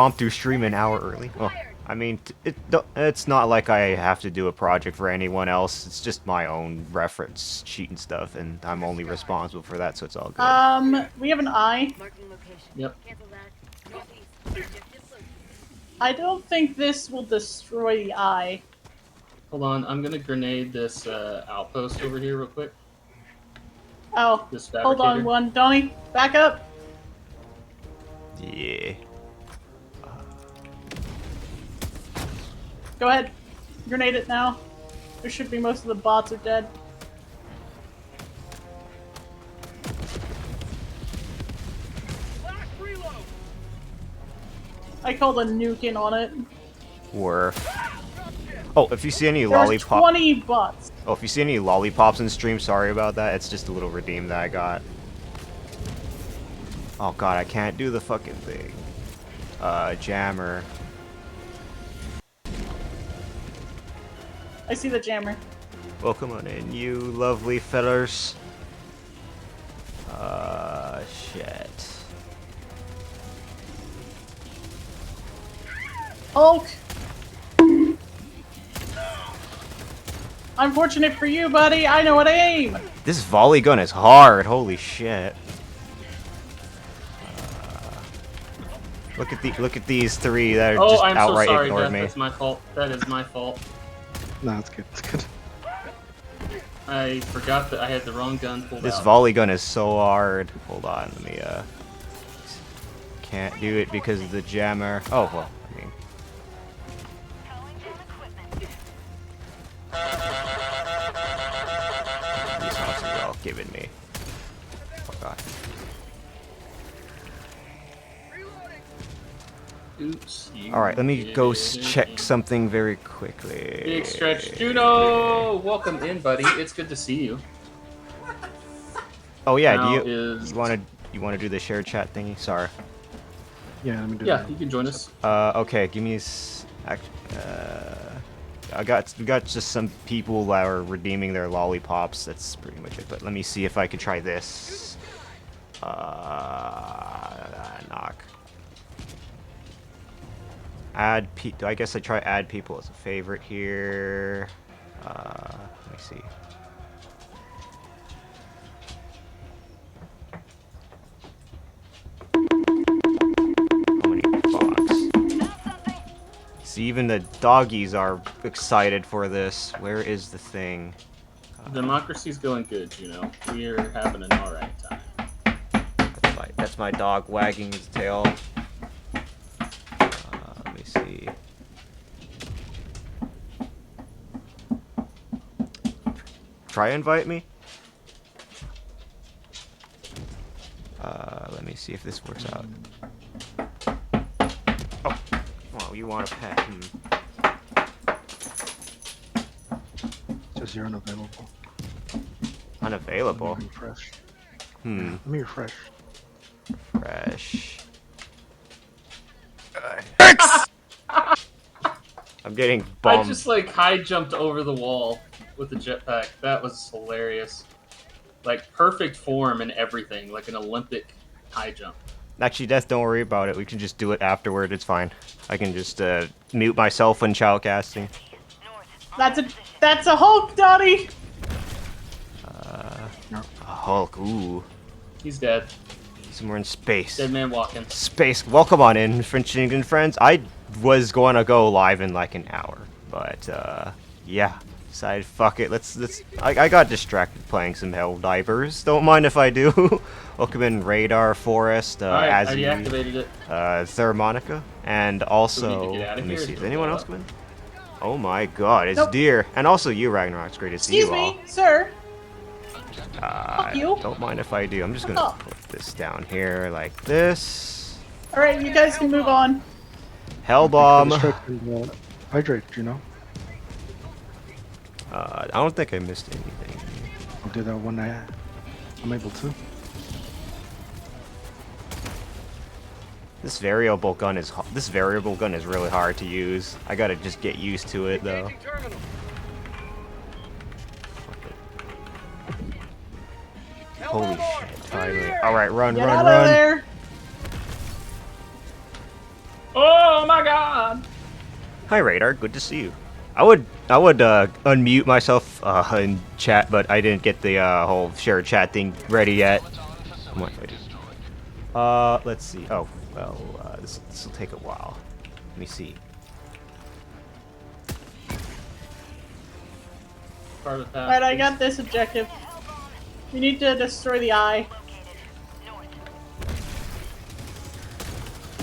impromptu stream an hour early. Well, I mean, it's not like I have to do a project for anyone else. It's just my own reference sheet and stuff, and I'm only responsible for that, so it's all good. We have an eye. Yep. I don't think this will destroy the eye. Hold on, I'm gonna grenade this outpost over here real quick. Oh, This hold fabricator. on one. Donnie, back up. Yeah. Go ahead. Grenade it now. There should be most of the bots are dead. I called a nuke in on it. Oh, if you see any There's lollipop. 20 bots. Oh, if you see any lollipops in stream, sorry about that. It's just a little redeem that I got. Oh god, I can't do the fucking thing. Jammer. I see the jammer. Welcome on in, you lovely fellers. Shit. Hulk! Unfortunate for you, buddy. I know what I aim. This volley gun is hard. Holy shit. Look at these three that are just I'm so outright sorry, ignored Death. me. That's my fault. That is my fault. No, it's good. It's good. I forgot that I had the wrong gun pulled This out. volley gun is so hard. Hold on, let me can't do it because of the jammer. Oh well, I mean. These ones are all giving me. Oh god. Oops. Alright, let me go check something very quickly. Big stretch. Juno! Welcome in, buddy. It's good to see you. Oh yeah, Now do you is- wanna do the share chat thingy? Sorry. Yeah, let me do Yeah, that. you can join us. Okay, give me we got just some people that are redeeming their lollipops. That's pretty much it. But let me see if I can try this. Knock. I guess I try add people as a favorite here. Let me see. How many bots? See, even the doggies are excited for this. Where is the thing? Democracy's going good, Juno. We're having an alright time. That's my dog wagging his tail. Let me see. Try invite me. Let me see if this works out. Oh, well, you want a pet? Says you're unavailable. Unavailable. Let me refresh. Let Let me refresh. Fresh. I'm getting I bombed. just like high jumped over the wall with the jetpack. That was hilarious. Like perfect form and everything, like an Olympic high jump. Actually, Death, don't worry about it. We can just do it afterward. It's fine. I can just mute myself when shoutcasting. That's a Hulk, Donnie. A Hulk. Ooh, He's dead. somewhere in space. Dead man walking. Space. Welcome on in, French England friends. I was going to go live in like an hour, but yeah. Decided, fuck it. I got distracted playing some Helldivers. Don't mind if I do. Welcome in Radar, Forest, Alright, I Azzy, deactivated it. Thermonica, and Do also, we need to get out of let me here? see, Is is it anyone blow else up? coming? Oh my god, it's Nope. Deer. And also you, Ragnarok. It's great to see Excuse you all. me, sir. Uh, you. Don't mind if I do. I'm just gonna Oh. put this down here like this. All right, you guys can move on. Hellbomb. Distracted, hydrate, you know? I don't think I missed anything. I'll do that when I'm able to. This variable gun is really hard to use. I gotta just get used to it though. Holy shit! Finally. All right, run, Get run, out run. of there. Oh! Oh my god! Hi Radar, good to see you. I would unmute myself in chat, but I didn't get the whole share chat thing ready yet. What do I do? Let's see. Oh, well, this will take a while. Let me see. Part of the path. Alright, I got this objective. We need to destroy the eye.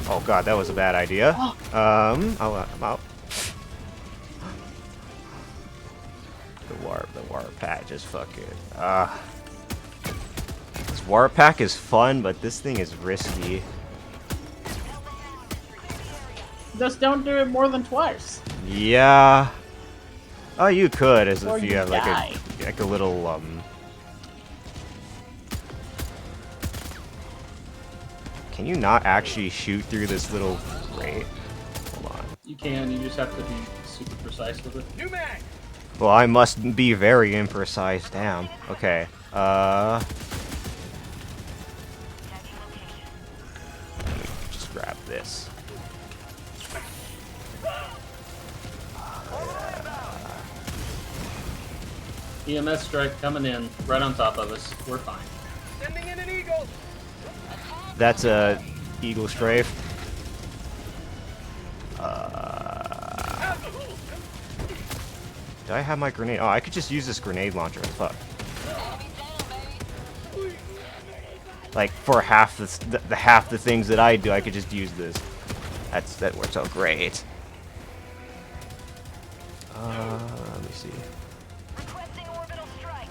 Oh god, that was a bad idea. I'm out. The warp pack just fucking. This warp pack is fun, but this thing is risky. Just don't do it more than twice. Yeah. Oh, you could, as Or if you you have die. like a little Can you not actually shoot through this little grate? Hold on. You can, you just have to be super precise with it. Well, I must be very imprecise. Damn. Okay. Let me just grab this. EMS strike coming in, right on top of us. We're fine. That's a eagle strafe. Do I have my grenade? Oh, I could just use this grenade launcher. Fuck. Like for half the half the things that I do, I could just use this. That works out great. Let me see. Requesting orbital strike.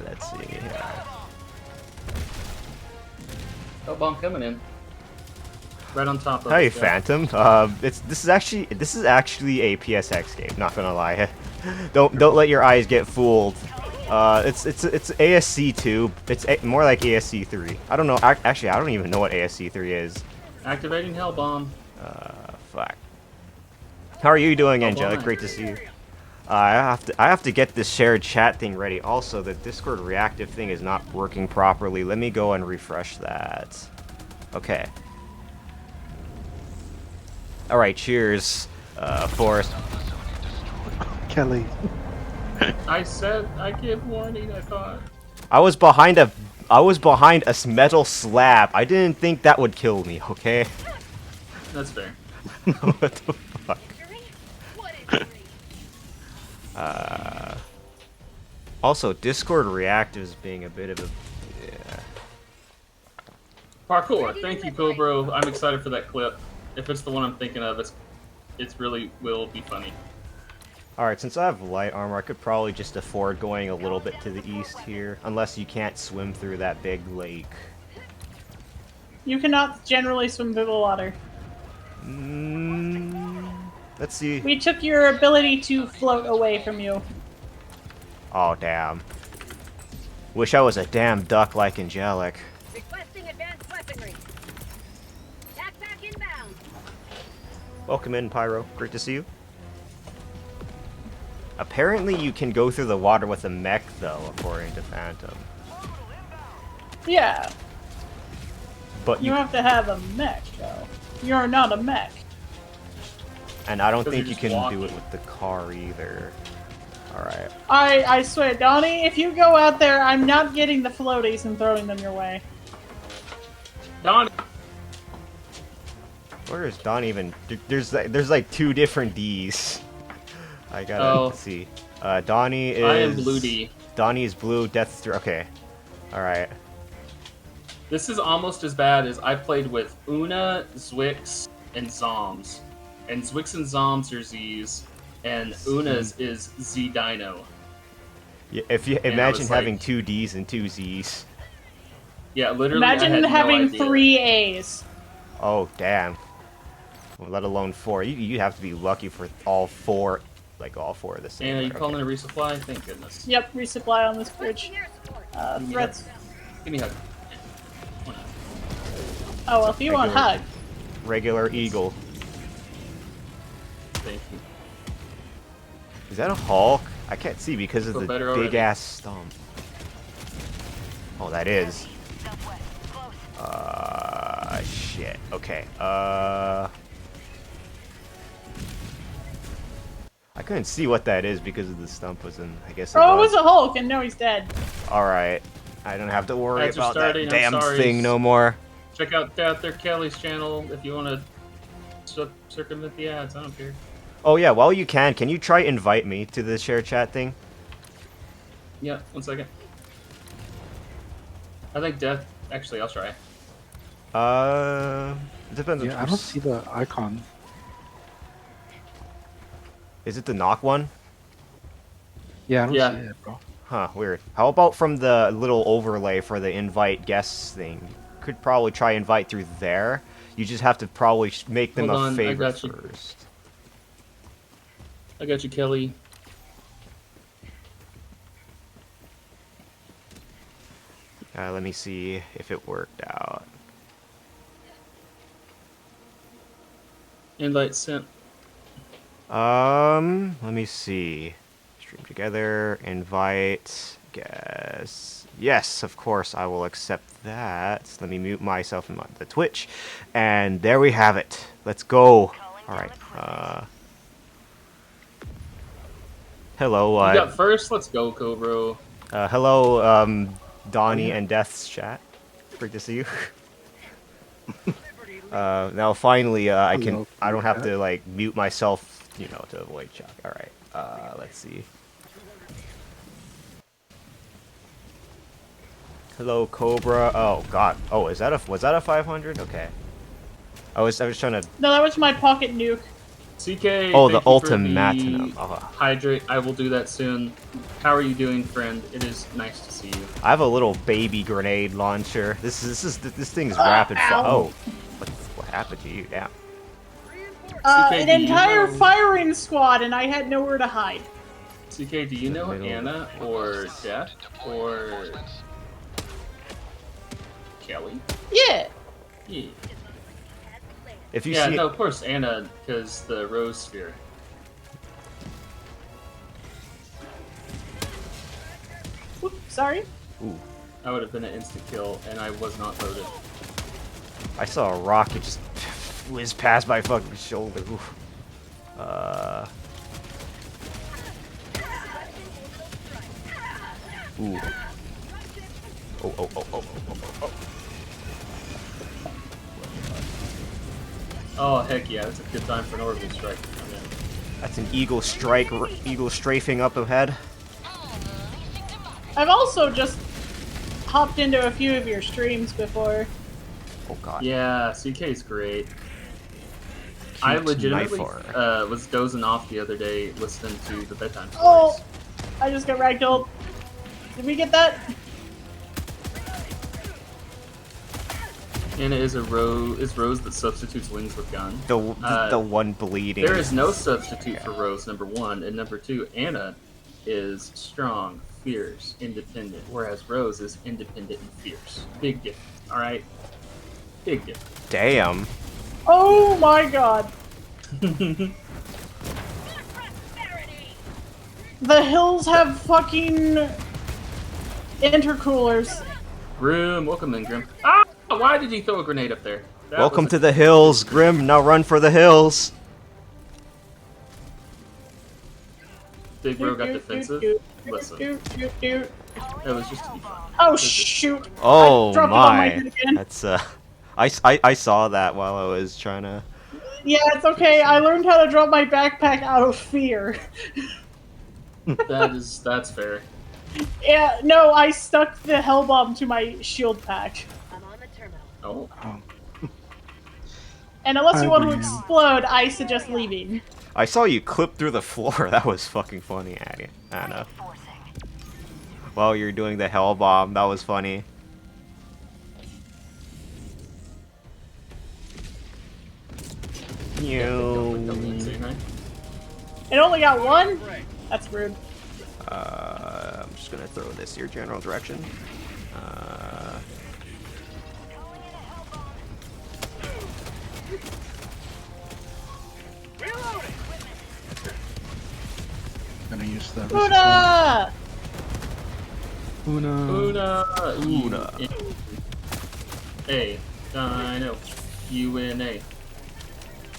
Let's see. Oh, bomb coming in. Right on top of Hey, us. yeah. Phantom. This is actually a PSX game. Not gonna lie. don't let your eyes get fooled. It's ASC 2. It's more like ASC 3. I don't know. Actually, I don't even know what ASC 3 is. Activating hell bomb. Fuck. How are you doing, Oh, Angelic? why? Great to see you. I have to get this shared chat thing ready. Also, the Discord reactive thing is not working properly. Let me go and refresh that. Okay. All right. Cheers, Forrest. Kelly. I said I give warning, I thought. I was behind a metal slab. I didn't think that would kill me. Okay. That's fair. What the fuck? Also, Discord reactive is being a bit of a. Yeah. Parkour. Thank you, Cobro. I'm excited for that clip. If it's the one I'm thinking of, it's really will be funny. Alright, since I have light armor, I could probably just afford going a little bit to the east here. Unless you can't swim through that big lake. You cannot generally swim through the water. Let's see. We took your ability to float away from you. Oh, damn. Wish I was a damn duck like Angelic. Requesting advanced weaponry. Backpack inbound. Welcome in, Pyro. Great to see you. Apparently you can go through the water with a mech, though, according to Phantom. Yeah, But you you have to have a mech, though. You're not a mech. and I don't Because think you're you just can walking. do it with the car either. Alright. I swear, Donnie, if you go out there, I'm not getting the floaties and throwing them your way. Don, Where is Don even? There's like two different D's. I gotta see. Donnie is. I am Blue D. Donnie is blue. Death through. Okay. All right. This is almost as bad as I played with Una, Zwix, and Zoms. And Zwix and Zoms are Z's, and Una's is Z Dino. Yeah, if you I imagine was having like- two D's and two Z's. Yeah, literally. I Imagine had no having idea. 3 A's. Oh damn. Well, let alone 4. You have to be lucky for all 4, like all 4 of the same. And are you Okay. calling a resupply? Thank goodness. Yep, resupply on this bridge. Requesting air support. Threats. Give me a hug. Oh, well, if you want Regular. hug. Regular Eagle. Thank you. Is that a Hulk? I can't see because of Feel the better big already. ass stump. Oh, that is. Southwest. Close. Shit. Okay. I couldn't see what that is because of the stump was in. I guess it Oh, it was. was a Hulk, and no, he's dead. All right. I don't have to worry Ads are about that starting, I'm damn sorry. thing no more. Check out their Kelly's channel if you want to circumvent the ads. I don't care. Oh yeah, while you can you try invite me to the share chat thing? Yeah, 1 second. I think Death. Actually, I'll try. It depends on Yeah, I don't see the icon. Is it the knock one? Yeah, I don't Yeah. see it, bro. Huh, weird. How about from the little overlay for the invite guests thing? Could probably try invite through there. You just have to probably make them Hold a on, I favor got you. first. I got you, Kelly. Let me see if it worked out. Invite sent. Let me see. Stream together, invite, guess. Yes, of course, I will accept that. Let me mute myself in the Twitch. And there we have it. Let's go. Alright, hello, You got first. Let's go, Cobro. hello, Donnie and Death's chat. Great to see you. Now finally, I Hello, don't have chat. to, like, mute myself, you know, to avoid shock. Alright, let's see. Hello, Cobra. Oh, God. Oh, was that a 500? Okay. I was trying to... No, that was my pocket nuke. CK. Oh, thank the you for ultimatum. the Oh. Hydrate. I will do that soon. How are you doing, friend? It is nice to see you. I have a little baby grenade launcher. This thing's rapid fire. ow. Oh, what happened to you? Damn. CK, An do you entire know- firing squad, and I had nowhere to hide. CK, do you know Middle. Anna or Death or Kelly? Yeah. Yeah. If you Yeah, see, no, of course Anna, because the Rose Sphere. Oops, sorry. ooh, I would have been an instant kill, and I was not loaded. I saw a rocket just whiz past my fucking shoulder. Ooh. Ooh. Oh. Oh, heck yeah, that's a good time for an orbital strike to come in. That's an eagle strike, eagle strafing up ahead. I've also just hopped into a few of your streams before. Oh god. Yeah, CK's great. I Cute legitimately knifer. was dozing off the other day listening to the bedtime stories. Oh! I just got ragdolled. Did we get that? Anna is Rose that substitutes wings with gun. The one bleeding. There is no substitute for Rose, number one, and number two, Anna is strong, fierce, independent, whereas Rose is independent and fierce. Big difference, alright? Big difference. Damn. Oh my god. The hills have fucking intercoolers. Grim, welcome in, Grim. Ah! Why did he throw a grenade up there? That Welcome was to the hills, Grim. Now run for the hills. Big Bro got defensive. Listen, it was just to be fun. Oh shoot. Oh I dropped it on my my. head again. That's I saw that while I was trying to. Yeah, it's okay. I learned how to drop my backpack out of fear. That's fair. Yeah, no, I stuck the hell bomb to my shield pack. I'm on the terminal. Oh, And unless you want to Damn. explode, I suggest leaving. I saw you clip through the floor. That was fucking funny, Anna. While you're doing the hell bomb, that was funny. don't You. say hi. It only got one? That's rude. I'm just gonna throw this your general direction. Gonna use the Una! Una. Una. A. Dino. UNA.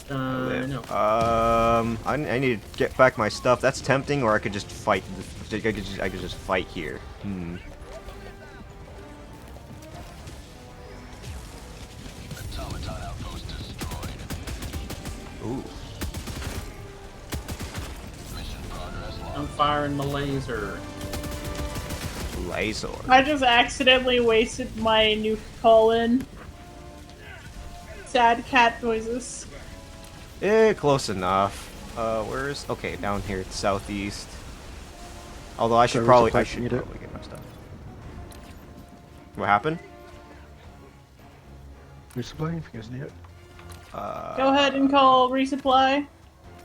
Dino. I need to get back my stuff. That's tempting, or I could just fight. I could just fight here. Ooh. I'm firing my laser. Laser. I just accidentally wasted my new call-in. Sad cat noises. Close enough. Where's... Okay, down here, it's southeast. Although I should So probably... resupply I if you should need it. probably get my stuff. What happened? Resupply if you guys need it. Go ahead and call resupply.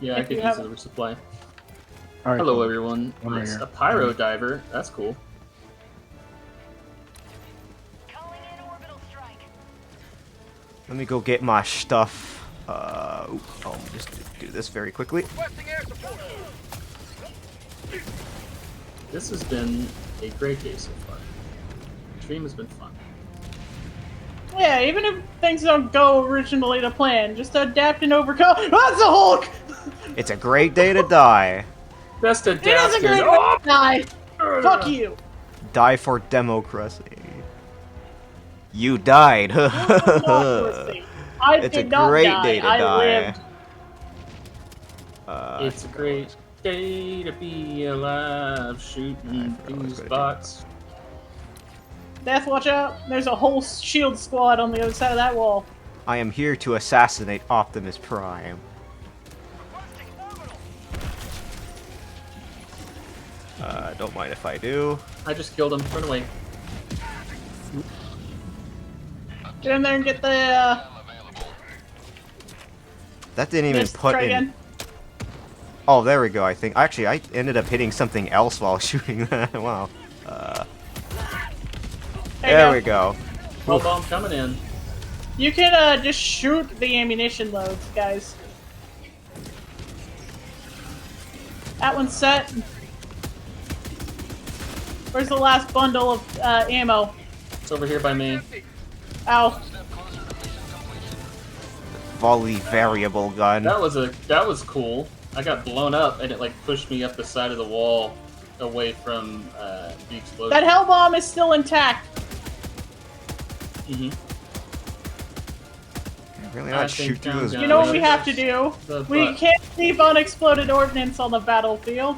Yeah, I If could you use have- a resupply. All right. Hello, cool. everyone. I'm right It's here. a pyro diver. That's cool. Calling in orbital strike. Let me go get my stuff. I'll just do this very quickly. This has been a great day so far. Stream has been fun. Yeah, even if things don't go originally to plan, just adapt and overcome. That's a Hulk! It's a great day to die. Best It is adapted. a great way to die! Fuck you! Die for democracy. You died. Democracy. I It's a did not great die. day to I die. lived. It's a great day to be alive, shooting I forgot what I was these gonna do. bots. Death, watch out. There's a whole shield squad on the other side of that wall. I am here to assassinate Optimus Prime. Don't mind if I do. I just killed him. Run away. Get in there and get the, That didn't even missed. put Try in. again. Oh, there we go. I think. Actually, I ended up hitting something else while shooting that. Wow. There we go. Well, bomb coming in. You can, just shoot the ammunition loads, guys. That one's set. Where's the last bundle of, ammo? It's over here by me. Ow. Volley variable gun. That was cool. I got blown up and it like pushed me up the side of the wall away from the explosion. That hell bomb is still intact. Mhm. Really I not think shoot through those. down You know what Yeah. we have to do? The We butt. can't leave unexploded ordnance on the battlefield.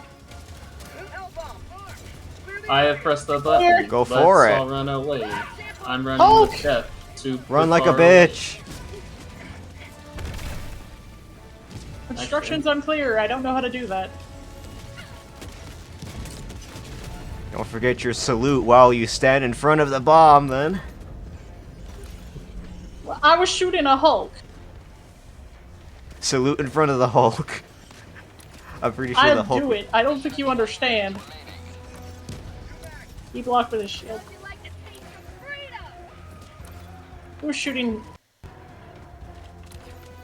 I have pressed the button. Go Let's for it. all run away. I'm running Hulk! with death. To Run like a far away. bitch. Instructions unclear. I don't know how to do that. Don't forget your salute while you stand in front of the bomb, then. Well, I was shooting a Hulk. Salute in front of the Hulk. I'm pretty sure the I'll Hulk. do it. I don't think you understand. He blocked with his shield. We like to taste some freedom. Who's shooting?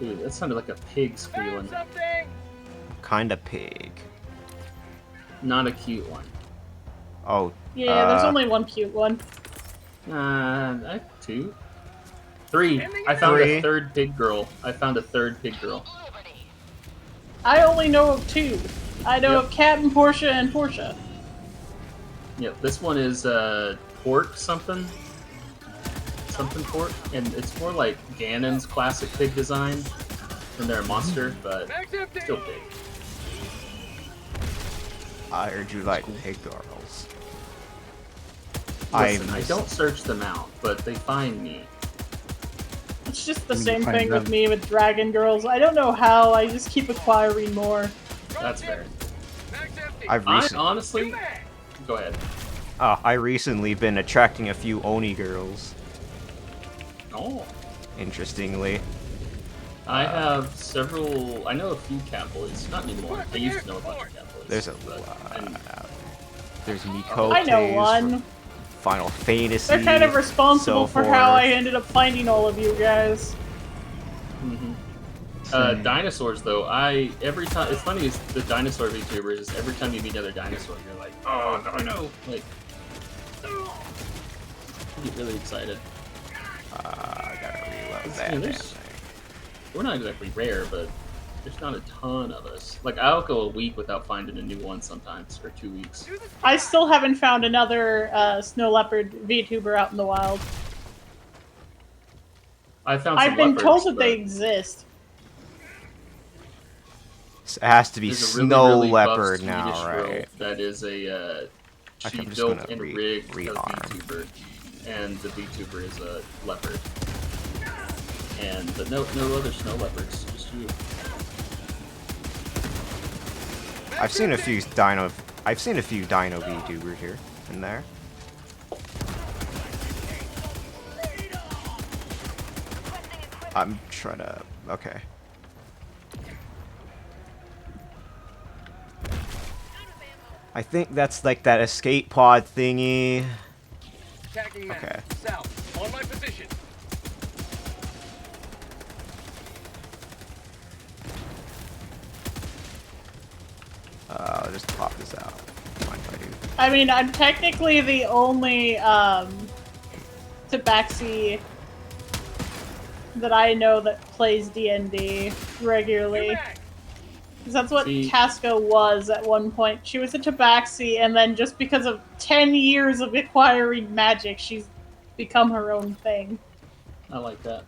Dude, that sounded like a pig squealing. Kinda pig. Not a cute one. Oh. Yeah, there's only one cute one. Two? Three. I found Three. a third pig girl. I found a third pig girl. I only know of two. I know Yep. of Cat and Portia and Portia. Yep, this one is pork something. Something pork. And it's more like Ganon's classic pig design. And they're a monster, but still big. I heard you like pig girls. Listen, I don't search them out, but they find me. It's just the When you same find thing with them. me with Dragon Girls. I don't know how. I just keep acquiring more. That's fair. I've I recently. honestly... Go ahead. I recently been attracting a few Oni girls. Oh. Interestingly. I have several... I know a few cat boys. Not anymore. I used to know a bunch of cat boys. There's a but- lot. and There's Mikotes. I know one. from Final Fantasy. They're kind of responsible so for how I forth. ended up finding all of you guys. Same. Dinosaurs, though, every time... It's funny, is the dinosaur VTubers, is every time you meet another dinosaur, you're like, oh, dino! Like, I get really excited. I gotta reload Yeah, that damn there's- thing. We're not exactly rare, but there's not a ton of us. Like, I'll go a week without finding a new one sometimes, or 2 weeks. I still haven't found another snow leopard VTuber out in the wild. I found some I've been leopards, told that they but exist. It has to be there's a really, snow really buff leopard Swedish now, girl right? that is a Okay, she I'm just built gonna and re- rigged a rearm. VTuber, and the VTuber is a leopard. And but no other snow leopards, just you. I've seen a few dino VTubers here and there. I'm trying to. Okay. I think that's like that escape pod thingy. Attacking man. Okay. South. On my position. I'll just pop this out. Mind if I do? I mean, I'm technically the only Tabaxi that I know that plays D&D regularly. Back. 'Cause that's what See- Casca was at one point. She was a Tabaxi, and then just because of 10 years of acquiring magic, she's become her own thing. I like that.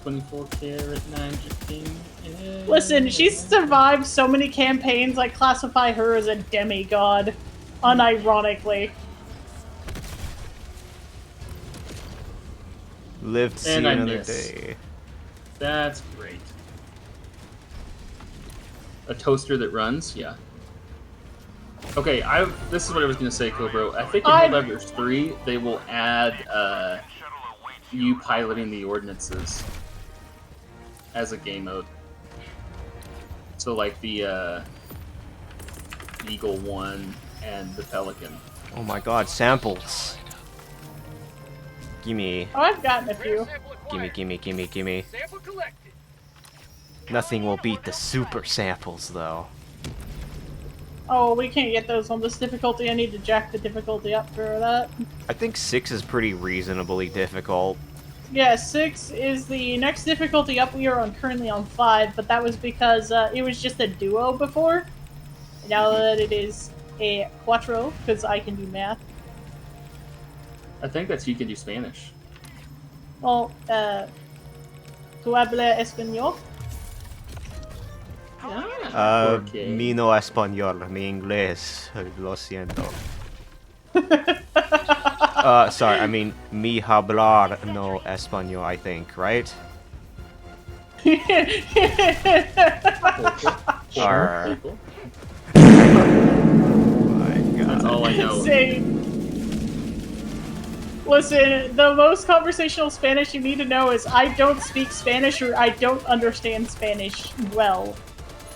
24 karat magic king. Yeah. Listen, she's survived so many campaigns, I classify her as a demigod. Unironically. Live to see And I another miss. day. That's great. A toaster that runs, yeah. Okay, this is what I was gonna say, Cobra. I think in Helldivers 3 they will add you piloting the ordinances as a game mode. So like the Eagle one and the Pelican. Oh my god, samples. Gimme, Oh, I've gotten a few. gimme. Sample collected. Nothing will beat the super samples though. Oh, we can't get those on this difficulty. I need to jack the difficulty up for that. I think 6 is pretty reasonably difficult. Yeah, 6 is the next difficulty up. We are currently on 5, but that was because it was just a duo before. Now that it is a cuatro, because I can do math. I think that's you can do Spanish. Well, tu habla español? Okay. Mi no español, mi inglés. Lo siento. Sorry, I mean, mi hablar no español, I think, right? Arr. Cool. My god. That's all I know. Same. Listen, the most conversational Spanish you need to know is I don't speak Spanish or I don't understand Spanish well.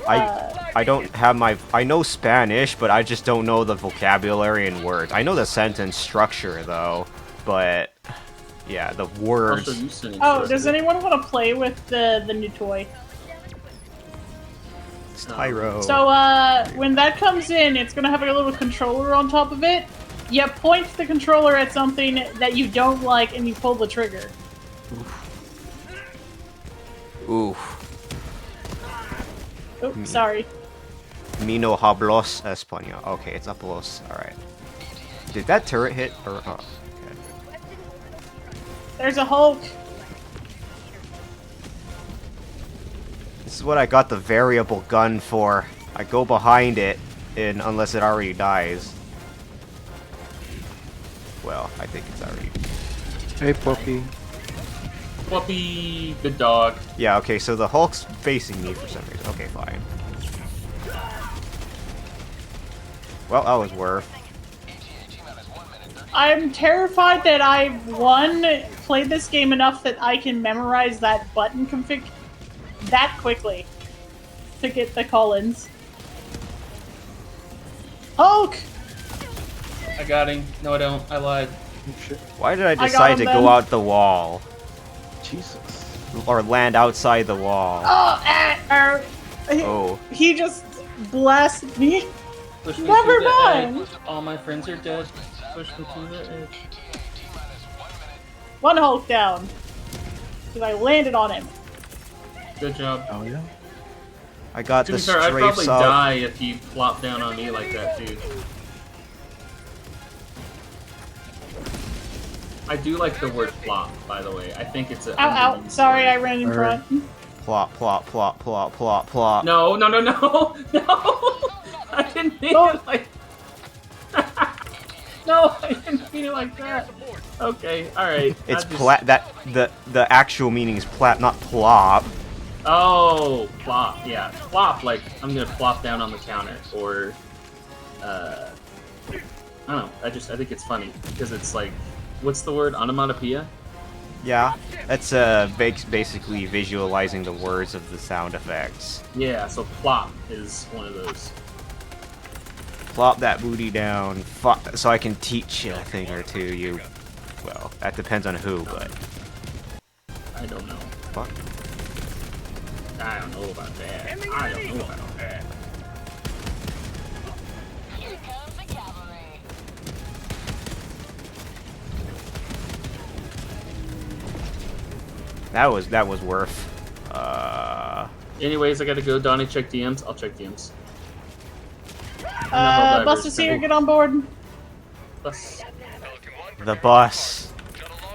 I don't have I know Spanish, but I just don't know the vocabulary and words. I know the sentence structure though, but yeah, the words. Also, you singing Oh, first. does anyone want to play with the new toy? It's Tyro. So, when that comes in, it's gonna have a little controller on top of it. You point the controller at something that you don't like and you pull the trigger. Oof. Oops, sorry. Mi no hablos español. Okay, it's uplos. Alright. Did that turret hit? Or, oh, okay. There's a Hulk. This is what I got the variable gun for. I go behind it, and unless it already dies. Well, I think it's already. Hey, Puppy. Whoopee, good dog. Yeah, okay, so the Hulk's facing me for some reason. Okay, fine. Well, that was worth. I'm terrified that I've, one, played this game enough that I can memorize that button config that quickly to get the call-ins. Hulk! I got him. No, I don't. I lied. Oh, shit. Why did I got decide him to then. go out the wall? Jesus. Or land outside the wall? Oh, Oh. he just blasted me. Wish me Never through the mind. egg. All my friends are dead. push me to the edge. One Hulk down. Because I landed on him. Good job. Oh yeah. I got To the be fair, I'd probably strafes up. die if you plop down on me like that too. I do like the word plop, by the way. I think it's a. Ow, ow. Sorry, I ran in Alright. front. Plop, plop, plop, plop, plop, plop. No, no, no, no, no! I didn't mean Oh. it like. No, I didn't mean it like that. Okay, all right. It's I just- plat. That the actual meaning is plat, not plop. Oh, plop. Yeah, plop. Like I'm gonna plop down on the counter, or I don't know. I think it's funny because it's like, what's the word? Onomatopoeia. Yeah, that's basically visualizing the words of the sound effects. Yeah. So plop is one of those. Plop that booty down. Fuck. So I can teach you a thing or two. You. Well, that depends on who, but I don't know. fuck. I don't know about that. I don't know about that. Here comes the cavalry. That was worth. Anyways, I gotta go. Donnie, check DMs. I'll check DMs. Bus is here, get on board. Bus. The bus.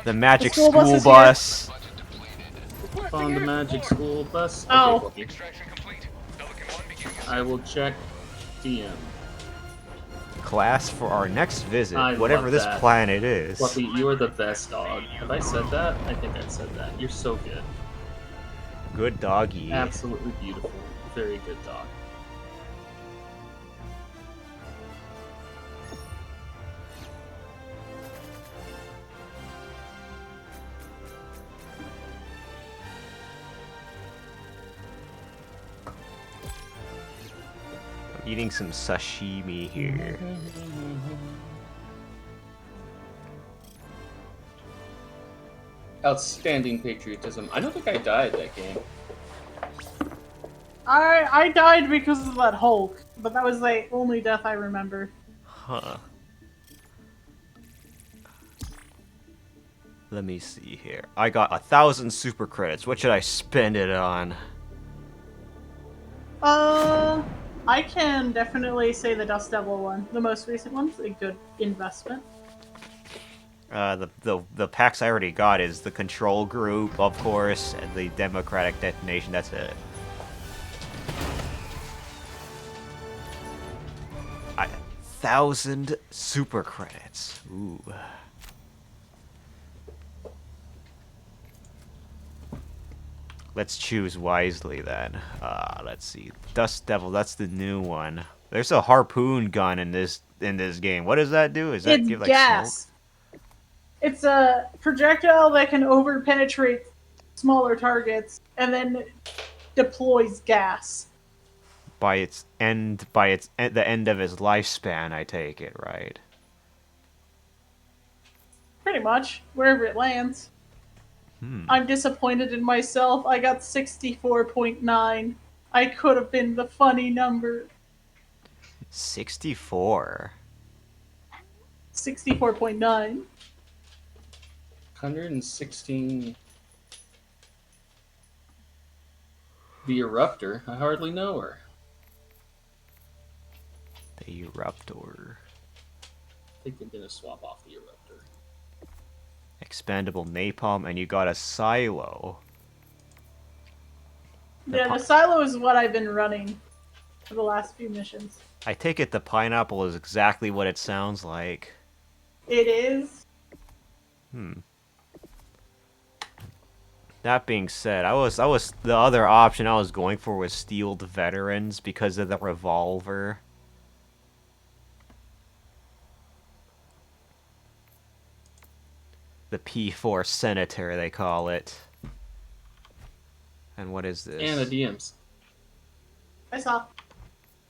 The magic The school bus school is here. bus. On the magic school bus. Oh. Okay, Fluffy. I will check DM. Class for our next visit, I whatever love this that. planet is. Fluffy, you are the best dog. Have I said that? I think I said that. You're so good. Good doggy. Absolutely beautiful. Very good dog. I'm eating some sashimi here. Outstanding patriotism. I don't think I died that game. I died because of that Hulk, but that was the only death I remember. Huh. Let me see here. I got 1,000 super credits. What should I spend it on? I can definitely say the Dust Devil one, the most recent one's a good investment. The packs I already got is the Control Group, of course, and the Democratic Detonation. That's it. 1,000 super credits. Ooh. Let's choose wisely then. Let's see. Dust Devil, that's the new one. There's a harpoon gun in this game. What does that do? Is that It's give like gas. smoke? It's a projectile that can over-penetrate smaller targets and then deploys gas. By the end of its lifespan, I take it, right? Pretty much, wherever it lands. I'm disappointed in myself. I got 64.9. I could have been the funny number. 64. 64.9. 116. The Eruptor. I hardly know her. The Eruptor. I think I'm gonna swap off the Eruptor. Expandable napalm, and you got a silo. Yeah, pi- the silo is what I've been running for the last few missions. I take it the pineapple is exactly what it sounds like. It is. That being said, I was the other option I was going for was Steeled Veterans because of the revolver. The P4 Senator, they call it. And what is this? And the DMs. I saw.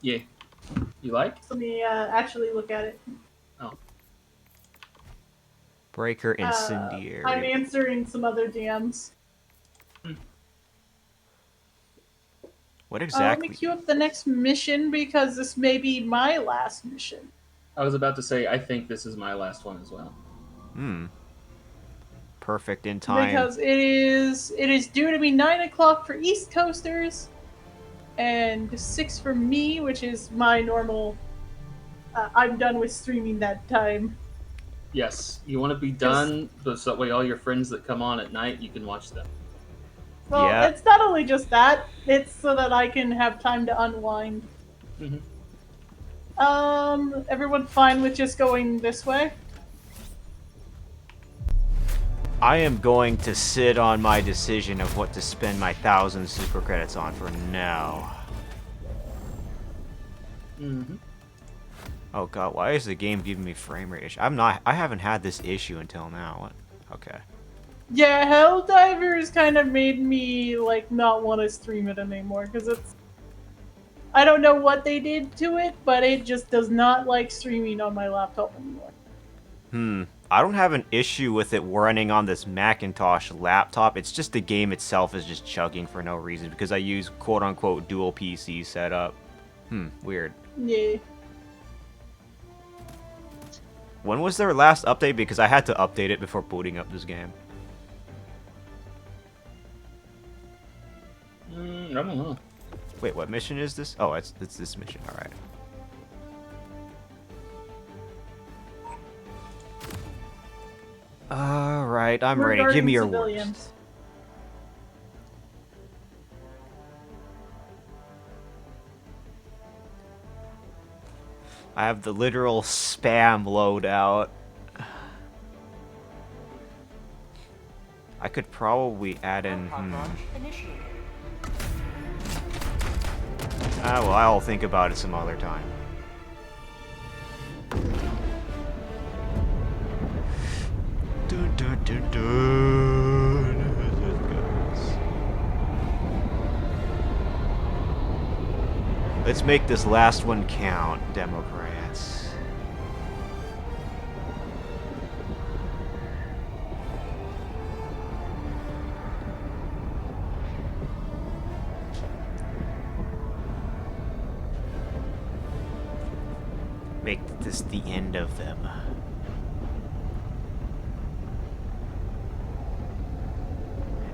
Yeah. You like? Let me actually look at it. Breaker Incendiary. I'm answering some other DMs. What Let exactly? me queue up the next mission because this may be my last mission. I was about to say, I think this is my last one as well. Hmm. Perfect in time. Because it is due to be 9 o'clock for East Coasters, and 6 for me, which is my normal. I'm done with streaming that time. Yes, you want to be done, so that way all your friends that come on at night, you can watch them. Well, Yeah. it's not only just that; it's so that I can have time to unwind. Mhm. Everyone fine with just going this way? I am going to sit on my decision of what to spend my 1,000 super credits on for now. Mm-hmm. Oh god, why is the game giving me frame rate issue? I haven't had this issue until now. What? Okay. Yeah, Helldivers kind of made me like not want to stream it anymore because it's. I don't know what they did to it, but it just does not like streaming on my laptop anymore. I don't have an issue with it running on this Macintosh laptop. It's just the game itself is just chugging for no reason because I use quote-unquote dual PC setup. Weird. Yeah. When was their last update? Because I had to update it before booting up this game. I don't know. Wait, what mission is this? Oh, it's this mission. All right. All right, I'm ready. Give Regarding me your civilians. words. I have the literal spam loadout. I could probably add in. Well, I'll think about it some other time. Dun, dun, dun, dun. Let's make this last one count, Democrats. Make this the end of them.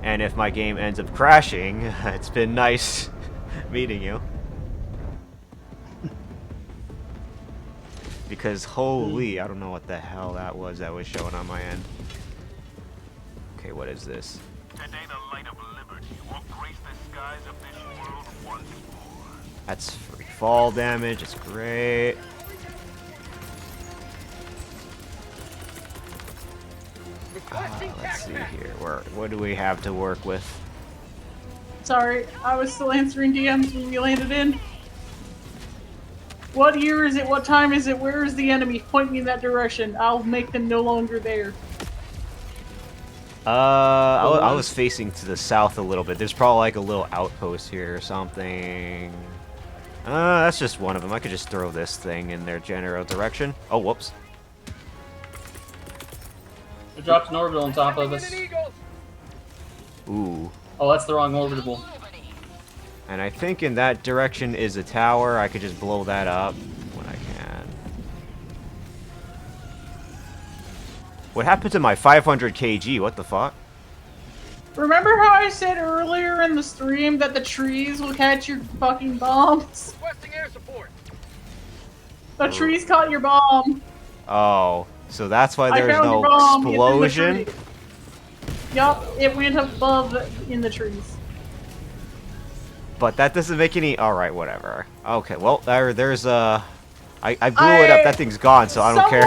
And if my game ends up crashing, it's been nice meeting you. Because holy, I don't know what the hell that was showing on my end. Okay, what is this? Today the light of liberty will grace the skies of this world once more. That's free fall damage, it's great. Let's see here. What do we have to work with? Sorry, I was still answering DMs when you landed in. What year is it? What time is it? Where is the enemy? Point me in that direction. I'll make them no longer there. I was facing to the south a little bit. There's probably like a little outpost here or something. That's just one of them. I could just throw this thing in their general direction. Oh, whoops. It dropped an orbital on top of us. Ooh. Oh, that's the wrong orbital. And I think in that direction is a tower. I could just blow that up when I can. What happened to my 500 kg? What the fuck? Remember how I said earlier in the stream that the trees will catch your fucking bombs? Requesting air support. The trees caught your bomb. Oh, so that's why I there's found no your bomb. explosion? It's in the tree. Yup, it went above in the trees. But that doesn't make any... Alright, whatever. Okay, well, there's a... I blew it up. That thing's gone, so I don't care.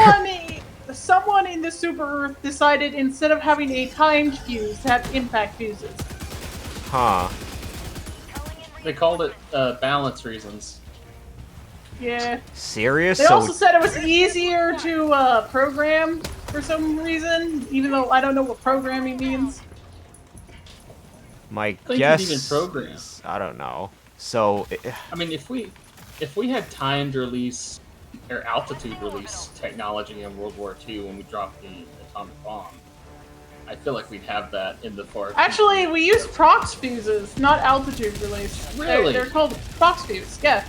Someone in the Super Earth decided instead of having a timed fuse to have impact fuses. Huh. They called it balance reasons. Yeah. Serious? They also said it was easier to program for some reason, even though I don't know what programming means. My think guess... you'd even program. I don't know. So... I mean, if we had timed release or altitude release technology in World War II when we dropped the atomic bomb, I feel like we'd have that in the far. Actually, we use prox fuses, not altitude release. Really? They're called prox fuses. Yeah.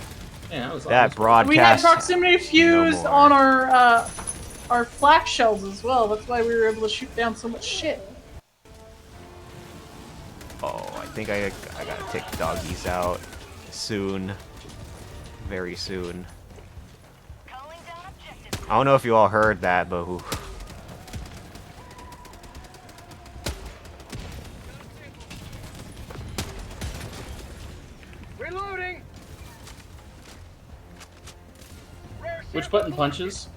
Yeah, that was That awesome. broadcast. We had proximity fuse more. on our flak shells as well. That's why we were able to shoot down so much shit. Oh, I think I gotta take the doggies out soon. Very soon. Calling down objective. I don't know if you all heard that, but who? Reloading. Which button punches?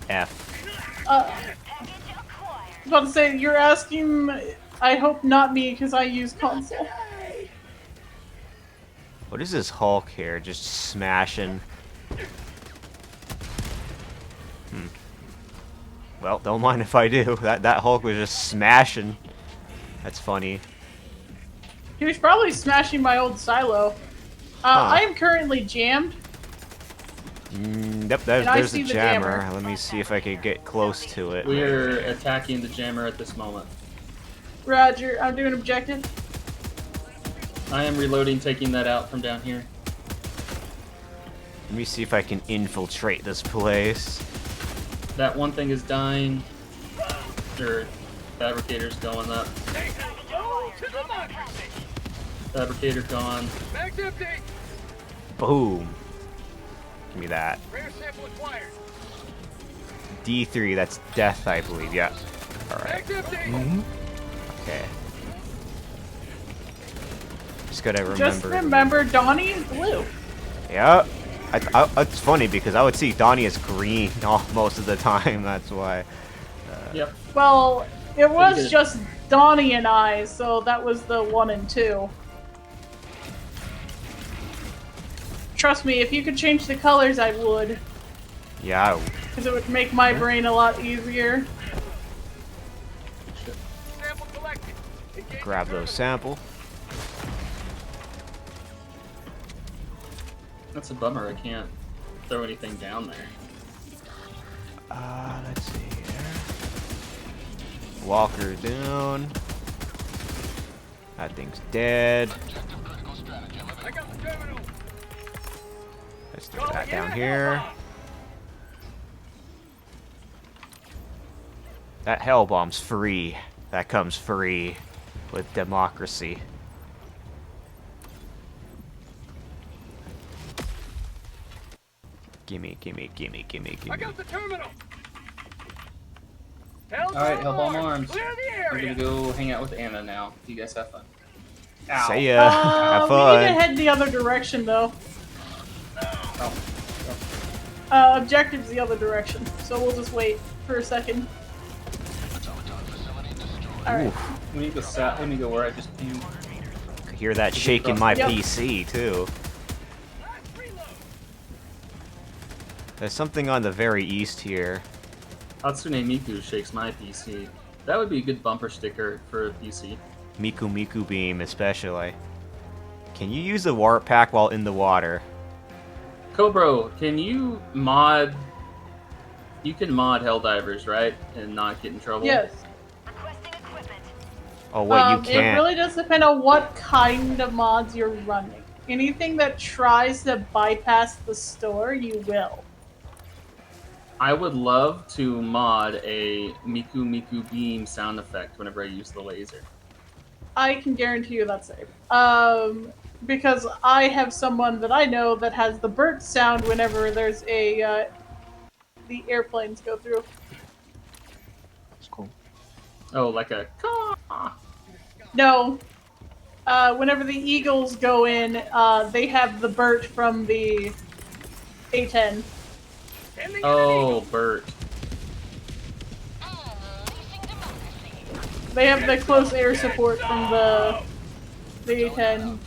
F. Package acquired. I was about to say, you're asking, I hope not me, because I use console. What is this Hulk here? Just smashing. Well, don't mind if I do. That Hulk was just smashing. That's funny. He was probably smashing my old silo. I am currently jammed. Yep, And I there's see the the jammer. jammer. Let me see if I could get close to it. We're attacking the jammer at this moment. Roger, I'm doing objective. I am reloading, taking that out from down here. Let me see if I can infiltrate this place. That one thing is dying. Or fabricator's going up. Fabricator gone. Mag's empty. Boom. Give me that. Rare sample acquired. D3, that's death, I believe. Yeah. Alright. Mag's empty. Okay. Just gotta remember. Just remember, Donnie is blue. Yeah. It's funny because I would see Donnie as green most of the time. That's why. Yep. Well, it good. was just Donnie and I, so that was the 1 and 2. Trust me, if you could change the colors, I would. Yeah. Because it would make my brain a lot easier. Sample collected. Engage Grab the those sample. That's a bummer. I can't throw anything down there. Let's see here. Walker down. That thing's dead. I got the terminal. Let's throw that down here. That hell bomb's free. That comes free with democracy. Gimme, gimme, gimme, gimme, I gimme. got the terminal. Alright, Hellbomb Arms. Clear the We're area. gonna go hang out with Anna now. You guys have fun. Ow. See ya. Have We need to fun. head the other direction, though. Oh. Objective's the other direction, so we'll just wait for a second. Alright. Oof. We need to go let me go where I just came. I hear that shaking my Yep. PC too. There's something on the very east here. Hatsune Miku shakes my PC. That would be a good bumper sticker for a PC. Miku Miku Beam especially. Can you use the warp pack while in the water? Cobro, can you mod... You can mod Helldivers, right? And not get in trouble? Yes. Requesting equipment. Oh wait, you It can't. really does depend on what kind of mods you're running. Anything that tries to bypass the store, you will. I would love to mod a Miku Miku Beam sound effect whenever I use the laser. I can guarantee you that's safe. Because I have someone that I know that has the burst sound whenever there's a the airplanes go through. That's cool. Oh, like a caw. No. Whenever the Eagles go in, they have the Burt from the A-10. Ending Oh, Bert. Unleashing democracy. They have the close air support from the A-10.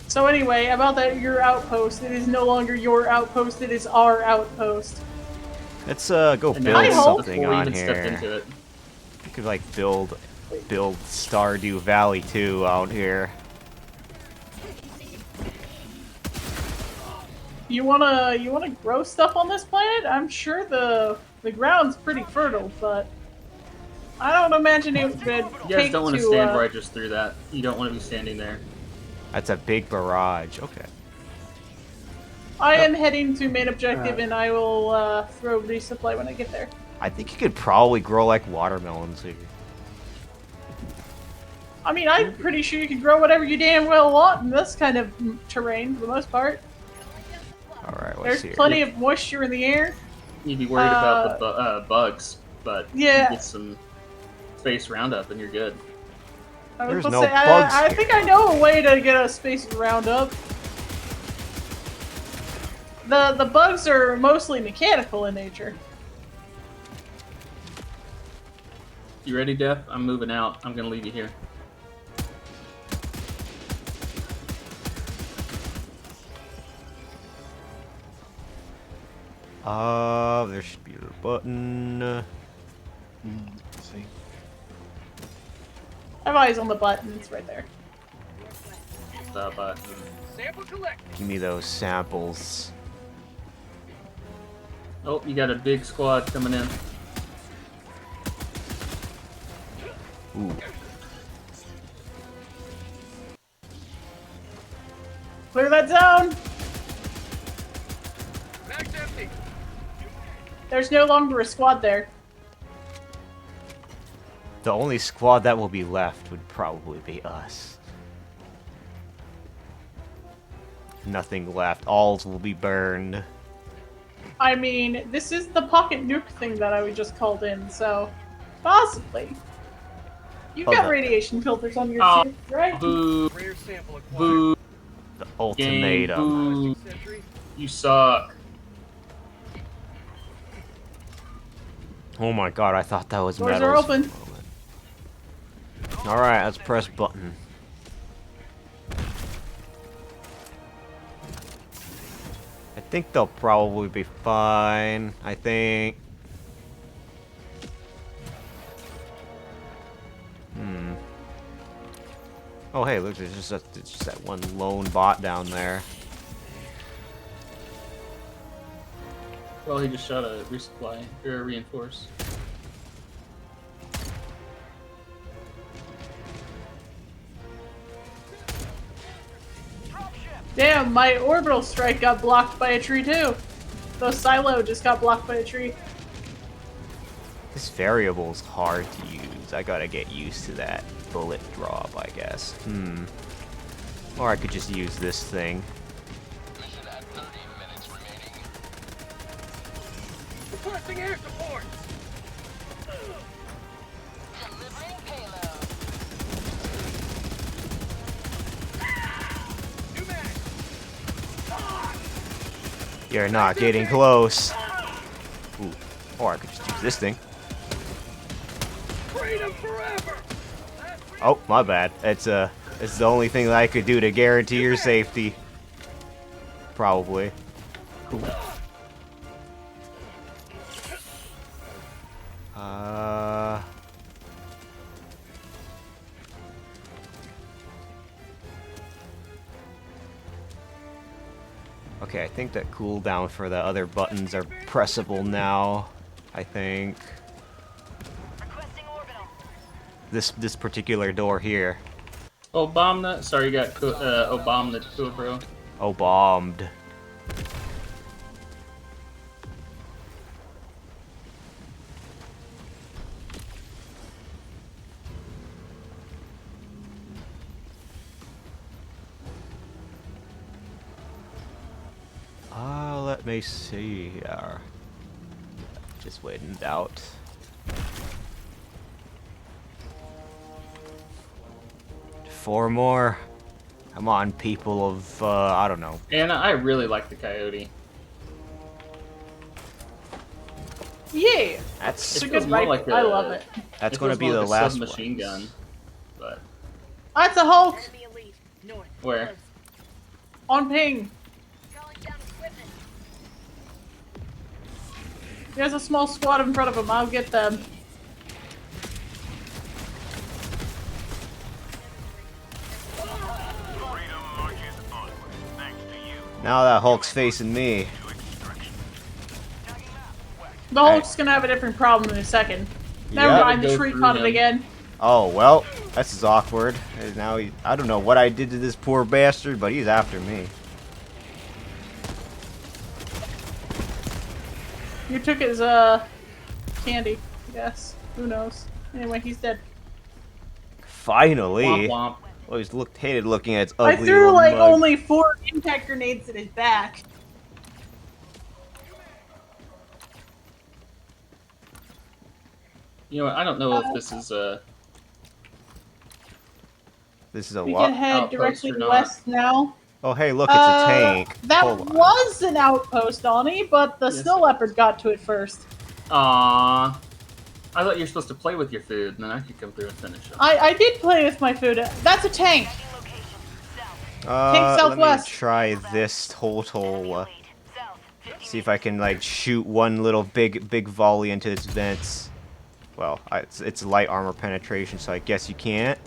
So anyway, about that your outpost, it is no longer your outpost, it is our outpost. Let's go And build now I hope- something before we on even stepped here. into it. We could like build Stardew Valley 2 out here. You wanna grow stuff on this planet? I'm sure the ground's pretty fertile, but I don't imagine it would You guys take don't want to to stand where I just threw that. You don't want to be standing there. That's a big barrage. Okay. I am heading to main objective, and I will throw resupply when I get there. I think you could probably grow like watermelons here. I mean, I'm pretty sure you can grow whatever you damn well want in this kind of terrain for the most part. Alright, what's There's here? plenty of moisture in the air. You'd be worried about the bugs, but Yeah. you get some space roundup and you're good. I was There's supposed no to say, bugs I here. think I know a way to get a space roundup. The bugs are mostly mechanical in nature. You ready, Death? I'm moving out. I'm gonna leave you here. There should be a button. See. I have eyes on the button. It's right there. The button. Give me those samples. Oh, you got a big squad coming in. Ooh. Clear that zone. There's no longer a squad there. The only squad that will be left would probably be us. Nothing left. Alls will be burned. I mean, this is the pocket nuke thing that I just called in, so possibly. You've Oh, got the- radiation filters on your Oh. ship, right? Boo! Boo! The Game, ultimatum. boo! You suck. Oh my god, I thought that was Doors metal. are open. Alright, let's press button. I think they'll probably be fine. I think. Oh hey, look, there's just that one lone bot down there. Well, he just shot a resupply or a reinforce. Damn, my orbital strike got blocked by a tree too. The silo just got blocked by a tree. This variable is hard to use. I gotta get used to that bullet drop, I guess. Or I could just use this thing. Mission at 30 minutes remaining. Requesting air support! Delivering payload. New mag! You're not getting close. Ooh. Or I could just use this thing. Freedom forever! Oh, my bad. It's the only thing that I could do to guarantee your safety. Probably. Cool. Okay, I think that cooldown for the other buttons are pressable now. I think. Requesting orbital. This particular door here. Obama, sorry, you got Obama the Cobra. Oh, bombed. Let me see here. Just waiting it out. Four more. Come on, people of, I don't know. And I really like the Coyote. Yeah, That's it's a It good feels more rifle. like I a- love it. that's It going to feels be more the like a last submachine one. gun, but Oh, it's a Hulk Enemy elite. North. where? on ping. Calling down equipment. There's a small squad in front of him. I'll get them. Freedom marches onward. Thanks to you. Now that Hulk's facing me. To extraction. The Hulk's gonna have a different problem in a second. Never Yep. mind, the Go tree through caught it him. again. Oh, well, this is awkward. And now I don't know what I did to this poor bastard, but he's after me. You took his, candy. Yes. Who knows? Anyway, he's dead. Finally. Womp womp. Always hated looking at its I ugly threw, little like, mug. only 4 impact grenades at his back. You know what? I don't know if this is This is a We what? can head Outpost directly or not. west now. Oh, hey, look, it's a tank. That Hold on. was an outpost, Donnie, but the Yes, snow it leopard got to it first. Aww. I thought you were supposed to play with your food, and then I could come through and finish it. I did play with my food. That's a tank. Location. South. Let me southwest. try this total. Lead. South. 50 See if I can like shoot one little big volley into its vents. Well, it's light armor penetration, so I guess you can't.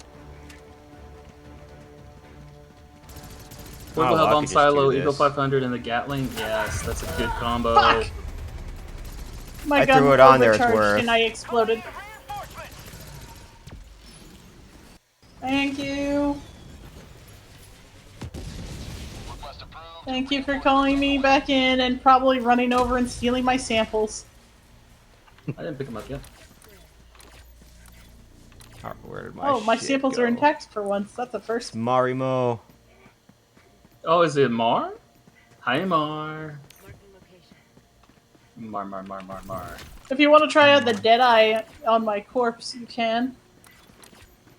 Portable Oh, Hell I Bomb could just Silo, do Eagle this. 500, and the Gatling. Yes, that's a good combo. Fuck! My I gun threw it on there, it's overcharged worth. and I exploded. Thank you. Thank you for calling me back in and probably running over and stealing my samples. I didn't pick them up yet. Oh, where did My shit samples go? are intact for once. That's a first. Marimo. Oh, is it Mar? Hi, Mar. Marking location. Mar. If you want to try out the Deadeye on my corpse, you can.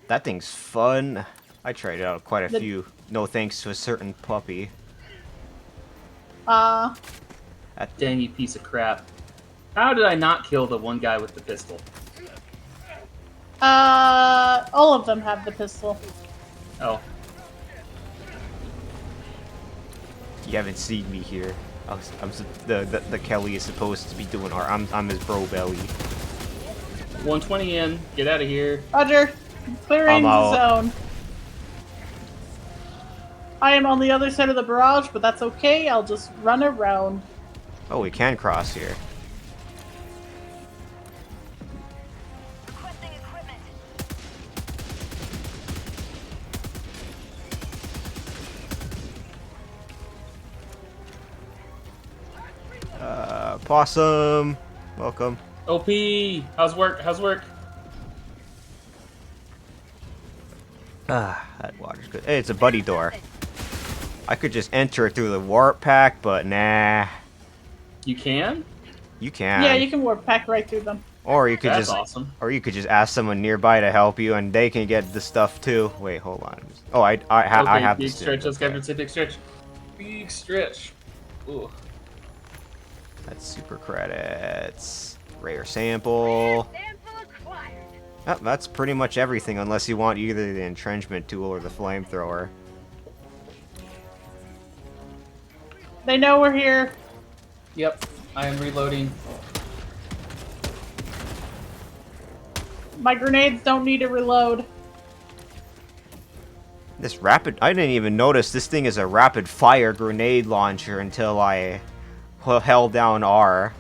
That thing's fun. I tried it out quite a The- few. No thanks to a certain puppy. Dang, you piece of crap. How did I not kill the one guy with the pistol? All of them have the pistol. Oh, You haven't seen me here. The Kelly is supposed to be doing our. I'm his bro belly. 120 in. Get out of here. Roger. Clearing I'm the out. zone. I am on the other side of the barrage, but that's okay. I'll just run around. Oh, we can cross here. Requesting equipment. Possum. Welcome. OP. How's work? Ah, that water's good. Hey, it's a buddy door. I could just enter it through the warp pack, but nah. You can? You can. Yeah, you can warp pack right through them. Or you could That's just. awesome. Or you could just ask someone nearby to help you, and they can get the stuff too. Wait, hold on. Oh, I have big the stretch. stick, Let's okay. get a big stretch. Big stretch. Ooh. That's super credits. Rare sample. Sample acquired. Oh, that's pretty much everything, unless you want either the entrenchment tool or the flamethrower. They know we're here. Yep. I am reloading. My grenades don't need to reload. This rapid. I didn't even notice this thing is a rapid fire grenade launcher until I held down R.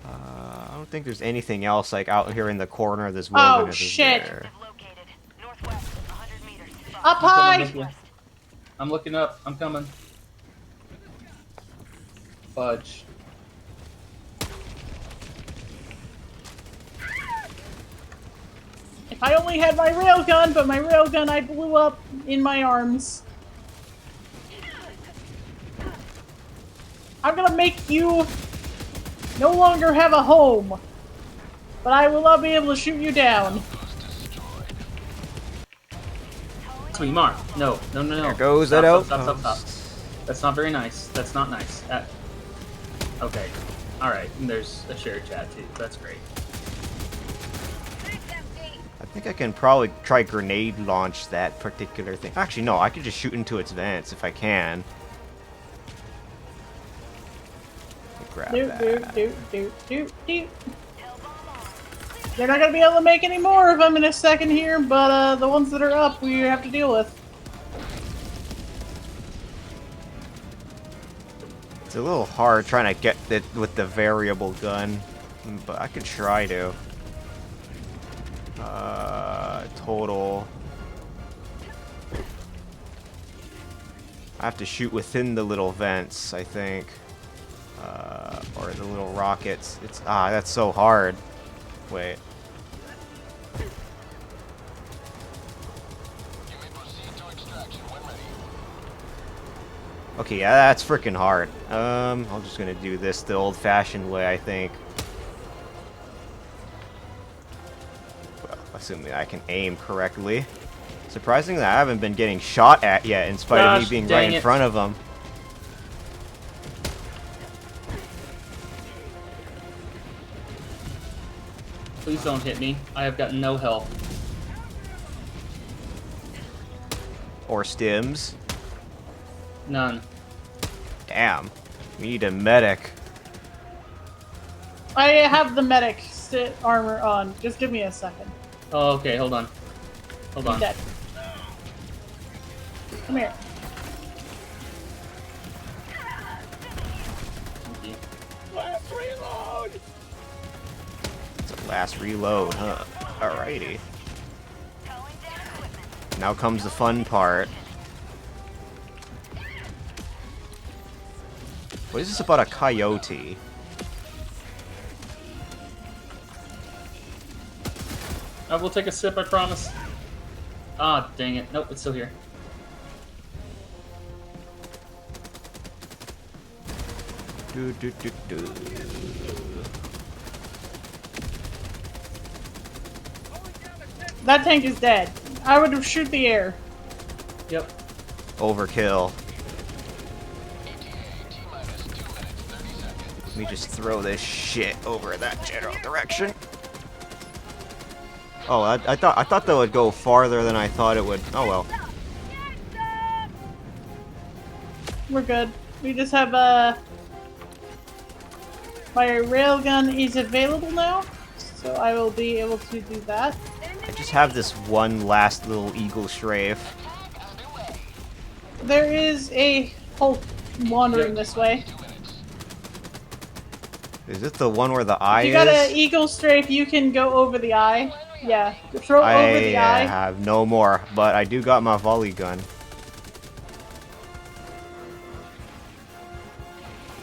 I don't think there's anything else like out here in the corner of this wilderness. is shit. there. Located. Northwest. 100 meters. Up I'm high! coming with you. I'm looking up. I'm coming. Fudge. If I only had my railgun, but my railgun I blew up in my arms. I'm gonna make you no longer have a home, but I will not be able to shoot you down. Sweet Mark. No. There goes Stop, that stop, outpost. stop, stop. That's not very nice. That's not nice. Okay. Alright. And there's a shared chat too. That's great. Six empty. I think I can probably try grenade launch that particular thing. Actually, no, I could just shoot into its vents if I can. Let me grab Doot, that. doot, doot, doot, doot, doot. Hell bomb on. They're not gonna be able to make any more of them in a second here, but the ones that are up we have to deal with. It's a little hard trying to get it with the variable gun, but I could try to. Total. I have to shoot within the little vents, I think. Or the little rockets. That's so hard. Wait. Okay, yeah, that's freaking hard. I'm just gonna do this the old-fashioned way, I think. Well, assuming I can aim correctly. Surprisingly, I haven't been getting shot at yet, in spite of me Gosh, being dang right in it. front of them. Please don't hit me. I have got no health. Or stims. None. Damn. We need a medic. I have the medic armor on. Just give me a second. Oh, okay, hold on. Hold I'm on. dead. Come here. Thank you. Last reload! It's a last reload, huh? Alrighty. Towing down equipment. Now comes the fun part. What is this about a coyote? I will take a sip, I promise. Ah, dang it. Nope, it's still here. Do, do, do, do. That tank is dead. I would shoot the air. Yep. Overkill. Let me just throw this shit over that general direction. Oh, I thought that would go farther than I thought it would. Oh well. We're good. We just have my railgun is available now, so I will be able to do that. I just have this one last little eagle strafe. There is a Hulk wandering Yep. this way. Is it the one where the eye If you got an is? eagle strafe, you can go over the eye. Yeah, throw over the I eye. have no more, but I do got my volley gun.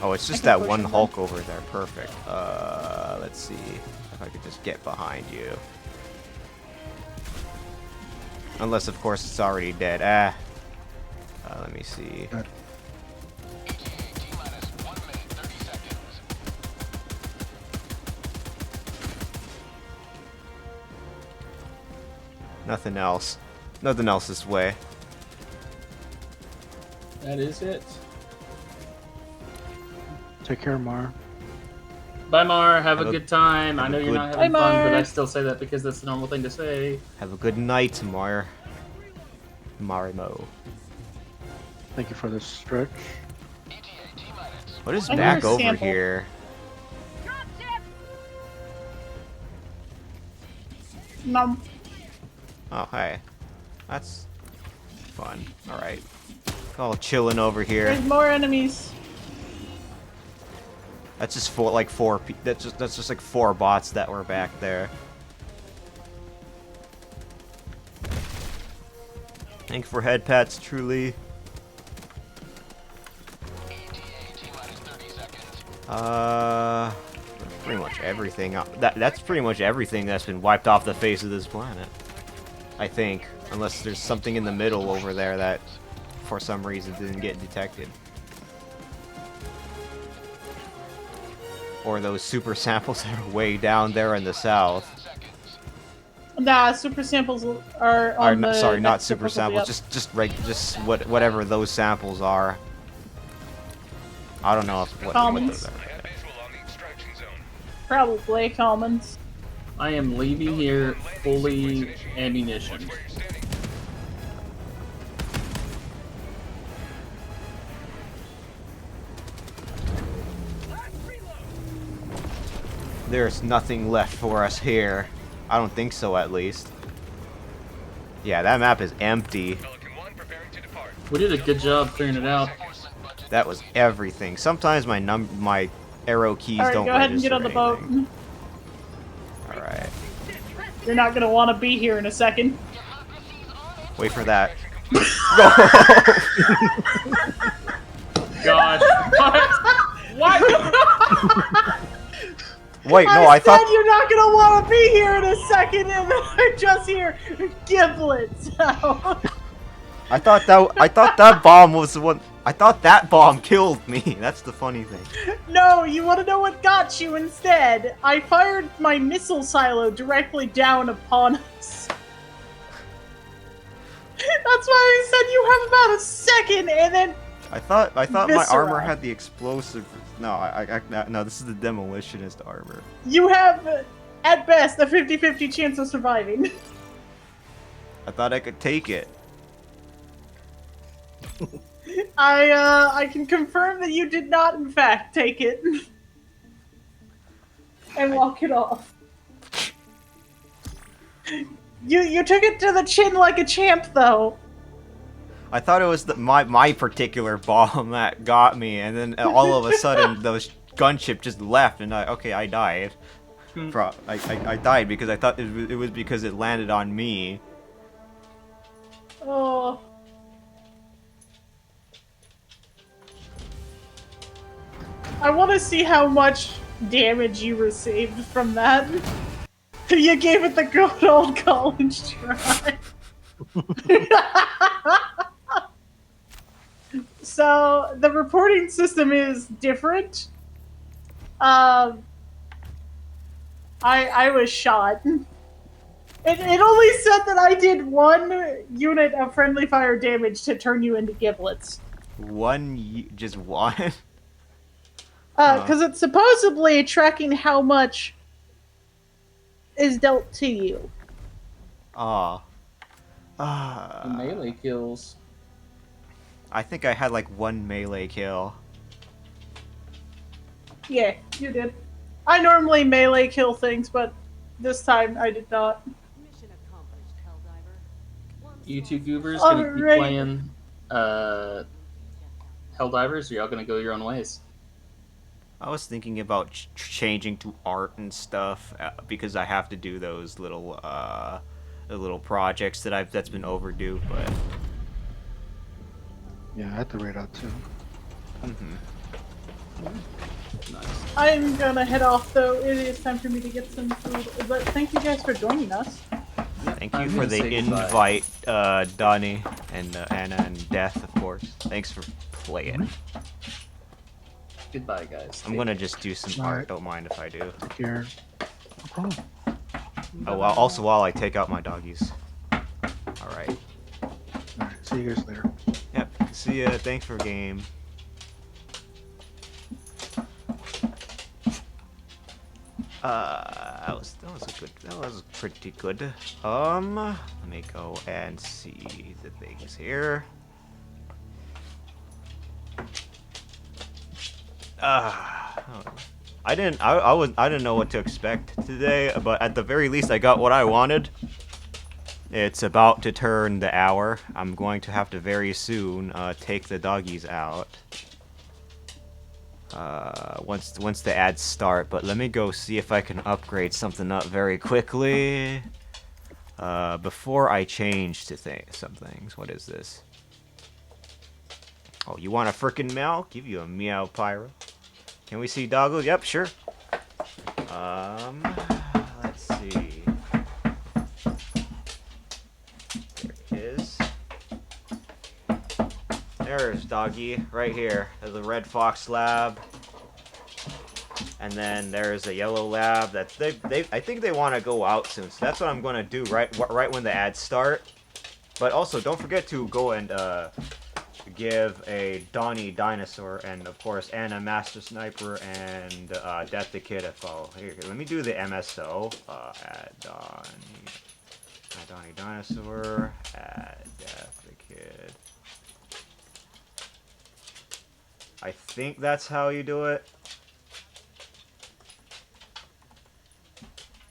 Oh, it's just can that push one him then. Hulk over there. Perfect. Let's see if I could just get behind you. Unless, of course, it's already dead. Let me see. Good. Nothing else. Nothing else this way. That is it. Take care, Mar. Bye, Mar. Have a Have a- good time. I have a know you're good- not having Bye, fun, but Mar. I still say that because that's the normal thing to say. Have a good night, Marimo. Thank you for this stretch. What is I back hear a over sample. here? No. Oh, hey. That's fun. Alright. All chilling over here. There's more enemies. That's just that's just like four bots that were back there. Thank you for head pats, truly. Pretty much everything. That's pretty much everything that's been wiped off the face of this planet. I think, unless there's something in the middle over there that, for some reason, didn't get detected. Or those super samples that are way down there in the south. Nah, super samples are on the. Sorry, not next super difficulty samples. up. Just whatever those samples are. I don't know if what Commons. those are. Probably commons. I am leaving here fully ammunition. There's nothing left for us here. I don't think so, at least. Yeah, that map is empty. We did a good job clearing it out. That was everything. Sometimes my arrow keys Alright, don't go ahead and get register on the boat. anything. Alright. You're not gonna want to be here in a second. Wait for that. God. What? Wait, no, I I said thought you're not gonna want to be here in a second, and then I just hear giblets. I thought that bomb was the one. I thought that bomb killed me. That's the funny thing. No, you want to know what got you instead? I fired my missile silo directly down upon us. That's why I said you have about a second, and then I thought my Viscera. armor had the explosive. No, no. This is the demolitionist armor. you have, at best, a 50-50 chance of surviving. I thought I could take it. I can confirm that you did not, in fact, take it. And walk it off. You took it to the chin like a champ, though. I thought it was my particular bomb that got me, and then all of a sudden those gunship just left, and I died. I died because I thought it was because it landed on me. Oh. I want to see how much damage you received from that. You gave it the good old college try. So, the reporting system is different. I was shot. It only said that I did 1 unit of friendly fire damage to turn you into giblets. Just one? Because it's supposedly tracking how much is dealt to you. Melee kills. I think I had like 1 melee kill. Yeah, you did. I normally melee kill things, but this time I did not. Mission accomplished, Helldiver. You two goobers gonna keep Alright. playing Helldivers, or y'all gonna go your own ways? I was thinking about changing to art and stuff because I have to do those little the little projects that's been overdue, but Yeah, I had to raid out too. Nice. I'm gonna head off though. It is time for me to get some food. But thank you guys for joining us. thank you I'm for gonna the say goodbye. invite, Donnie and Anna and Death, of course. Thanks for playing. Goodbye, guys. I'm gonna just do some Alright. art. Don't mind if I do. Take care. No problem. Oh, well, also while I take out my doggies. All right. Alright, see you guys later. Yep. See ya. Thanks for game. That was pretty good. Let me go and see the things here. I didn't know what to expect today, but at the very least I got what I wanted. It's about to turn the hour. I'm going to have to very soon take the doggies out. Once the ads start, but let me go see if I can upgrade something up very quickly before I change to some things. What is this? Oh, you want a frickin' meow? Give you a meow, Pyro. Can we see Doggo? Yep, sure. Let's see. There it is. There's Doggy, right here. There's a red fox lab. And then there's a yellow lab that I think they want to go out soon. So that's what I'm going to do right when the ads start. But also, don't forget to go and give a Donnie Dinosaur and, of course, Anna Master Sniper and Death the Kid a follow. Here, let me do the MSO. Add Donnie Dinosaur, add Death the Kid. I think that's how you do it.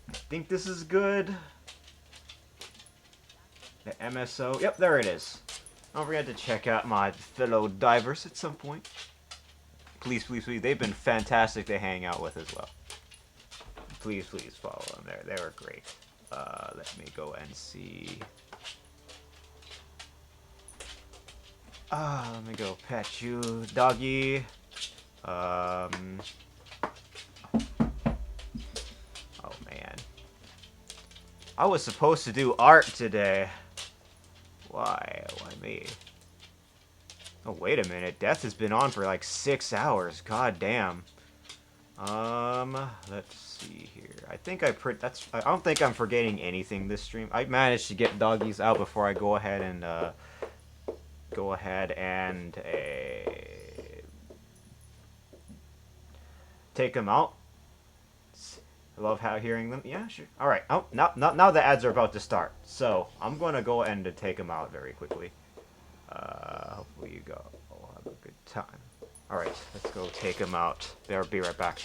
I think this is good. The MSO. Yep, there it is. Don't forget to check out my fellow divers at some point. Please, please, please. They've been fantastic to hang out with as well. Please, please follow them there. They were great. Let me go and see. Let me go pet you, doggy. Oh man. I was supposed to do art today. Why? Why me? Oh, wait a minute. Death has been on for like 6 hours. God damn. Let's see here. I think I don't think I'm forgetting anything this stream. I managed to get doggies out before I go ahead and, take them out. I love how hearing them. Yeah, sure. All right. Oh, now the ads are about to start. So I'm gonna go and take them out very quickly. Hopefully you go. I'll have a good time. All right, let's go take them out. I'll be right back.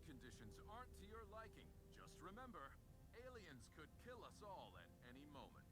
conditions aren't to your liking, just remember, aliens could kill us all at any moment.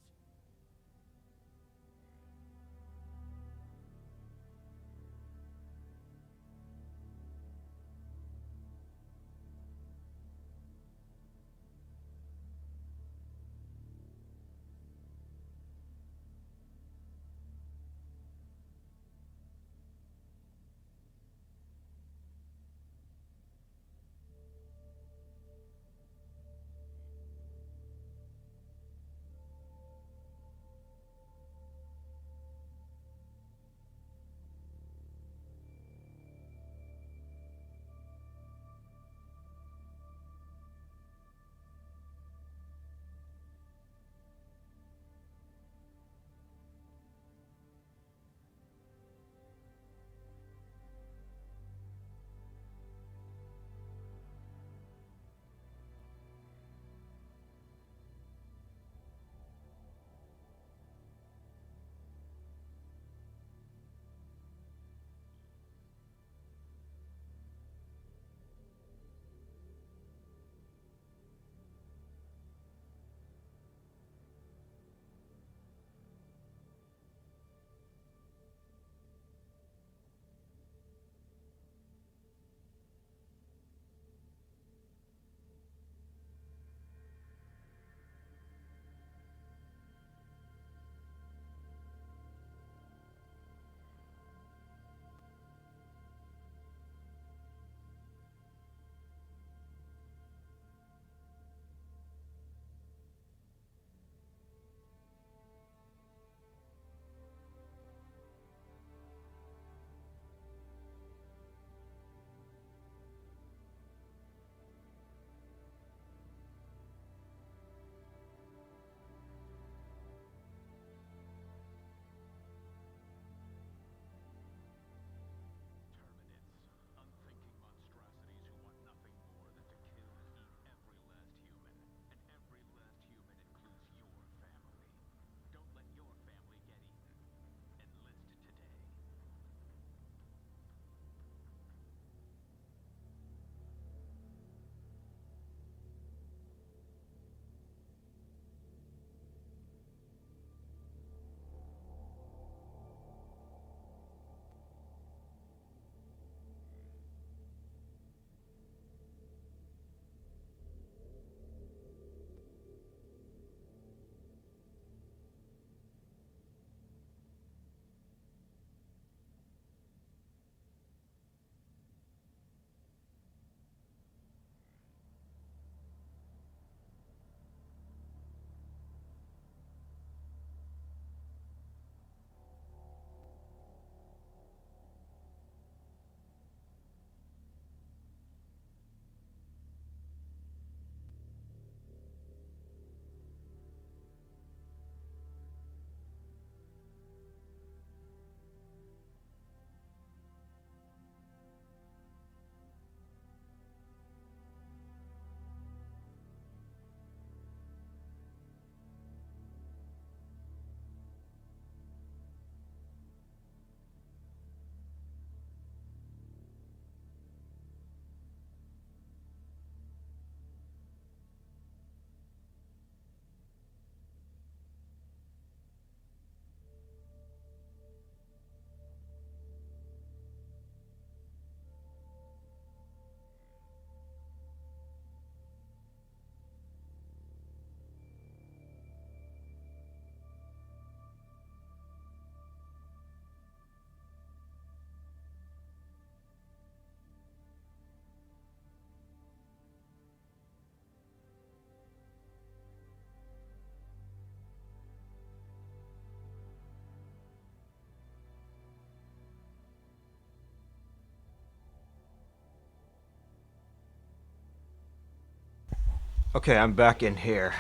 Okay, I'm back in here.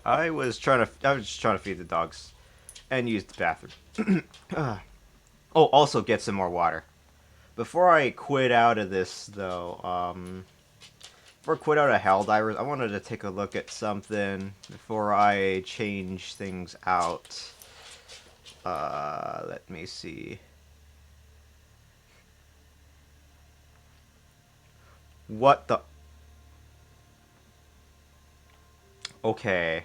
I was just trying to feed the dogs and use the bathroom. Oh, also get some more water. Before I quit out of this, though, before I quit out of Helldivers, I wanted to take a look at something before I change things out. Let me see. What the? Okay.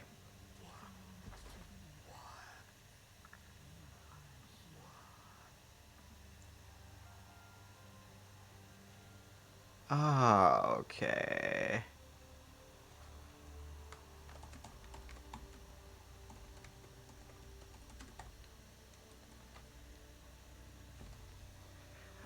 Ah, okay.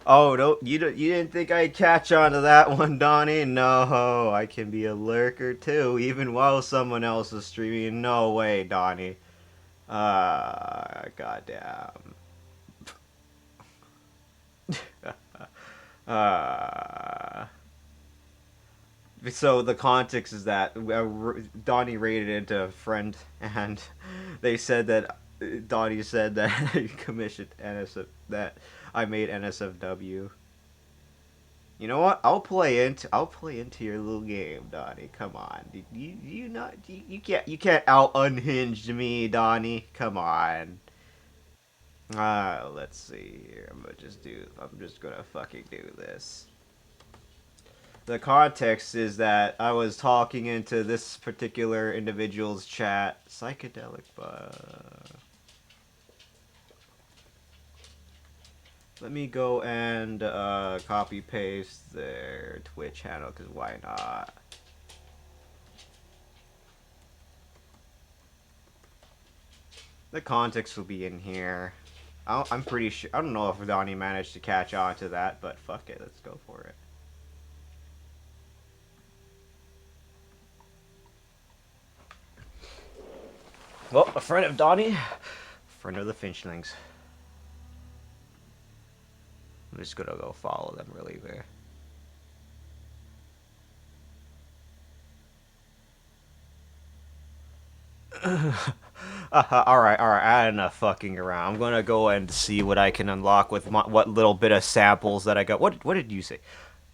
Oh, you didn't think I'd catch on to that one, Donnie? No, I can be a lurker too, even while someone else is streaming. No way, Donnie. Goddamn. uh, so the context is that Donnie raided into a friend, and they said that Donnie said that he commissioned NSF, that I made NSFW. You know what? I'll play into your little game, Donnie. Come on, you can't out unhinge me, Donnie. Come on. Let's see here. I'm just gonna fucking do this. The context is that I was talking into this particular individual's chat. Psychedelic Let me go and copy paste their Twitch handle, because why not? The context will be in here. I'm pretty sure. I don't know if Donnie managed to catch on to that, but fuck it. Let's go for it. Well, a friend of Donnie, friend of the Finchlings. I'm just gonna go follow them really there. Alright, I had enough fucking around. I'm gonna go and see what I can unlock with what little bit of samples that I got. What did you say?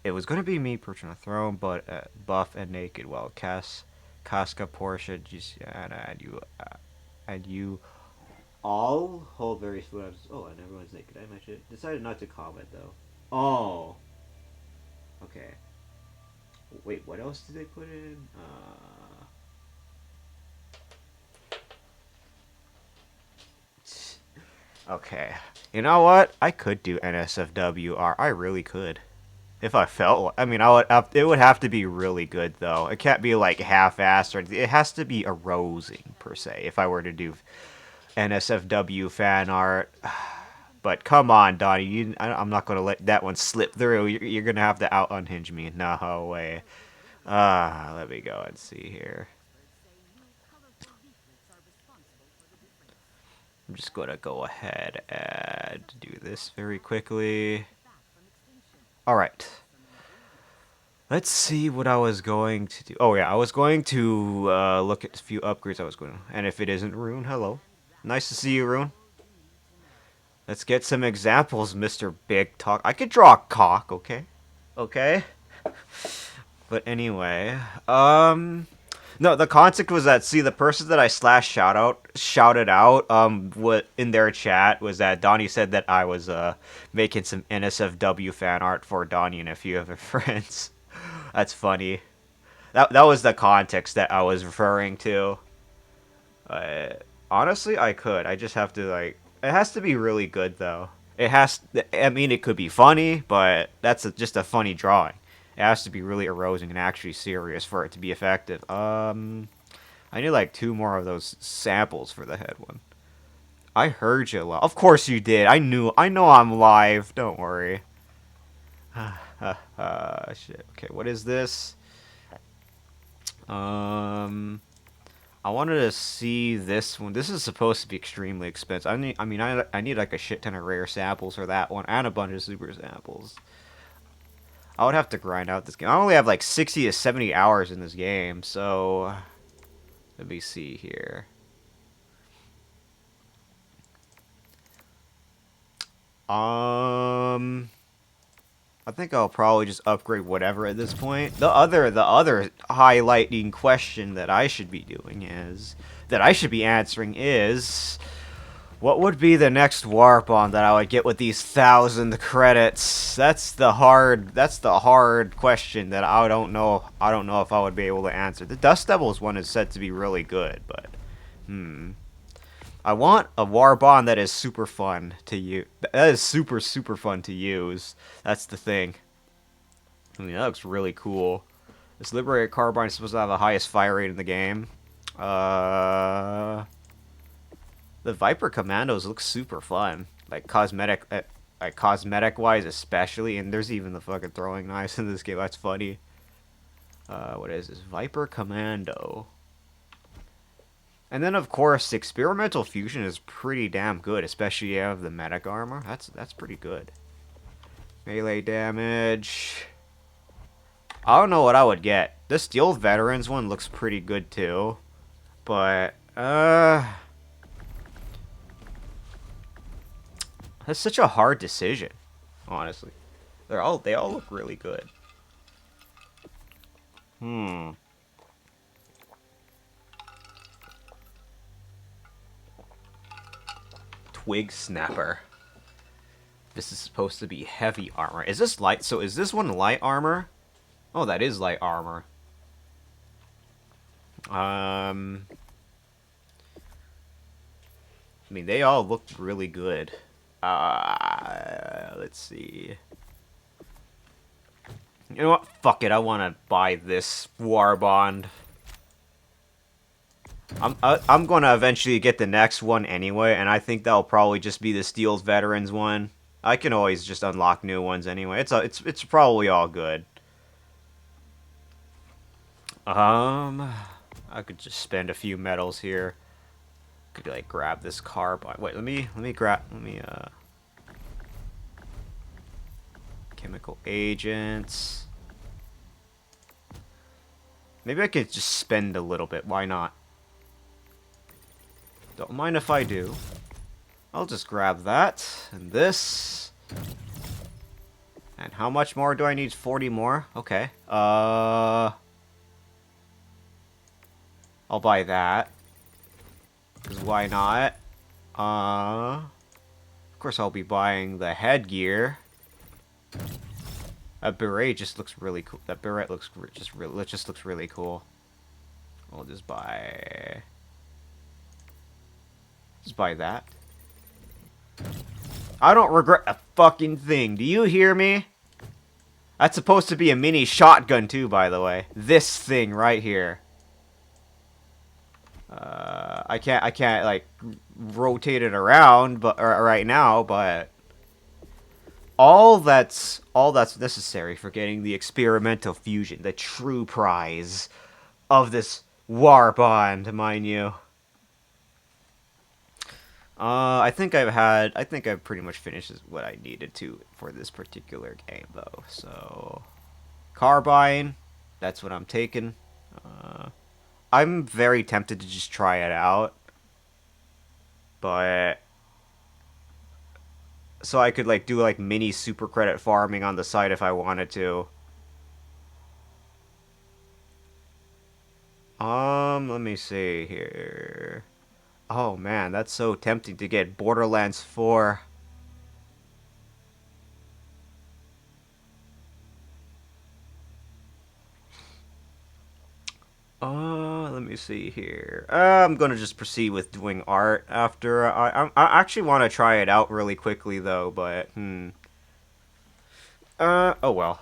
It was gonna be me perching on a throne, but buff and naked. Well, Casca, Portia, and you all hold various food. Oh, and everyone's naked. I mentioned it. Decided not to comment though. Oh, okay. Wait, what else did they put in? Okay. You know what? I could do NSFWR. I really could. If I felt, I mean, it would have to be really good though. It can't be like half-assed or anything. It has to be arousing per se. If I were to do NSFW fan art, but come on, Donnie, I'm not gonna let that one slip through. You're gonna have to out unhinge me. No way. Let me go and see here. I'm just gonna go ahead and do this very quickly. Alright. Let's see what I was going to do. Oh yeah, I was going to look at a few upgrades I was going to. And if it isn't Rune, hello. Nice to see you, Rune. Let's get some examples, Mr. Big Talk. I could draw a cock, okay? Okay? But anyway, no, the concept was that, see, the person that I shouted out, what in their chat was that Donnie said that I was, making some NSFW fan art for Donnie and a few of her friends. That's funny. That was the context that I was referring to. Honestly, I could. I just have to, like, it has to be really good, though. I mean, it could be funny, but that's just a funny drawing. It has to be really arousing and actually serious for it to be effective. I need like 2 more of those samples for the head one. I heard you. Of course you did. I know I'm live. Don't worry. Shit. Okay, what is this? I wanted to see this one. This is supposed to be extremely expensive. I need like a shit ton of rare samples for that one and a bunch of super samples. I would have to grind out this game. I only have like 60 to 70 hours in this game, so let me see here. I think I'll probably just upgrade whatever at this point. The other highlighting question that I should be doing is that I should be answering is, what would be the next warp on that I would get with these 1,000 credits? That's the hard question that I don't know if I would be able to answer. The Dust Devils one is said to be really good, but I want a Warbond that is super fun to use. That is super fun to use. That's the thing. I mean, that looks really cool. This Liberated Carbine is supposed to have the highest fire rate in the game. The Viper Commandos look super fun. Like cosmetic wise especially, and there's even the fucking throwing knives in this game. That's funny. What is this? Viper Commando. And then, of course, Experimental Fusion is pretty damn good, especially if you have the medic armor. That's pretty good. Melee damage. I don't know what I would get. The Steel Veterans one looks pretty good too, but that's such a hard decision, honestly. They all look really good. Twig Snapper. This is supposed to be heavy armor. Is this light? So is this one light armor? Oh, that is light armor. I mean, they all look really good. Let's see. You know what? Fuck it. I want to buy this Warbond. I'm gonna eventually get the next one anyway, and I think that'll probably just be the Steel Veterans one. I can always just unlock new ones anyway. It's probably all good. I could just spend a few medals here. Could like grab this carbine. Wait, let me chemical agents. Maybe I could just spend a little bit. Why not? Don't mind if I do. I'll just grab that and this. And how much more do I need? 40 more? Okay. I'll buy that. Because why not? Of course I'll be buying the headgear. That beret just looks really cool. That beret looks just looks really cool. I'll just buy that. I don't regret a fucking thing. Do you hear me? That's supposed to be a mini shotgun too, by the way. This thing right here. I can't like rotate it around, but right now, but all that's necessary for getting the Experimental Fusion, the true prize of this Warbond, mind you. I think I've pretty much finished what I needed to for this particular game, though. So, carbine, that's what I'm taking. I'm very tempted to just try it out, but so I could like do like mini super credit farming on the side if I wanted to. Let me see here. Oh man, that's so tempting to get Borderlands 4. Let me see here. I'm gonna just proceed with doing art after. I actually want to try it out really quickly though, but oh well.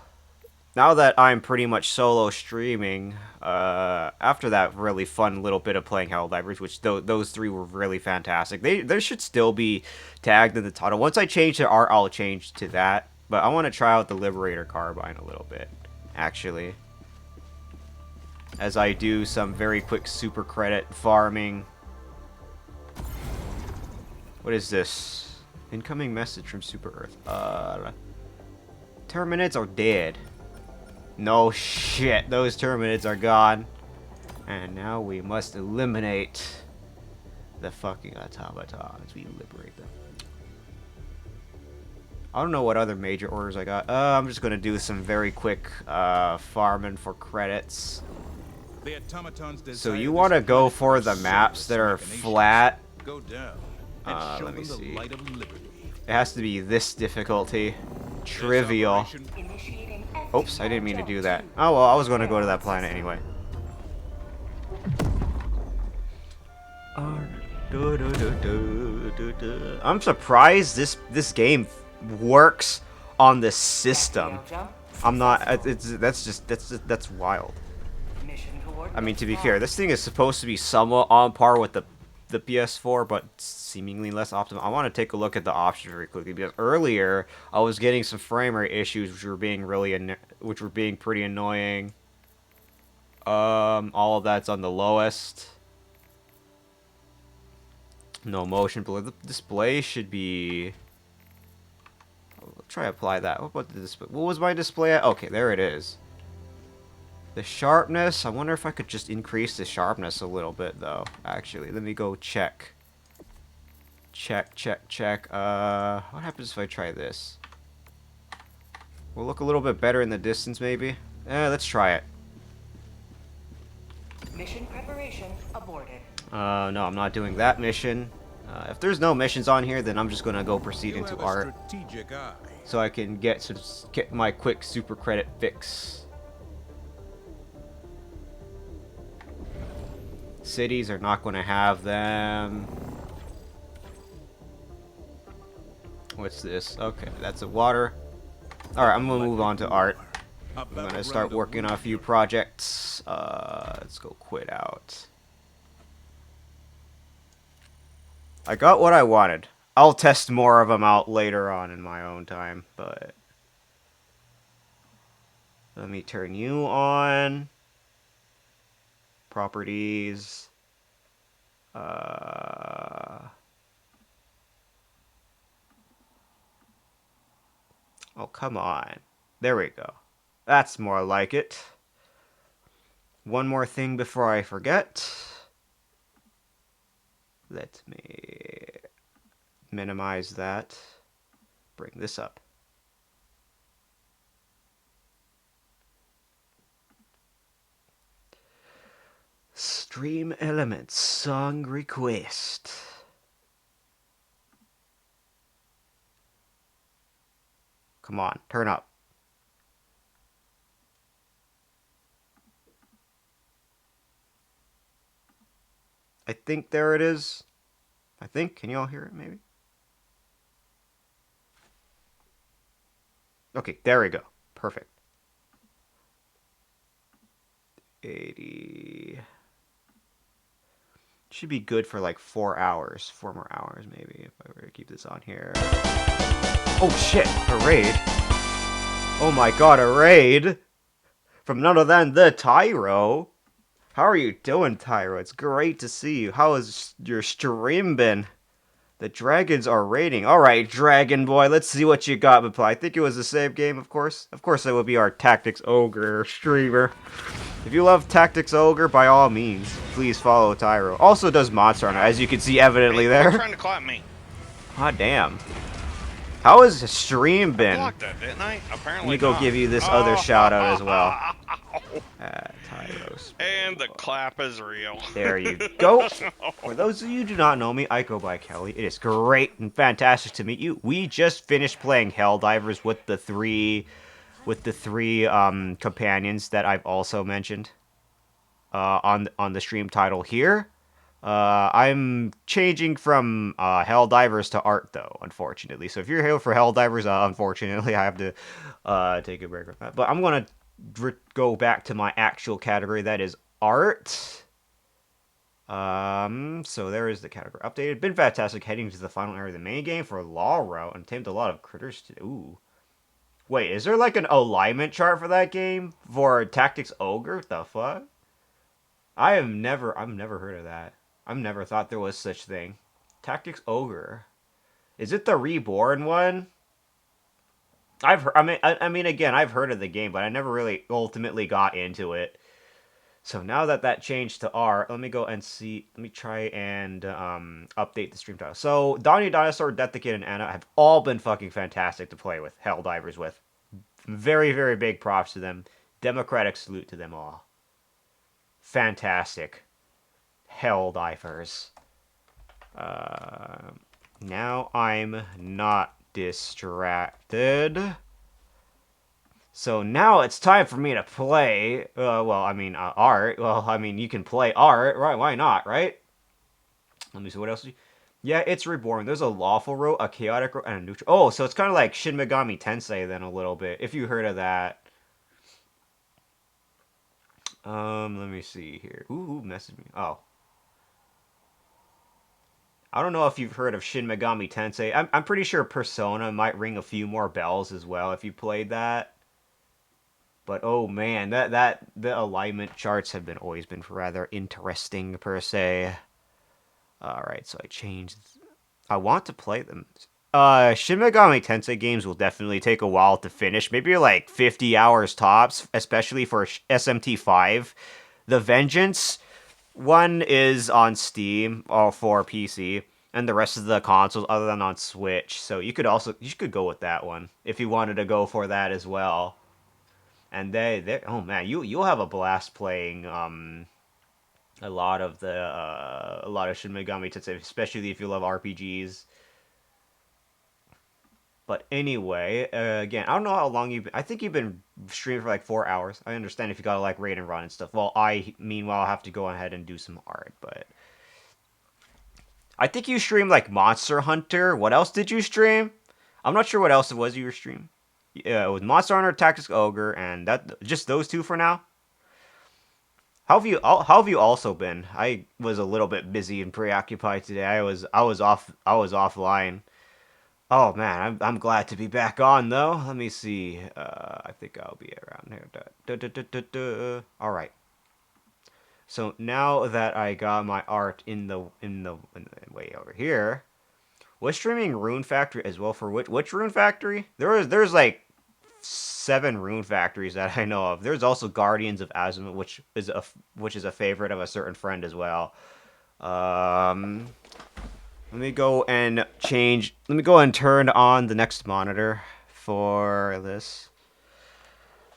Now that I'm pretty much solo streaming, after that really fun little bit of playing Helldivers, which those three were really fantastic. They should still be tagged in the title. Once I change the art, I'll change to that. But I want to try out the Liberator Carbine a little bit, actually. As I do some very quick super credit farming. What is this? Incoming message from Super Earth. Terminids are dead. No shit, those Terminids are gone. And now we must eliminate the fucking automatons. We liberate them. I don't know what other major orders I got. I'm just gonna do some very quick farming for credits. The automatons So desire you this want to go planet for for the maps service that are machinations. flat. Go down and show Let me them the see. light of liberty. It has to be this difficulty. Trivial. This operation Initiating Oops, I didn't mean to do that. Oh well, I was going to go to that planet anyway. I'm surprised this game works on the system. I'm not. That's wild. I mean, to be fair, this thing is supposed to be somewhat on par with the PS4, but seemingly less optimal. I want to take a look at the options very quickly because earlier I was getting some frame rate issues, which were being pretty annoying. All of that's on the lowest. No motion blur. The display should be. I'll try to apply that. What about the display? What was my display at? Okay, there it is. The sharpness. I wonder if I could just increase the sharpness a little bit, though. Actually, let me go check. Check. What happens if I try this? Will look a little bit better in the distance, maybe. Let's try it. Mission preparation aborted. No, I'm not doing that mission. If there's no missions on here, then I'm just gonna go proceed you into have a art, strategic eye. so I can get my quick super credit fix. Cities are not gonna have them. What's this? Okay, that's a water. All right, I'm gonna move on to art. I'm gonna start working on a few projects. Let's go quit out. I got what I wanted. I'll test more of them out later on in my own time, but let me turn you on. Properties. Oh, come on. There we go. That's more like it. One more thing before I forget. Let me minimize that. Bring this up. Stream elements, song request. Come on, turn up. I think there it is. I think. Can you all hear it, maybe? Okay, there we go. Perfect. 80. Should be good for like 4 hours. 4 more hours, maybe, if I were to keep this on here. Oh, shit. A raid. Oh my god, a raid. From none other than the Tyro. How are you doing, Tyro? It's great to see you. How has your stream been? The dragons are raiding. Alright, Dragon Boy, let's see what you got, but I think it was the same game, of course. Of course, that would be our Tactics Ogre streamer. If you love Tactics Ogre, by all means, please follow Tyro. Also does Monster Hunter, as you can see evidently Hey, there. quit trying to clap me. God damn. How has the stream I been? blocked that, didn't I? Apparently Let me go not. give you this other shout out as well. Tyros. And the clap is real. There you go. For those of you who do not know me, I go by Kelly. It is great and fantastic to meet you. We just finished playing Helldivers with the three companions that I've also mentioned on the stream title here. I'm changing from Helldivers to art, though, unfortunately. So if you're here for Helldivers, unfortunately, I have to take a break from that. But I'm going to go back to my actual category, that is art. So there is the category updated. Been fantastic heading to the final area of the main game for Law Route and tamed a lot of critters to... Ooh. Wait, is there like an alignment chart for that game? For Tactics Ogre? The fuck? I've never heard of that. I've never thought there was such thing. Tactics Ogre. Is it the Reborn one? I mean, again, I've heard of the game, but I never really ultimately got into it. So now that that changed to R, let me go and see. Let me try and update the stream title. So Donnie Dinosaur, Death the Kid, and Anna have all been fucking fantastic to play with, Helldivers with. Very, very big props to them. Democratic salute to them all. Fantastic. Helldivers. Now I'm not distracted. So now it's time for me to play. Art. Well, I mean, you can play art, right? Why not, right? Let me see what else. Yeah, it's reborn. There's a lawful row, a chaotic row, and a neutral. Oh, so it's kind of like Shin Megami Tensei then a little bit, if you heard of that. Let me see here. Ooh, who messaged me? Oh. I don't know if you've heard of Shin Megami Tensei. I'm pretty sure Persona might ring a few more bells as well if you played that. But oh man, the alignment charts have always been rather interesting per se. All right, so I changed. I want to play them. Shin Megami Tensei games will definitely take a while to finish. Maybe like 50 hours tops, especially for SMT5. The Vengeance one is on Steam or for PC, and the rest of the consoles other than on Switch. So you could go with that one if you wanted to go for that as well. And oh man, you'll have a blast playing a lot of Shin Megami Tensei, especially if you love RPGs. But anyway, again, I don't know how long I think you've been streaming for like 4 hours. I understand if you gotta like raid and run and stuff. Well, meanwhile have to go ahead and do some art, but I think you streamed like Monster Hunter. What else did you stream? I'm not sure what else it was you were streaming. Yeah, it was Monster Hunter, Tactics Ogre, and that just those two for now. How have you also been? I was a little bit busy and preoccupied today. I was offline. Oh man, I'm glad to be back on though. Let me see. I think I'll be around here. All right. So now that I got my art in the way over here, was streaming Rune Factory as well for which Rune Factory? There's like 7 Rune Factories that I know of. There's also Guardians of Azumut, which is a favorite of a certain friend as well. Let me go and turn on the next monitor for this.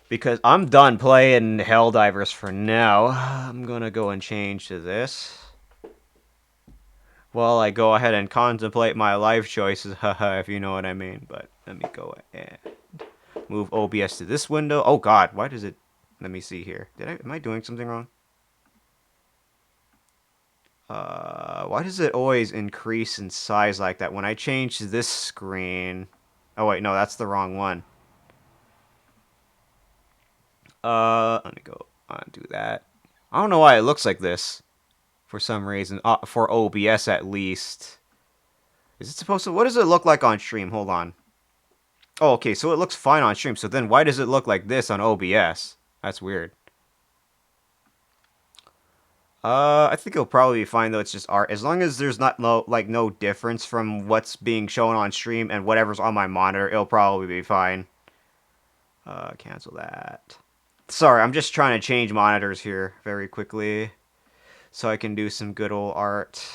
Because I'm done playing Helldivers for now. I'm gonna go and change to this. While I go ahead and contemplate my life choices, haha, if you know what I mean. But let me go and move OBS to this window. Oh god, why does it... Let me see here. Am I doing something wrong? Why does it always increase in size like that when I change this screen? Oh wait, no, that's the wrong one. Let me go undo that. I don't know why it looks like this. For some reason. For OBS at least. Is it supposed to... What does it look like on stream? Hold on. Oh, okay, so it looks fine on stream. So then why does it look like this on OBS? That's weird. I think it'll probably be fine though. It's just art. As long as there's no difference from what's being shown on stream and whatever's on my monitor, it'll probably be fine. Cancel that. Sorry, I'm just trying to change monitors here very quickly so I can do some good old art.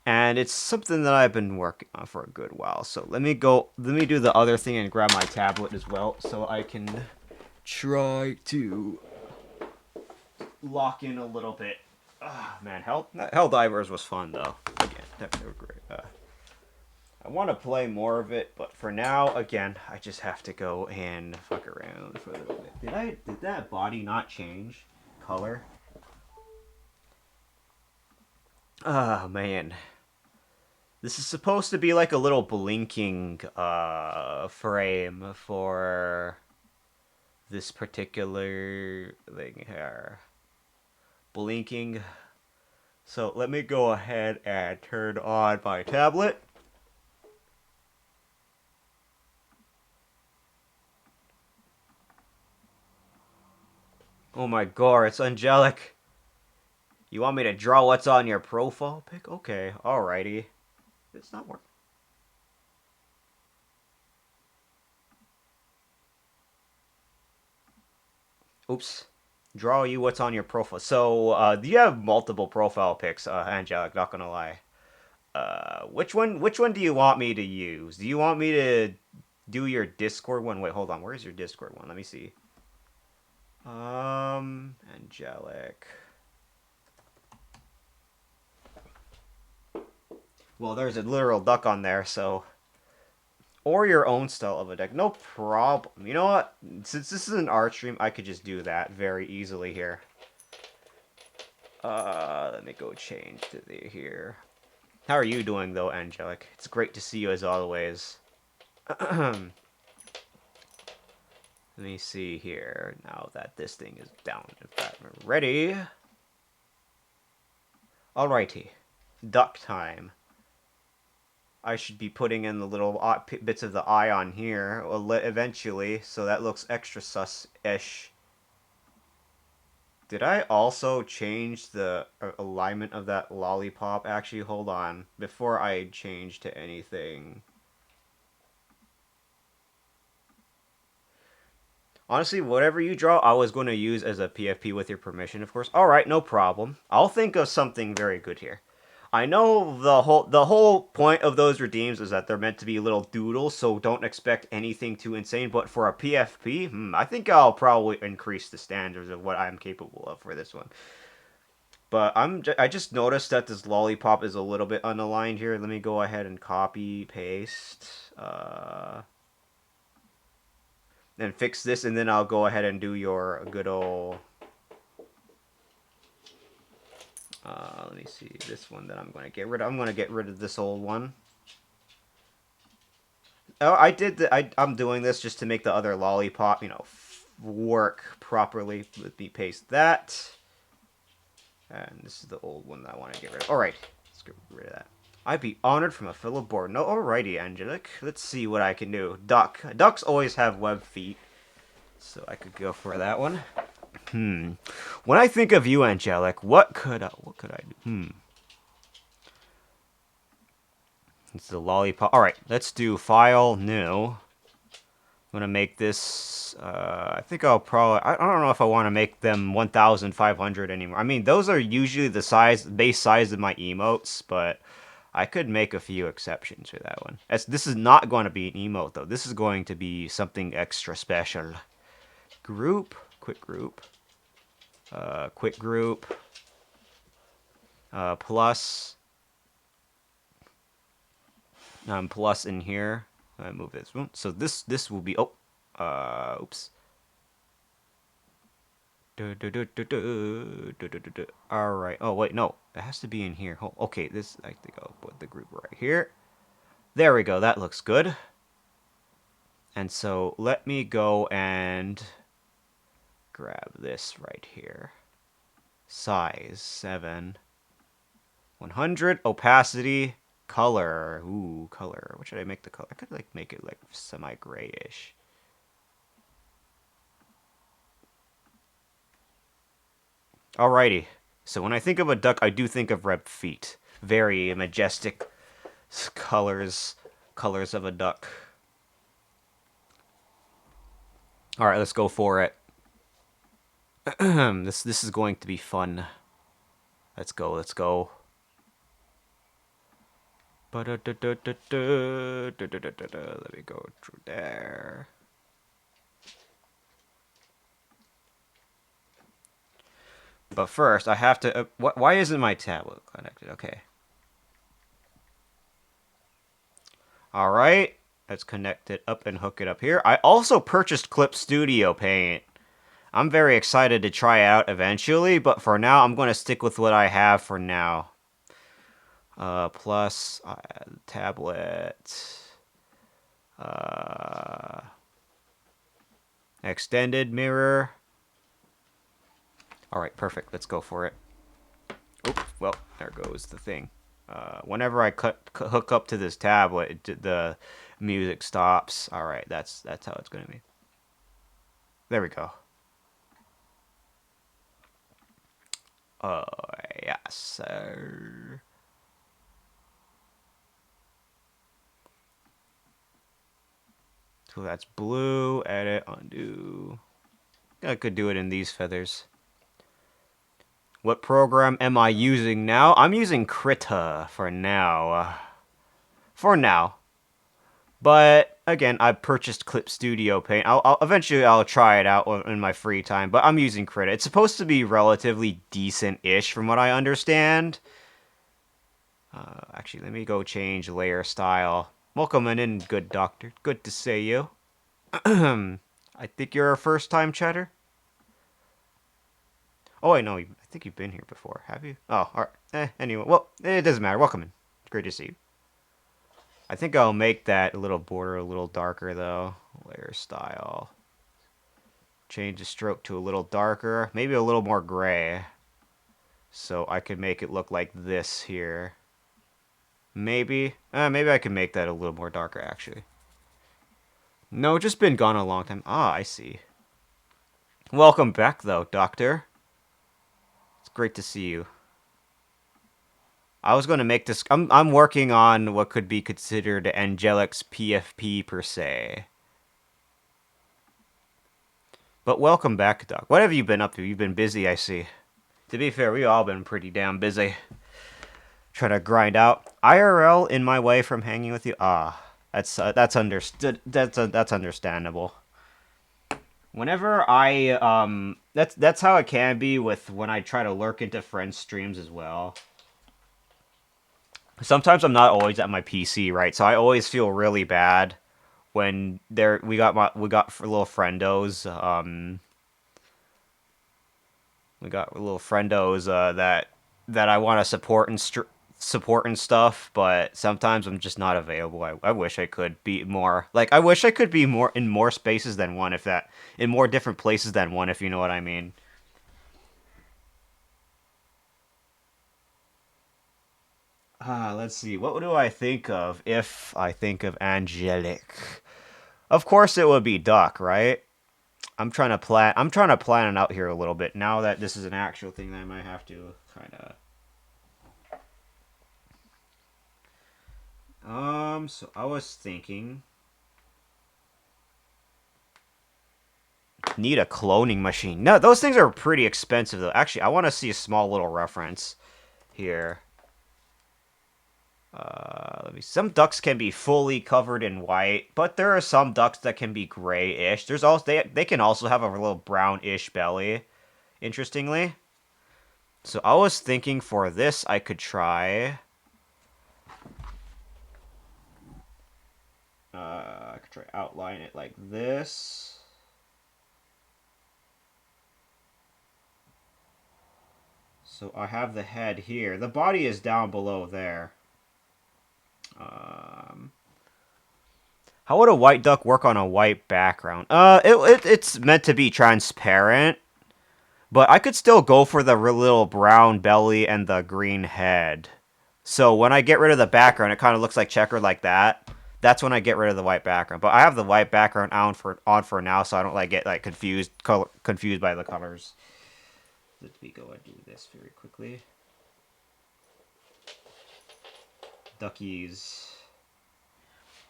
And it's something that I've been working on for a good while. So let me do the other thing and grab my tablet as well so I can try to lock in a little bit. Man, Helldivers was fun though. Again, they were great. I want to play more of it, but for now, again, I just have to go and fuck around for a little bit. Did that body not change color? Oh man. This is supposed to be like a little blinking frame for this particular thing here. Blinking. So let me go ahead and turn on my tablet. Oh my god, it's angelic. You want me to draw what's on your profile pic? Okay, alrighty. It's not working. Oops. Draw you what's on your profile. So, you have multiple profile pics, Angelic, not gonna lie. Which one do you want me to use? Do you want me to do your Discord one? Wait, hold on. Where's your Discord one? Let me see. Angelic. Well, there's a literal duck on there, so... Or your own style of a deck. No problem. You know what? Since this is an art stream, I could just do that very easily here. Let me go change to the here. How are you doing, though, Angelic? It's great to see you as always. Let me see here, now that this thing is down. In fact, we're ready. Alrighty. Duck time. I should be putting in the little bits of the eye on here eventually, so that looks extra sus-ish. Did I also change the alignment of that lollipop? Actually, hold on. Before I change to anything. Honestly, whatever you draw, I was going to use as a PFP with your permission, of course. Alright, no problem. I'll think of something very good here. I know the whole point of those redeems is that they're meant to be little doodles, so don't expect anything too insane. But for a PFP, I think I'll probably increase the standards of what I'm capable of for this one. But I just noticed that this lollipop is a little bit unaligned here. Let me go ahead and copy, paste, and fix this, and then I'll go ahead and do your good old... let me see, this one that I'm going to get rid of. I'm going to get rid of this old one. Oh, I'm doing this just to make the other lollipop, work properly. Let me paste that. And this is the old one that I want to get rid of. Alright, let's get rid of that. I'd be honored from a fellow board. No, alrighty, Angelic. Let's see what I can do. Duck. Ducks always have web feet. So I could go for that one. When I think of you, Angelic, what could I do? It's the lollipop. Alright, let's do file, new. I'm gonna make this, I think I'll probably, I don't know if I want to make them 1,500 anymore. I mean, those are usually the base size of my emotes, but I could make a few exceptions for that one. This is not going to be an emote, though. This is going to be something extra special. Group, quick group. Quick group, plus, plus in here. I move this one. So this will be, oops. All right. Oh wait, no, it has to be in here. Oh, okay, I think I'll put the group right here. There we go. That looks good. And so let me go and grab this right here. Size 7. 100. Opacity. Color. Ooh, color. What should I make the color? I could make it semi-grayish. Alrighty. So when I think of a duck, I do think of red feet. Very majestic colors of a duck. Alright, let's go for it. This is going to be fun. Let's go. Let me go through there. But first, I have to... why isn't my tablet connected? Okay. Alright. Let's connect it up and hook it up here. I also purchased Clip Studio Paint. I'm very excited to try it out eventually, but for now, I'm going to stick with what I have for now. Plus, tablet. Extended mirror. Alright, perfect. Let's go for it. Oops, well, there goes the thing. Whenever I hook up to this tablet, the music stops. Alright, that's how it's going to be. There we go. Yes, sir. So that's blue, edit, undo. I could do it in these feathers. What program am I using now? I'm using Krita for now. For now. But again, I purchased Clip Studio Paint. Eventually I'll try it out in my free time, but I'm using Krita. It's supposed to be relatively decent-ish from what I understand. Actually, let me go change layer style. Welcome in, good doctor. Good to see you. I think you're a first-time chatter. Oh, I know. I think you've been here before. Have you? Oh, all right. Anyway, well, it doesn't matter. Welcome in. It's great to see you. I think I'll make that little border a little darker, though. Layer style. Change the stroke to a little darker. Maybe a little more gray. So I could make it look like this here. Maybe. Maybe I can make that a little more darker, actually. No, just been gone a long time. Ah, I see. Welcome back, though, Doctor. It's great to see you. I was going to make this... I'm working on what could be considered Angelic's PFP, per se. But welcome back, Doc. What have you been up to? You've been busy, I see. To be fair, we've all been pretty damn busy. Trying to grind out. IRL in my way from hanging with you. Ah, that's understood. That's understandable. Whenever I that's how it can be with when I try to lurk into friends' streams as well. Sometimes I'm not always at my PC, right? So I always feel really bad when we got little friendos. We got little friendos that I want to support and stuff, but sometimes I'm just not available. I wish I could be more, like, I wish I could be more in more spaces than one, in more different places than one, if you know what I mean. Let's see, what do I think of if I think of Angelic? Of course it would be Duck, right? I'm trying to plan it out here a little bit now that this is an actual thing that I might have to kind of. So I was thinking, need a cloning machine. No, those things are pretty expensive though. Actually, I want to see a small little reference here. Let me. Some ducks can be fully covered in white, but there are some ducks that can be grayish. There's also they can also have a little brownish belly. Interestingly, so I was thinking for this I could try. I could try outline it like this. So I have the head here. The body is down below there. How would a white duck work on a white background? It's meant to be transparent, but I could still go for the little brown belly and the green head. So when I get rid of the background, it kind of looks like checkered like that. That's when I get rid of the white background. But I have the white background on for now, so I don't get confused by the colors. Let me go and do this very quickly. Duckies.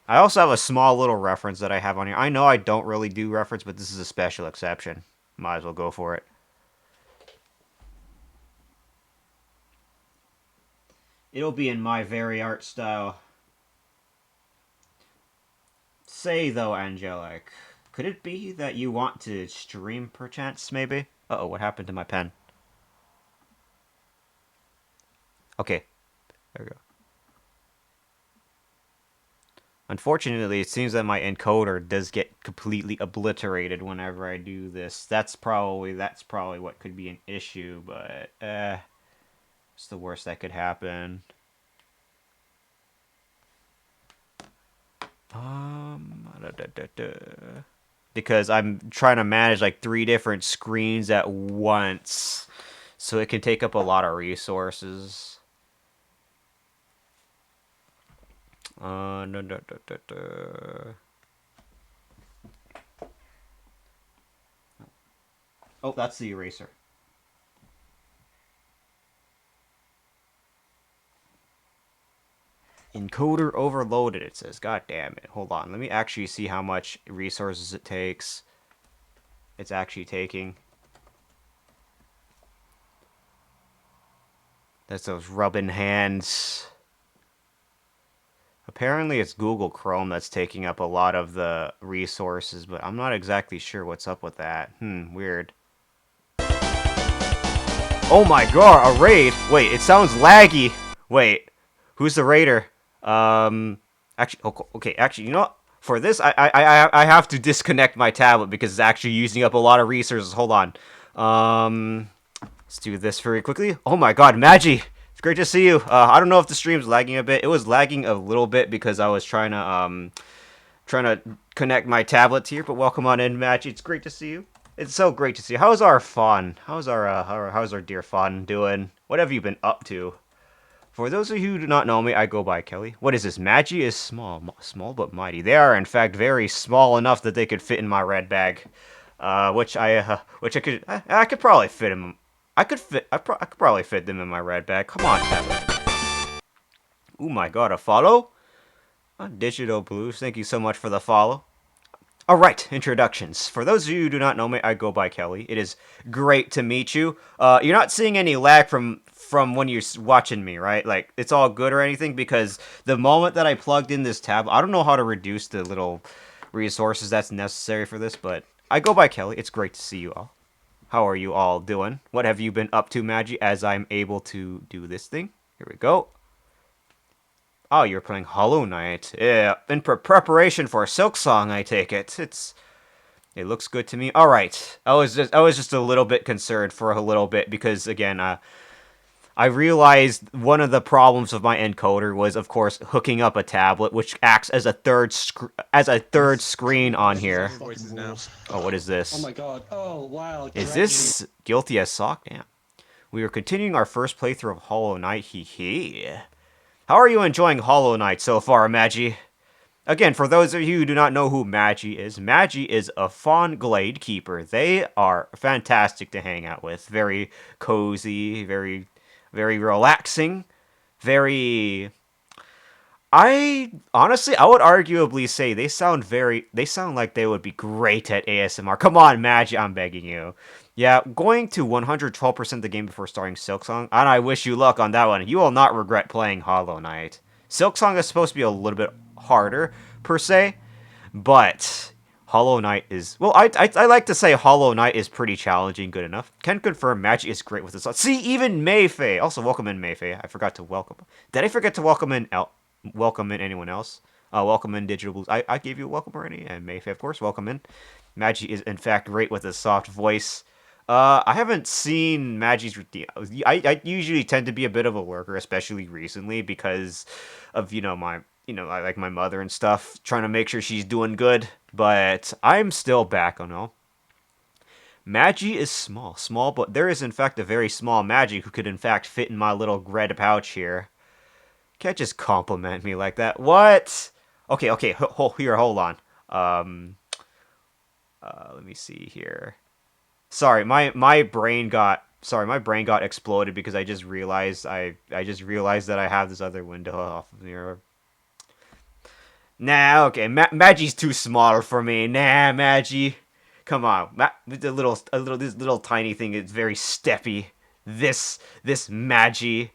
I also have a small little reference that I have on here. I know I don't really do reference, but this is a special exception. Might as well go for it. It'll be in my very art style. Say, though, Angelic, could it be that you want to stream, perchance, maybe? Uh-oh, what happened to my pen? Okay, there we go. Unfortunately, it seems that my encoder does get completely obliterated whenever I do this. That's probably what could be an issue, but it's the worst that could happen. Because I'm trying to manage like 3 different screens at once, so it can take up a lot of resources. Oh, that's the eraser. Encoder overloaded, it says. God damn it. Hold on. Let me actually see how much resources it takes. It's actually taking. That's those rubbing hands. Apparently it's Google Chrome that's taking up a lot of the resources, but I'm not exactly sure what's up with that. Weird. Oh my god, a raid! Wait, it sounds laggy! Wait, who's the raider? Actually, okay, actually, you know what? For this, I have to disconnect my tablet because it's actually using up a lot of resources. Hold on. Let's do this very quickly. Oh my god, Magi! It's great to see you. I don't know if the stream's lagging a bit. It was lagging a little bit because I was trying to connect my tablet here, but welcome on in, Magi. It's great to see you. It's so great to see you. How's our Fawn? How's our dear Fawn doing? What have you been up to? For those of you who do not know me, I go by Kelly. What is this? Magi is small but mighty. They are, in fact, very small enough that they could fit in my red bag, which I could probably fit them. I could probably fit them in my red bag. Come on, tablet. Oh my god, a follow? Digital Blues, thank you so much for the follow. Alright, introductions. For those of you who do not know me, I go by Kelly. It is great to meet you. You're not seeing any lag from when you're watching me, right? Like, it's all good or anything, because the moment that I plugged in this tab, I don't know how to reduce the little resources that's necessary for this, but I go by Kelly. It's great to see you all. How are you all doing? What have you been up to, Magi, as I'm able to do this thing? Here we go. Oh, you're playing Hollow Knight. Yeah, in preparation for Silksong, I take it. It looks good to me. All right. I was just a little bit concerned for a little bit because again, I realized one of the problems of my encoder was, of course, hooking up a tablet, which acts as a third screen on here. Oh, what is this? Oh my god. Oh, wow. Is this Guilty as Sock? Damn. We are continuing our first playthrough of Hollow Knight. Hee hee. How are you enjoying Hollow Knight so far, Magi? Again, for those of you who do not know who Magi is a Fawn Glade Keeper. They are fantastic to hang out with. Very cozy, very relaxing, I would arguably say they sound like they would be great at ASMR. Come on, Magi, I'm begging you. Yeah, going to 112% the game before starting Silksong, and I wish you luck on that one. You will not regret playing Hollow Knight. Silksong is supposed to be a little bit harder, per se, but Hollow Knight is... Well, I like to say Hollow Knight is pretty challenging, good enough. Can confirm Magi is great with this. See, even Mayfei. Also, welcome in, Mayfei. I forgot to welcome... Did I forget to welcome in anyone else? Welcome in Digital Blues. I gave you a welcome already, and Mayfei, of course, welcome in. Magi is, in fact, great with a soft voice. I haven't seen Magi's routine. I usually tend to be a bit of a lurker, especially recently, because of, I like my mother and stuff, trying to make sure she's doing good, but I'm still back on all. Magi is small, but there is, in fact, a very small Magi who could, in fact, fit in my little red pouch here. Can't just compliment me like that. What? Okay, hold on. Let me see here. Sorry, my brain got exploded because I just realized that I have this other window off of here. Nah, okay, Magi's too small for me. Nah, Magi, come on, this little tiny thing is very steppy. This Magi,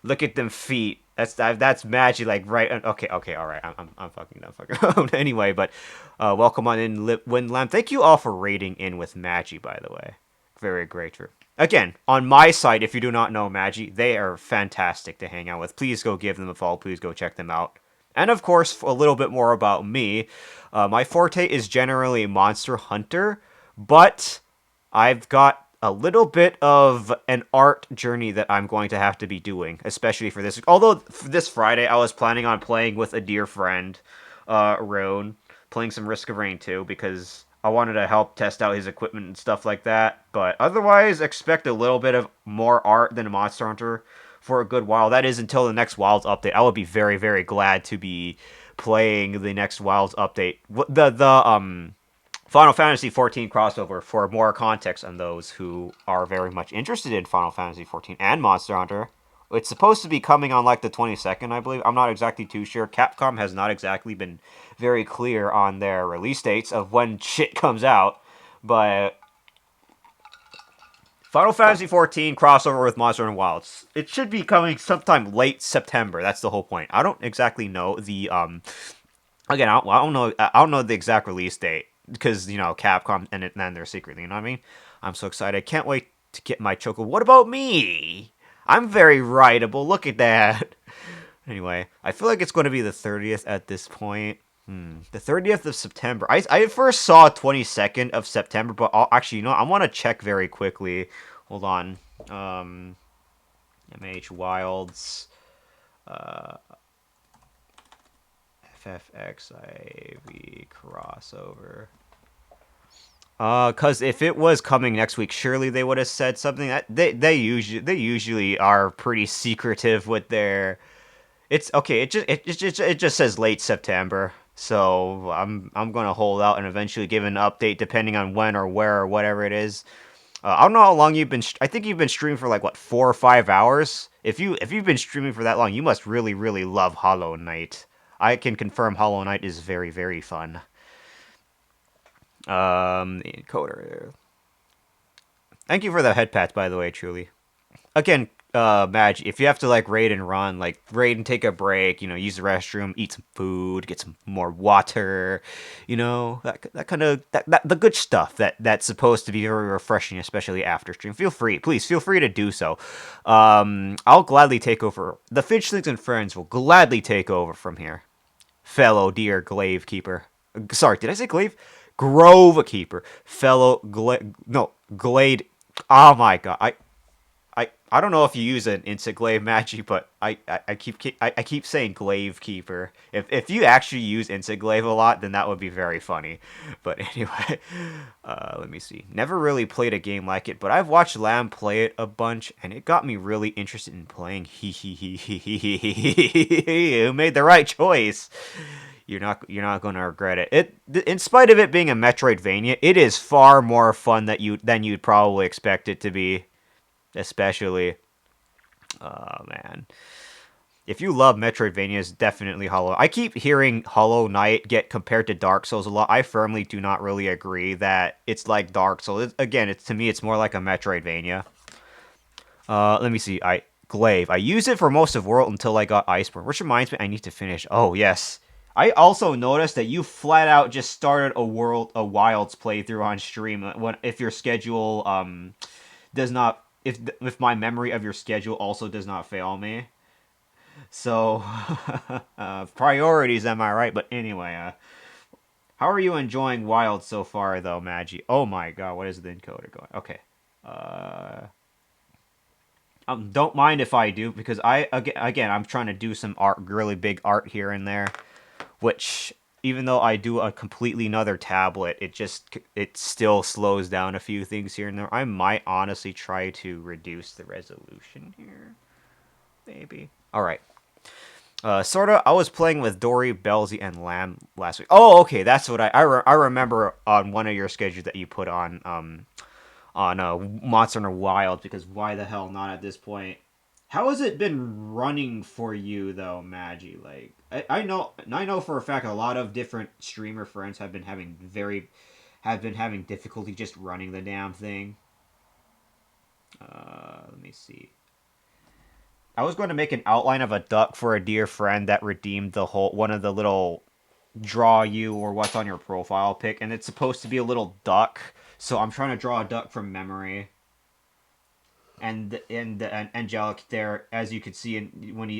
look at them feet. That's Magi, like right. Okay, all right. I'm fucking done. Anyway, but welcome on in, Windlam. Thank you all for raiding in with Magi, by the way. Very great. Again, on my side, if you do not know Magi, they are fantastic to hang out with. Please go give them a follow. Please go check them out. And of course, a little bit more about me. My forte is generally Monster Hunter, but I've got a little bit of an art journey that I'm going to have to be doing, especially for this. Although this Friday I was planning on playing with a dear friend, Roan, playing some Risk of Rain 2, because I wanted to help test out his equipment and stuff like that. But otherwise, expect a little bit of more art than Monster Hunter for a good while. That is until the next Wilds update. I would be very, very glad to be playing the next Wilds update. The Final Fantasy XIV crossover, for more context on those who are very much interested in Final Fantasy XIV and Monster Hunter. It's supposed to be coming on like the 22nd, I believe. I'm not exactly too sure. Capcom has not exactly been very clear on their release dates of when shit comes out, but Final Fantasy XIV crossover with Monster and Wilds. It should be coming sometime late September. That's the whole point. I don't exactly know the again, I don't know the exact release date because Capcom and then they're secretly. You know what I mean? I'm so excited. I can't wait to get my choco. What about me? I'm very writable. Look at that. Anyway, I feel like it's going to be the 30th at this point. The 30th of September. I first saw 22nd of September, but actually, I want to check very quickly. Hold on. MH Wilds. FFXIV crossover. Cause if it was coming next week, surely they would have said something. That they usually are pretty secretive with their. It's okay. It just says late September, so I'm gonna hold out and eventually give an update depending on when or where or whatever it is. I don't know how long you've been. I think you've been streaming for like what 4 or 5 hours. If you've been streaming for that long, you must really love Hollow Knight. I can confirm Hollow Knight is very fun. The encoder. Thank you for the head pat, by the way, truly. Again, Madge, if you have to like raid and run, like raid and take a break, use the restroom, eat some food, get some more water, that kind of the good stuff that's supposed to be very refreshing, especially after stream. Please feel free to do so. I'll gladly take over. The Fidgelings and friends will gladly take over from here, fellow dear Glaive Keeper. Sorry, did I say Glaive? Grove Keeper, fellow Glade. Oh my god, I don't know if you use an instant glaive Magi, but I keep saying Glaive Keeper. If you actually use instant glaive a lot, then that would be very funny. But anyway, let me see. Never really played a game like it, but I've watched Lamb play it a bunch, and it got me really interested in playing. You made the right choice. You're not going to regret it. In spite of it being a Metroidvania, it is far more fun than you'd probably expect it to be. Especially, oh man, if you love Metroidvanias, definitely Hollow. I keep hearing Hollow Knight get compared to Dark Souls a lot. I firmly do not really agree that it's like Dark Souls. Again, to me, it's more like a Metroidvania. Let me see. Glaive. I used it for most of World until I got Iceborne, which reminds me, I need to finish. Oh yes. I also noticed that you flat out just started a Wilds playthrough on stream if your schedule does not. If my memory of your schedule also does not fail me. So, priorities, am I right? But anyway, how are you enjoying Wild so far, though, Magi? Oh my god, what is the encoder going? Okay. Don't mind if I do, because again, I'm trying to do some art, really big art here and there, which, even though I do a completely another tablet, it still slows down a few things here and there. I might honestly try to reduce the resolution here. Maybe. Alright. Sorta, I was playing with Dory, Belzy, and Lamb last week. Oh, okay, that's what I remember on one of your schedules that you put on Monster Hunter Wild, because why the hell not at this point? How has it been running for you, though, Magi? Like, I know for a fact a lot of different streamer friends have been having difficulty just running the damn thing. Let me see. I was going to make an outline of a duck for a dear friend that redeemed one of the little draw you or what's on your profile pic, and it's supposed to be a little duck. So I'm trying to draw a duck from memory. And Angelic there, as you could see,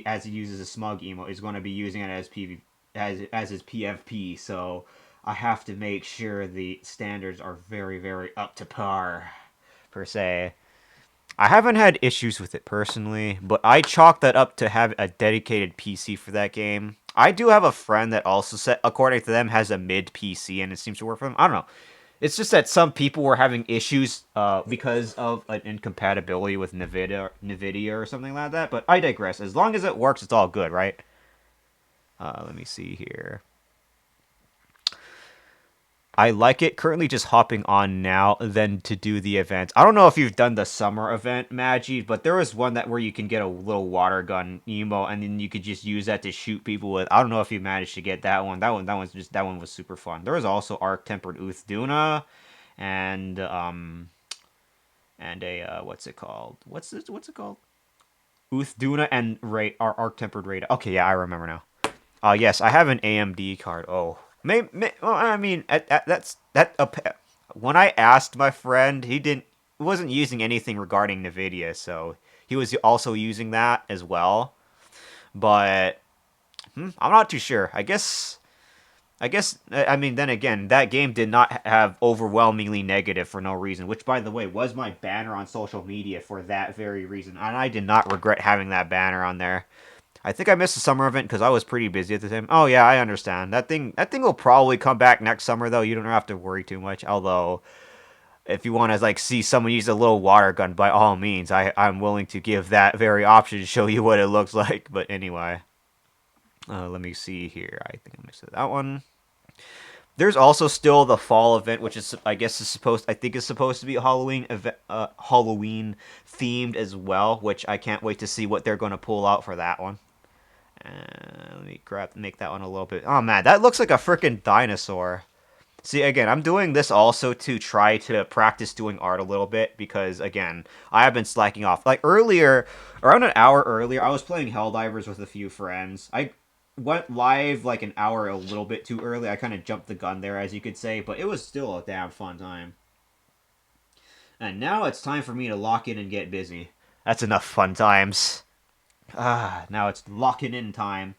as he uses a smug emote, is going to be using it as his PFP. So I have to make sure the standards are very up to par, per se. I haven't had issues with it personally, but I chalk that up to have a dedicated PC for that game. I do have a friend that also according to them, has a mid PC, and it seems to work for them. I don't know. It's just that some people were having issues because of an incompatibility with NVIDIA or something like that. But I digress. As long as it works, it's all good, right? Let me see here. I like it. Currently just hopping on now than to do the event. I don't know if you've done the summer event, Magi, but there was one that where you can get a little water gun emo, and then you could just use that to shoot people with. I don't know if you managed to get that one. That one was super fun. There was also Arc Tempered Uthaduna, and a what's it called? What's it called? Uthaduna and Arc Tempered Radar. Okay, yeah, I remember now. Yes, I have an AMD card. Oh. Well, I mean, when I asked my friend, he wasn't using anything regarding NVIDIA, so he was also using that as well. But I'm not too sure. I guess. I mean, then again, that game did not have overwhelmingly negative for no reason, which, by the way, was my banner on social media for that very reason, and I did not regret having that banner on there. I think I missed the summer event because I was pretty busy at the time. Oh yeah, I understand. That thing will probably come back next summer though. You don't have to worry too much. Although, if you want to like see someone use a little water gun, by all means, I'm willing to give that very option to show you what it looks like. But anyway, let me see here. I think I missed that one. There's also still the fall event, which is I think is supposed to be a Halloween event, Halloween themed as well. Which I can't wait to see what they're going to pull out for that one. Let me make that one a little bit. Oh man, that looks like a freaking dinosaur. See, again, I'm doing this also to try to practice doing art a little bit because, again, I have been slacking off. Like earlier, around an hour earlier, I was playing Helldivers with a few friends. I went live like an hour a little bit too early. I kind of jumped the gun there, as you could say, but it was still a damn fun time. And now it's time for me to lock in and get busy. That's enough fun times. Now it's locking in time.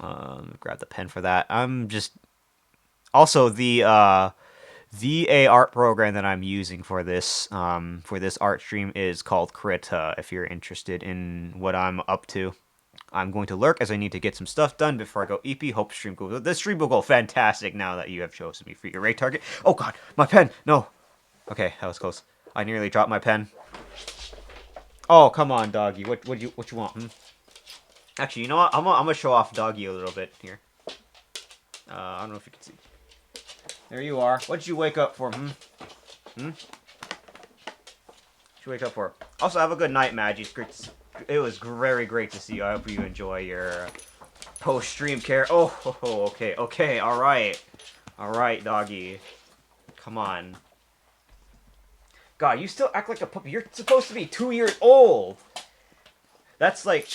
Grab the pen for that. I'm just... Also, the art program that I'm using for this art stream is called Krita, if you're interested in what I'm up to. I'm going to lurk as I need to get some stuff done before I go EP. Hope stream goes... This stream will go fantastic now that you have chosen me for your raid target. Oh god, my pen! No! Okay, that was close. I nearly dropped my pen. Oh, come on, doggy. What you want? Actually, you know what? I'm gonna show off doggy a little bit here. I don't know if you can see. There you are. What'd you wake up for? What'd you wake up for? Also, have a good night, Maggie. It was very great to see you. I hope you enjoy your post-stream care. Oh, okay. All right, doggy. Come on. God, you still act like a puppy. You're supposed to be 2 years old. That's like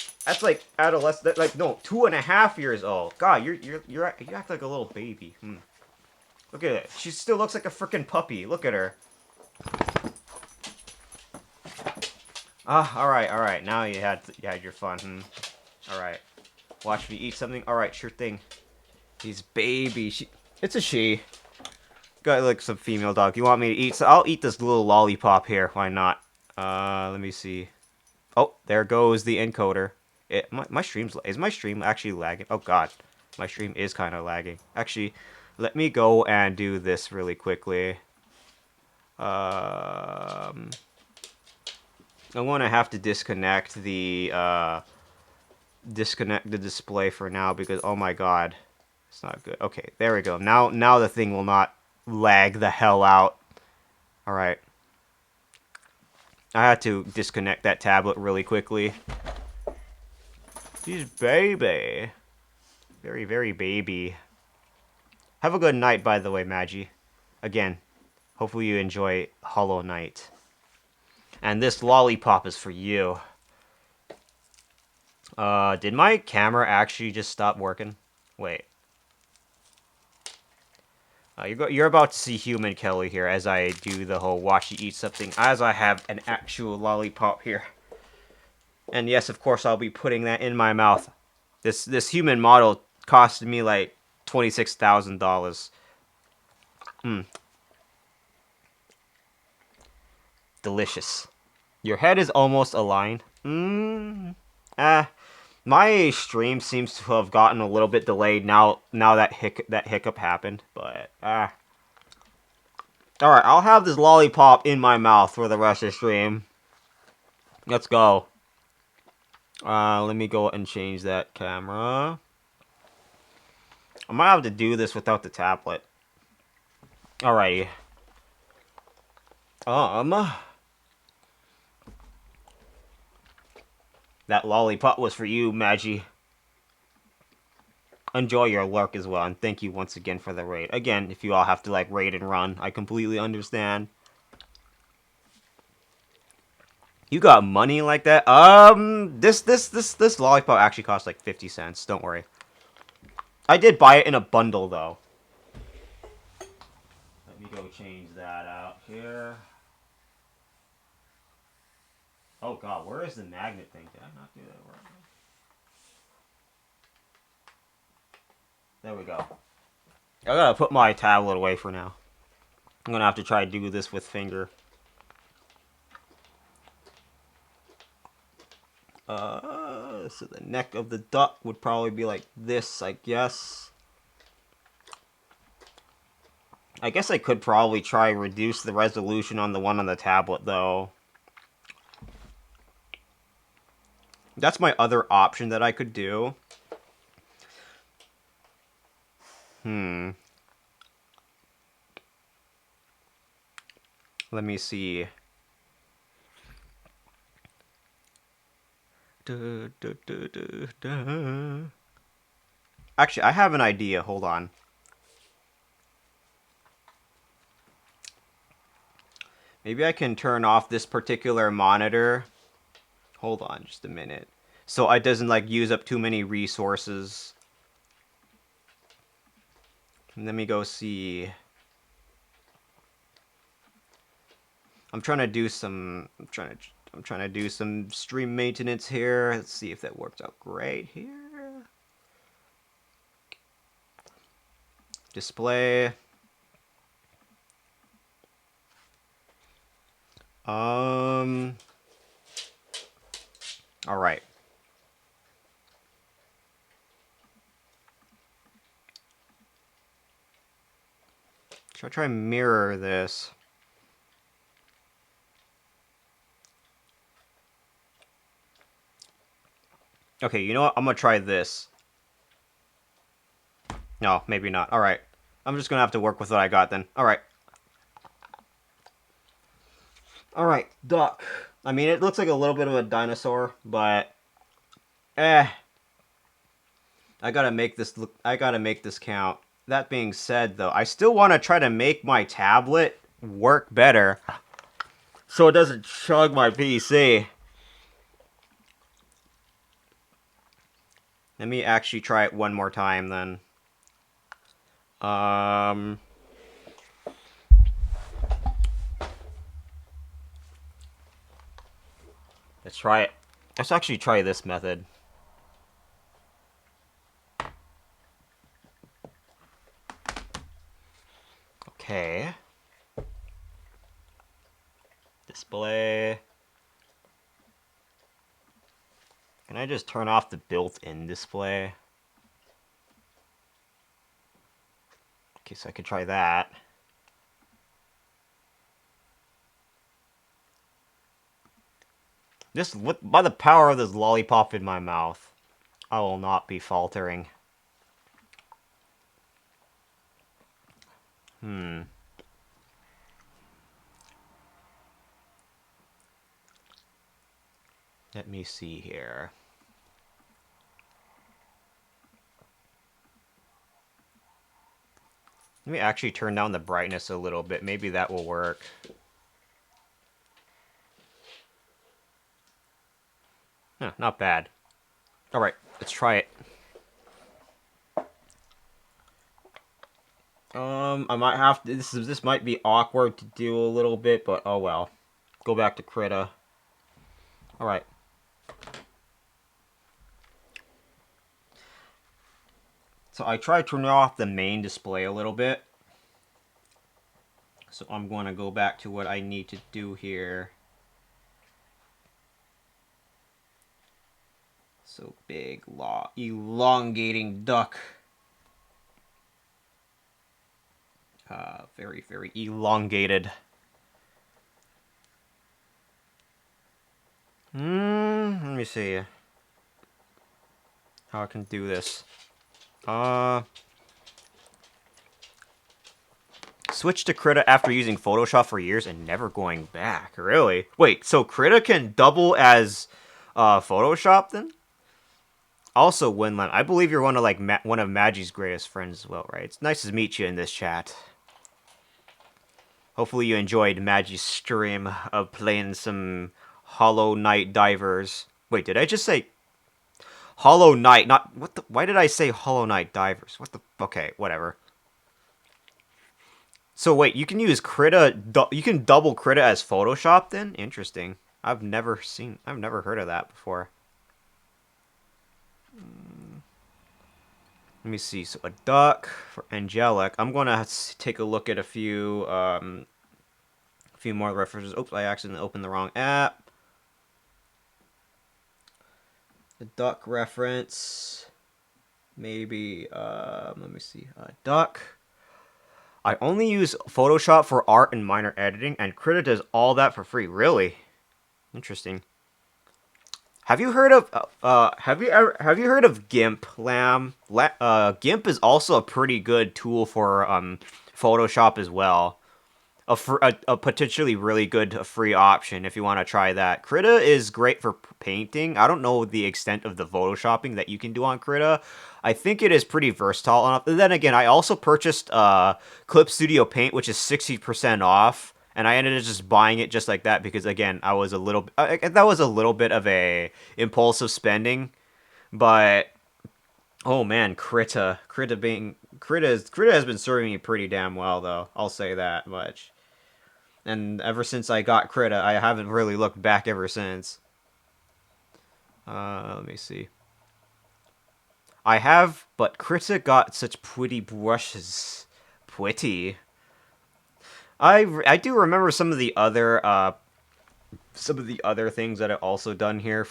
adolescent. Like no, 2.5 years old. God, you act like a little baby. Look at it. She still looks like a freaking puppy. Look at her. All right. Now you had your fun. All right. Watch me eat something. All right, sure thing. These baby. It's a she. Got like some female dog. You want me to eat? So I'll eat this little lollipop here. Why not? Let me see. Oh, there goes the encoder. My stream's... Is my stream actually lagging? Oh god, my stream is kind of lagging. Actually, let me go and do this really quickly. I'm gonna have to disconnect the display for now because oh my god, it's not good. Okay, there we go. Now the thing will not lag the hell out. All right. I had to disconnect that tablet really quickly. She's baby. Very, very baby. Have a good night, by the way, Magi. Again, hopefully you enjoy Hollow Knight. And this lollipop is for you. Did my camera actually just stop working? Wait. You're about to see Human Kelly here as I do the whole watch you eat something, as I have an actual lollipop here. And yes, of course, I'll be putting that in my mouth. This human model costed me like $26,000. Delicious. Your head is almost aligned. My stream seems to have gotten a little bit delayed now that hiccup happened, but alright, I'll have this lollipop in my mouth for the rest of the stream. Let's go. Let me go and change that camera. I might have to do this without the tablet. Alrighty. That lollipop was for you, Magi. Enjoy your lurk as well, and thank you once again for the raid. Again, if you all have to, like, raid and run, I completely understand. You got money like that? This lollipop actually costs like 50 cents, don't worry. I did buy it in a bundle, though. Let me go change that out here. Oh god, where is the magnet thing? Did I not do that right? There we go. I gotta put my tablet away for now. I'm gonna have to try to do this with finger. So the neck of the duck would probably be like this, I guess. I guess I could probably try reduce the resolution on the one on the tablet, though. That's my other option that I could do. Let me see. Actually, I have an idea. Hold on. Maybe I can turn off this particular monitor. Hold on just a minute. So it doesn't, like, use up too many resources. Let me go see. I'm trying to do some stream maintenance here. Let's see if that works out great here. Display. All right. Should I try and mirror this? Okay, you know what? I'm gonna try this. No, maybe not. Alright. I'm just gonna have to work with what I got then. Alright. Alright, duck. I mean, it looks like a little bit of a dinosaur, but... I gotta make this look... I gotta make this count. That being said, though, I still want to try to make my tablet work better. So it doesn't chug my PC. Let me actually try it one more time, then. Let's try it. Let's actually try this method. Okay. Display. Can I just turn off the built-in display? Okay, so I could try that. This, by the power of this lollipop in my mouth, I will not be faltering. Let me see here. Let me actually turn down the brightness a little bit. Maybe that will work. Huh, not bad. Alright, let's try it. I might have to... This might be awkward to do a little bit, but oh well. Go back to Krita. Alright. So I tried turning off the main display a little bit. So I'm going to go back to what I need to do here. So big, elongating duck. Very, very elongated. Let me see how I can do this. switched to Krita after using Photoshop for years and never going back. Really? Wait, so Krita can double as Photoshop then? Also, Winland, I believe you're one of one of Magi's greatest friends as well, right? It's nice to meet you in this chat. Hopefully you enjoyed Magi's stream of playing some Hollow Knight Divers. Wait, did I just say Hollow Knight? Not what the? Why did I say Hollow Knight Divers? What the? Okay, whatever. So wait, you can use Krita. You can double Krita as Photoshop then? Interesting. I've never heard of that before. Let me see. So a duck for angelic. I'm gonna take a look at a few more references. Oops, I accidentally opened the wrong app. The duck reference. Maybe. Let me see. Duck. I only use Photoshop for art and minor editing, and Krita does all that for free. Really? Interesting. Have you heard of have you heard of GIMP, Lamb? GIMP is also a pretty good tool for Photoshop as well. A potentially really good free option if you want to try that. Krita is great for painting. I don't know the extent of the photoshopping that you can do on Krita. I think it is pretty versatile enough. And then again, I also purchased Clip Studio Paint, which is 60% off. And I ended up just buying it just like that because, again, I was a little that was a little bit of a impulsive spending, but oh man, Krita has been serving me pretty damn well though. I'll say that much. And ever since I got Krita, I haven't really looked back ever since. Let me see. I have, but Krita got such pretty brushes. Pretty. I do remember some of the other things that I've also done here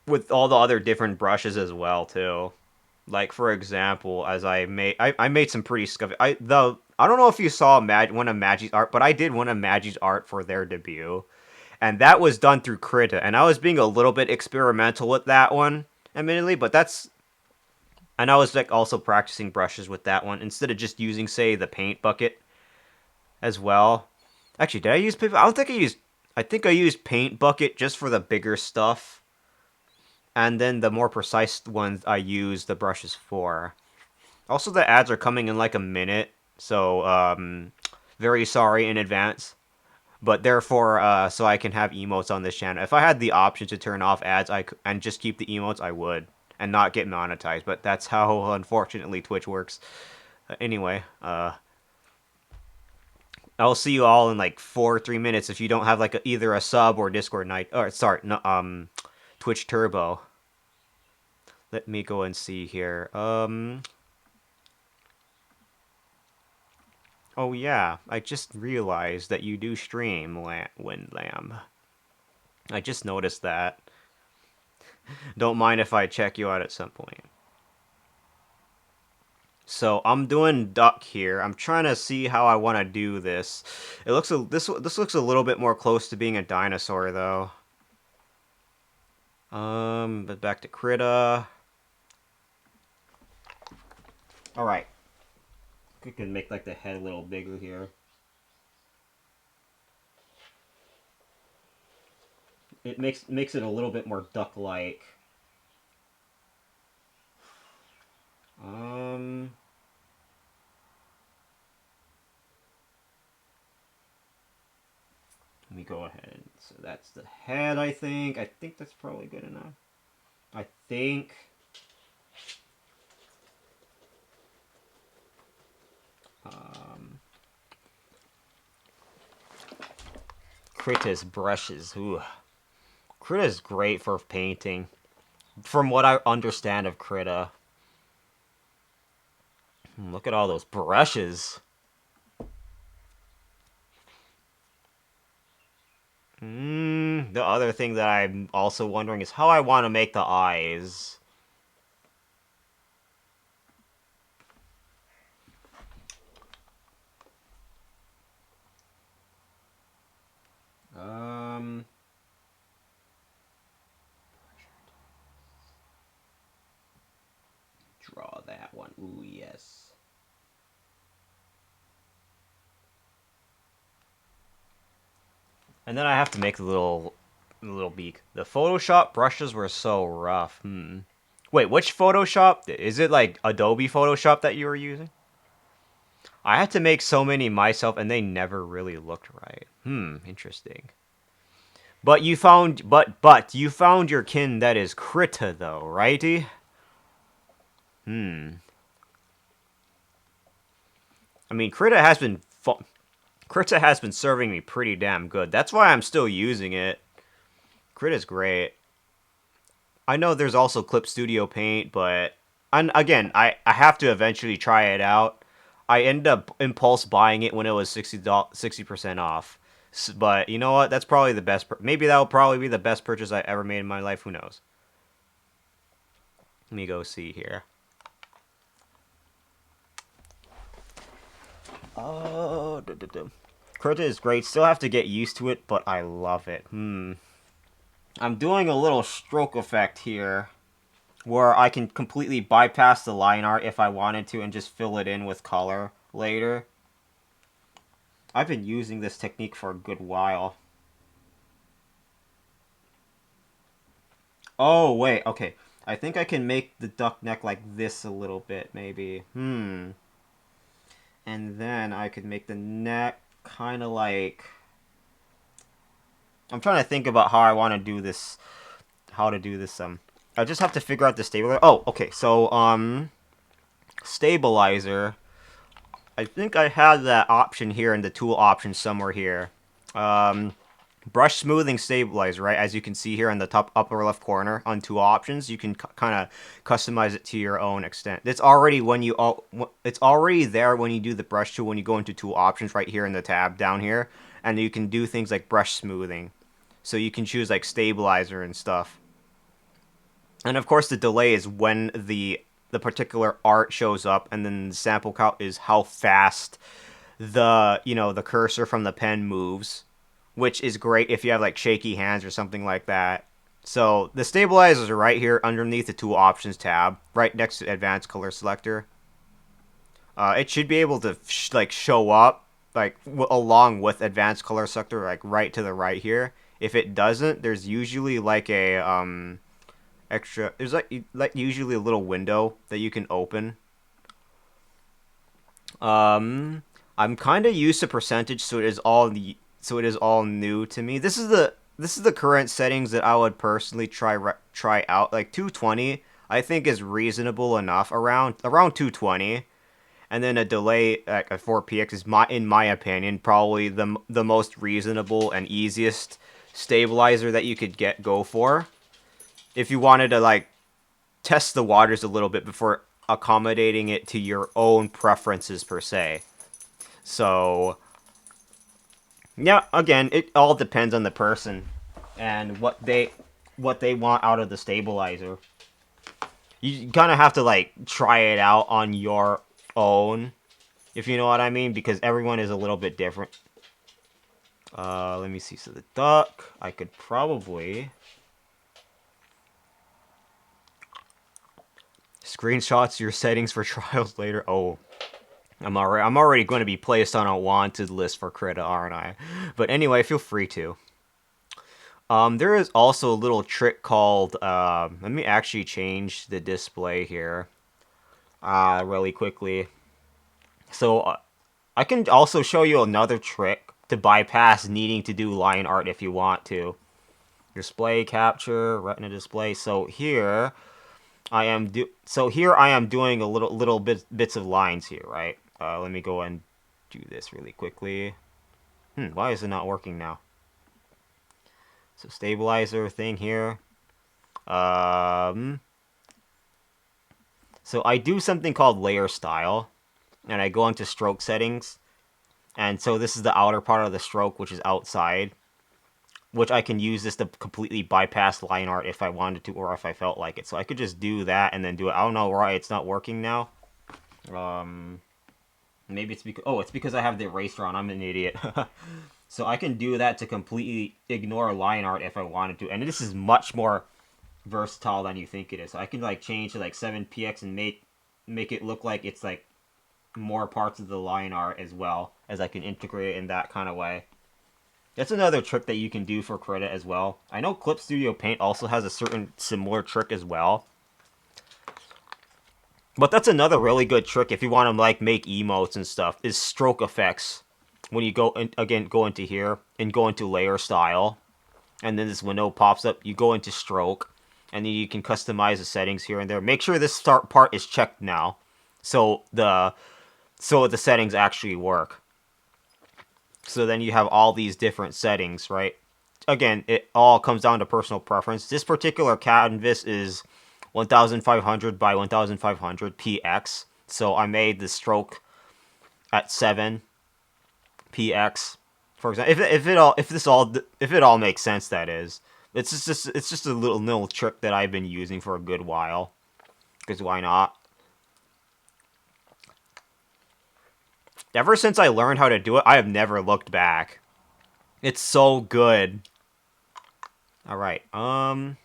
with all the other different brushes as well too. Like for example, as I made some pretty scuffy. I don't know if you saw one of Magi's art, but I did one of Magi's art for their debut, and that was done through Krita, and I was being a little bit experimental with that one, admittedly, but and I was like also practicing brushes with that one instead of just using, say, the paint bucket as well. Actually, did I use paint? I don't think I used. I think I used paint bucket just for the bigger stuff, and then the more precise ones I use the brushes for. Also, the ads are coming in like a minute, so very sorry in advance. But therefore, so I can have emotes on this channel. If I had the option to turn off ads, and just keep the emotes, I would, and not get monetized. But that's how, unfortunately, Twitch works. Anyway, I'll see you all in like 3 minutes if you don't have like either a sub or Discord night. Or sorry, no, Twitch Turbo. Let me go and see here. Oh yeah, I just realized that you do stream, Windlam. I just noticed that. Don't mind if I check you out at some point. So I'm doing duck here. I'm trying to see how I want to do this. It looks this looks a little bit more close to being a dinosaur though. But back to Krita. All right. We can make like the head a little bigger here. It makes it a little bit more duck-like. Let me go ahead. So that's the head, I think. I think that's probably good enough. I think. Krita's brushes. Ooh. Krita's great for painting. From what I understand of Krita. Look at all those brushes. The other thing that I'm also wondering is how I want to make the eyes. Draw that one. Ooh, yes. And then I have to make the little beak. The Photoshop brushes were so rough. Wait, which Photoshop? Is it like Adobe Photoshop that you were using? I had to make so many myself, and they never really looked right. Interesting. But you found, you found your kin that is Krita, though, righty? I mean, Krita has been serving me pretty damn good. That's why I'm still using it. Krita's great. I know there's also Clip Studio Paint, but again, I have to eventually try it out. I ended up impulse buying it when it was 60% off. But you know what? That's probably the best. Maybe that'll probably be the best purchase I ever made in my life. Who knows? Let me go see here. Oh, Krita is great. Still have to get used to it, but I love it. I'm doing a little stroke effect here, where I can completely bypass the line art if I wanted to and just fill it in with color later. I've been using this technique for a good while. Oh, wait, okay. I think I can make the duck neck like this a little bit, maybe. And then I could make the neck kind of like... I'm trying to think about how I want to do this. How to do this, I just have to figure out the stabilizer. Oh, okay, so, stabilizer. I think I had that option here in the tool option somewhere here. Brush smoothing stabilizer, right? As you can see here in the top upper left corner on tool options, you can kind of customize it to your own extent. It's already it's already there when you do the brush tool when you go into tool options right here in the tab down here, and you can do things like brush smoothing. So you can choose like stabilizer and stuff. And of course the delay is when the particular art shows up, and then the sample count is how fast the cursor from the pen moves, which is great if you have like shaky hands or something like that. So the stabilizers are right here underneath the tool options tab, right next to advanced color selector. It should be able to show up along with advanced color selector, like right to the right here. If it doesn't, there's usually like a there's like usually a little window that you can open. I'm kind of used to percentage, so it is all new to me. This is the current settings that I would personally try out. Like 220, I think is reasonable enough around 220. And then a delay at 4px is in my opinion probably the most reasonable and easiest stabilizer that you could go for if you wanted to like test the waters a little bit before accommodating it to your own preferences per se. So yeah, again, it all depends on the person and what they want out of the stabilizer. You kind of have to like try it out on your own, if you know what I mean, because everyone is a little bit different. Let me see. So the duck, I could probably screenshots your settings for trials later. Oh, I'm already going to be placed on a wanted list for Krita, aren't I? But anyway, feel free to. There is also a little trick called, let me actually change the display here, really quickly. So, I can also show you another trick to bypass needing to do line art if you want to. Display capture, retina display. So here, I am doing a little bits of lines here, right? Let me go and do this really quickly. Why is it not working now? So stabilizer thing here. So I do something called layer style, and I go into stroke settings, and so this is the outer part of the stroke, which is outside, which I can use this to completely bypass line art if I wanted to, or if I felt like it. So I could just do that and then do it. I don't know why it's not working now. Maybe it's because... Oh, it's because I have the eraser on. I'm an idiot. So I can do that to completely ignore line art if I wanted to. And this is much more versatile than you think it is. So I can like change to like 7px and make it look like it's like more parts of the line art as well, as I can integrate it in that kind of way. That's another trick that you can do for Krita as well. I know Clip Studio Paint also has a certain similar trick as well. But that's another really good trick if you want to like make emotes and stuff, is stroke effects. When you go go into here and go into layer style, and then this window pops up, you go into stroke, and then you can customize the settings here and there. Make sure this start part is checked now, so the settings actually work. So then you have all these different settings, right? Again, it all comes down to personal preference. This particular canvas is 1500 by 1500 px, so I made the stroke at 7 px, for example. If it all makes sense, that is. It's just a little trick that I've been using for a good while, because why not? Ever since I learned how to do it, I have never looked back. It's so good. Alright, now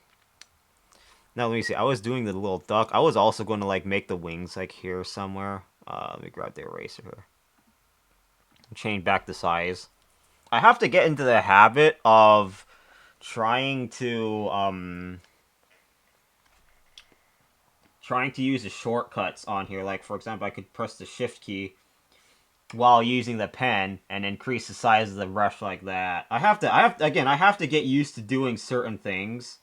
let me see. I was doing the little duck. I was also going to, like, make the wings, like, here somewhere. Let me grab the eraser here. Change back the size. I have to get into the habit of trying to use the shortcuts on here. Like, for example, I could press the shift key while using the pen and increase the size of the brush like that. I have to get used to doing certain things,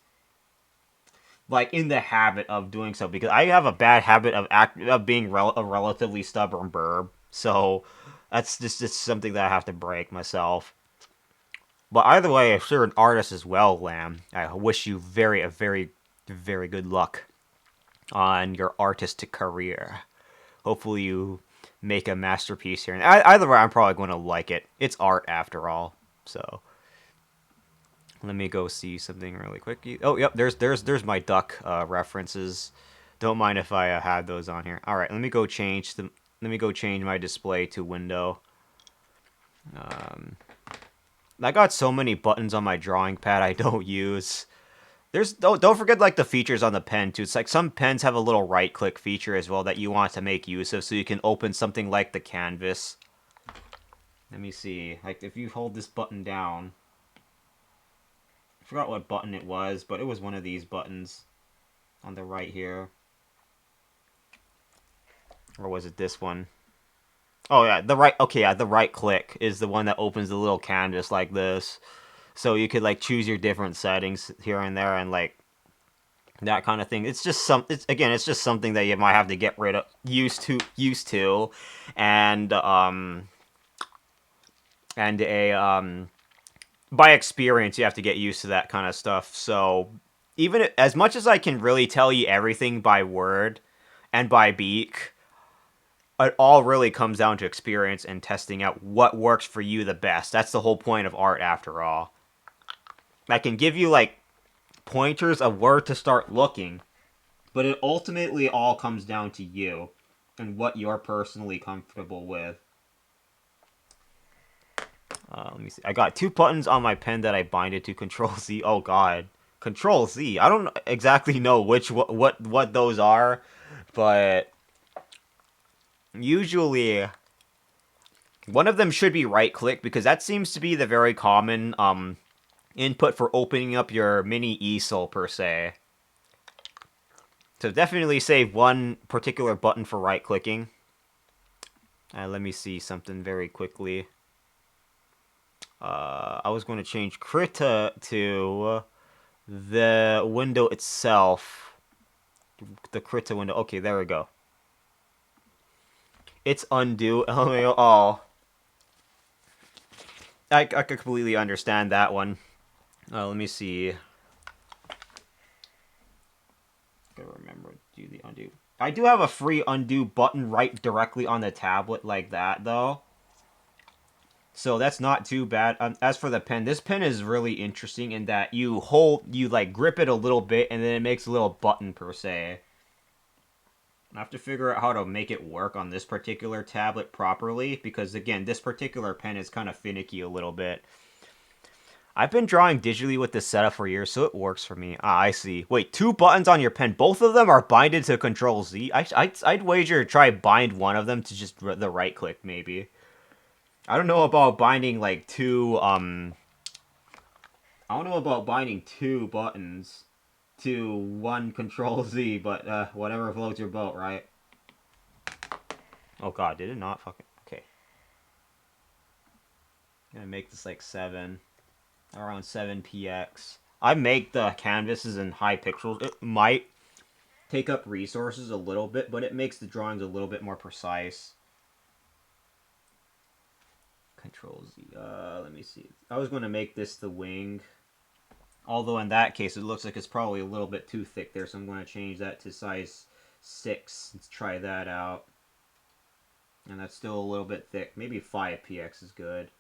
like in the habit of doing so, because I have a bad habit of being a relatively stubborn burb. So that's just something that I have to break myself. But either way, if you're an artist as well, Lamb, I wish you very very good luck on your artistic career. Hopefully you make a masterpiece here. And either way, I'm probably going to like it. It's art after all. So let me go see something really quick. Oh, yep, there's my duck references. Don't mind if I had those on here. All right, let me go change my display to window. I got so many buttons on my drawing pad I don't use. Don't forget, like, the features on the pen too. It's like some pens have a little right click feature as well that you want to make use of, so you can open something like the canvas. Let me see. Like, if you hold this button down, I forgot what button it was, but it was one of these buttons on the right here. Or was it this one? Oh yeah, the right click is the one that opens the little canvas like this. So you could, like, choose your different settings here and there, and, like, that kind of thing. It's just it's just something that you might have to get used to, and by experience, you have to get used to that kind of stuff. So even as much as I can really tell you everything by word and by beak, it all really comes down to experience and testing out what works for you the best. That's the whole point of art, after all. I can give you, like, pointers of where to start looking, but it ultimately all comes down to you and what you're personally comfortable with. Let me see. I got 2 buttons on my pen that I binded to Control Z. Oh god, Control Z. I don't exactly know what those are, but usually one of them should be right click, because that seems to be the very common input for opening up your mini easel, per se. So definitely save one particular button for right clicking. Let me see something very quickly. I was going to change Krita to the window itself. The Krita window. Okay, there we go. It's undo. Oh, I completely understand that one. Let me see. Gotta remember to do the undo. I do have a free undo button right directly on the tablet like that, though. So that's not too bad. As for the pen, this pen is really interesting in that you like grip it a little bit, and then it makes a little button, per se. I have to figure out how to make it work on this particular tablet properly, because again, this particular pen is kind of finicky a little bit. I've been drawing digitally with this setup for years, so it works for me. Ah, I see. Wait, 2 buttons on your pen. Both of them are binded to Control Z. I'd wager to try bind one of them to just the right click, maybe. I don't know about binding, like, 2 I don't know about binding 2 buttons to one Control Z, but whatever floats your boat, right? Oh god, did it not fucking... Okay. I'm gonna make this like 7. Around 7 px. I make the canvases in high pixels. It might take up resources a little bit, but it makes the drawings a little bit more precise. Control Z. Let me see. I was going to make this the wing. Although in that case, it looks like it's probably a little bit too thick there, so I'm going to change that to size 6. Let's try that out. And that's still a little bit thick. Maybe 5 px is good.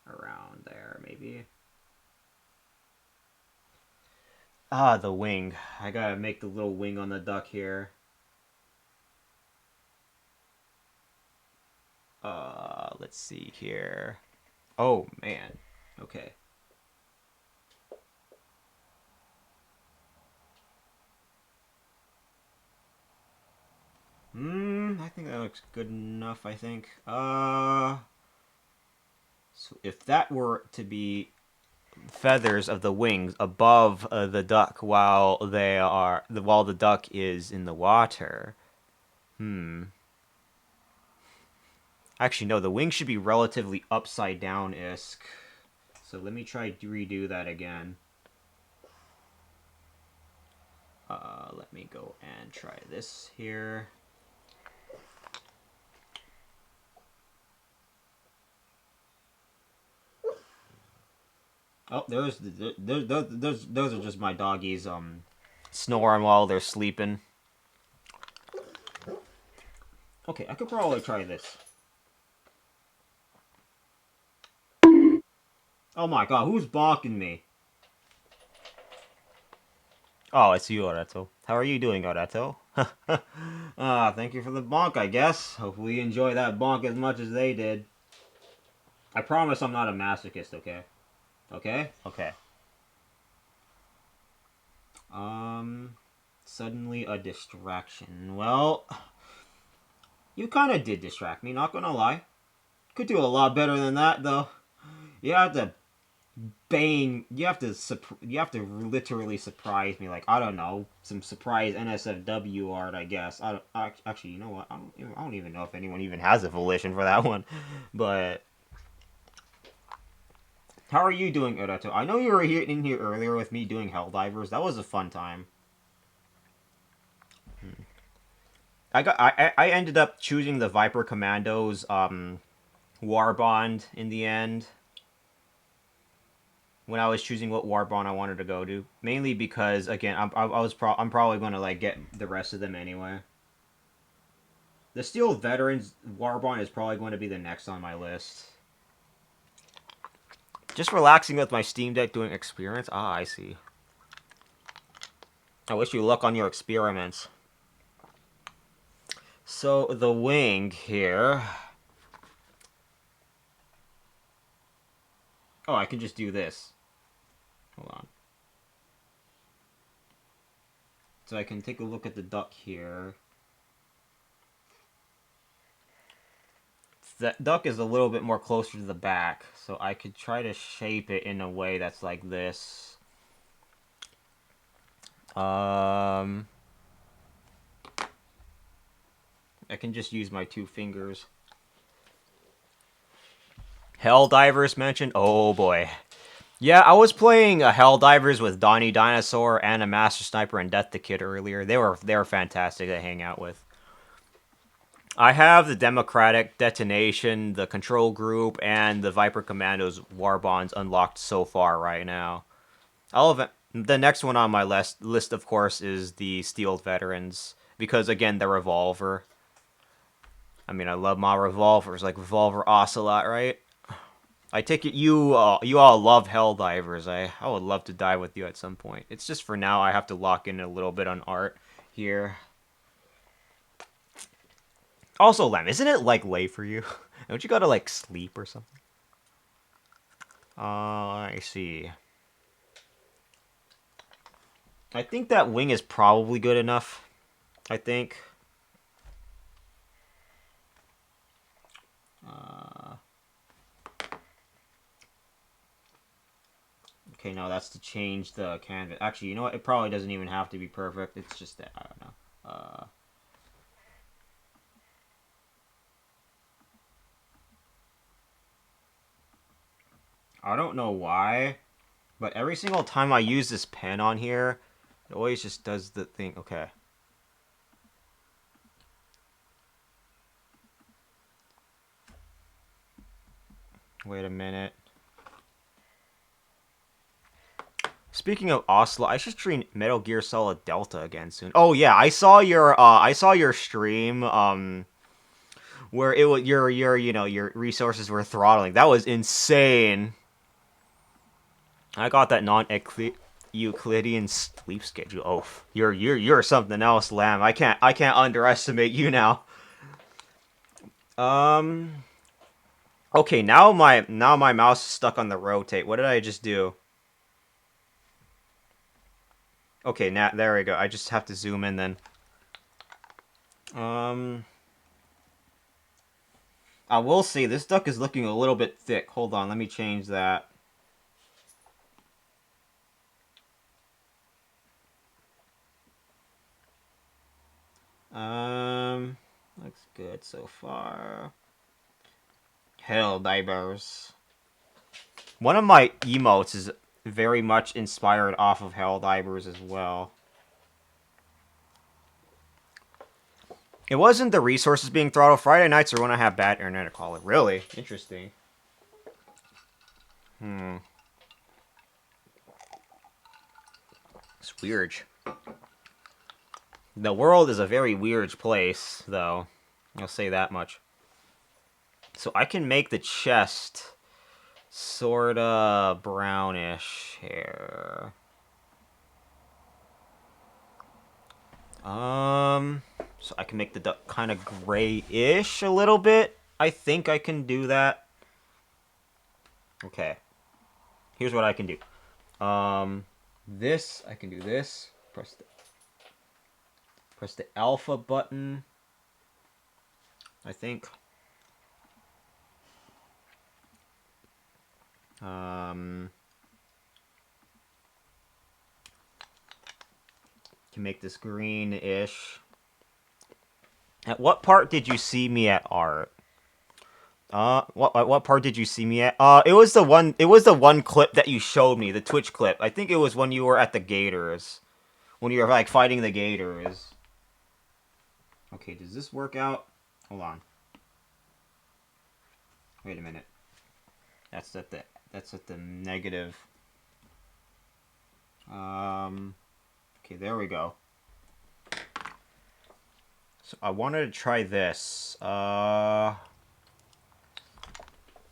Around there, maybe. Ah, the wing. I gotta make the little wing on the duck here. Let's see here. Oh, man. Okay. I think that looks good enough, I think. So if that were to be feathers of the wings above the duck while the duck is in the water. Actually, no, the wings should be relatively upside down-isk. So let me try to redo that again. Let me go and try this here. Oh, those are just my doggies snoring while they're sleeping. Okay, I could probably try this. Oh my god, who's barking me? Oh, it's you, Oreto. How are you doing, Oreto? Thank you for the bonk, I guess. Hopefully you enjoy that bonk as much as they did. I promise I'm not a masochist, okay? Okay? Okay. Suddenly a distraction. Well, you kind of did distract me, not gonna lie. Could do a lot better than that, though. You have to bang. You have to literally surprise me. Like, I don't know, some surprise NSFW art, I guess. Actually, you know what? I don't even know if anyone even has a volition for that one. But how are you doing, Oreto? I know you were in here earlier with me doing Helldivers. That was a fun time. I ended up choosing the Viper Commandos war bond in the end. When I was choosing what war bond I wanted to go to, mainly because again I'm probably going to like get the rest of them anyway. The Steel Veterans war bond is probably going to be the next on my list. Just relaxing with my Steam Deck doing experiments. Ah, I see. I wish you luck on your experiments. So the wing here. Oh, I can just do this. Hold on. So I can take a look at the duck here. That duck is a little bit more closer to the back, so I could try to shape it in a way that's like this. I can just use my 2 fingers. Helldivers mentioned? Oh boy. Yeah, I was playing Helldivers with Donnie Dinosaur and a Master Sniper and Death the Kid earlier. They were fantastic to hang out with. I have the Democratic Detonation, the Control Group, and the Viper Commandos war bonds unlocked so far right now. The next one on my list, of course, is the Steel Veterans, because again, the revolver. I mean, I love my revolvers, like Revolver Ocelot, right? I take it you all love Helldivers. I would love to dive with you at some point. It's just for now I have to lock in a little bit on art here. Also, Lem, isn't it like late for you? Don't you gotta like sleep or something? I see. I think that wing is probably good enough. I think. Okay, no, that's to change the canvas. Actually, you know what? It probably doesn't even have to be perfect. It's just that, I don't know. I don't know why, but every single time I use this pen on here, it always just does the thing. Okay. Wait a minute. Speaking of Oslo, I should stream Metal Gear Solid Delta again soon. Oh yeah, I saw your stream where it was your your resources were throttling. That was insane. I got that non-Euclidean sleep schedule. Oh, you're something else, Lamb. I can't underestimate you now. Okay, now my mouse is stuck on the rotate. What did I just do? Okay, now there we go. I just have to zoom in then. I will say this duck is looking a little bit thick. Hold on, let me change that. Looks good so far. Hell divers. One of my emotes is very much inspired off of Helldivers as well. It wasn't the resources being throttled. Friday nights are when I have bad internet quality. Really? Interesting. It's weird. The world is a very weird place, though. I'll say that much. So I can make the chest sorta brownish here. So I can make the duck kind of grayish a little bit. I think I can do that. Okay. Here's what I can do. This, I can do this. Press the alpha button. I think. Can make this greenish. At what part did you see me at art? What part did you see me at? It was the one clip that you showed me, the Twitch clip. I think it was when you were at the Gators. When you were like fighting the Gators. Okay, does this work out? Hold on. Wait a minute. That's at the negative. Okay, there we go. So I wanted to try this.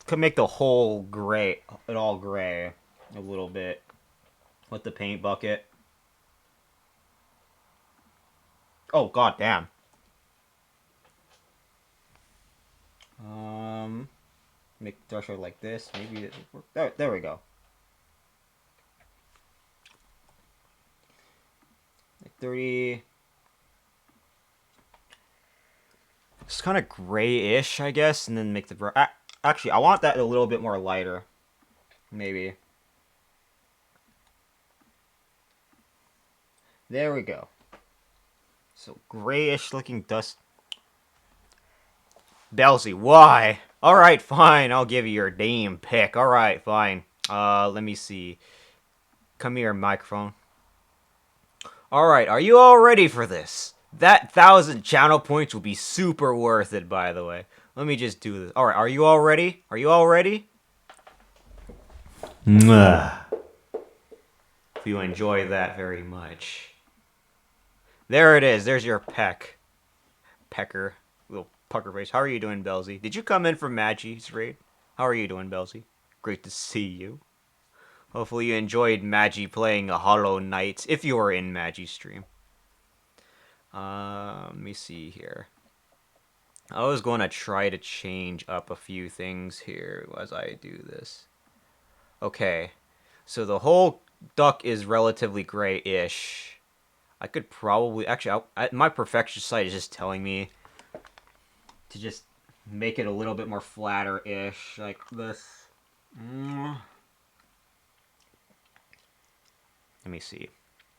Could make the whole gray, it all gray a little bit with the paint bucket. Oh, god damn. Make the threshold like this. Maybe it will work. There we go. Like 30. It's kind of grayish, I guess, and then make the actually, I want that a little bit more lighter. Maybe. There we go. So grayish looking dust. Belsey, why? Alright, fine. I'll give you your damn pick. Alright, fine. Let me see. Come here, microphone. Alright, are you all ready for this? That 1,000 channel points will be super worth it, by the way. Let me just do this. Alright, are you all ready? Are you all ready? Mwah. If you enjoy that very much. There it is. There's your pecker. Little pucker face. How are you doing, Belsey? Did you come in from Magi's raid? How are you doing, Belsey? Great to see you. Hopefully you enjoyed Magi playing a Hollow Knight, if you were in Magi's stream. Let me see here. I was going to try to change up a few things here as I do this. Okay, so the whole duck is relatively gray-ish. I could probably... Actually, my perfection site is just telling me to just make it a little bit more flatter-ish, like this. Let me see.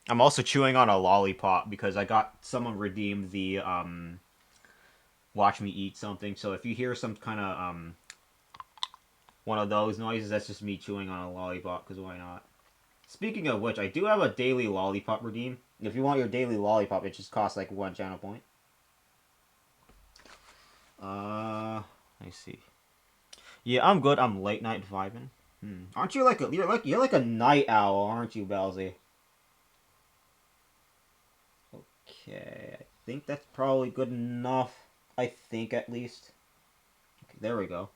I'm also chewing on a lollipop because I got someone redeemed the watch me eat something. So if you hear some kind of one of those noises, that's just me chewing on a lollipop, because why not? Speaking of which, I do have a daily lollipop redeem. If you want your daily lollipop, it just costs like 1 channel point. Let me see. Yeah, I'm good. I'm late night vibing. Aren't you like you're like a night owl, aren't you, Belzy? Okay, I think that's probably good enough. I think, at least. Okay, there we go.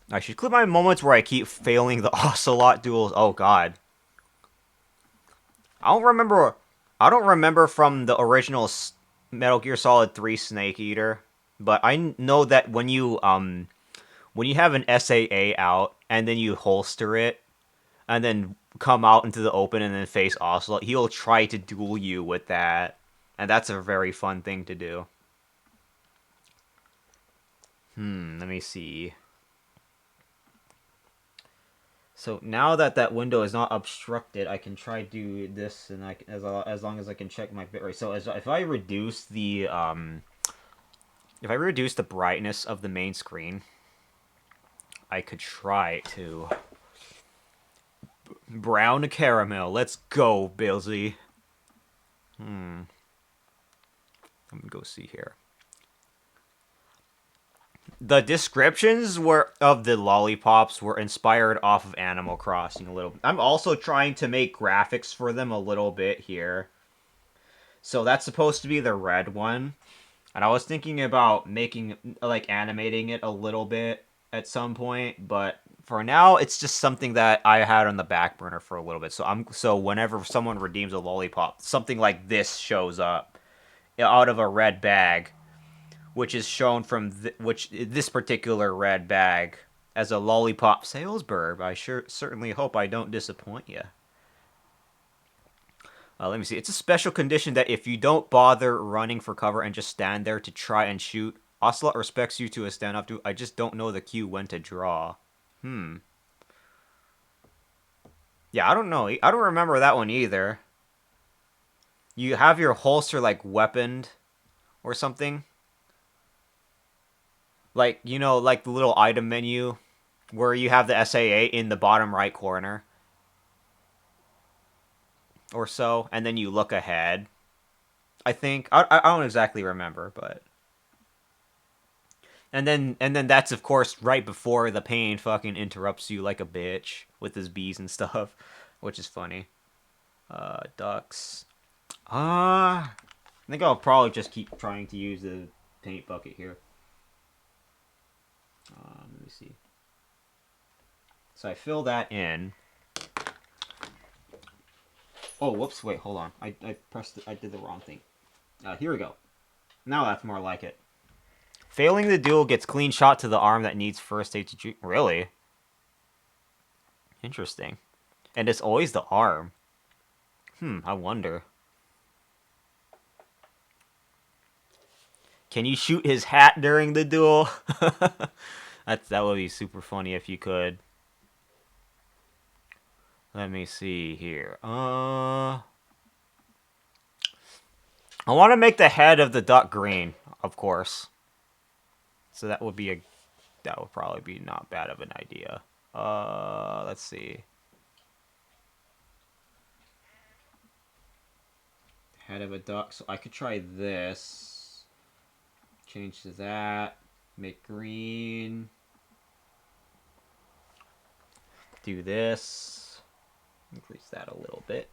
I should clip my moments where I keep failing the Ocelot duels. Oh god. I don't remember from the original Metal Gear Solid 3 Snake Eater, but I know that when you have an SAA out and then you holster it and then come out into the open and then face Ocelot, he'll try to duel you with that. And that's a very fun thing to do. Let me see. So now that that window is not obstructed, I can try do this, and as long as I can check my bitrate. So if I reduce the brightness of the main screen, I could try to brown caramel. Let's go, Billsy. Let me go see here. The descriptions of the lollipops were inspired off of Animal Crossing a little. I'm also trying to make graphics for them a little bit here. So that's supposed to be the red one. And I was thinking about making, like, animating it a little bit at some point, but for now, it's just something that I had on the back burner for a little bit. So whenever someone redeems a lollipop, something like this shows up out of a red bag, which is shown from this particular red bag as a lollipop sales burb. I certainly hope I don't disappoint you. Let me see. It's a special condition that if you don't bother running for cover and just stand there to try and shoot, Ocelot respects you to a stand-up to. I just don't know the cue when to draw. Yeah, I don't know. I don't remember that one either. You have your holster, like, weaponed or something. Like, you know, like the little item menu where you have the SAA in the bottom right corner. Or so. And then you look ahead. I think. I don't exactly remember, but... And then that's, of course, right before the pain fucking interrupts you like a bitch with his bees and stuff. Which is funny. Ducks. I think I'll probably just keep trying to use the paint bucket here. Let me see. So I fill that in. Oh, whoops! Wait, hold on. I did the wrong thing. Here we go. Now that's more like it. Failing the duel gets clean shot to the arm that needs first aid to treat. Really? Interesting. And it's always the arm. I wonder. Can you shoot his hat during the duel? That would be super funny if you could. Let me see here. I want to make the head of the duck green, of course. So that would probably be not bad of an idea. Let's see. Head of a duck. So I could try this. Change to that. Make green. Do this. Increase that a little bit.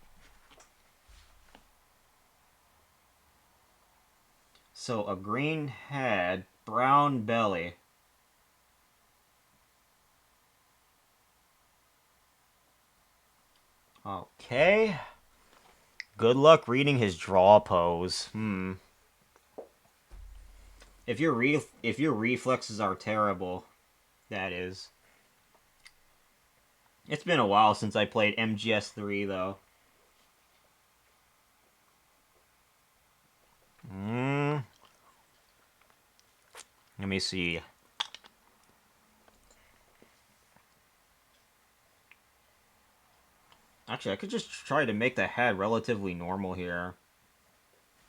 So a green head, brown belly. Okay. Good luck reading his draw pose. If your reflexes are terrible, that is. It's been a while since I played MGS3, though. Let me see. Actually, I could just try to make the head relatively normal here.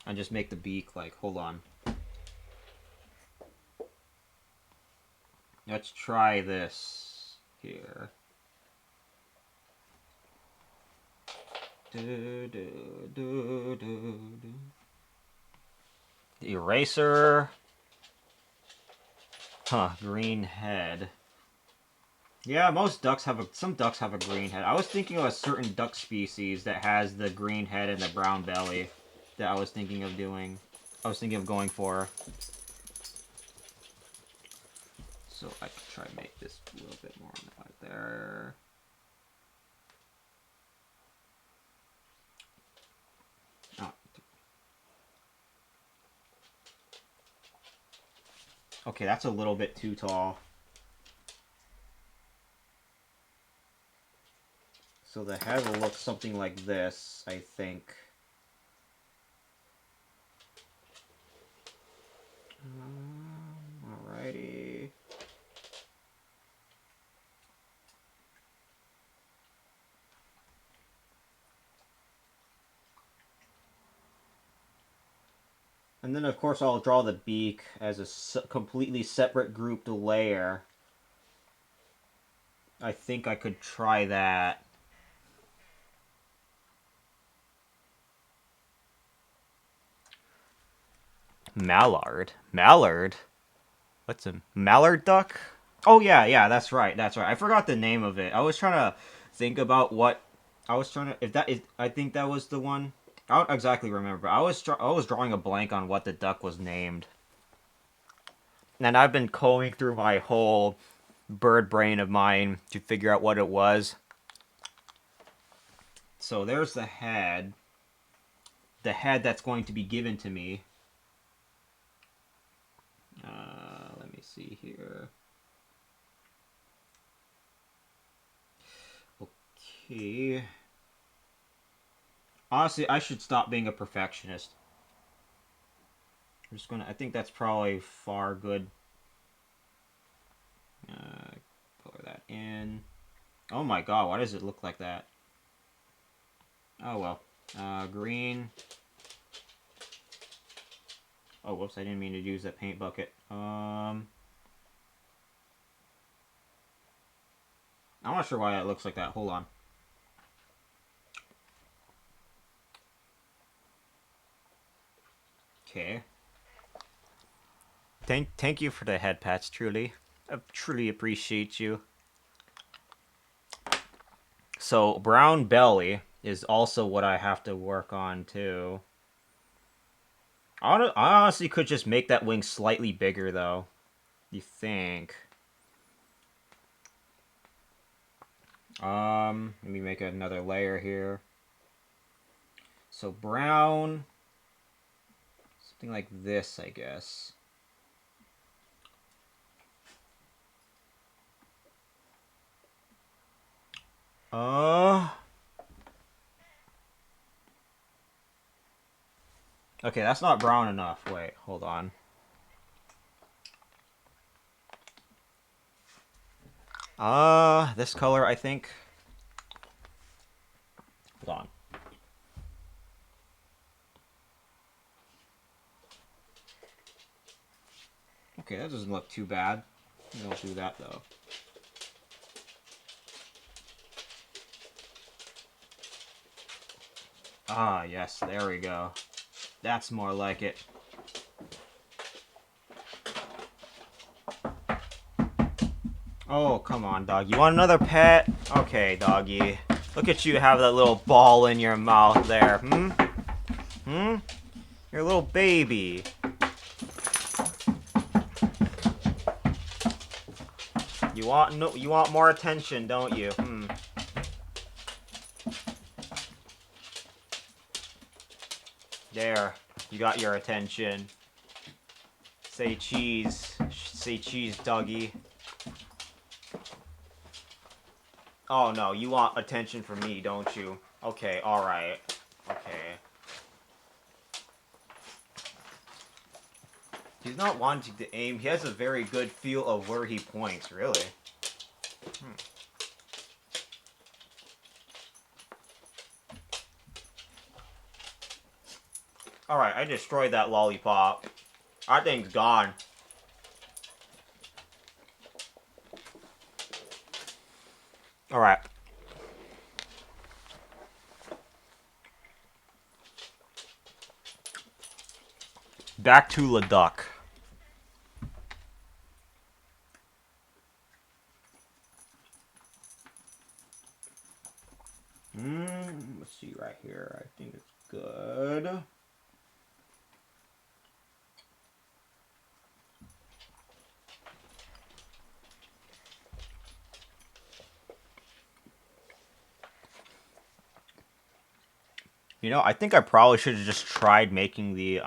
And just make the beak, like, hold on. Let's try this here. The eraser. Huh, green head. Yeah, most ducks have some ducks have a green head. I was thinking of a certain duck species that has the green head and the brown belly that I was thinking of doing. I was thinking of going for. So I could try to make this a little bit more on the there. Oh. Okay, that's a little bit too tall. So the head will look something like this, I think. Alrighty. And then, of course, I'll draw the beak as a completely separate grouped layer. I think I could try that. Mallard? Mallard? What's a mallard duck? Oh, yeah, that's right, I forgot the name of it. I was trying to think about what... if that is... I think that was the one... I don't exactly remember. I was drawing a blank on what the duck was named. And I've been combing through my whole bird brain of mine to figure out what it was. So there's the head. The head that's going to be given to me. Let me see here. Okay. Honestly, I should stop being a perfectionist. I'm just gonna... I think that's probably far good. Color that in. Oh my god, why does it look like that? Oh well. Green. Oh, whoops, I didn't mean to use that paint bucket. I'm not sure why it looks like that. Hold on. Okay. Thank you for the head pats, truly. I truly appreciate you. So, brown belly is also what I have to work on, too. I honestly could just make that wing slightly bigger, though. You think? Let me make another layer here. So, brown... something like this, I guess. Okay, that's not brown enough. Wait, hold on. This color, I think. Hold on. Okay, that doesn't look too bad. We don't do that, though. Ah, yes, there we go. That's more like it. Oh, come on, dog. You want another pet? Okay, doggy. Look at you have that little ball in your mouth there. Hmm? Hmm? You're a little baby. You want more attention, don't you? Hmm. There. You got your attention. Say cheese. Say cheese, doggy. Oh no, you want attention from me, don't you? Okay, alright. Okay. He's not wanting to aim. He has a very good feel of where he points, really. Alright, I destroyed that lollipop. That thing's gone. Alright. Back to Leduc. Let's see right here. I think it's good. You know, I think I probably should have just tried making the,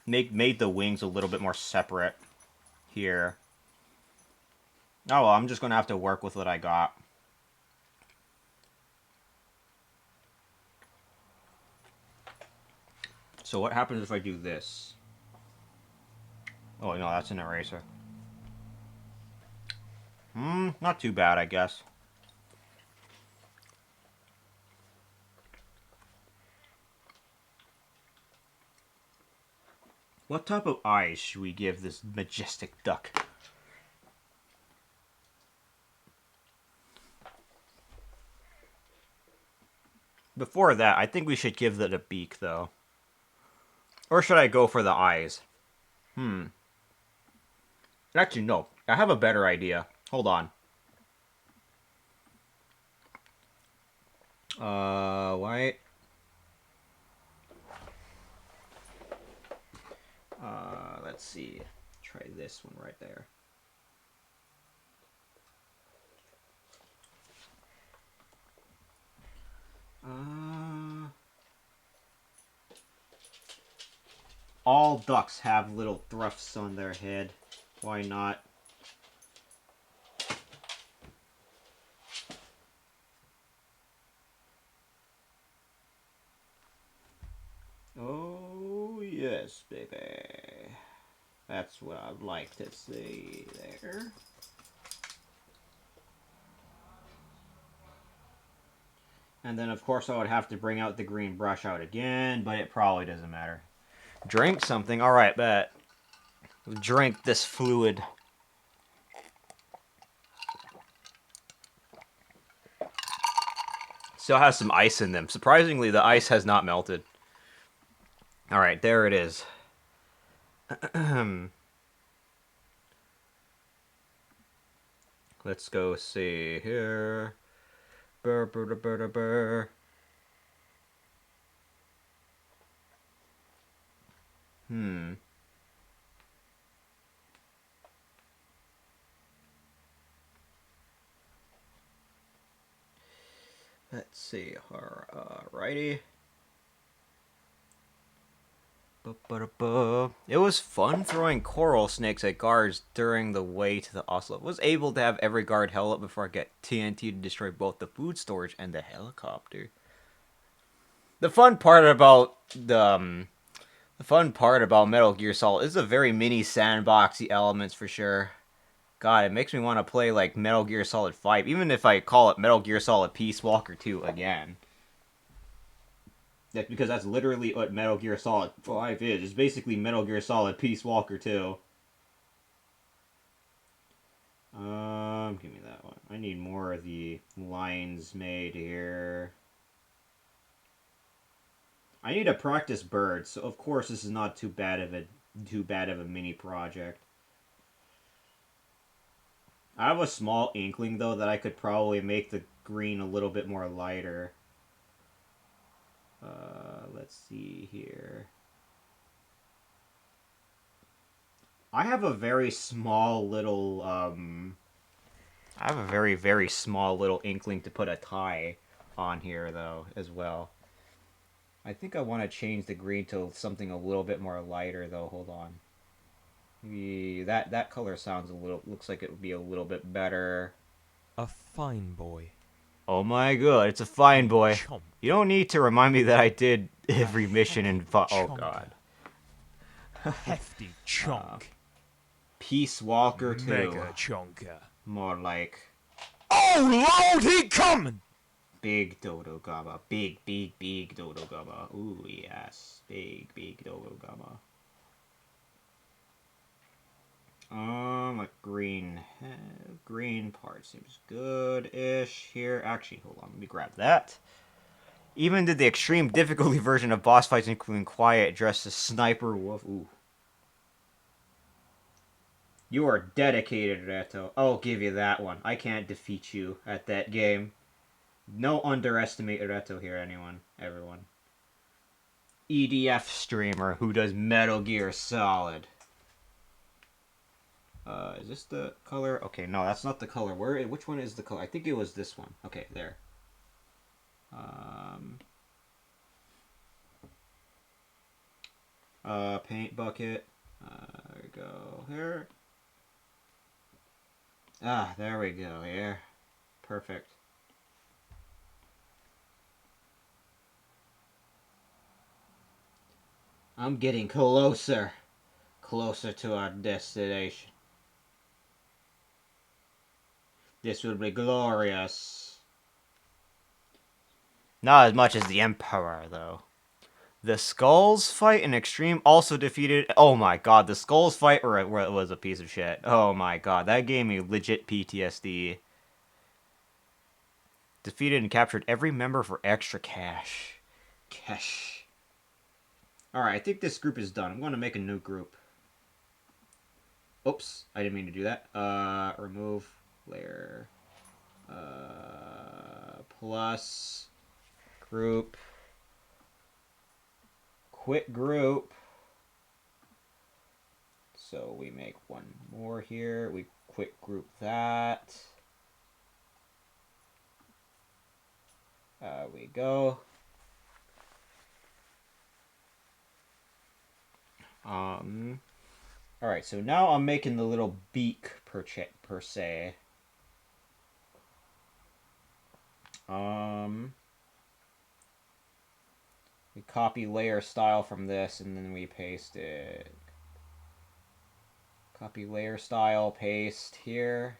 made the wings a little bit more separate here. Oh, well, I'm just gonna have to work with what I got. So what happens if I do this? Oh, no, that's an eraser. Not too bad, I guess. What type of eyes should we give this majestic duck? Before that, I think we should give it a beak, though. Or should I go for the eyes? Actually, no. I have a better idea. Hold on. Wait. Let's see. Try this one right there. All ducks have little thrusts on their head. Why not? Oh, yes, baby. That's what I'd like to see there. And then, of course, I would have to bring out the green brush out again, but it probably doesn't matter. Drink something? Alright, bet. Drink this fluid. Still has some ice in them. Surprisingly, the ice has not melted. Alright, there it is. Let's go see here. Burr, burr, burr, burr, burr. Let's see. Alrighty. It was fun throwing coral snakes at guards during the way to the Oslo. Was able to have every guard held up before I get TNT to destroy both the food storage and the helicopter. The fun part about Metal Gear Solid is the very mini sandboxy elements for sure. God, it makes me want to play like Metal Gear Solid 5, even if I call it Metal Gear Solid Peace Walker 2 again. That's because that's literally what Metal Gear Solid 5 is. It's basically Metal Gear Solid Peace Walker 2. Give me that one. I need more of the lines made here. I need to practice birds, so of course this is not too bad of a mini project. I have a small inkling though that I could probably make the green a little bit more lighter. Let's see here. I have a very small little, I have a very, very small little inkling to put a tie on here, though, as well. I think I want to change the green to something a little bit more lighter, though. Hold on. Maybe that color sounds looks like it would be a little bit better. A fine boy. Oh my god, it's a fine boy. Chomp. You don't need to remind me that I did every mission in oh god. Hefty chunk. Peace Walker 2. Mega chonker. More like... Oh Lord, he coming! big Dodo Gama. Big, big, big Dodo Gama. Ooh, yes. Big, big Dodo Gama. Like green. Green part seems good-ish here. Actually, hold on. Let me grab that. Even did the extreme difficulty version of boss fights, including Quiet, dressed as Sniper Wolf. Ooh. You are dedicated, Reto. I'll give you that one. I can't defeat you at that game. No underestimate Reto here, everyone. EDF streamer who does Metal Gear Solid. Is this the color? Okay, no, that's not the color. Which one is the color? I think it was this one. Okay, there. Paint bucket. There we go. Here. Ah, there we go. Here. Perfect. I'm getting closer. Closer to our destination. This will be glorious. Not as much as the Emperor, though. The Skulls fight in Extreme also defeated... Oh my god, the Skulls fight was a piece of shit. Oh my god, that gave me legit PTSD. Defeated and captured every member for extra cash. Cash. Alright, I think this group is done. I'm going to make a new group. Oops, I didn't mean to do that. Remove layer. Plus group. Quit group. So we make one more here. We quit group that. We go. Alright, so now I'm making the little beak per se. We copy layer style from this, and then we paste it. Copy layer style, paste here.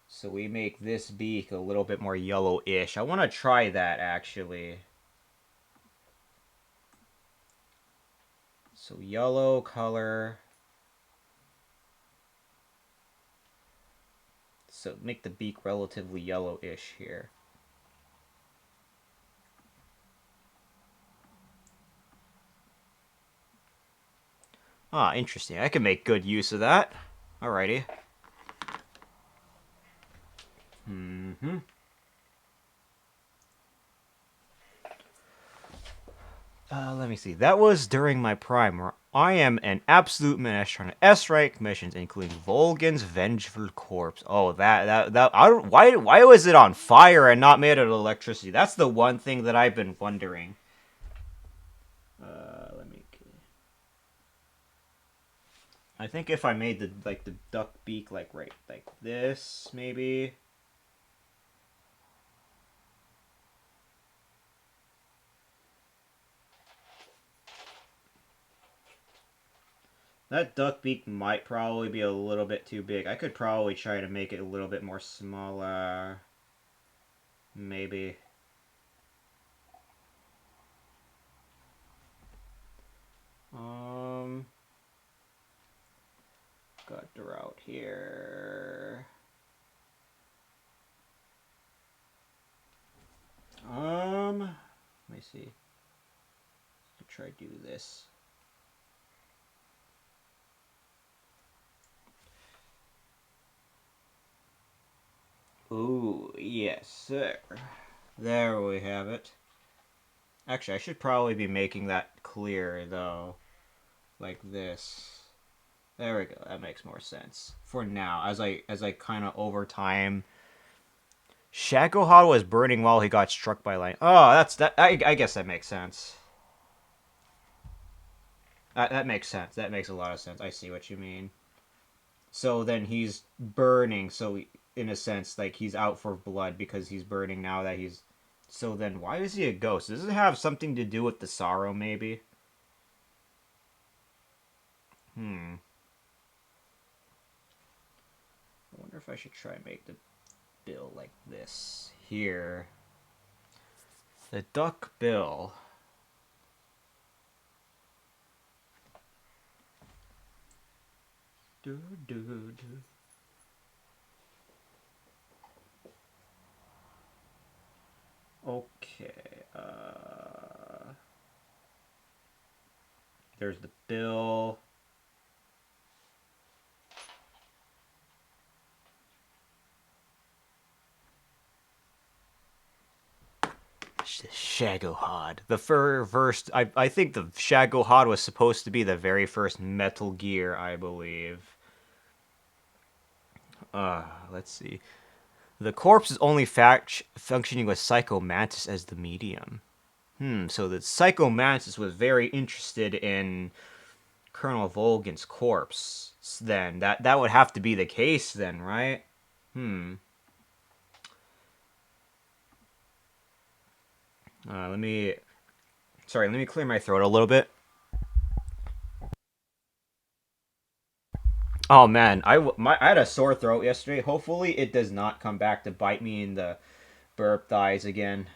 So we make this beak a little bit more yellow-ish. I want to try that, actually. So yellow color. So make the beak relatively yellow-ish here. Ah, interesting. I can make good use of that. Alrighty. Let me see. That was during my prime, where I am an absolute menace trying to S-rank missions, including Volgan's Vengeful Corpse. Oh, I don't. Why was it on fire and not made out of electricity? That's the one thing that I've been wondering. Let me. I think if I made the duck beak like this, maybe. That duck beak might probably be a little bit too big. I could probably try to make it a little bit more smaller. Maybe. Got the route here. Let me see. I'll try to do this. Ooh, yes, sir. There we have it. Actually, I should probably be making that clear, though. Like this. There we go. That makes more sense. For now, as I kind of over time. Shagohod was burning while he got struck by lightning. Oh, that. I guess that makes sense. That makes sense. That makes a lot of sense. I see what you mean. So then he's burning, so in a sense, like, he's out for blood because he's burning now that he's... So then, why is he a ghost? Does it have something to do with the sorrow, maybe? I wonder if I should try and make the bill like this here. The duck bill. Do, do, do. Okay, there's the bill. Shagohod. The first, I think the Shagohod was supposed to be the very first Metal Gear, I believe. Let's see. The corpse is only functioning with Psycho Mantis as the medium. So the Psycho Mantis was very interested in Colonel Volgin's corpse. Then that would have to be the case then, right? Let me clear my throat a little bit. Oh man, I had a sore throat yesterday. Hopefully it does not come back to bite me in the burp thighs again.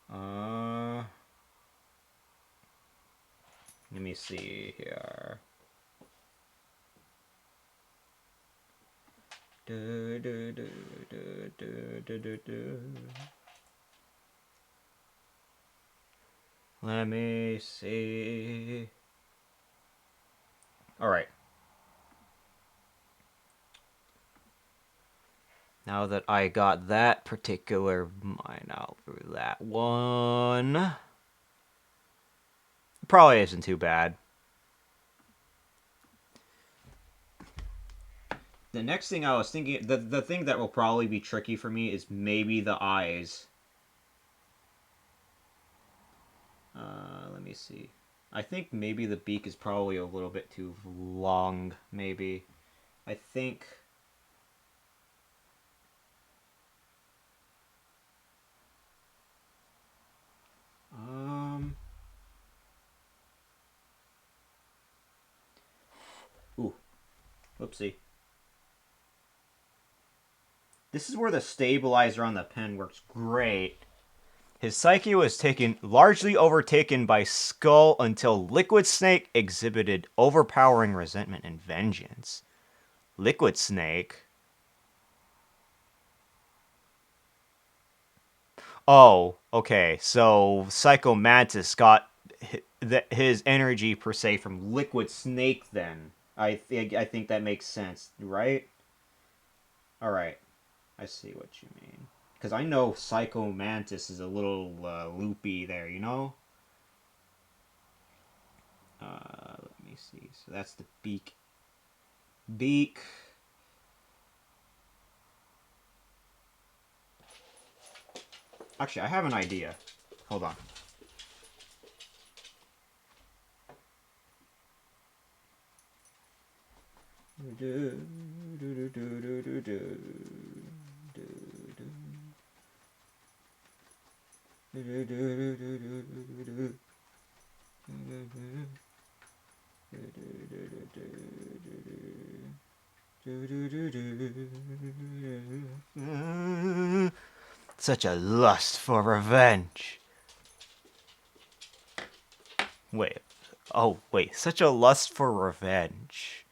Let me see here. Let me see. All right. Now that I got that particular mine out through that one, it probably isn't too bad. The next thing I was thinking, the thing that will probably be tricky for me is maybe the eyes. Let me see. I think maybe the beak is probably a little bit too long, maybe. I think... Ooh. Whoopsie. This is where the stabilizer on the pen works great. His psyche was largely overtaken by Skull until Liquid Snake exhibited overpowering resentment and vengeance. Liquid Snake? Oh, okay. So Psycho Mantis got his energy per se from Liquid Snake then. I think that makes sense, right? Alright. I see what you mean. Because I know Psycho Mantis is a little loopy there, you know? Let me see. So that's the beak. Beak. Actually, I have an idea. Hold on. Such a lust for revenge. Wait. Oh, wait. Such a lust for revenge.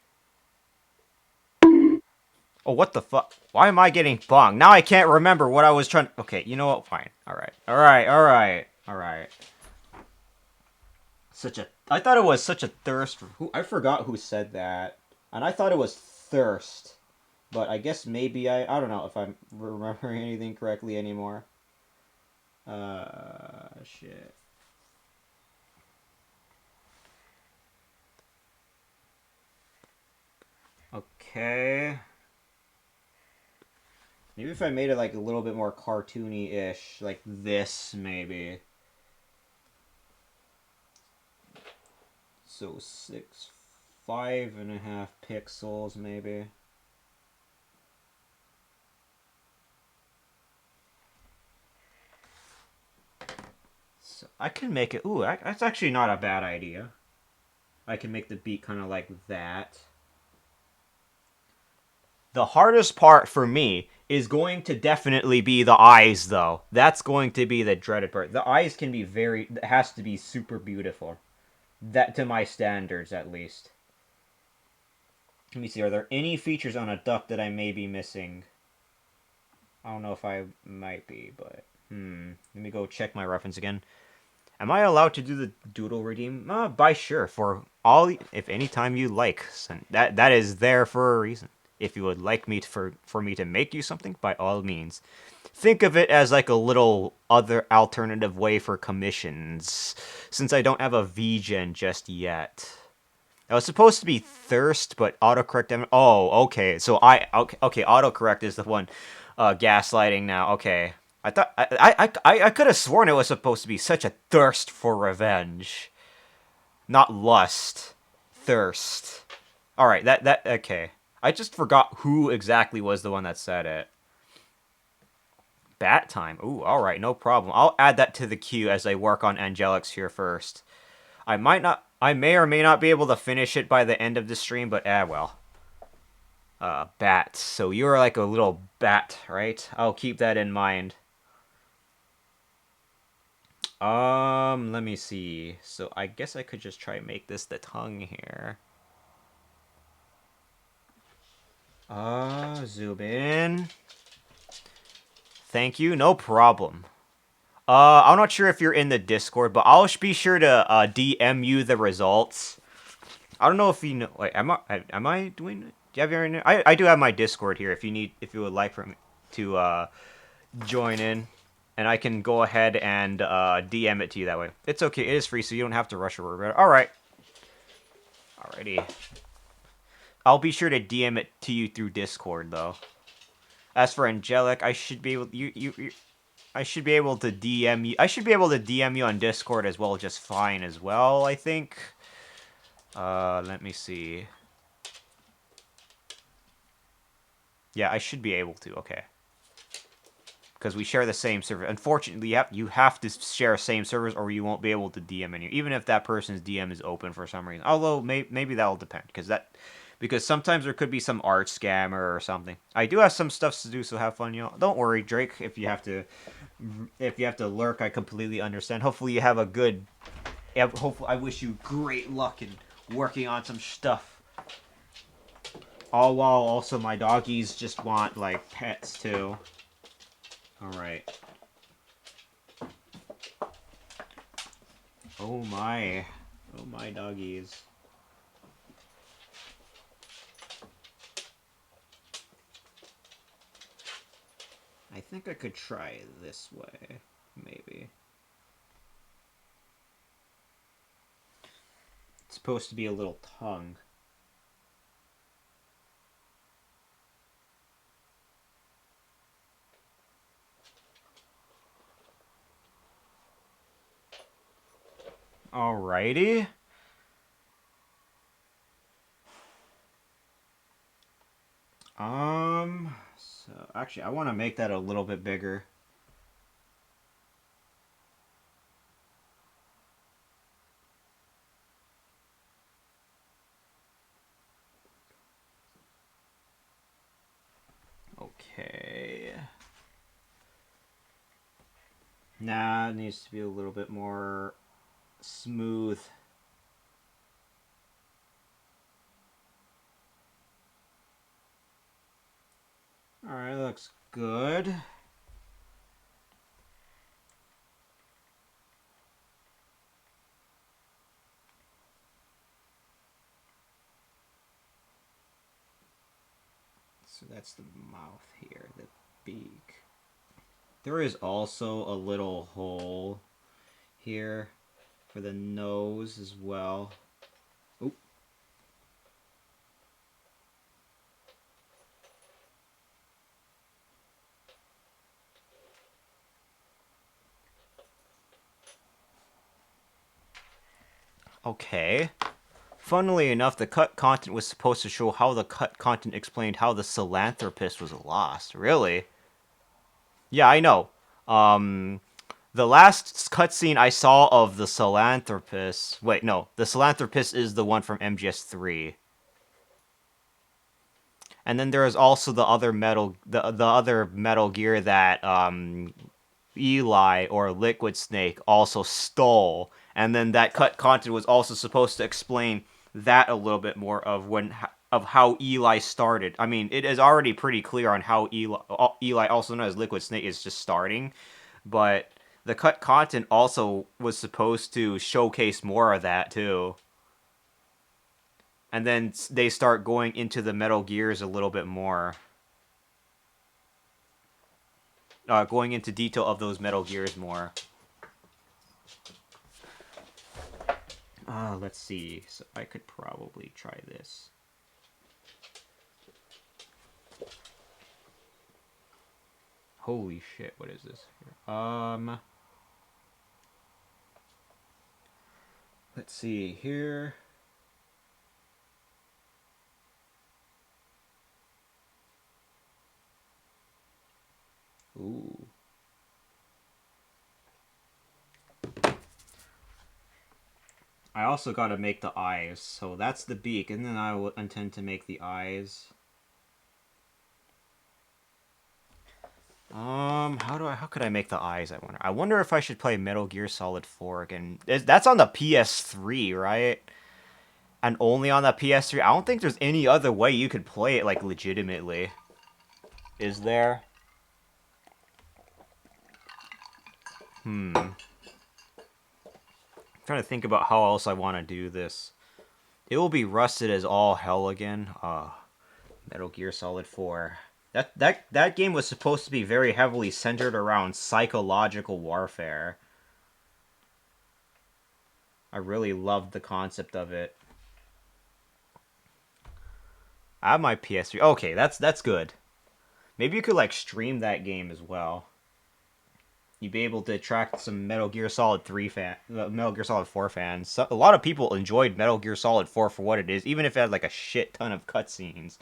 Oh, what the fuck? Why am I getting bonged? Now I can't remember what I was trying to... Okay, you know what? Fine. Alright. I thought it was such a thirst for... I forgot who said that. And I thought it was thirst. But I guess maybe I don't know if I'm remembering anything correctly anymore. Shit. Okay. Maybe if I made it like a little bit more cartoony-ish, like this, maybe. So 5.5 pixels, maybe. So I can make it. Ooh, that's actually not a bad idea. I can make the beat kind of like that. The hardest part for me is going to definitely be the eyes, though. That's going to be the dreaded part. The eyes can be it has to be super beautiful. That, to my standards, at least. Let me see, are there any features on a duck that I may be missing? I don't know if I might be, but... Let me go check my reference again. Am I allowed to do the doodle redeem? By sure, for all... If any time you like. That is there for a reason. If you would like me for me to make you something, by all means. Think of it as like a little other alternative way for commissions, since I don't have a VGen just yet. I was supposed to be Thirst, but autocorrect... Oh, okay. So okay, autocorrect is the one gaslighting now. Okay. I thought... I could have sworn it was supposed to be such a thirst for revenge. Not lust. Thirst. Alright, okay. I just forgot who exactly was the one that said it. Bat time. Ooh, alright, no problem. I'll add that to the queue as I work on Angelics here first. I may or may not be able to finish it by the end of the stream, but well. Bat. So you're like a little bat, right? I'll keep that in mind. Let me see. So I guess I could just try and make this the tongue here. Zoom in. Thank you, no problem. I'm not sure if you're in the Discord, but I'll be sure to DM you the results. I don't know if you know. Wait, am I doing it? Do you have your? I do have my Discord here. If you would like for me to join in, and I can go ahead and DM it to you that way. It's okay. It is free, so you don't have to rush over it. All right. Alrighty. I'll be sure to DM it to you through Discord, though. As for Angelic, I should be able I should be able to DM you. I should be able to DM you on Discord as well, just fine as well, I think. Let me see. Yeah, I should be able to. Okay. Because we share the same server. Unfortunately, you have to share same servers or you won't be able to DM any. Even if that person's DM is open for some reason. Although, maybe that'll depend. Because sometimes there could be some art scammer or something. I do have some stuff to do, so have fun, y'all. Don't worry, Drake, if you have to lurk, I completely understand. Hopefully you have a good... Hopefully, I wish you great luck in working on some stuff. All while also my doggies just want, like, pets, too. Alright. Oh my. Oh my doggies. I think I could try this way, maybe. It's supposed to be a little tongue. Alrighty. So actually, I want to make that a little bit bigger. Okay. Nah, it needs to be a little bit more smooth. Alright, looks good. So that's the mouth here, the beak. There is also a little hole here for the nose as well. Oop. Okay. Funnily enough, the cut content was supposed to show how the cut content explained how the Philanthropist was lost. Really? Yeah, I know. The last cutscene I saw of the Philanthropist... Wait, no. The Philanthropist is the one from MGS3. And then there is also the other Metal Gear that Eli or Liquid Snake also stole, and then that cut content was also supposed to explain that a little bit more of how Eli started. I mean, it is already pretty clear on how Eli, also known as Liquid Snake, is just starting, but the cut content also was supposed to showcase more of that too. And then they start going into the Metal Gears a little bit more. Going into detail of those Metal Gears more. Let's see. So I could probably try this. Holy shit, what is this? Let's see here. Ooh. I also gotta make the eyes, so that's the beak, and then I will intend to make the eyes. How could I make the eyes, I wonder? I wonder if I should play Metal Gear Solid 4 again. That's on the PS3, right? And only on the PS3? I don't think there's any other way you could play it, like, legitimately. Is there? I'm trying to think about how else I want to do this. It will be rusted as all hell again. Metal Gear Solid 4. That game was supposed to be very heavily centered around psychological warfare. I really loved the concept of it. I have my PS3. Okay, that's good. Maybe you could like stream that game as well. You'd be able to attract some Metal Gear Solid 4 fans. So, a lot of people enjoyed Metal Gear Solid 4 for what it is, even if it had like a shit ton of cutscenes.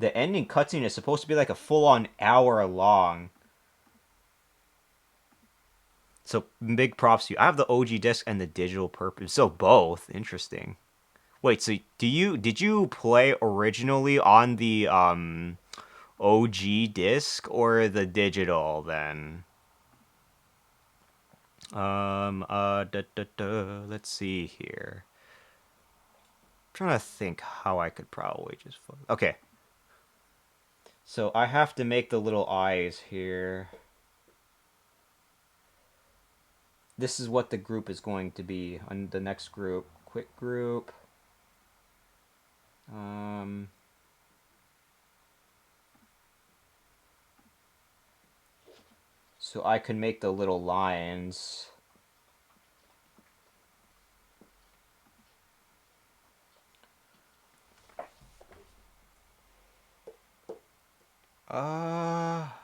The ending cutscene is supposed to be like a full-on hour long. So big props to you. I have the OG disc and the digital purpose. So both. Interesting. Wait, so did you play originally on the OG disc or the digital then? Let's see here. I'm trying to think how I could probably just... Okay. So I have to make the little eyes here. This is what the group is going to be on the next group. Quick group. So I can make the little lines.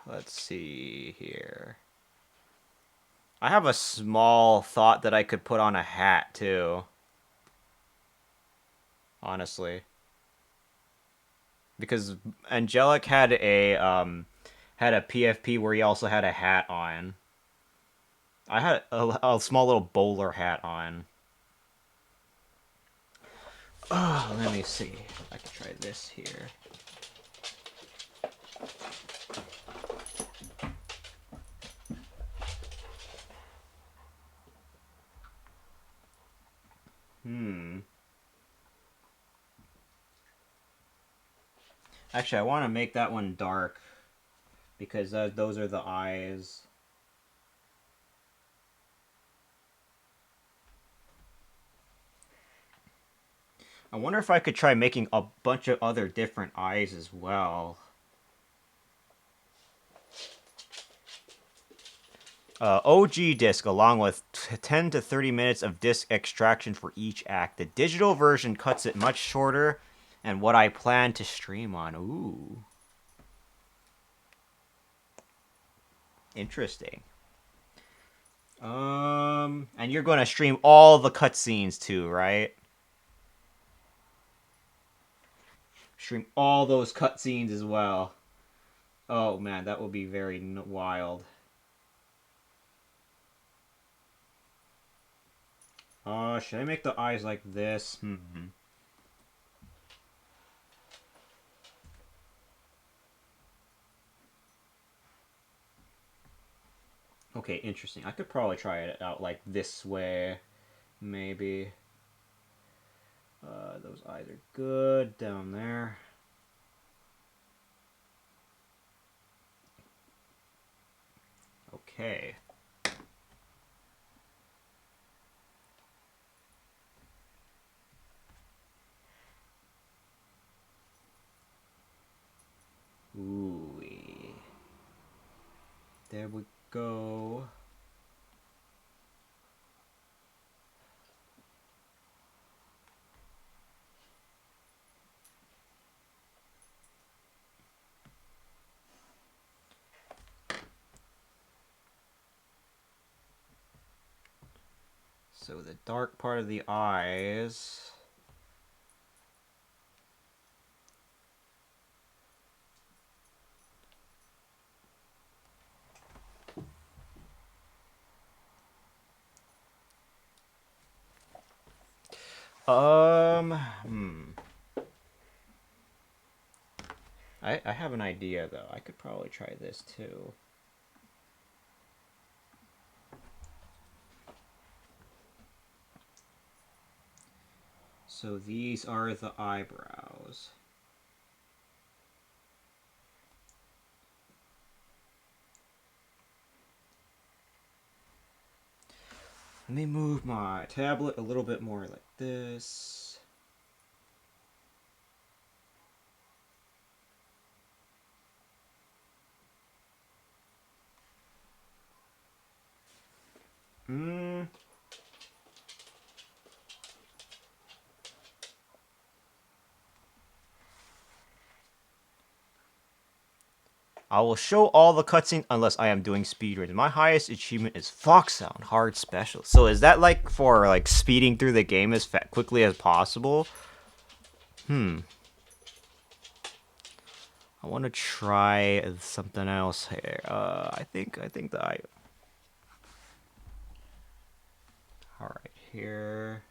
Let's see here. I have a small thought that I could put on a hat too. Honestly. Because Angelic had a PFP where he also had a hat on. I had a small little bowler hat on. Let me see. I can try this here. Actually, I want to make that one dark because those are the eyes. I wonder if I could try making a bunch of other different eyes as well. OG disc along with 10 to 30 minutes of disc extraction for each act. The digital version cuts it much shorter and what I plan to stream on. Ooh. Interesting. And you're going to stream all the cutscenes too, right? Stream all those cutscenes as well. Oh man, that would be very wild. Should I make the eyes like this? Okay, interesting. I could probably try it out like this way, maybe. Those eyes are good down there. Okay. Ooh. There we go. So the dark part of the eyes. Hmm. I have an idea though. I could probably try this too. So these are the eyebrows. Let me move my tablet a little bit more like this. Hmm. I will show all the cutscenes unless I am doing speedruns. My highest achievement is Fox Sound Hard Special. So is that like for like speeding through the game as quickly as possible? I want to try something else here. I think that I. All right, here.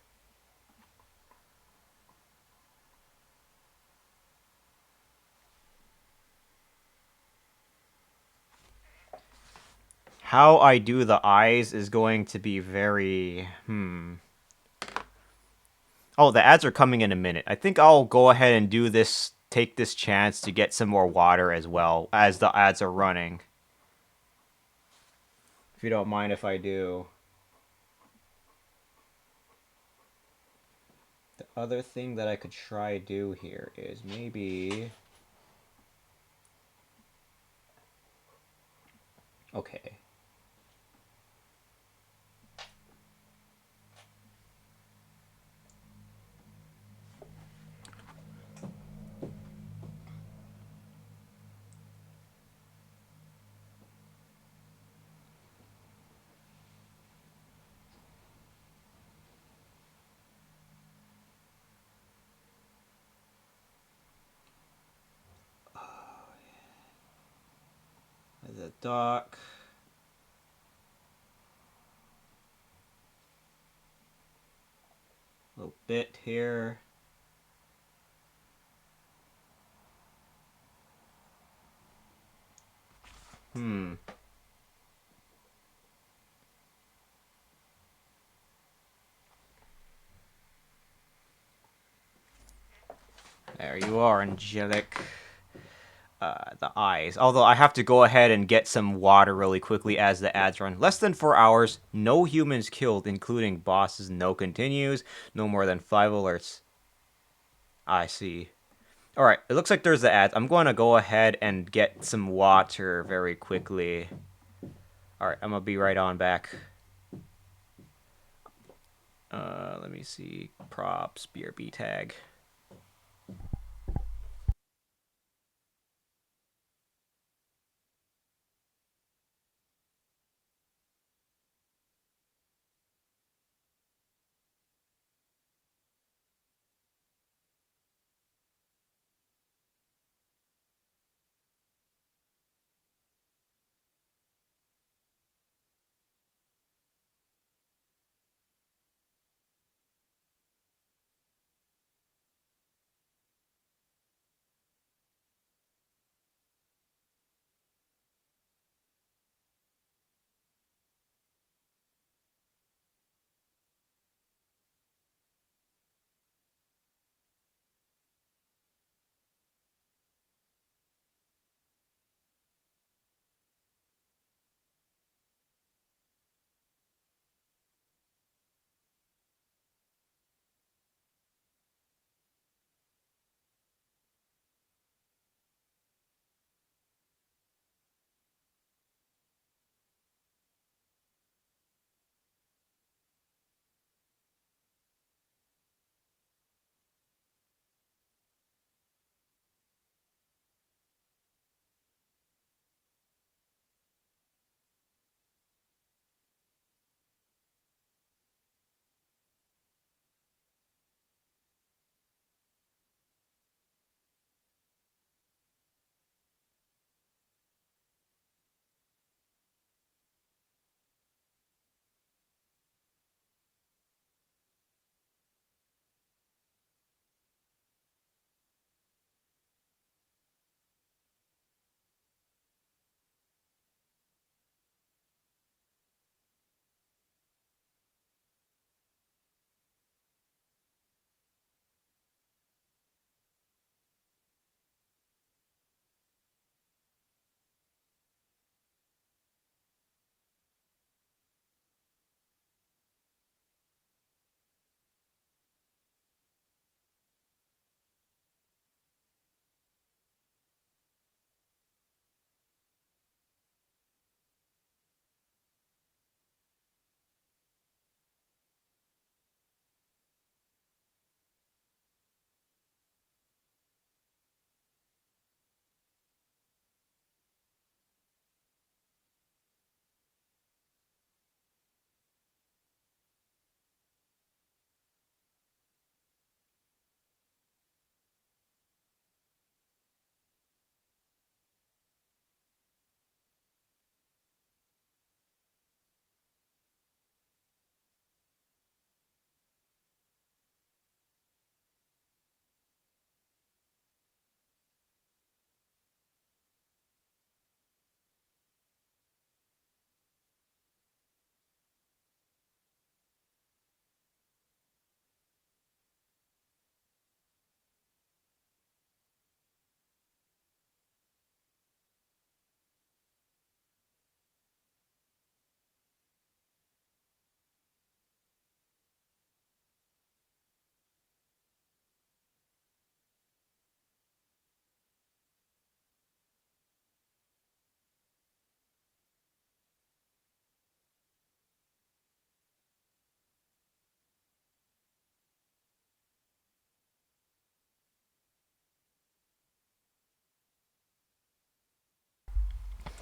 How I do the eyes is going to be very Oh, the ads are coming in a minute. I think I'll go ahead and do this. Take this chance to get some more water as well as the ads are running. If you don't mind if I do. The other thing that I could try do here is maybe... Okay. The dock. Little bit here. There you are, Angelic. The eyes. Although I have to go ahead and get some water really quickly as the ads run. Less than 4 hours, no humans killed, including bosses, no continues, no more than 5 alerts. I see. Alright, it looks like there's the ads. I'm going to go ahead and get some water very quickly. Alright, I'm going to be right on back. Let me see. Props, BRB tag.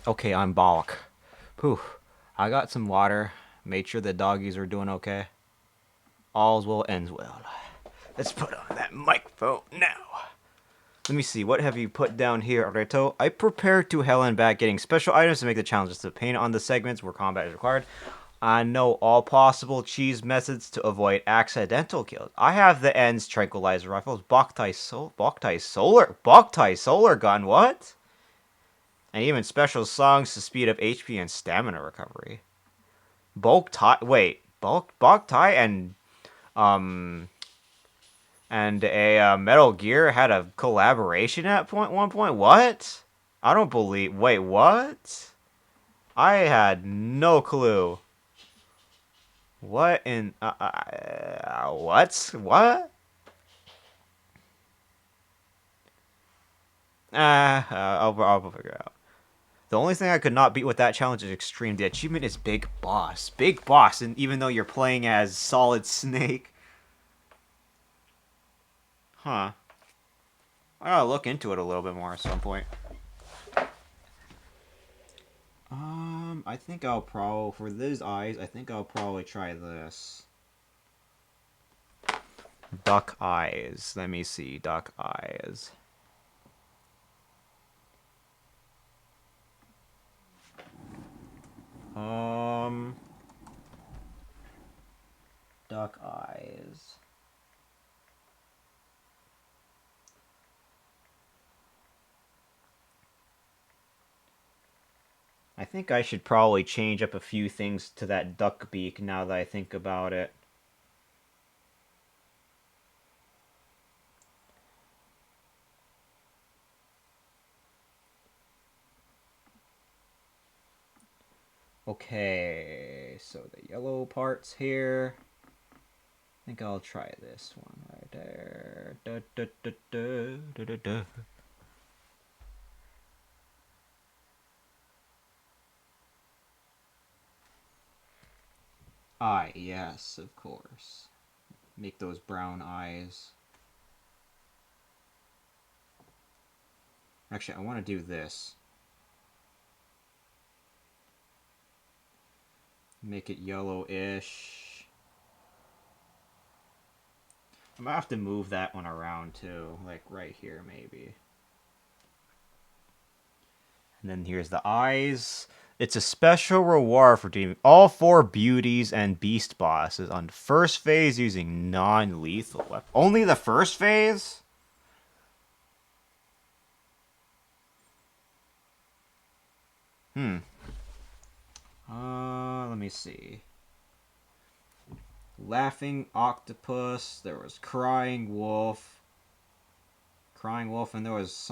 Okay, I'm Balk. Poof. I got some water. Made sure the doggies are doing okay. All's well ends well. Let's put on that microphone now. Let me see, what have you put down here, Reto? I prepared to hell and back getting special items to make the challenges to paint on the segments where combat is required. I know all possible cheese methods to avoid accidental kills. I have the ends tranquilizer rifles, Boktai solar gun, what? And even special songs to speed up HP and stamina recovery. Boktai and a Metal Gear had a collaboration at one point. What? I don't believe. Wait, what? I had no clue. What in? What? What? I'll figure it out. The only thing I could not beat with that challenge is extreme. The achievement is Big Boss. Big Boss, and even though you're playing as Solid Snake. Huh. I gotta look into it a little bit more at some point. I think I'll probably, for these eyes, I think I'll probably try this. Duck eyes. Let me see. Duck eyes. Duck eyes. I think I should probably change up a few things to that duck beak now that I think about it. Okay, so the yellow parts here. I think I'll try this one right there. Da, da, da, da, da, da, da. Ah, yes, of course. Make those brown eyes. Actually, I want to do this. Make it yellow-ish. I might have to move that one around too, like right here maybe. And then here's the eyes. It's a special reward for doing all 4 beauties and beast bosses on first phase using non-lethal weapons. Only the first phase? Let me see. Laughing octopus. There was crying wolf. And there was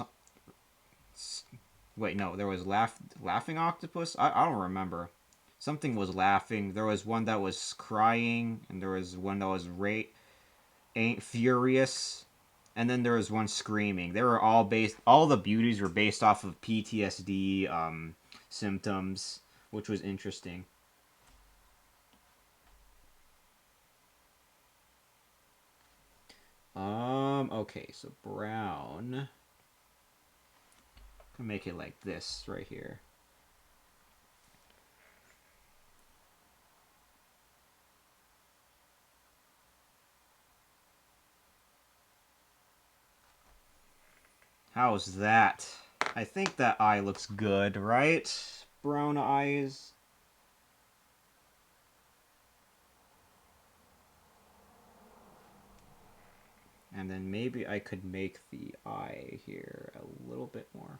wait, no, there was laughing octopus? I don't remember. Something was laughing. There was one that was crying, and there was one that was furious, and then there was one screaming. They were all the beauties were based off of PTSD symptoms, which was interesting. Okay, so brown. I'll make it like this right here. How's that? I think that eye looks good, right? Brown eyes. And then maybe I could make the eye here a little bit more.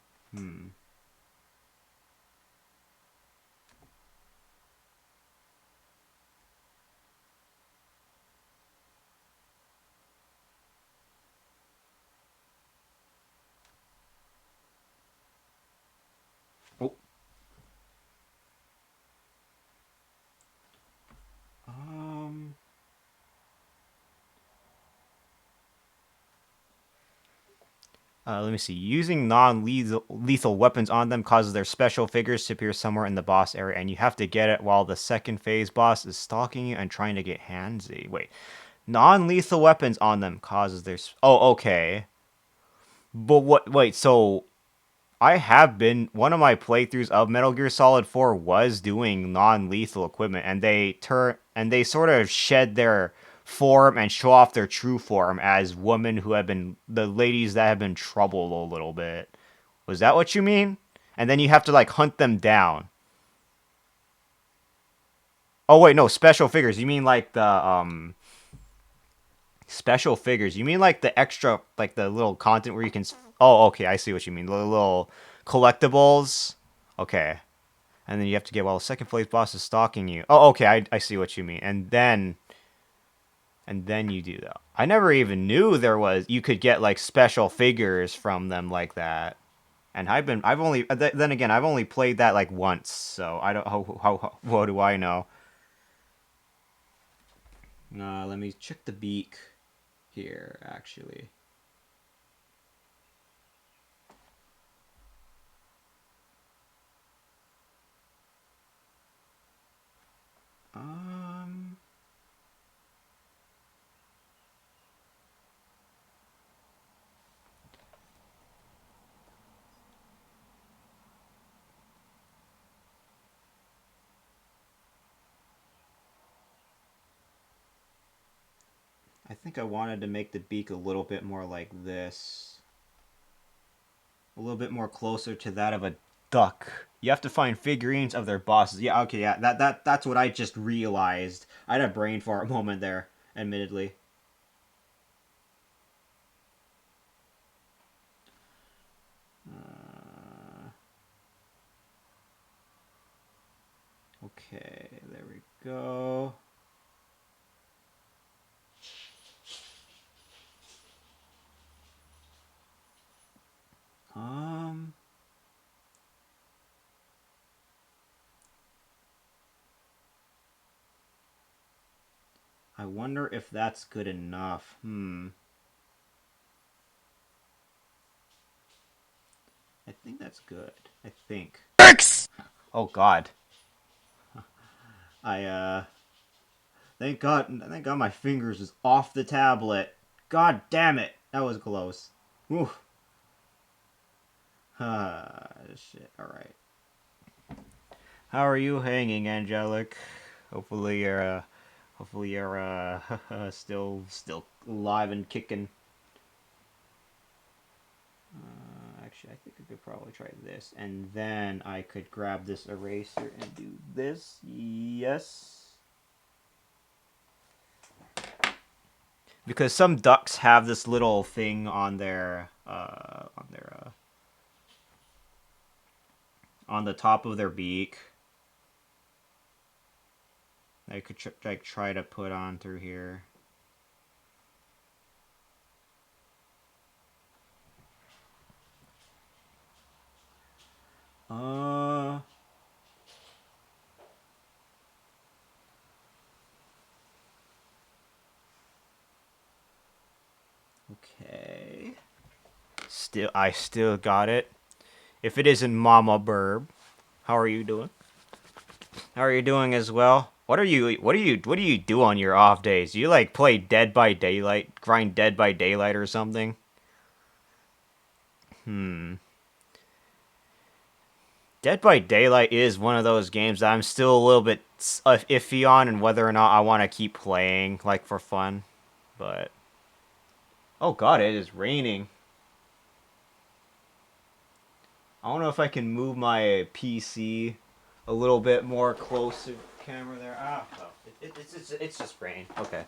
Oh. Let me see. Using non-lethal weapons on them causes their special figures to appear somewhere in the boss area, and you have to get it while the second phase boss is stalking you and trying to get handsy. Wait. Non-lethal weapons on them causes their... Oh, okay. But what... Wait, so... I have been one of my playthroughs of Metal Gear Solid 4 was doing non-lethal equipment, and they sort of shed their form and show off their true form as women who have been the ladies that have been troubled a little bit. Was that what you mean? And then you have to like hunt them down. Oh wait, no, special figures. You mean like the special figures. You mean like the extra, like the little content where you can. Oh, okay, I see what you mean. The little collectibles. Okay. And then you have to get while the second place boss is stalking you. Oh, okay, I see what you mean. And then you do that. I never even knew you could get like special figures from them like that. And I've only then again I've only played that like once, so I don't how what do I know? Let me check the beak here actually. I think I wanted to make the beak a little bit more like this. A little bit more closer to that of a duck. You have to find figurines of their bosses. Yeah, okay, yeah, that's what I just realized. I had a brain fart a moment there, admittedly. Okay, there we go. I wonder if that's good enough. I think that's good. I think. X! Oh god. Thank God my fingers is off the tablet. God damn it. That was close. Whew. Shit. Alright. How are you hanging, Angelic? Hopefully you're still alive and kicking. Actually, I think I could probably try this, and then I could grab this eraser and do this. Yes. Because some ducks have this little thing on the top of their beak. I could try to put on through here. Okay. I still got it. If it isn't Mama Burb, how are you doing? How are you doing as well? What do you do on your off days? Do you like play Dead by Daylight, grind Dead by Daylight or something? Dead by Daylight is one of those games that I'm still a little bit iffy on and whether or not I want to keep playing, like, for fun. But... oh god, it is raining. I don't know if I can move my PC a little bit more close to the camera there. It's just rain. Okay.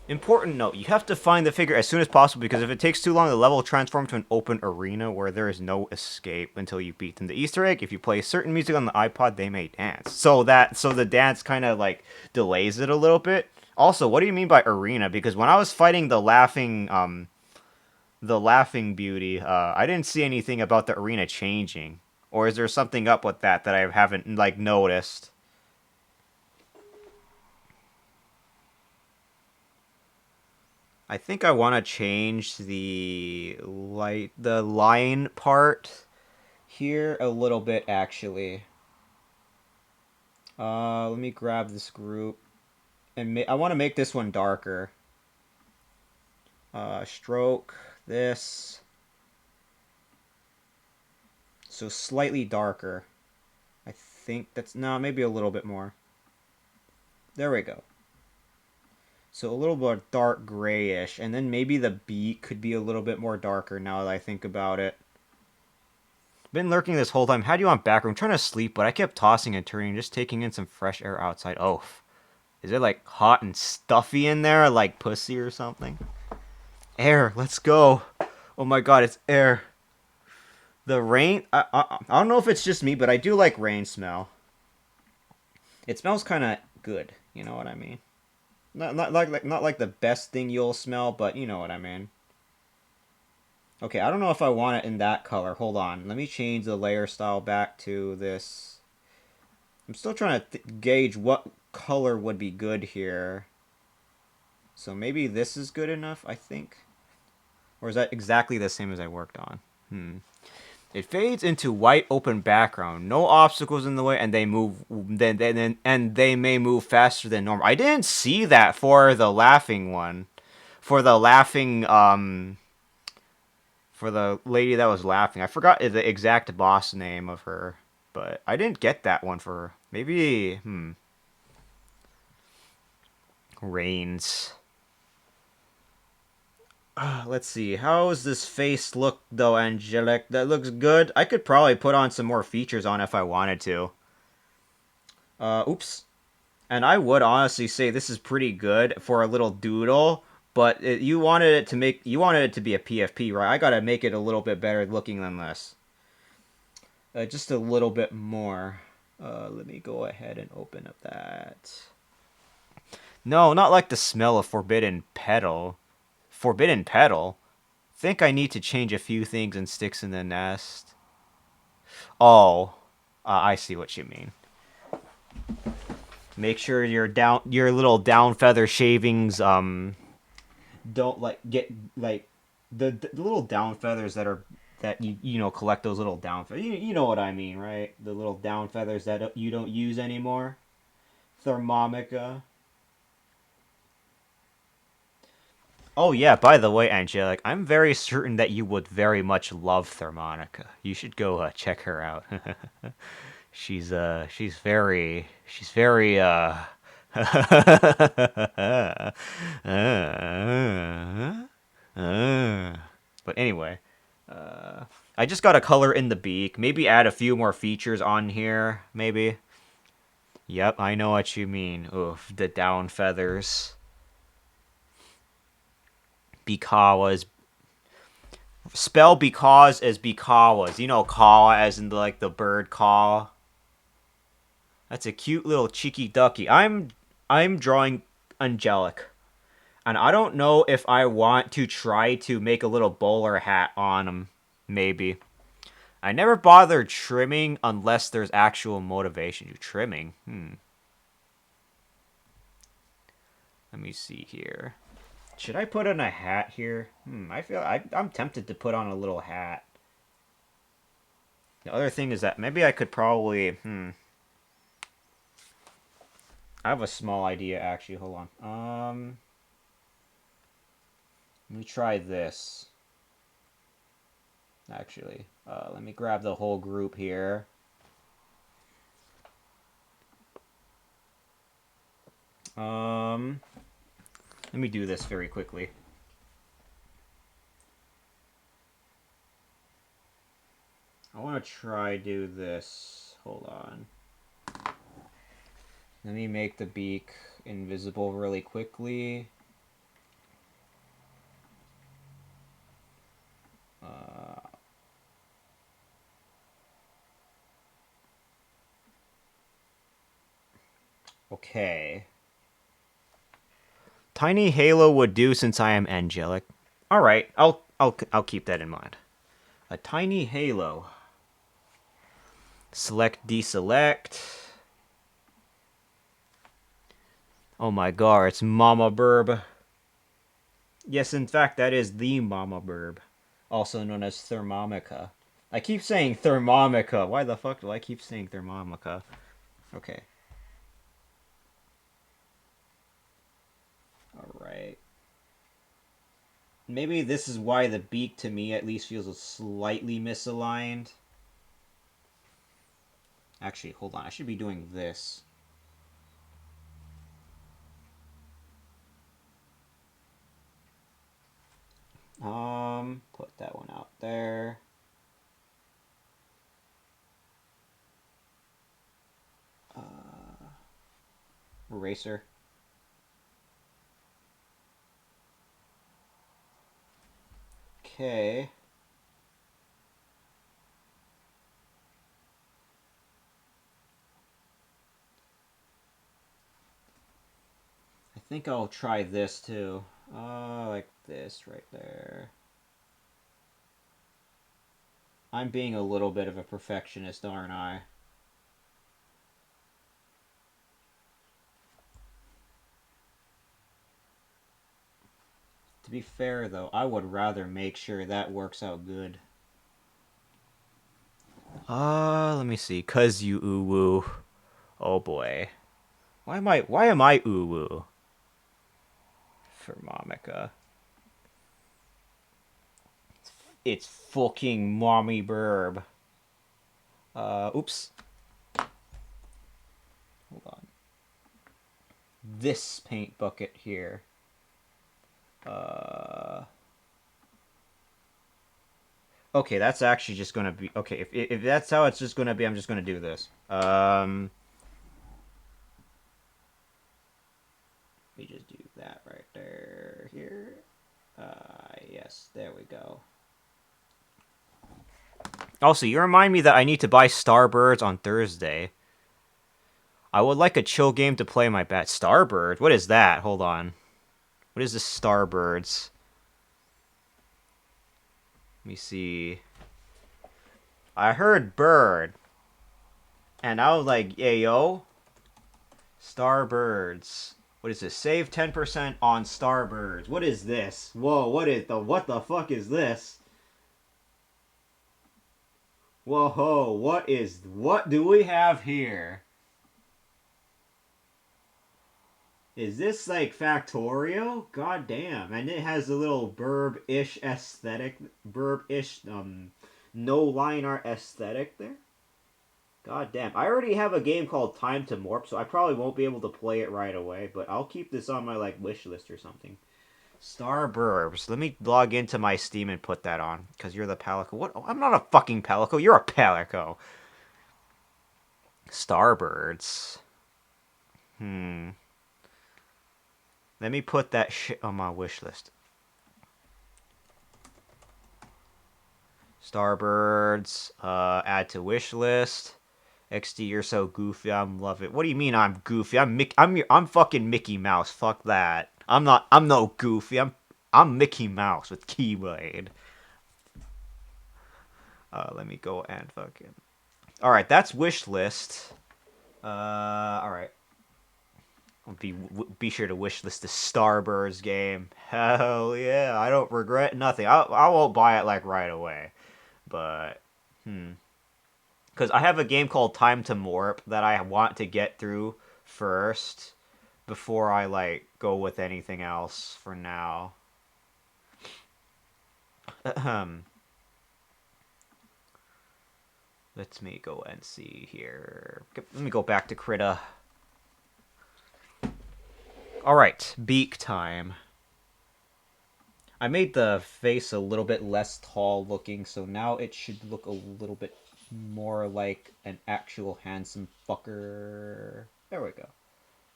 Important note, you have to find the figure as soon as possible because if it takes too long, the level will transform to an open arena where there is no escape until you beat them. The Easter egg, if you play certain music on the iPod, they may dance. So the dance kind of like delays it a little bit. Also, what do you mean by arena? Because when I was fighting the laughing beauty, I didn't see anything about the arena changing. Or is there something up with that I haven't like noticed? I think I want to change the line part here a little bit, actually. Let me grab this group, and I want to make this one darker. Stroke this. So slightly darker. I think that's... No, maybe a little bit more. There we go. So a little bit dark grayish. And then maybe the beak could be a little bit more darker now that I think about it. Been lurking this whole time. Had you on back room, trying to sleep, but I kept tossing and turning, just taking in some fresh air outside. Oh, is it like hot and stuffy in there, like pussy or something? Air, let's go. Oh my god, it's air. The rain, I don't know if it's just me, but I do like rain smell. It smells kind of good, you know what I mean? Not like the best thing you'll smell, but you know what I mean. Okay, I don't know if I want it in that color. Hold on. Let me change the layer style back to this. I'm still trying to gauge what color would be good here. So maybe this is good enough, I think. Or is that exactly the same as I worked on? It fades into white open background. No obstacles in the way, and they move. And they may move faster than normal. I didn't see that for the laughing one. For the laughing, for the lady that was laughing. I forgot the exact boss name of her, but I didn't get that one for her. Maybe, Reigns. Let's see. How does this face look, though, Angelic? That looks good. I could probably put on some more features on if I wanted to. Oops. And I would honestly say this is pretty good for a little doodle. But you wanted it to be a PFP, right? I gotta make it a little bit better looking than this. Just a little bit more. Let me go ahead and open up that. No, not like the smell of Forbidden Petal. Forbidden Petal? Think I need to change a few things in Sticks in the Nest. Oh, I see what you mean. Make sure your little down feather shavings, don't get the little down feathers that you know collect those little down feathers. You know what I mean, right? The little down feathers that you don't use anymore. Thermomica. Oh yeah, by the way, Angelic, I'm very certain that you would very much love Thermonica. You should go check her out. she's very but anyway, I just got a color in the beak. Maybe add a few more features on here, maybe. Yep, I know what you mean. Oof, the down feathers. Bikawas. Spell because as Bikawas. You know, caw as in the bird caw. That's a cute little cheeky ducky. I'm drawing Angelic. And I don't know if I want to try to make a little bowler hat on him. Maybe. I never bother trimming unless there's actual motivation to trimming. Let me see here. Should I put on a hat here? I feel I'm tempted to put on a little hat. The other thing is that maybe I could probably I have a small idea actually. Hold on. Let me try this. Actually, let me grab the whole group here. Let me do this very quickly. I want to try do this. Hold on. Let me make the beak invisible really quickly. Okay. Tiny halo would do since I am angelic. All right, I'll keep that in mind. A tiny halo. Select, deselect. Oh my god, it's Mama Burb. Yes, in fact, that is the Mama Burb, also known as Thermomica. I keep saying Thermomica. Why the fuck do I keep saying Thermomica? Okay. Alright. Maybe this is why the beak, to me, at least feels slightly misaligned. Actually, hold on. I should be doing this. Put that one out there. Eraser. Okay. I think I'll try this too. Like this right there. I'm being a little bit of a perfectionist, aren't I? To be fair, though, I would rather make sure that works out good. Let me see. 'Cause you ooh-woo. Oh boy. Why am I ooh-woo? Thermomica. It's fucking mommy burb. Oops. Hold on. This paint bucket here. Okay, that's actually just gonna be... Okay, if that's how it's just gonna be, I'm just gonna do this. Let me just do that right there, here. Yes, there we go. Also, you remind me that I need to buy Starbirds on Thursday. I would like a chill game to play my bat. Starbird? What is that? Hold on. What is this Starbirds? Let me see. I heard bird. And I was like, hey, yo. Starbirds. What is this? Save 10% on Starbirds. What is this? Whoa, what the fuck is this? Whoa, what do we have here? Is this like Factorio? God damn. And it has a little burb-ish aesthetic, burb-ish, no line art aesthetic there. God damn. I already have a game called Time to Morp, so I probably won't be able to play it right away, but I'll keep this on my, like, wish list or something. Starburbs. Let me log into my Steam and put that on, because you're the Palico. What? Oh, I'm not a fucking Palico. You're a Palico. Starbirds. Let me put that shit on my wish list. Starbirds. Add to wish list. XD, you're so goofy. I'm love it. What do you mean I'm goofy? I'm fucking Mickey Mouse. Fuck that. I'm no goofy. I'm Mickey Mouse with Keyblade. Let me go and fucking... Alright, that's wish list. Alright. Be sure to wish list the Starbirds game. Hell yeah, I don't regret nothing. I won't buy it like right away. But, because I have a game called Time to Morp that I want to get through first before I, like, go with anything else for now. Let me go and see here. Let me go back to Krita. Alright, beak time. I made the face a little bit less tall looking, so now it should look a little bit more like an actual handsome fucker. There we go.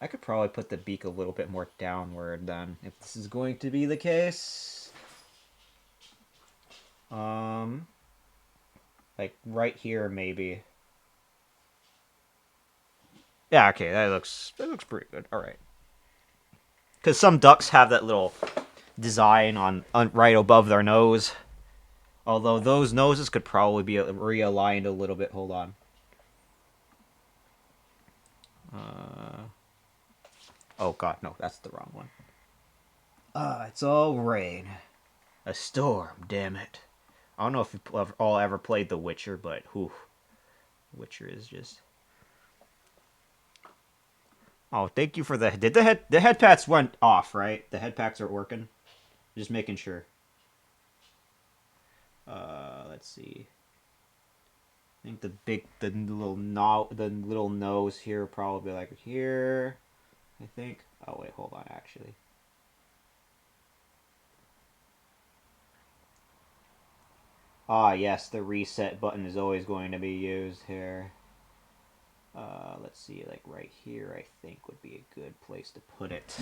I could probably put the beak a little bit more downward then, if this is going to be the case. Like right here maybe. Yeah, okay, that looks pretty good. Alright. Because some ducks have that little design on right above their nose. Although those noses could probably be realigned a little bit. Hold on. Oh god, no, that's the wrong one. It's all rain. A storm, damn it. I don't know if you've all ever played The Witcher, but whew. Witcher is just... Oh, thank you for the... Did the head pats went off, right? The head packs are working? Just making sure. Let's see. think the little nose here probably like here. I think. Oh wait, hold on. Actually. Ah, yes, the reset button is always going to be used here. Let's see, like right here, I think would be a good place to put it.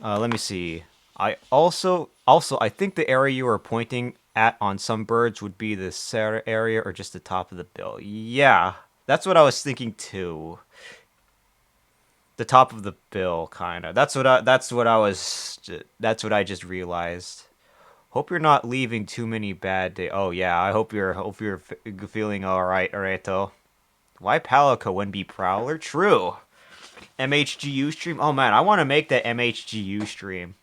Let me see. I also I think the area you were pointing at on some birds would be the center area or just the top of the bill. Yeah, that's what I was thinking too. The top of the bill, kind of. That's what I just realized. Hope you're not leaving too many bad days. Oh yeah, I hope you're feeling all right, Areto. Why Palico when be Prowler? True. MHGU stream. Oh man, I want to make that MHGU stream.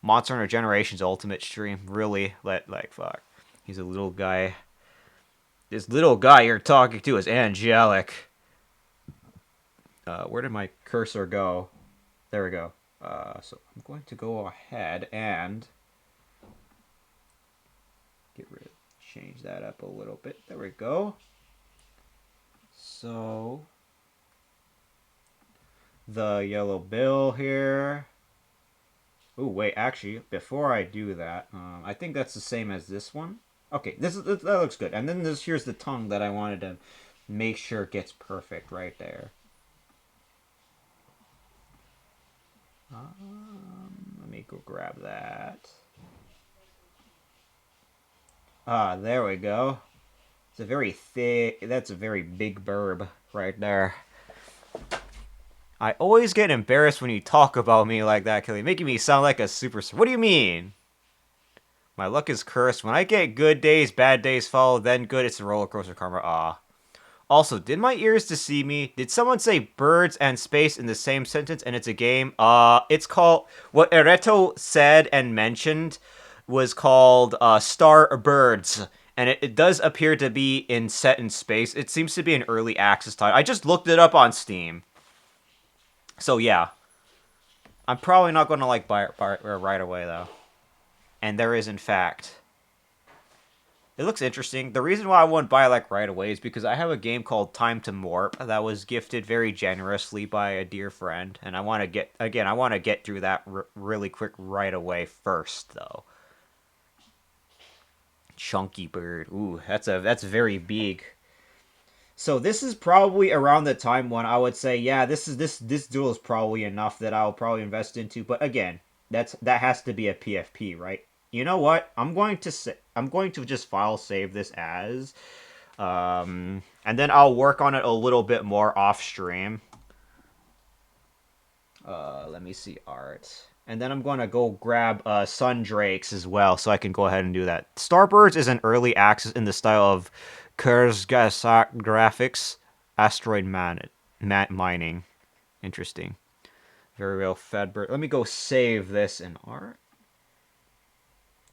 Monster Hunter Generations Ultimate stream. Really? Fuck. He's a little guy. This little guy you're talking to is angelic. Where did my cursor go? There we go. So I'm going to go ahead and change that up a little bit. There we go. So the yellow bill here. Ooh, wait, actually, before I do that, I think that's the same as this one. Okay, that looks good. And then here's the tongue that I wanted to make sure gets perfect right there. Let me go grab that. Ah, there we go. It's a very thick, that's a very big burb right there. I always get embarrassed when you talk about me like that, Kelly, making me sound like a superstar. What do you mean? My luck is cursed. When I get good days, bad days follow, then good, it's a roller coaster karma. Ah. Also, did my ears deceive me? Did someone say birds and space in the same sentence and it's a game? It's called, what Ereto said and mentioned was called Star Birds. And it does appear to be set in space. It seems to be an early access title. I just looked it up on Steam. So yeah. I'm probably not going to buy it right away though. And there is in fact. It looks interesting. The reason why I wouldn't buy it right away is because I have a game called Time to Morp that was gifted very generously by a dear friend, and I want to get through that really quick right away first though. Chunky bird. Ooh, that's very big. So this is probably around the time when I would say, yeah, this duel is probably enough that I'll probably invest into, but again, that has to be a PFP, right? You know what? I'm going to just file save this as, and then I'll work on it a little bit more off stream. Let me see art, and then I'm going to go grab Sundrakes as well, so I can go ahead and do that. Starbirds is an early access in the style of Kurzgesagt graphics, asteroid mining. Interesting. Very well fed bird. Let me go save this in art.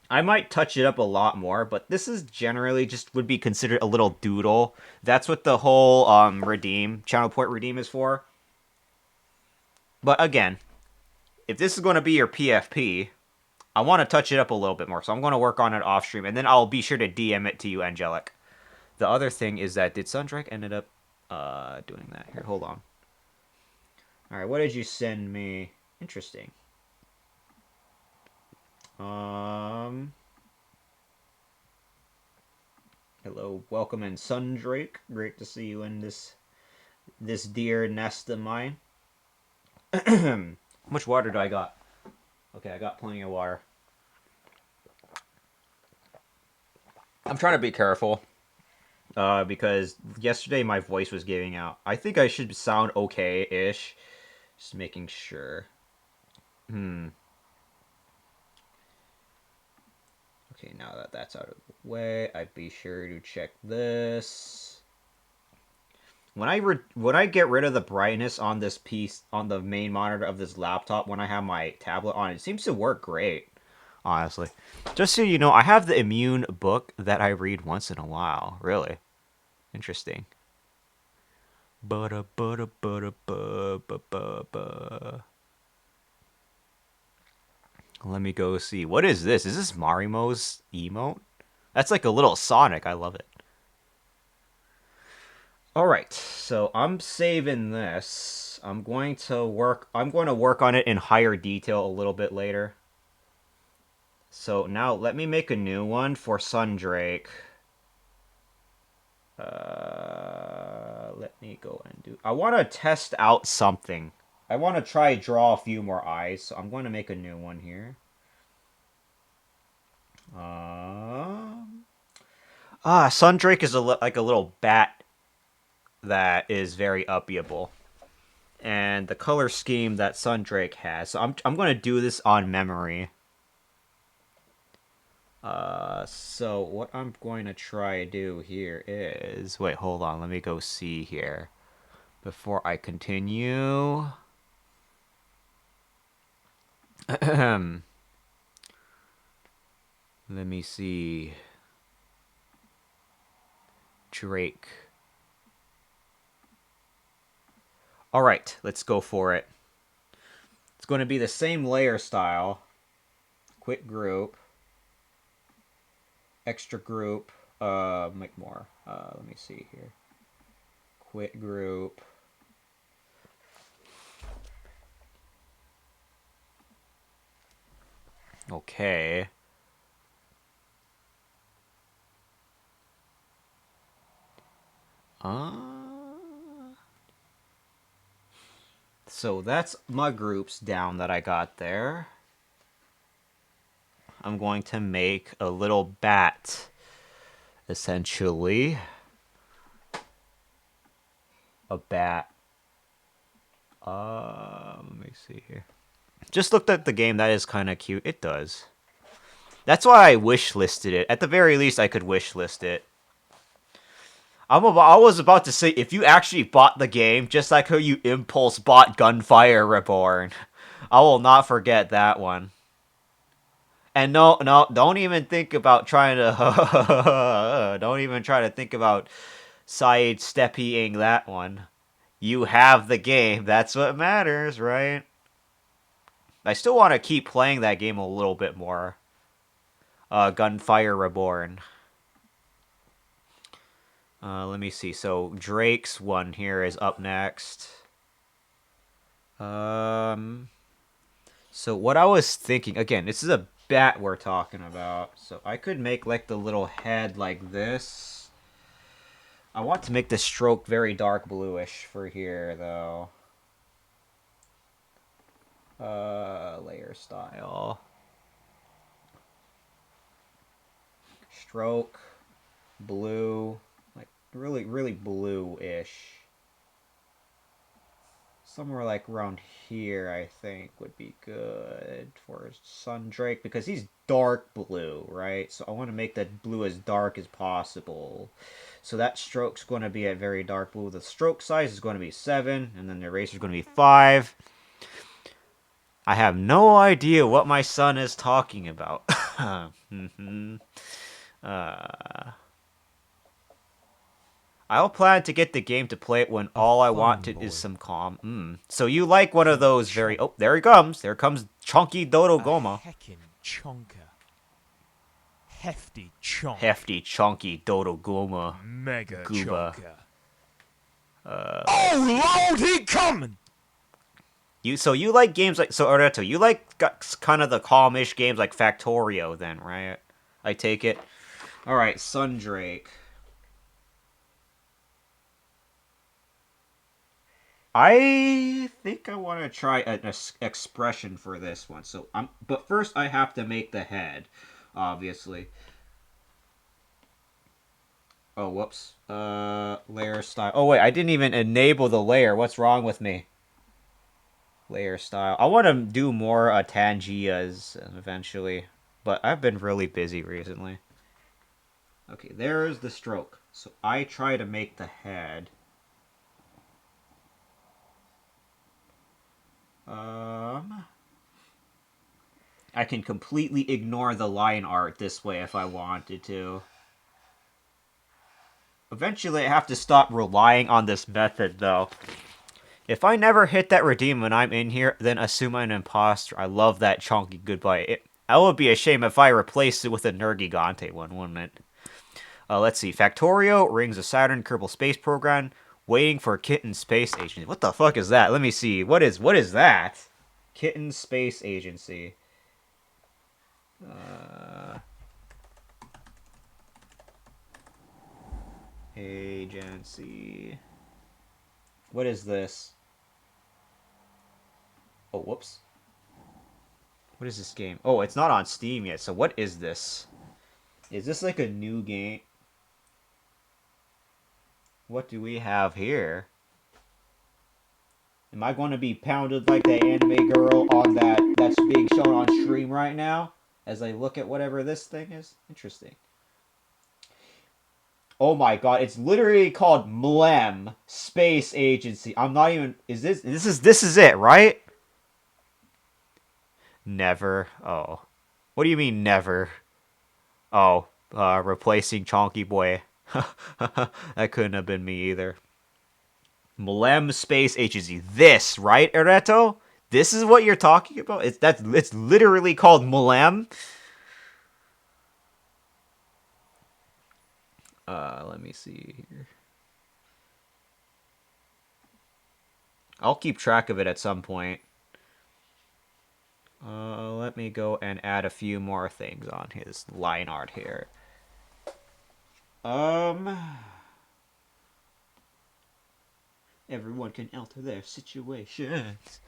I might touch it up a lot more, but this is generally just would be considered a little doodle. That's what the whole channel point redeem is for. But again, if this is going to be your PFP, I want to touch it up a little bit more. So I'm going to work on it off stream, and then I'll be sure to DM it to you, Angelic. The other thing is that did Sundrake ended up doing that? Here, hold on. All right, what did you send me? Interesting. Hello, welcome in Sundrake. Great to see you in this dear nest of mine. How much water do I got? Okay, I got plenty of water. I'm trying to be careful. Because yesterday my voice was giving out. I think I should sound okay-ish. Just making sure. Okay, now that that's out of the way, I'd be sure to check this. When I get rid of the brightness on this piece, on the main monitor of this laptop, when I have my tablet on, it seems to work great, honestly. Just so you know, I have the Immune book that I read once in a while. Really. Interesting. Let me go see. What is this? Is this Marimo's emote? That's like a little Sonic. I love it. Alright, so I'm saving this. I'm going to work on it in higher detail a little bit later. So now let me make a new one for Sundrake. Let me go and do... I want to test out something. I want to try draw a few more eyes, so I'm going to make a new one here. Sundrake is like a little bat that is very uppyable. And the color scheme that Sundrake has. So I'm going to do this on memory. So what I'm going to try to do here is... Wait, hold on. Let me go see here. Before I continue... Let me see... Drake. Alright, let's go for it. It's going to be the same layer style. Quit group. Extra group. Make more. Let me see here. Quit group. Okay. So that's my groups down that I got there. I'm going to make a little bat, essentially. A bat. Let me see here. Just looked at the game. That is kind of cute. It does. That's why I wish listed it. At the very least, I could wish list it. I was about to say, if you actually bought the game, just like how you impulse bought Gunfire Reborn, I will not forget that one. And no, don't even think about trying to... don't even try to think about sidestepping that one. You have the game. That's what matters, right? I still want to keep playing that game a little bit more. Gunfire Reborn. Let me see. So Drake's one here is up next. So what I was thinking, again, this is a bat we're talking about. So I could make like the little head like this. I want to make the stroke very dark bluish for here though. Layer style. Stroke. Blue. Really, really blue-ish. Somewhere like around here, I think, would be good for Sundrake, because he's dark blue, right? So I want to make that blue as dark as possible. So that stroke's going to be a very dark blue. The stroke size is going to be 7, and then the eraser is going to be 5. I have no idea what my son is talking about. I'll plan to get the game to play it when all I wanted is some calm. So you like one of those very... Oh, there he comes. There comes Chunky Dodogoma. Heckin' chonker. Hefty chonk. Hefty, chunky Dodogoma. Mega Gooba. chonker. Oh, Lord, he coming! So you like games like... So, Oreto, you like kind of the calmish games like Factorio then, right? I take it. Alright, Sundrake. I think I want to try an expression for this one. So but first I have to make the head, obviously. Oh, whoops. Layer style. Oh, wait, I didn't even enable the layer. What's wrong with me? Layer style. I want to do more Tangias eventually, but I've been really busy recently. Okay, there's the stroke. So I try to make the head. I can completely ignore the line art this way if I wanted to. Eventually I have to stop relying on this method though. If I never hit that redeem when I'm in here, then assume I'm an imposter. I love that chunky goodbye. That would be a shame if I replaced it with a Nergigante one, wouldn't it? Let's see. Factorio, Rings of Saturn, Kerbal Space Program, Waiting for Kitten Space Agency. What the fuck is that? Let me see. What is that? Kitten Space Agency. Agency. What is this? Oh, whoops. What is this game? Oh, it's not on Steam yet, so what is this? Is this like a new game? What do we have here? Am I going to be pounded like that anime girl on that's being shown on stream right now? As I look at whatever this thing is? Interesting. Oh my god, it's literally called MLEM Space Agency. I'm not even this is it, right? Never. Oh. What do you mean never? Oh, replacing Chonky Boy. That couldn't have been me either. MLEM Space Agency. This, right, Ereto? This is what you're talking about? It's literally called MLEM. Let me see here. I'll keep track of it at some point. Let me go and add a few more things on his line art here. Everyone can alter their situations.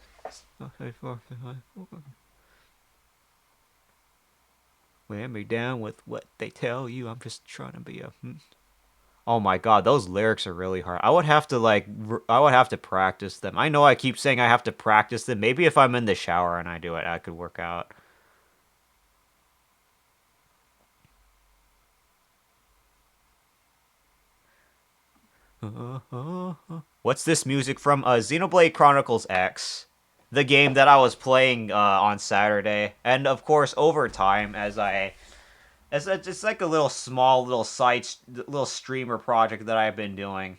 Weigh me down with what they tell you. I'm just trying to be a... Oh my god, those lyrics are really hard. I would have to practice them. I know I keep saying I have to practice them. Maybe if I'm in the shower and I do it, I could work out. What's this music from? Xenoblade Chronicles X. The game that I was playing on Saturday. And of course, over time, it's like a little little streamer project that I've been doing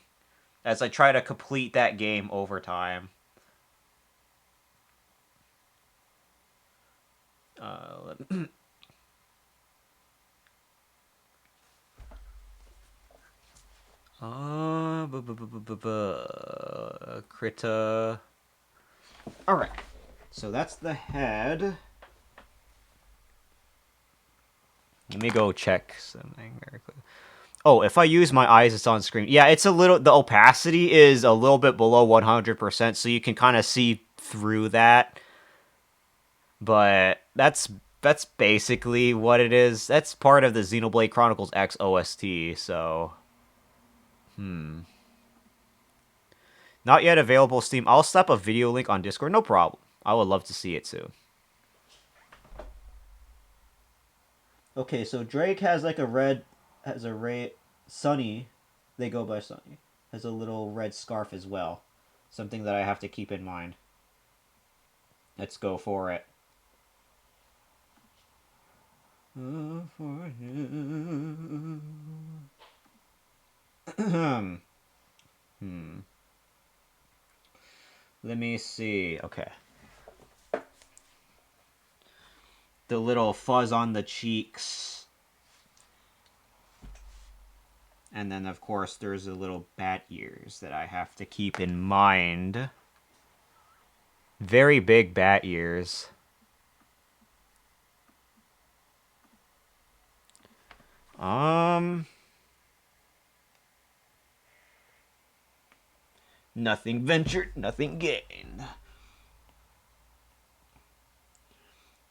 as I try to complete that game over time. Krita. Alright. So that's the head. Let me go check something very quick. Oh, if I use my eyes, it's on screen. Yeah, it's a little... The opacity is a little bit below 100%, so you can kind of see through that. But that's basically what it is. That's part of the Xenoblade Chronicles X OST, so... Not yet available Steam. I'll slap a video link on Discord. No problem. I would love to see it too. Okay, so Drake has like Sunny, they go by Sunny, has a little red scarf as well. Something that I have to keep in mind. Let's go for it. Let me see. Okay. The little fuzz on the cheeks. And then, of course, there's the little bat ears that I have to keep in mind. Very big bat ears. Nothing ventured, nothing gained.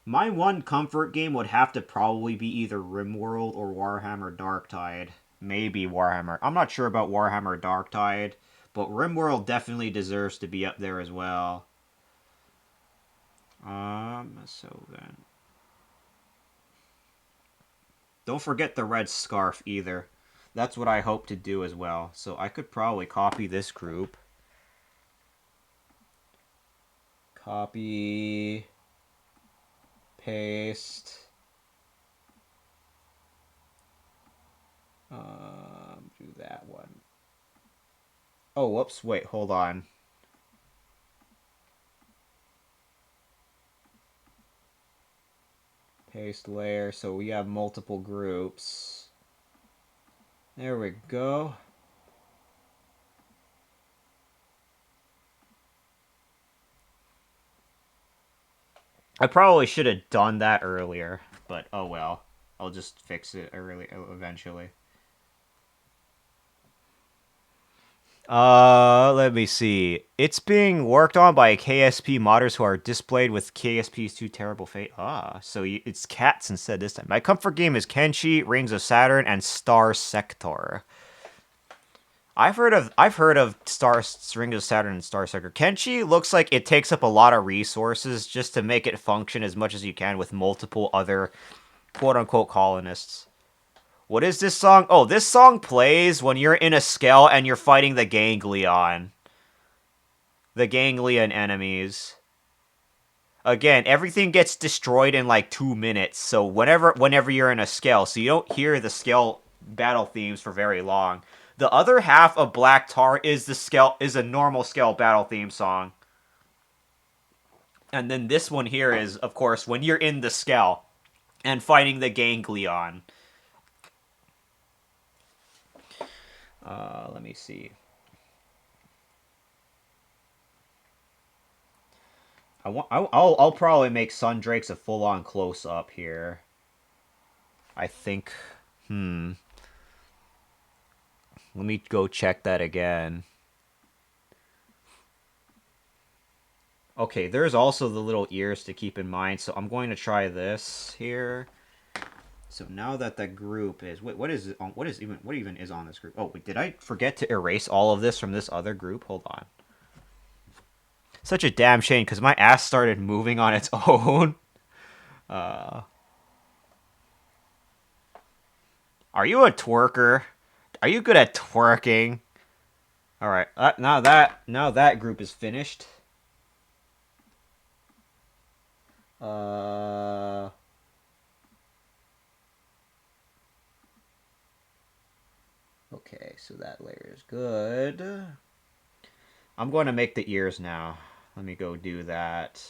My one comfort game would have to probably be either RimWorld or Warhammer Darktide. Maybe Warhammer. I'm not sure about Warhammer Darktide, but RimWorld definitely deserves to be up there as well. So then... Don't forget the red scarf either. That's what I hope to do as well. So I could probably copy this group. Copy... Paste. Do that one. Oh, whoops. Wait, hold on. Paste layer, so we have multiple groups. There we go. I probably should have done that earlier, but oh well. I'll just fix it eventually. Let me see. It's being worked on by KSP modders who are displayed with KSP's 2 Terrible Fate. So it's cats instead this time. My comfort game is Kenshi, Rings of Saturn, and Star Sector. I've heard of Rings of Saturn and Star Sector. Kenshi looks like it takes up a lot of resources just to make it function as much as you can with multiple other quote-unquote colonists. What is this song? Oh, this song plays when you're in a Skell and you're fighting the Ganglion. The Ganglion enemies. Again, everything gets destroyed in like 2 minutes, so whenever you're in a Skell, so you don't hear the Skell battle themes for very long. The other half of Black Tar is a normal Skell battle theme song. And then this one here is, of course, when you're in the Skell and fighting the Ganglion. Let me see. I'll probably make Sundrakes a full-on close-up here. I think. Let me go check that again. Okay, there's also the little ears to keep in mind, so I'm going to try this here. So now that the group is what even is on this group? Oh, wait, did I forget to erase all of this from this other group? Hold on. Such a damn shame because my ass started moving on its own. Are you a twerker? Are you good at twerking? All right. Now that group is finished. Okay, so that layer is good. I'm going to make the ears now. Let me go do that.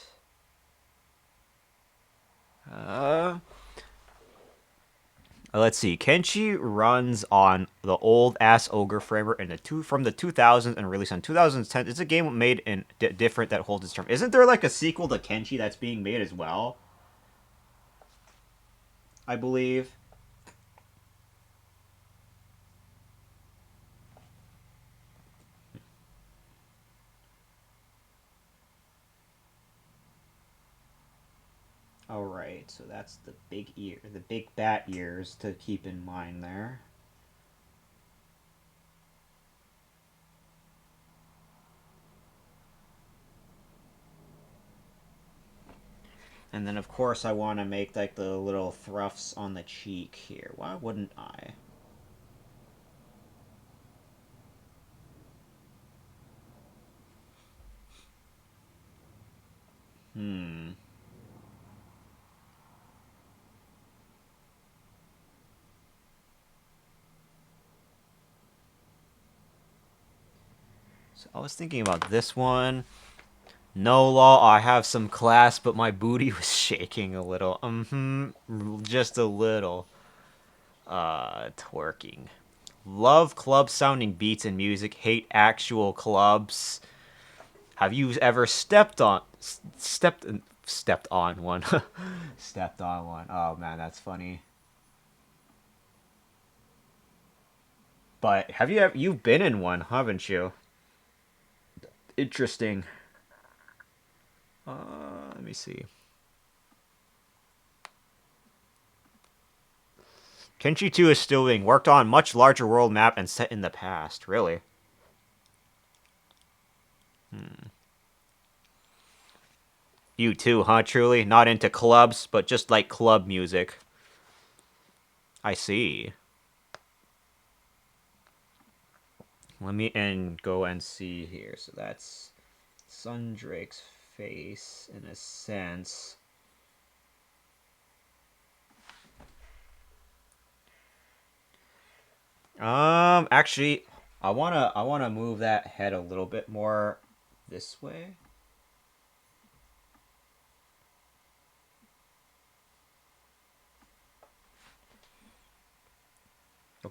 Let's see. Kenshi runs on the old ass Ogre framework from the 2000s and released on 2010. It's a game made in different that holds its term. Isn't there like a sequel to Kenshi that's being made as well? I believe. Alright, so that's the big bat ears to keep in mind there. And then of course I want to make like the little thruffs on the cheek here. Why wouldn't I? So I was thinking about this one. No law, I have some class, but my booty was shaking a little. Just a little. Twerking. Love club sounding beats and music, hate actual clubs. Have you ever stepped on one? Stepped on one. Oh man, that's funny. But you've been in one, haven't you? Interesting. Let me see. Kenshi 2 is still being worked on, much larger world map and set in the past. Really? You too, huh, Truly? Not into clubs, but just like club music. I see. Let me go and see here. So that's Sundrake's face in a sense. Actually, I wanna move that head a little bit more this way.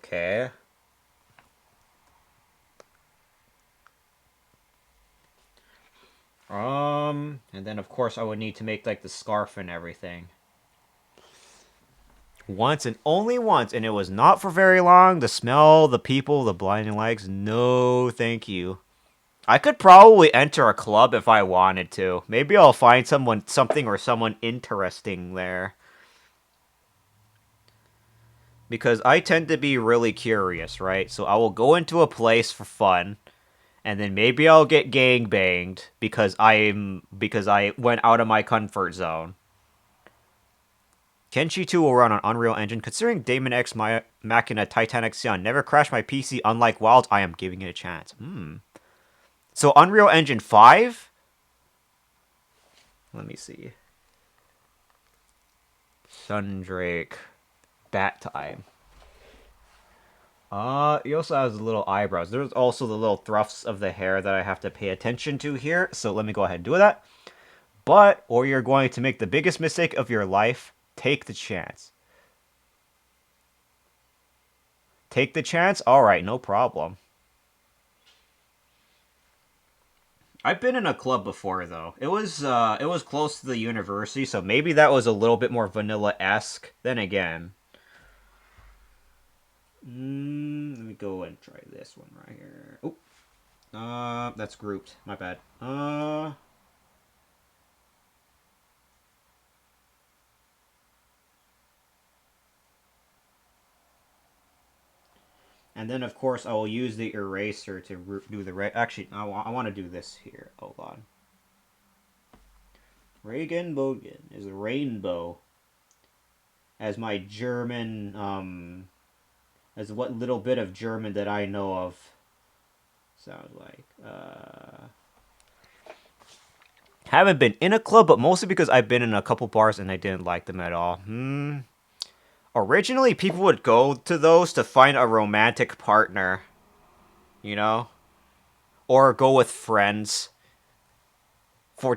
Okay. And then of course I would need to make like the scarf and everything. Once and only once, and it was not for very long. The smell, the people, the blinding lights. No, thank you. I could probably enter a club if I wanted to. Maybe I'll find something or someone interesting there. Because I tend to be really curious, right? So I will go into a place for fun, and then maybe I'll get gangbanged because I went out of my comfort zone. Kenshi 2 will run on Unreal Engine. Considering Daemon X Machina Titanic Xeon never crashed my PC unlike Wilds, I am giving it a chance. So Unreal Engine 5? Let me see. Sundrake. Bat time. He also has little eyebrows. There's also the little thrusts of the hair that I have to pay attention to here. So let me go ahead and do that. But, or you're going to make the biggest mistake of your life. Take the chance. Take the chance? Alright, no problem. I've been in a club before, though. It was close to the university, so maybe that was a little bit more vanilla-esque. Then again. Let me go and try this one right here. Oh. That's grouped. My bad. And then, of course, I will use the eraser to do the... Actually, I want to do this here. Hold on. Reagan Bogan is a rainbow. As my German, as what little bit of German that I know of sounds like. Haven't been in a club, but mostly because I've been in a couple bars and I didn't like them at all. Originally, people would go to those to find a romantic partner. You know? Or go with friends.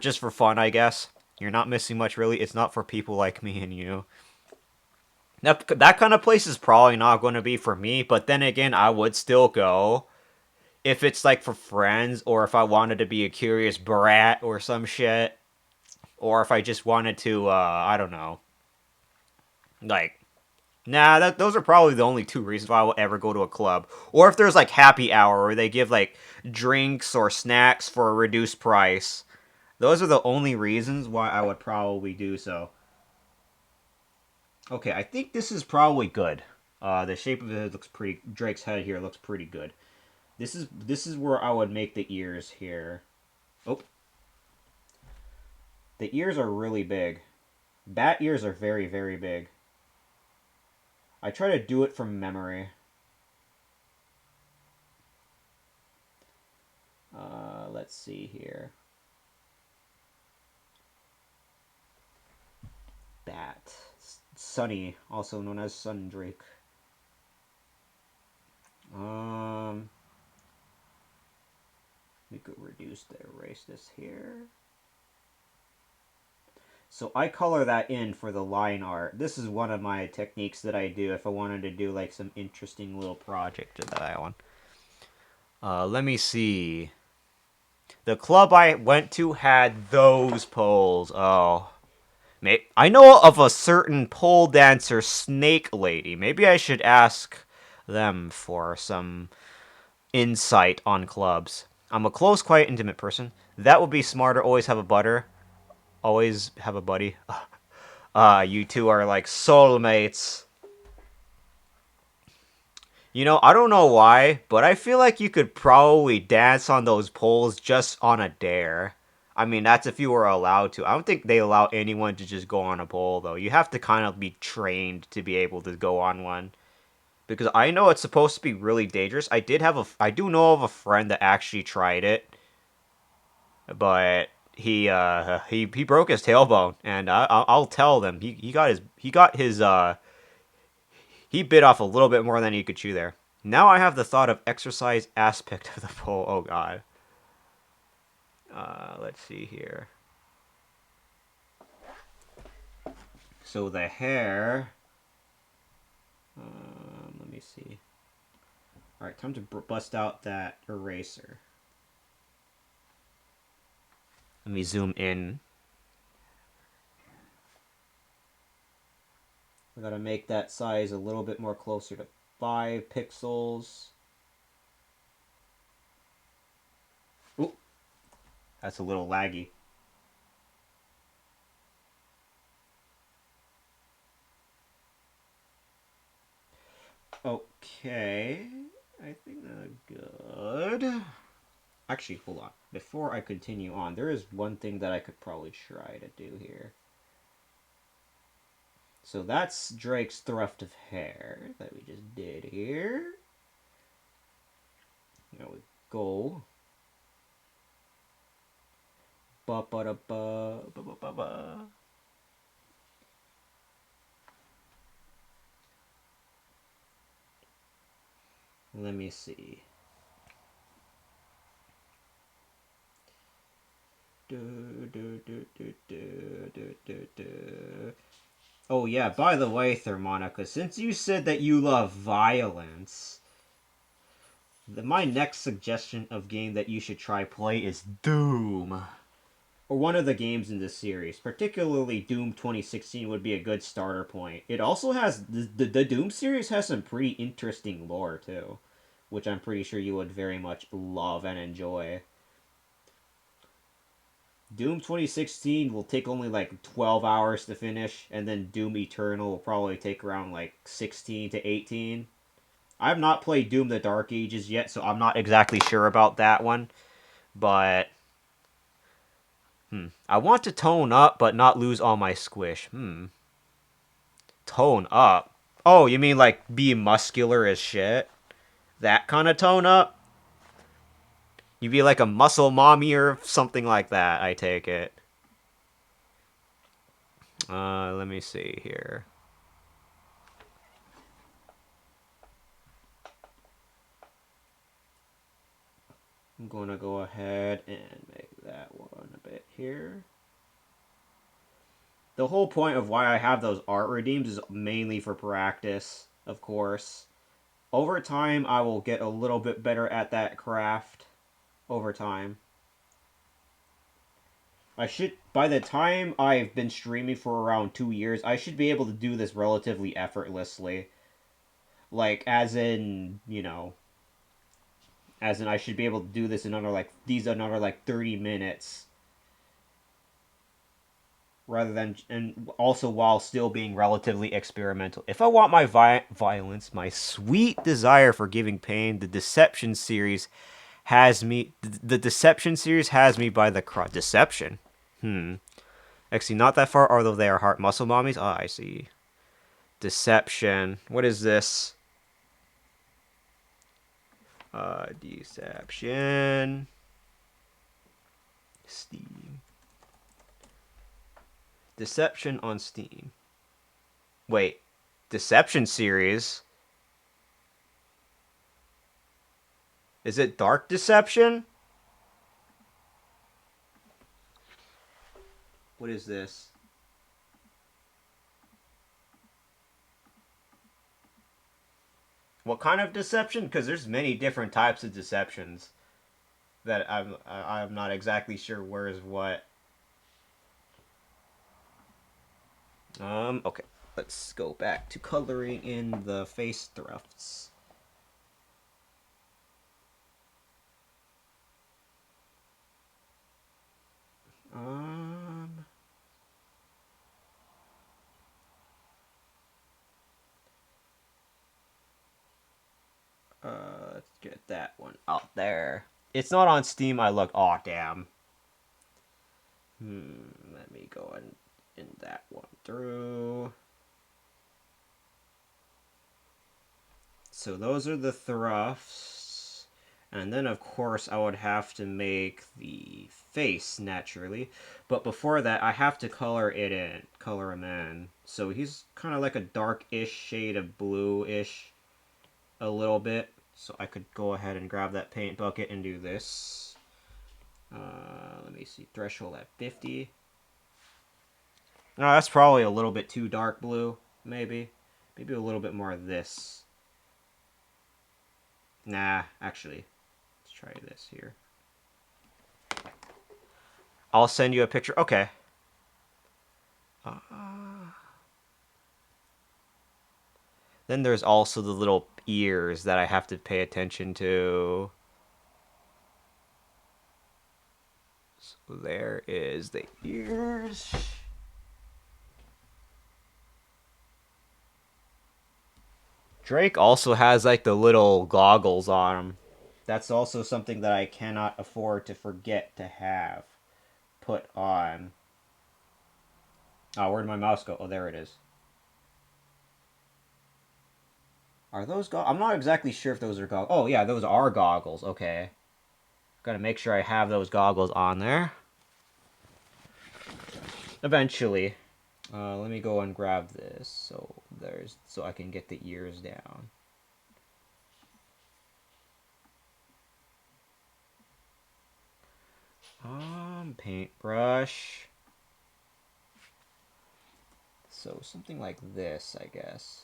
Just for fun, I guess. You're not missing much, really. It's not for people like me and you. That kind of place is probably not going to be for me, but then again, I would still go. If it's like for friends, or if I wanted to be a curious brat or some shit. Or if I just wanted to, I don't know. Like... Nah, those are probably the only two reasons why I will ever go to a club. Or if there's, like, happy hour, where they give, like, drinks or snacks for a reduced price. Those are the only reasons why I would probably do so. Okay, I think this is probably good. The shape of it looks pretty... Drake's head here looks pretty good. This is where I would make the ears here. Oh. The ears are really big. Bat ears are very, very big. I try to do it from memory. Let's see here. Bat. Sunny, also known as Sundrake. We could erase this here. So I color that in for the line art. This is one of my techniques that I do if I wanted to do like some interesting little project to that one. Let me see. The club I went to had those poles. Oh. I know of a certain pole dancer, Snake Lady. Maybe I should ask them for some insight on clubs. I'm a close, quiet, intimate person. That would be smarter. Always have a butter. Always have a buddy. You two are like soulmates. You know, I don't know why, but I feel like you could probably dance on those poles just on a dare. I mean, that's if you were allowed to. I don't think they allow anyone to just go on a pole, though. You have to kind of be trained to be able to go on one. Because I know it's supposed to be really dangerous. I do know of a friend that actually tried it. But... He broke his tailbone, and I'll tell them he bit off a little bit more than he could chew there. Now I have the thought of exercise aspect of the pole. Oh god. Let's see here. So the hair. Let me see. Alright, time to bust out that eraser. Let me zoom in. I gotta make that size a little bit more closer to 5 pixels. Ooh, that's a little laggy. Okay, I think that's good. Actually, hold on. Before I continue on, there is one thing that I could probably try to do here. So that's Drake's tuft of hair that we just did here. There we go. Ba ba da ba ba ba ba ba. Let me see. Oh yeah, by the way, Thermonica, since you said that you love violence, my next suggestion of game that you should try play is Doom. Or one of the games in this series. Particularly Doom 2016 would be a good starter point. It also has... The Doom series has some pretty interesting lore, too. Which I'm pretty sure you would very much love and enjoy. Doom 2016 will take only like 12 hours to finish, and then Doom Eternal will probably take around like 16 to 18. I have not played Doom the Dark Ages yet, so I'm not exactly sure about that one. But... I want to tone up, but not lose all my squish. Tone up? Oh, you mean like be muscular as shit? That kind of tone up? You be like a muscle mommy or something like that, I take it. Let me see here. I'm going to go ahead and make that one a bit here. The whole point of why I have those art redeems is mainly for practice, of course. Over time, I will get a little bit better at that craft. Over time. By the time I've been streaming for around 2 years, I should be able to do this relatively effortlessly. Like, as in, you know... As in, I should be able to do this in another 30 minutes. Rather than, and also while still being relatively experimental. If I want my violence, my sweet desire for giving pain, the Deception series has me... The Deception series has me by the Deception? Actually, not that far, although they are heart muscle mommies. Ah, I see. Deception. What is this? Deception. Steam. Deception on Steam. Wait. Deception series? Is it Dark Deception? What is this? What kind of deception? Because there's many different types of deceptions that I'm not exactly sure where is what. Okay. Let's go back to coloring in the face thrufts. Let's get that one out there. It's not on Steam. I look. Aw, damn. Let me go in that one through. So those are the thrufts. And then, of course, I would have to make the face, naturally. But before that, I have to color him in. So he's kind of like a dark-ish shade of blue-ish. A little bit. So I could go ahead and grab that paint bucket and do this. Let me see. Threshold at 50. No, that's probably a little bit too dark blue. Maybe. Maybe a little bit more of this. Nah, actually, let's try this here. I'll send you a picture. Okay. Then there's also the little ears that I have to pay attention to. So there is the ears. Drake also has like the little goggles on him. That's also something that I cannot afford to forget to have put on. Oh, where'd my mouse go? Oh, there it is. Are those goggles? I'm not exactly sure if those are goggles. Oh, yeah, those are goggles. Okay. Gotta make sure I have those goggles on there. Eventually. Let me go and grab this so I can get the ears down. Paintbrush. So something like this, I guess.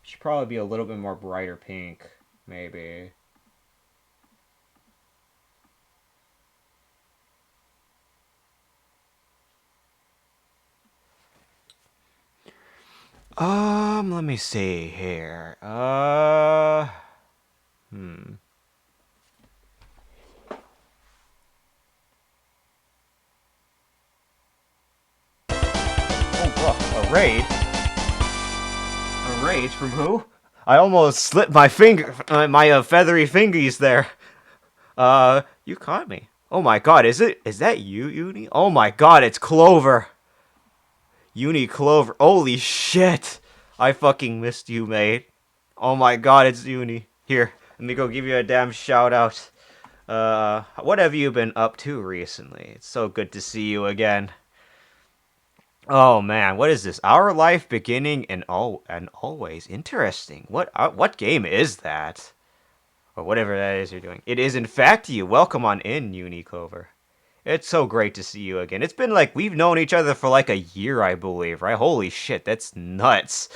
Should probably be a little bit more brighter pink, maybe. Let me see here. Oh, a raid? A raid from who? I almost slipped my finger, my feathery fingies there. You caught me. Oh my god, is that you, Uni? Oh my god, it's Clover. Uni Clover. Holy shit. I fucking missed you, mate. Oh my god, it's Uni. Here, let me go give you a damn shout out. What have you been up to recently? It's so good to see you again. Oh man, what is this? Our life beginning and always interesting. What game is that? Or whatever that is you're doing. It is in fact you. Welcome on in, Uni Clover. It's so great to see you again. It's been like, we've known each other for like a year, I believe, right? Holy shit, that's nuts.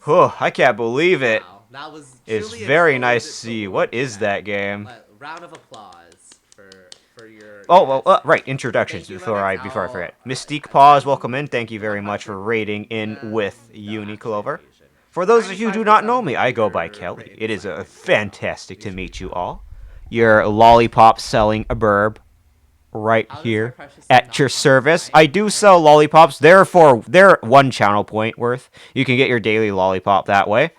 Whew, I can't believe it. Wow, that was it's very nice to see you. What is that game? Round of applause for your... Oh, well, right, introductions before I forget. Mystique Paws, welcome in. Thank you very much for raiding in with Uni Clover. For those of you who do not know me, I go by Kelly. It is fantastic to meet you all. Your lollipop selling a burb. Right here at your service. I do sell lollipops. They're 1 channel point worth. You can get your daily lollipop that way.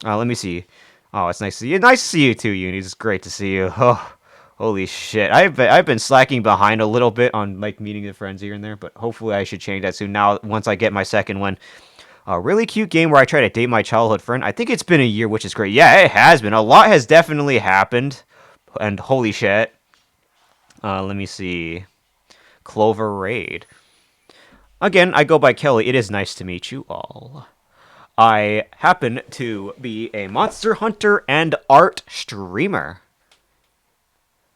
Let me see. Oh, it's nice to see you. Nice to see you too, Uni. It's great to see you. Oh, holy shit. I've been slacking behind a little bit on like meeting the friends here and there, but hopefully I should change that soon. Now, once I get my second one. A really cute game where I try to date my childhood friend. I think it's been a year, which is great. Yeah, it has been. A lot has definitely happened. And holy shit. Let me see. Clover Raid. Again, I go by Kelly. It is nice to meet you all. I happen to be a Monster Hunter and art streamer.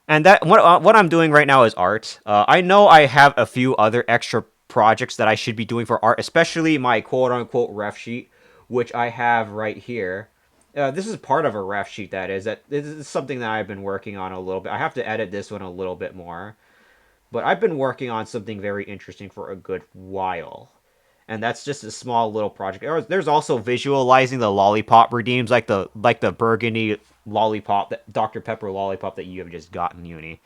And that what I'm doing right now is art. I know I have a few other extra projects that I should be doing for art, especially my quote-unquote ref sheet, which I have right here. This is part of a ref sheet, that is. This is something that I've been working on a little bit. I have to edit this one a little bit more. But I've been working on something very interesting for a good while. And that's just a small little project. There's also visualizing the lollipop redeems, like the burgundy lollipop, that Dr. Pepper lollipop that you have just gotten, Uni.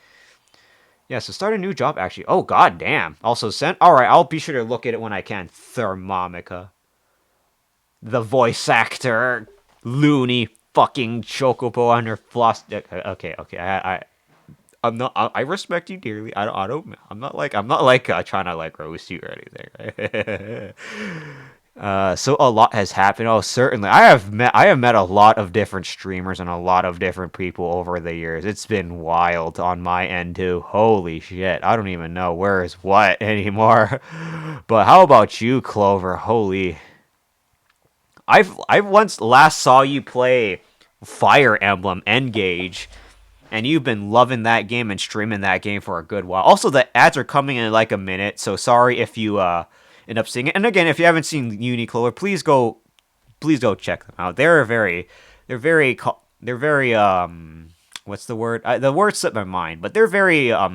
Yeah, so start a new job, actually. Oh, god damn. Also sent? Alright, I'll be sure to look at it when I can. Thermomica. The voice actor... Loony fucking chocobo on her floss. Okay. I'm not. I respect you dearly. I'm not like trying to like roast you or anything. Right? So a lot has happened. Oh, certainly. I have met a lot of different streamers and a lot of different people over the years. It's been wild on my end too. Holy shit. I don't even know where is what anymore. But how about you, Clover? Holy. I once last saw you play Fire Emblem Engage, and you've been loving that game and streaming that game for a good while. Also, the ads are coming in like a minute, so sorry if you end up seeing it. And again, if you haven't seen Uni Clover, please go check them out. They're very they're very what's the word? The word slipped my mind, but they're very I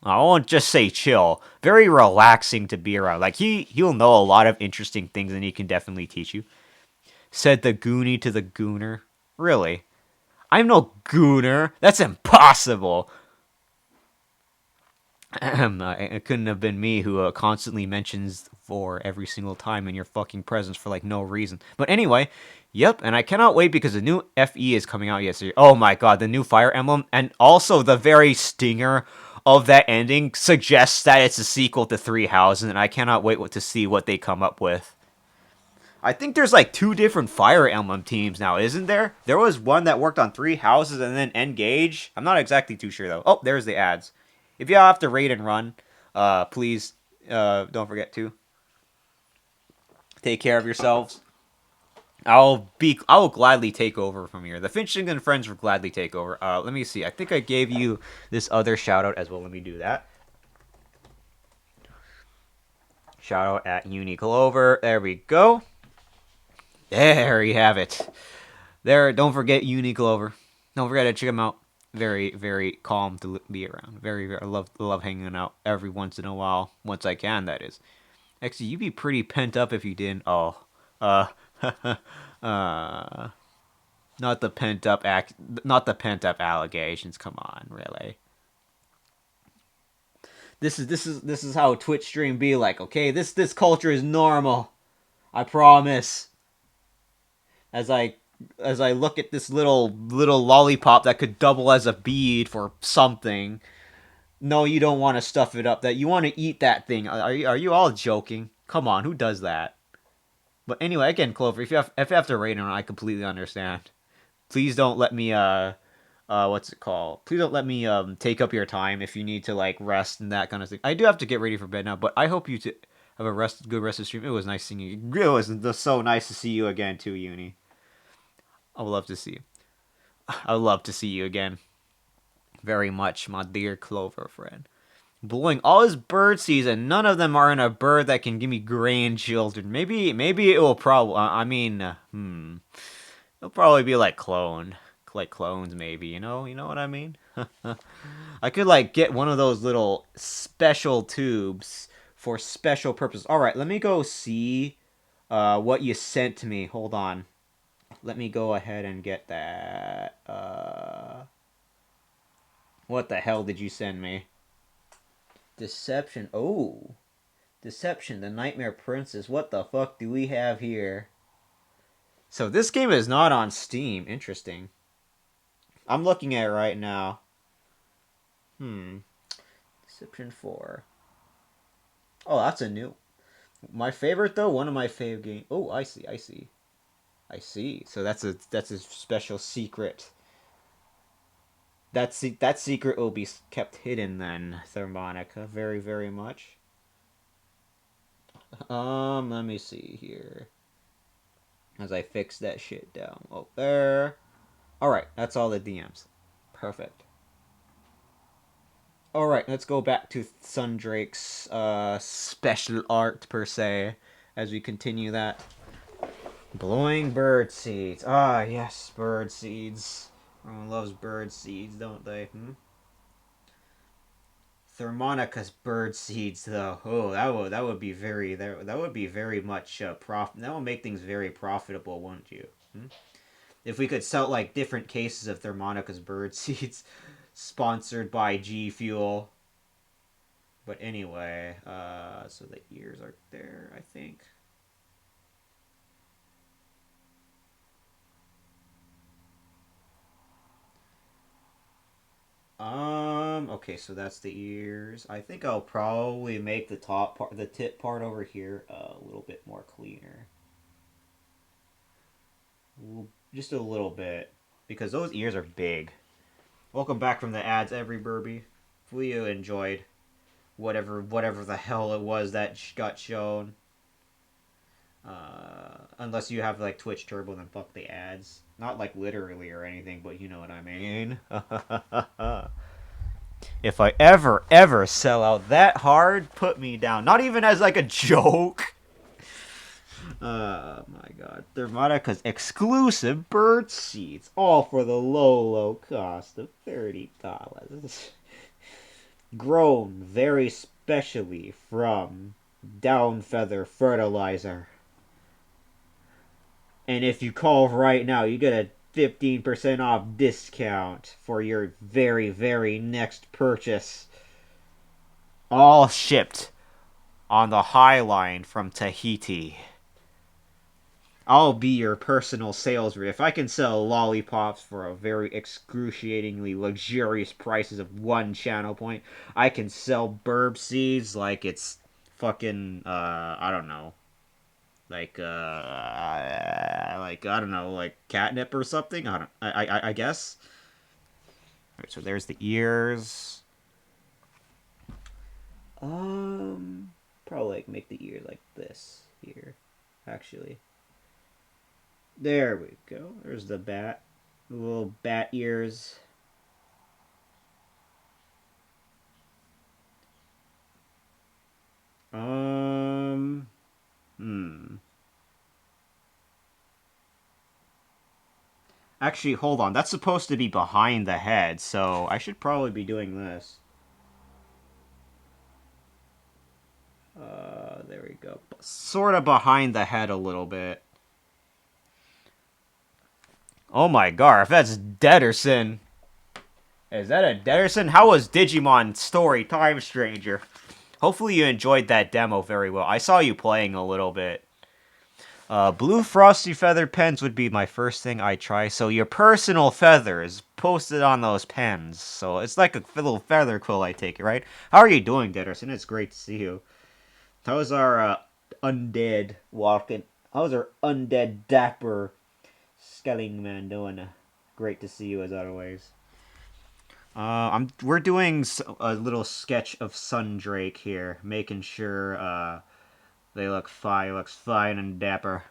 won't just say chill, very relaxing to be around. Like he'll know a lot of interesting things and he can definitely teach you. Said the Goonie to the Gooner. Really? I'm no Gooner. That's impossible. It couldn't have been me who constantly mentions for every single time in your fucking presence for like no reason. But anyway, yep, and I cannot wait because the new FE is coming out yesterday. Oh my god, the new Fire Emblem, and also the very stinger of that ending suggests that it's a sequel to Three Houses, and I cannot wait to see what they come up with. I think there's like 2 different Fire Emblem teams now, isn't there? There was one that worked on Three Houses and then N-Gage. I'm not exactly too sure though. Oh, there's the ads. If y'all have to raid and run, please don't forget to take care of yourselves. I will gladly take over from here. The Finching and Friends will gladly take over. Let me see. I think I gave you this other shout out as well. Let me do that. Shout out at Uniclover. There we go. There you have it. There. Don't forget Uniclover. Don't forget to check them out. Very, very calm to be around. Very, very. I love hanging out every once in a while. Once I can, that is. Actually, you'd be pretty pent up if you didn't. Oh, not the pent up allegations. Come on, really. This is how Twitch stream be like. Okay, this culture is normal. I promise. As I look at this little lollipop that could double as a bead for something. No, you don't want to stuff it up. That you want to eat that thing. Are you all joking? Come on, who does that? But anyway, again, Clover, if you have to rate on, I completely understand. Please don't let me what's it called? Please don't let me take up your time if you need to like rest and that kind of thing. I do have to get ready for bed now, but I hope you have a good rest of the stream. It was nice seeing you. It was so nice to see you again too, Uni. I would love to see you. I would love to see you again. Very much, my dear Clover friend. Blowing all his bird seeds, and none of them are in a bird that can give me grandchildren. Maybe it will probably. It'll probably be like clones, maybe. You know what I mean? I could like get one of those little special tubes for special purposes. All right, let me go see what you sent to me. Hold on. Let me go ahead and get that. What the hell did you send me? Deception. Oh. Deception, the Nightmare Princess. What the fuck do we have here? So this game is not on Steam. Interesting. I'm looking at it right now. Deception 4. Oh, that's a new... My favorite, though? One of my favorite games... Oh, I see. So that's a special secret. That secret will be kept hidden then, Thermonica. Very, very much. Let me see here. As I fix that shit down. Oh, there. Alright, that's all the DMs. Perfect. Alright, let's go back to Sundrake's special art, per se, as we continue that. Blowing bird seeds. Ah, yes, bird seeds. Everyone loves bird seeds, don't they? Thermonica's bird seeds, though. Oh, that would be very much profit. That would make things very profitable, wouldn't you? If we could sell like different cases of Thermonica's bird seeds, sponsored by G Fuel. But anyway, so the ears are there, I think. Okay, so that's the ears. I think I'll probably make the top part, the tip part over here, a little bit more cleaner. Just a little bit, because those ears are big. Welcome back from the ads, every Burby. Hopefully you enjoyed whatever the hell it was that got shown. Unless you have like Twitch Turbo, then fuck the ads. Not like literally or anything, but you know what I mean. If I ever sell out that hard, put me down. Not even as like a joke. Oh my god. Thermatica's exclusive bird seeds. All for the low cost of $30. Grown very specially from down feather fertilizer. And if you call right now, you get a 15% off discount for your very next purchase. All shipped on the High Line from Tahiti. I'll be your personal sales rep. If I can sell lollipops for a very excruciatingly luxurious prices of 1 channel point, I can sell burb seeds like it's fucking, I don't know. Like I don't know, like catnip or something. I guess. All right, so there's the ears. Probably like make the ear like this here, actually. There we go. There's the bat, the little bat ears. Actually, hold on. That's supposed to be behind the head, so I should probably be doing this. There we go. Sort of behind the head a little bit. Oh my god, if that's Dederson. Is that a Dederson? How was Digimon Story Time Stranger? Hopefully you enjoyed that demo very well. I saw you playing a little bit. Blue frosty feather pens would be my first thing I try. So your personal feather is posted on those pens. So it's like a little feather quill, I take it, right? How are you doing, Dederson? It's great to see you. How's our undead walking? How's our undead dapper Skelling man doing? Great to see you as always. We're doing a little sketch of Sundrake here, making sure they look fine. Looks fine and dapper.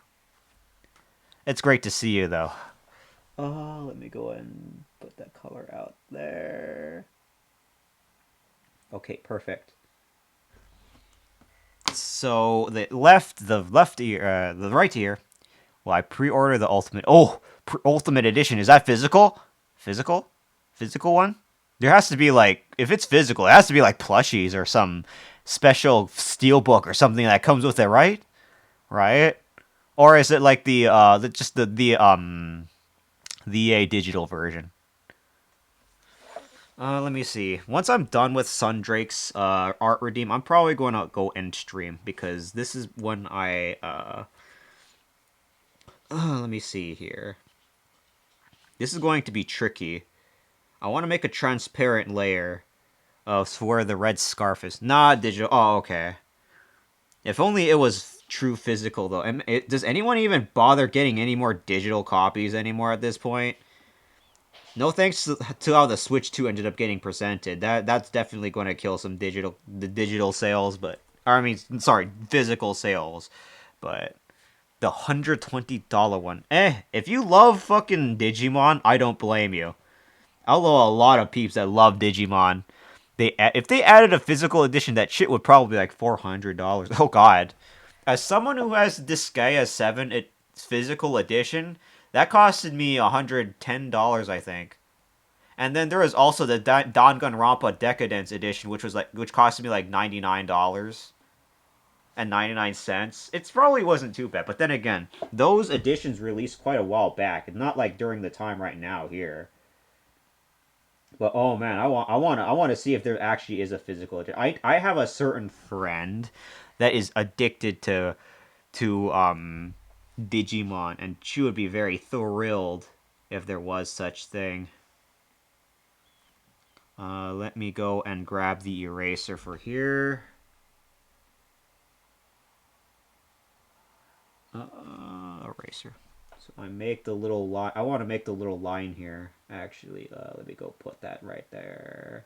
It's great to see you, though. Let me go ahead and put that color out there. Okay, perfect. So the right ear. Well, I pre-order the ultimate. Oh, ultimate edition. Is that physical? Physical one? There has to be like, if it's physical, it has to be like plushies or some special steelbook or something that comes with it, right? Right? Or is it like the EA digital version? Let me see. Once I'm done with Sundrake's art redeem, I'm probably going to go end stream because this is when I let me see here. This is going to be tricky. I want to make a transparent layer of where the red scarf is. Not digital. Oh, okay. If only it was true physical, though. Does anyone even bother getting any more digital copies anymore at this point? No thanks to how the Switch 2 ended up getting presented. That's definitely going to kill some digital sales, but... I mean, sorry, physical sales. But the $120 one. If you love fucking Digimon, I don't blame you. I know a lot of peeps that love Digimon. If they added a physical edition, that shit would probably be like $400. Oh god. As someone who has Disgaea 7 physical edition, that costed me $110, I think. And then there was also the Danganronpa Decadence edition, which costed me like $99.99. It probably wasn't too bad, but then again, those editions released quite a while back, not like during the time right now here. But oh man, I want to see if there actually is a physical edition. I have a certain friend that is addicted to Digimon, and she would be very thrilled if there was such thing. Let me go and grab the eraser for here. Eraser. So I make the little line. I want to make the little line here. Actually, let me go put that right there.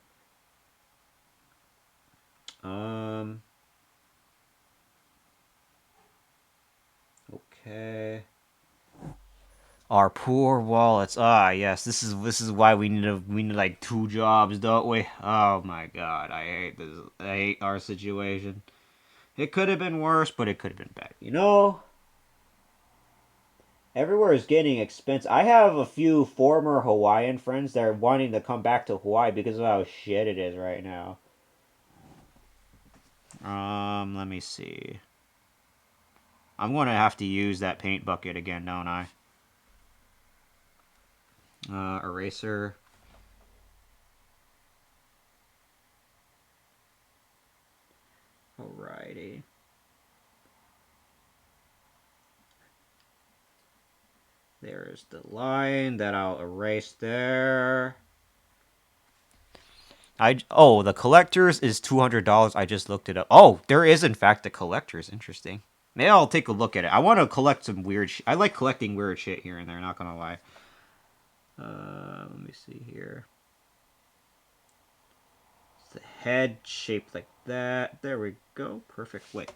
Okay. Our poor wallets. Ah, yes. This is why we need like 2 jobs, don't we? Oh my god, I hate this. I hate our situation. It could have been worse, but it could have been better. You know. Everywhere is getting expensive. I have a few former Hawaiian friends that are wanting to come back to Hawaii because of how shit it is right now. Let me see. I'm going to have to use that paint bucket again, don't I? Eraser. Alrighty. There's the line that I'll erase there. The collector's is $200. I just looked it up. Oh, there is in fact a collector's. Interesting. Maybe I'll take a look at it. I want to collect some weird shit. I like collecting weird shit here and there, not gonna lie. Let me see here. It's the head shaped like that. There we go. Perfect. Wait.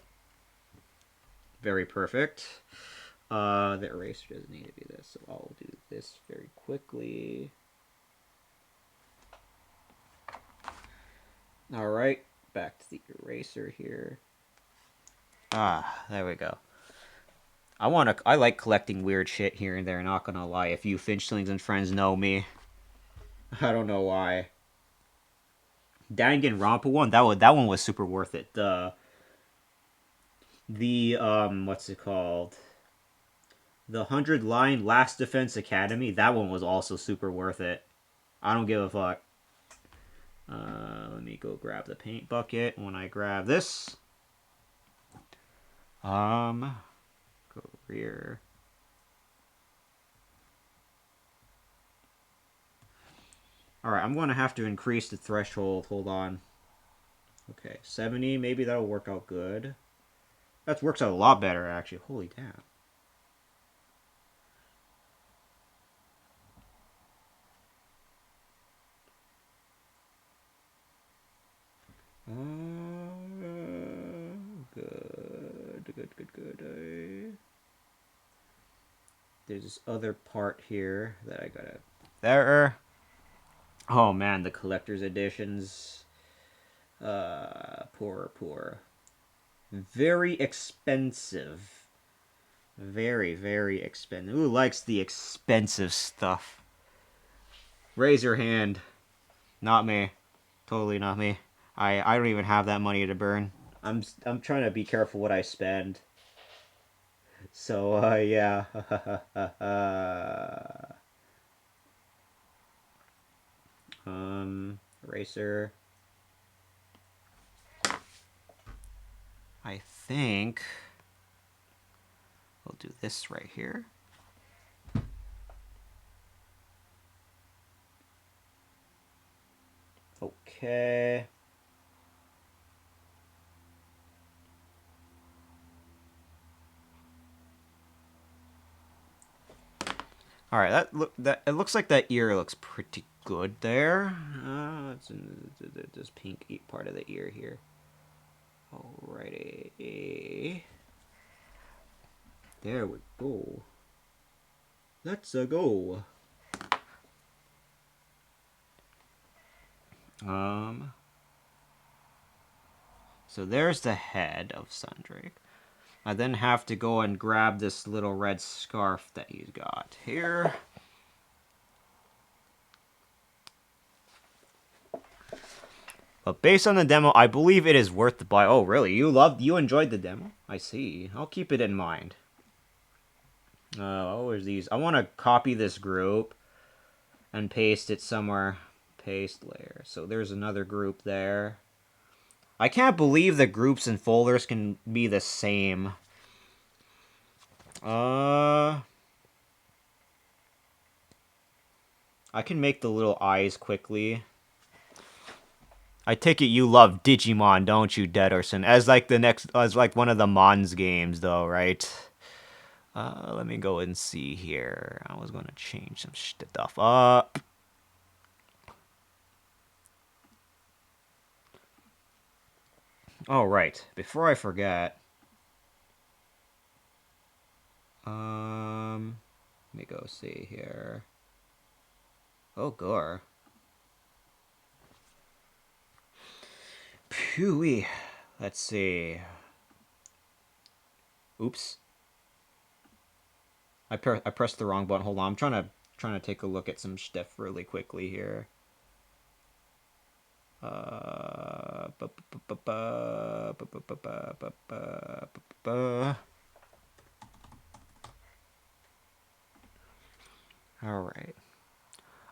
Very perfect. The eraser doesn't need to be this, so I'll do this very quickly. Alright, back to the eraser here. There we go. I like collecting weird shit here and there, not gonna lie. If you Finchlings and friends know me. I don't know why. Danganronpa one, that one was super worth it. What's it called? The 100 Line Last Defense Academy, that one was also super worth it. I don't give a fuck. Let me go grab the paint bucket. When I grab this, go here. Alright, I'm going to have to increase the threshold. Hold on. Okay, 70. Maybe that'll work out good. That works out a lot better, actually. Holy damn. Good. There's this other part here that I gotta... There. Oh man, the collector's editions. Poor. Very expensive. Very expensive. Who likes the expensive stuff? Raise your hand. Not me. Totally not me. I don't even have that money to burn. I'm trying to be careful what I spend. So, yeah. Eraser. I think we'll do this right here. Okay. All right, it looks like that ear looks pretty good there. It's in this pink part of the ear here. Alrighty. There we go. Let's go. So there's the head of Sundrake. I then have to go and grab this little red scarf that he's got here. But based on the demo, I believe it is worth the buy. Oh, really? You enjoyed the demo? I see. I'll keep it in mind. What was these? I want to copy this group and paste it somewhere. Paste layer. So there's another group there. I can't believe that groups and folders can be the same. I can make the little eyes quickly. I take it you love Digimon, don't you, Dederson? As like one of the Mons games, though, right? Let me go and see here. I was gonna change some stuff up. Oh, right. Before I forget. Let me go see here. Oh, gore. Phew-wee. Let's see. Oops. I pressed the wrong button. Hold on, I'm trying to take a look at some stuff really quickly here. All right.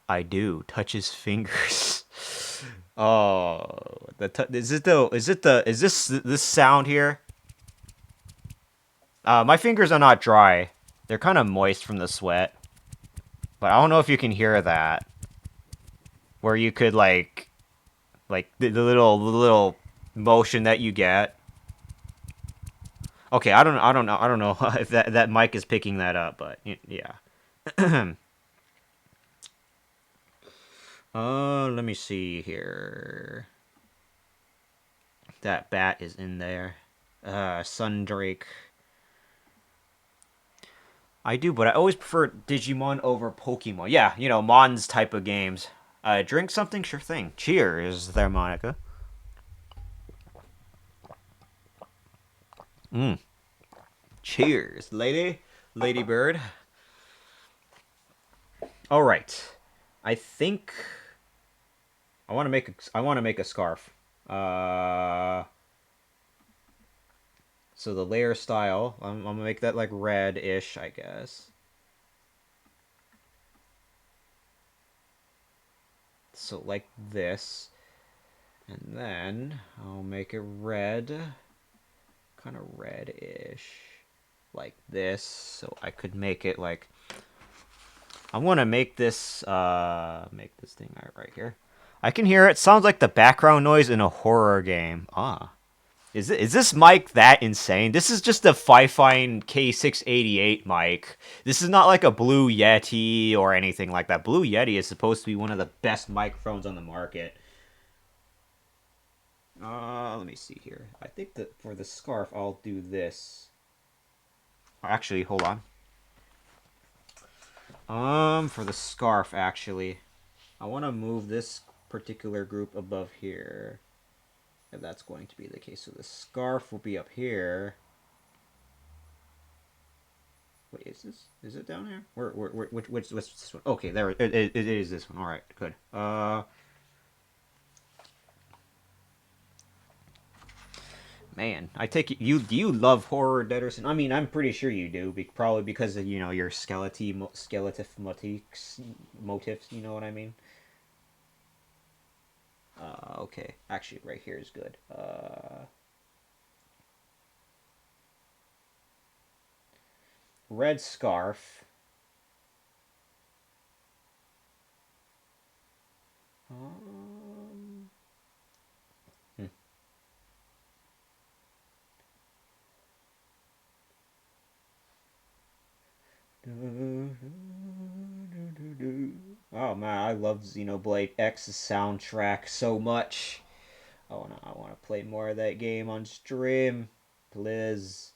I do touch his fingers. Oh, is this sound here? My fingers are not dry. They're kind of moist from the sweat. But I don't know if you can hear that. Where you could like the little motion that you get. Okay, I don't know if that mic is picking that up, but yeah. Let me see here. That bat is in there. Sundrake. I do, but I always prefer Digimon over Pokemon. Yeah, you know, Mon's type of games. Drink something? Sure thing. Cheers, there, Monica. Cheers, Lady Bird. All right. I think I want to make a scarf. So the layer style, I'm gonna make that like red-ish, I guess. So like this, and then I'll make it red, kind of red-ish, like this. So I could make it like, I want to make this thing right here. I can hear it. Sounds like the background noise in a horror game. Ah. Is this mic that insane? This is just a Fifine K688 mic. This is not like a Blue Yeti or anything like that. Blue Yeti is supposed to be one of the best microphones on the market. Let me see here. I think that for the scarf, I'll do this. Actually, hold on. For the scarf, actually, I want to move this particular group above here. If that's going to be the case. So the scarf will be up here. Wait, is this? Is it down here? What's this one? Okay, there it is. This one. All right, good. Man, I take it you love horror, Dederson. I mean, I'm pretty sure you do. Probably because of your skeletal motifs. You know what I mean? Okay, actually, right here is good. Red scarf. Oh man, I love Xenoblade X's soundtrack so much. I wanna play more of that game on stream, please.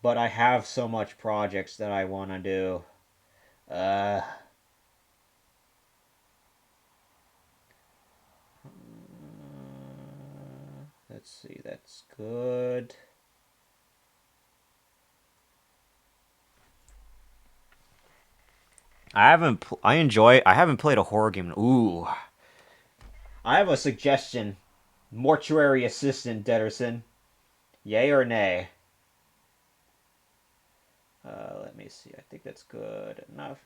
But I have so much projects that I wanna do. Let's see, that's good. I haven't played a horror game. Ooh. I have a suggestion. Mortuary Assistant, Dederson. Yay or nay? Let me see. I think that's good enough.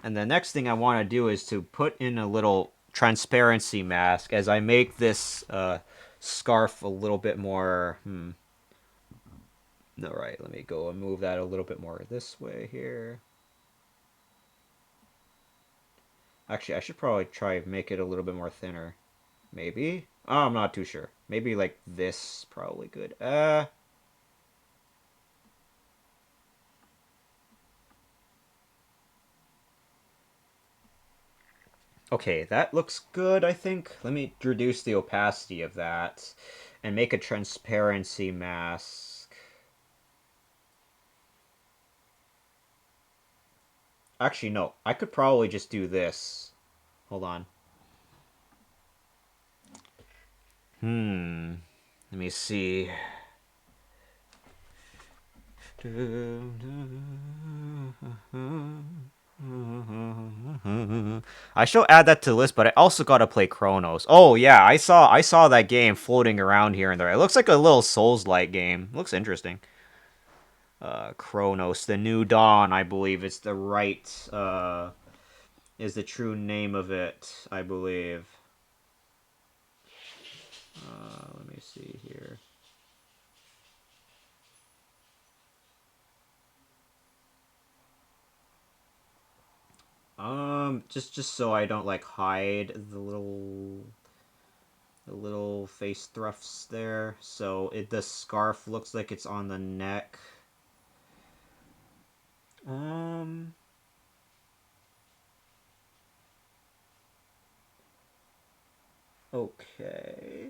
And the next thing I want to do is to put in a little transparency mask as I make this scarf a little bit more... Alright, let me go and move that a little bit more this way here. Actually, I should probably try and make it a little bit more thinner. Maybe? Oh, I'm not too sure. Maybe like this, probably good. Okay, that looks good, I think. Let me reduce the opacity of that and make a transparency mask. Actually, no. I could probably just do this. Hold on. Let me see. I shall add that to the list, but I also gotta play Chronos. Oh yeah, I saw that game floating around here and there. It looks like a little Souls-like game. It looks interesting. Chronos, the New Dawn, I believe it's the right is the true name of it, I believe. Let me see here. Just so I don't like hide the little face thrusts there. So the scarf looks like it's on the neck. Okay.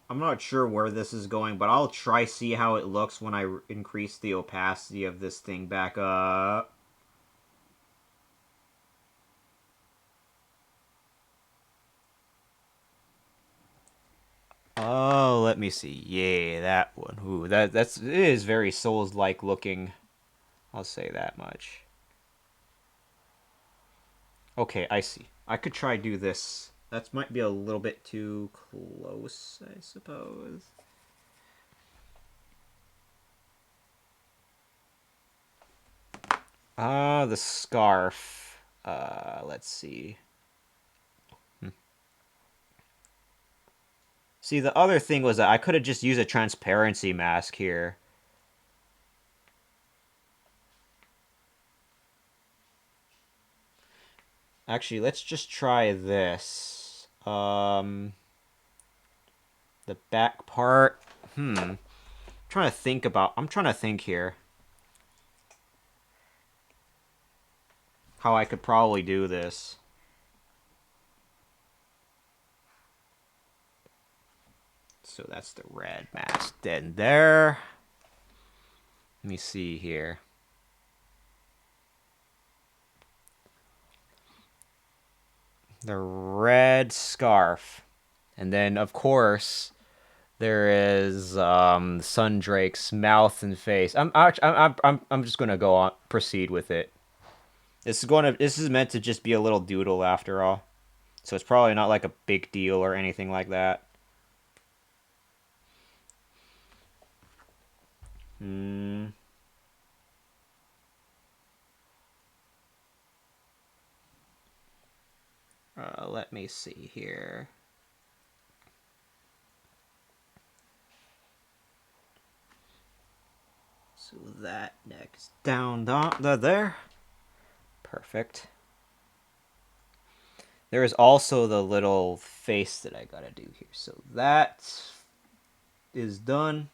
I'm not sure where this is going, but I'll try see how it looks when I increase the opacity of this thing back up. Oh, let me see. Yeah, that one. Ooh, it is very Souls-like looking. I'll say that much. Okay, I see. I could try do this. That might be a little bit too close, I suppose. The scarf. Let's see. See, the other thing was that I could have just used a transparency mask here. Actually, let's just try this. The back part. I'm trying to think here. How I could probably do this. So that's the red mask. Then there. Let me see here. The red scarf. And then, of course, there is Sundrake's mouth and face. I'm just gonna go on, proceed with it. This is meant to just be a little doodle after all, so it's probably not like a big deal or anything like that. Let me see here. So that next down there. Perfect. There is also the little face that I gotta do here. So that is done.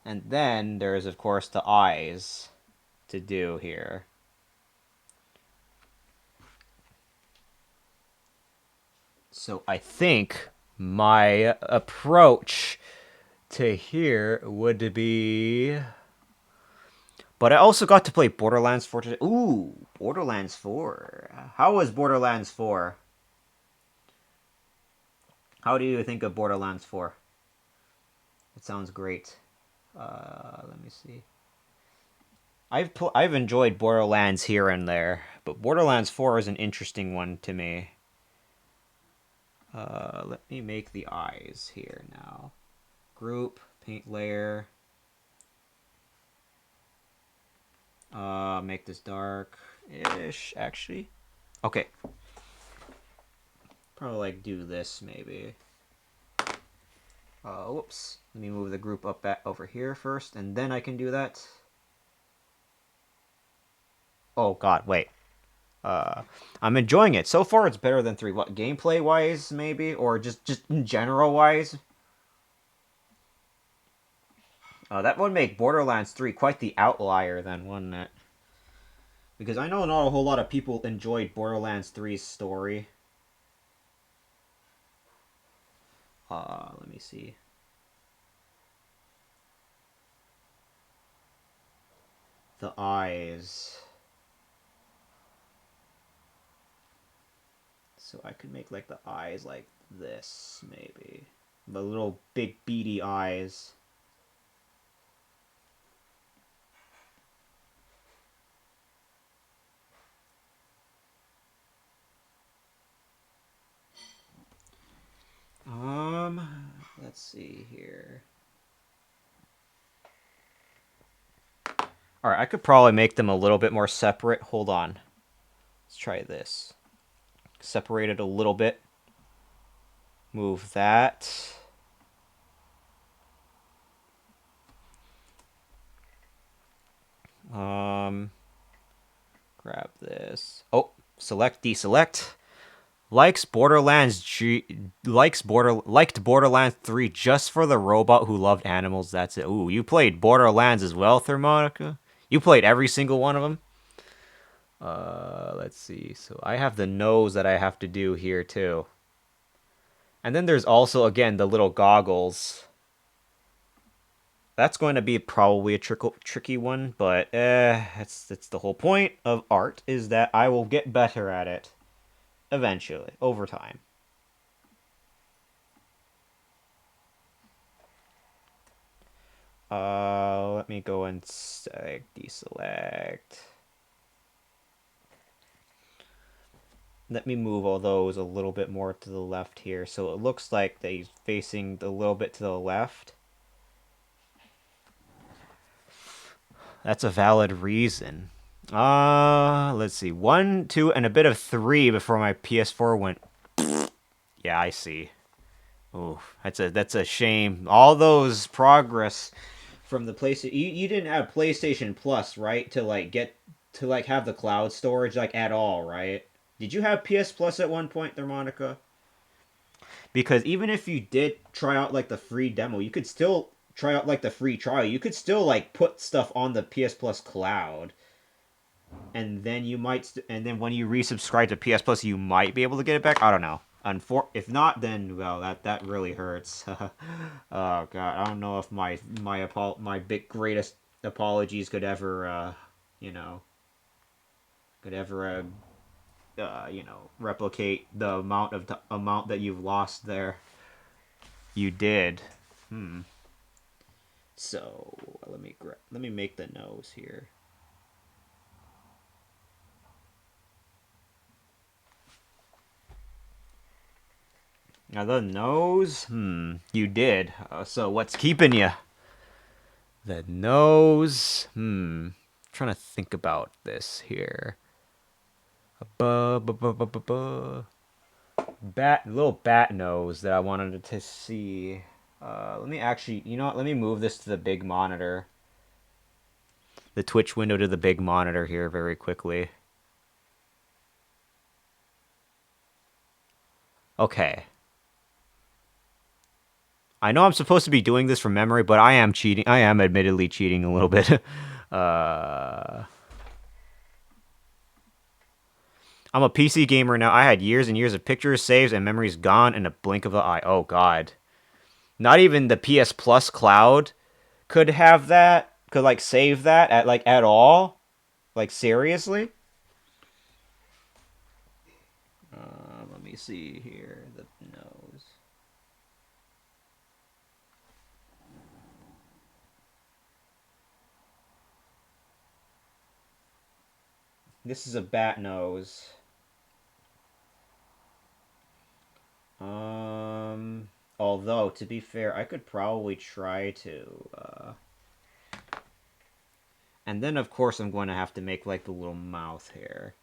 And then there is, of course, the eyes to do here. So I think my approach to here would be... But I also got to play Borderlands 4 today. Ooh, Borderlands 4. How was Borderlands 4? How do you think of Borderlands 4? It sounds great. Let me see. I've enjoyed Borderlands here and there, but Borderlands 4 is an interesting one to me. Let me make the eyes here now. Group, paint layer. Make this dark-ish, actually. Okay. Probably like do this maybe. Whoops. Let me move the group up back over here first, and then I can do that. Oh god, wait. I'm enjoying it. So far it's better than 3. What, gameplay-wise, maybe? Or just in general-wise? That would make Borderlands 3 quite the outlier then, wouldn't it? Because I know not a whole lot of people enjoyed Borderlands 3's story. Let me see. The eyes. So I could make like the eyes like this, maybe. The little big beady eyes. Let's see here. Alright, I could probably make them a little bit more separate. Hold on. Let's try this. Separate it a little bit. Move that. Grab this. Oh, select, deselect. Liked Borderlands 3 just for the robot who loved animals. That's it. Ooh, you played Borderlands as well, Thermonica? You played every single one of them? Let's see. So I have the nose that I have to do here too. And then there's also, again, the little goggles. That's going to be probably a tricky one, but that's the whole point of art, is that I will get better at it. Eventually, over time. Let me go and deselect. Let me move all those a little bit more to the left here, so it looks like they're facing a little bit to the left. That's a valid reason. Let's see. 1, 2, and a bit of 3 before my PS4 went. Yeah, I see. Ooh, that's a shame. All those progress from the PlayStation. You didn't have PlayStation Plus, right? To have the cloud storage at all, right? Did you have PS Plus at one point, Thermonica? Because even if you did try out the free demo, you could still try out the free trial. You could still put stuff on the PS Plus cloud. And then you might, and then when you resubscribe to PS Plus, you might be able to get it back. I don't know. If not, then well, that really hurts. Oh God, I don't know if my big greatest apologies could ever, replicate the amount that you've lost there. You did. So let me make the nose here. Now the nose, you did. So what's keeping you? The nose, trying to think about this here. Little bat nose that I wanted to see. Let me actually, you know what? Let me move this to the big monitor. The Twitch window to the big monitor here very quickly. Okay. I know I'm supposed to be doing this from memory, but I am cheating. I am admittedly cheating a little bit. I'm a PC gamer now. I had years and years of pictures, saves, and memories gone in a blink of the eye. Oh, God. Not even the PS Plus cloud could have that, could, save that at all? Seriously? Let me see here. The nose. This is a bat nose. Although, to be fair, I could probably try to, and then, of course, I'm going to have to make, the little mouth here.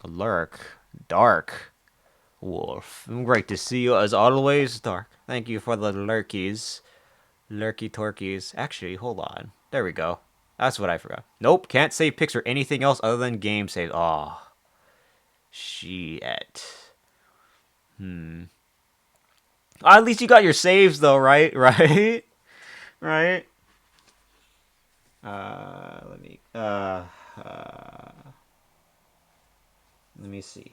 Lurk. Dark. Wolf. Great to see you as always, Dark. Thank you for the lurkies. Lurky torkies. Actually, hold on. There we go. That's what I forgot. Nope, can't save pics or anything else other than game saves. Aw. Shit. At least you got your saves though, right? Right? Right? Let me see.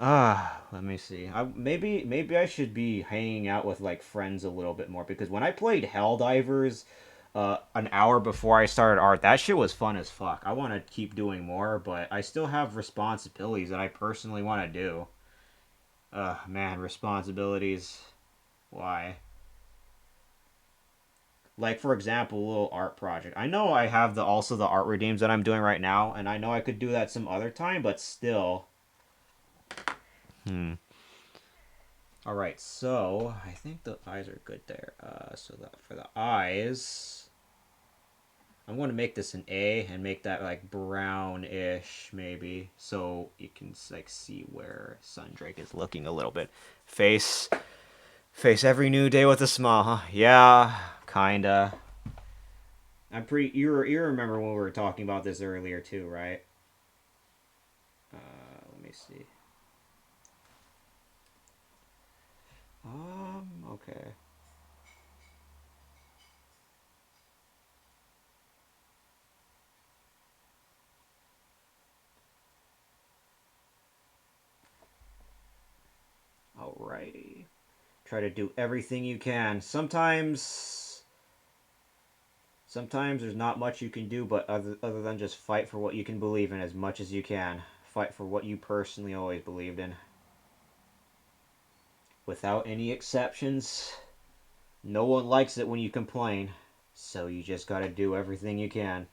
Let me see. Maybe I should be hanging out with like friends a little bit more because when I played Helldivers, an hour before I started art, that shit was fun as fuck. I want to keep doing more, but I still have responsibilities that I personally want to do. Man, responsibilities. Why? Like for example, a little art project. I know I have also the art redeems that I'm doing right now, and I know I could do that some other time, but still. All right, so I think the eyes are good there. So for the eyes, I'm going to make this an A and make that like brownish maybe, so you can like see where Sundrake is looking a little bit. Face every new day with a smile, huh? Yeah, kinda. You remember when we were talking about this earlier too, right? Let me see. Okay. Alrighty. Try to do everything you can. Sometimes there's not much you can do, but other than just fight for what you can believe in as much as you can. Fight for what you personally always believed in. Without any exceptions. No one likes it when you complain, so you just gotta do everything you can.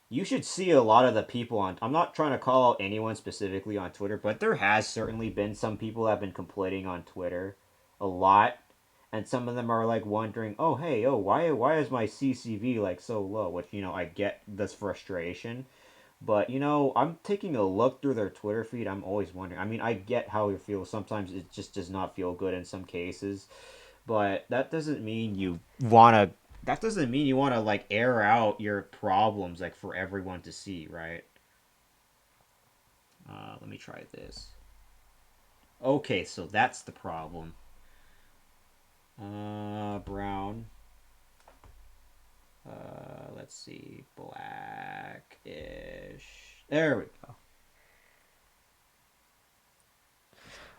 You should see a lot of the people on... I'm not trying to call out anyone specifically on Twitter, but there has certainly been some people that have been complaining on Twitter a lot. And some of them are like wondering, why is my CCV like so low? Which, I get this frustration. But, I'm taking a look through their Twitter feed. I'm always wondering. I mean, I get how you feel. Sometimes it just does not feel good in some cases. But that doesn't mean you want to, like, air out your problems, like, for everyone to see, right? Let me try this. Okay, so that's the problem. Brown. Let's see, blackish. There we go.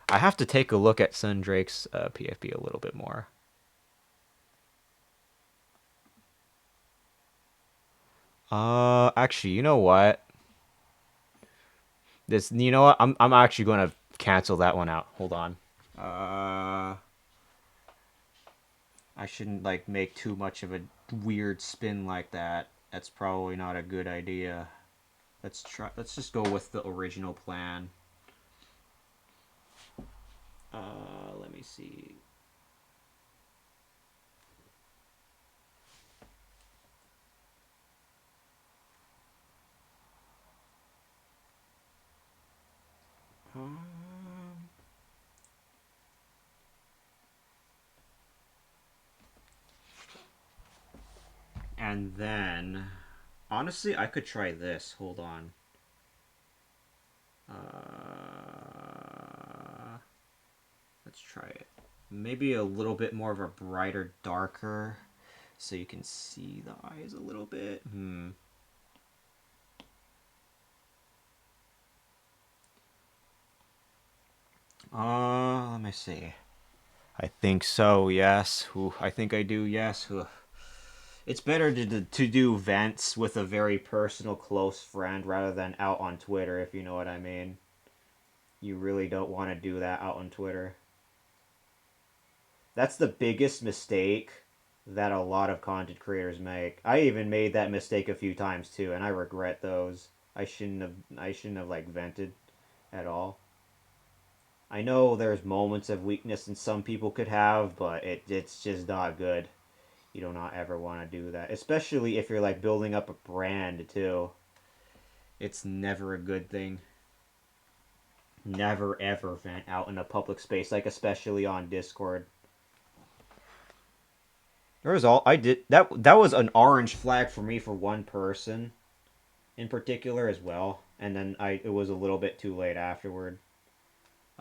I have to take a look at Sundrake's PFP a little bit more. Actually, you know what? I'm actually gonna cancel that one out. Hold on. I shouldn't like make too much of a weird spin like that. That's probably not a good idea. Let's just go with the original plan. Let me see. And then, honestly, I could try this. Hold on. Let's try it. Maybe a little bit more of a brighter, darker, so you can see the eyes a little bit. Let me see. I think so, yes. I think I do, yes. It's better to do vents with a very personal, close friend rather than out on Twitter, if you know what I mean. You really don't want to do that out on Twitter. That's the biggest mistake that a lot of content creators make. I even made that mistake a few times too, and I regret those. I shouldn't have like vented at all. I know there's moments of weakness and some people could have, but it's just not good. You do not ever want to do that, especially if you're like building up a brand too. It's never a good thing. Never ever vent out in a public space, like especially on Discord. That was an orange flag for me for one person in particular as well, and then it was a little bit too late afterward.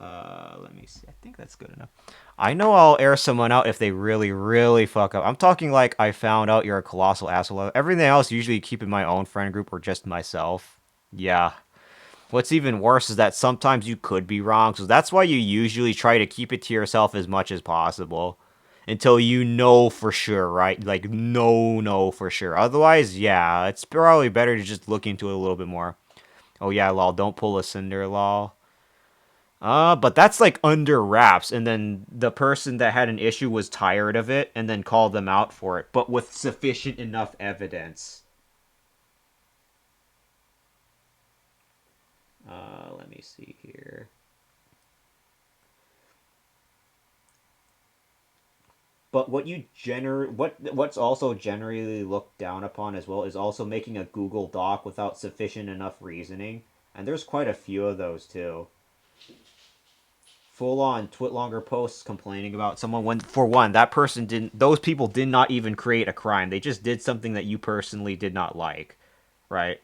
Let me see. I think that's good enough. I know I'll air someone out if they really, really fuck up. I'm talking like I found out you're a colossal asshole. Everything else usually keep in my own friend group or just myself. Yeah. What's even worse is that sometimes you could be wrong, so that's why you usually try to keep it to yourself as much as possible. Until you know for sure, right? Like, know for sure. Otherwise, yeah, it's probably better to just look into it a little bit more. Oh yeah, lol, don't pull a cinder, lol. But that's like under wraps, and then the person that had an issue was tired of it, and then called them out for it, but with sufficient enough evidence. Let me see here. But what's also generally looked down upon as well is also making a Google Doc without sufficient enough reasoning, and there's quite a few of those too. Full-on Twitlonger posts complaining about someone when, for one, that person didn't. Those people did not even create a crime. They just did something that you personally did not like, right?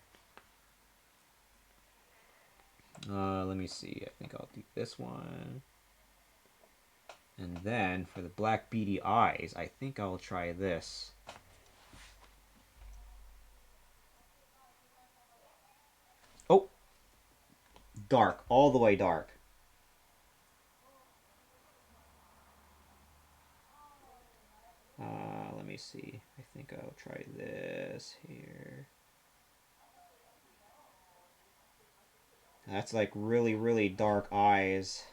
Let me see. I think I'll do this one. And then, for the black beady eyes, I think I'll try this. Oh! Dark. All the way dark. Let me see. I think I'll try this here. That's like really, really dark eyes.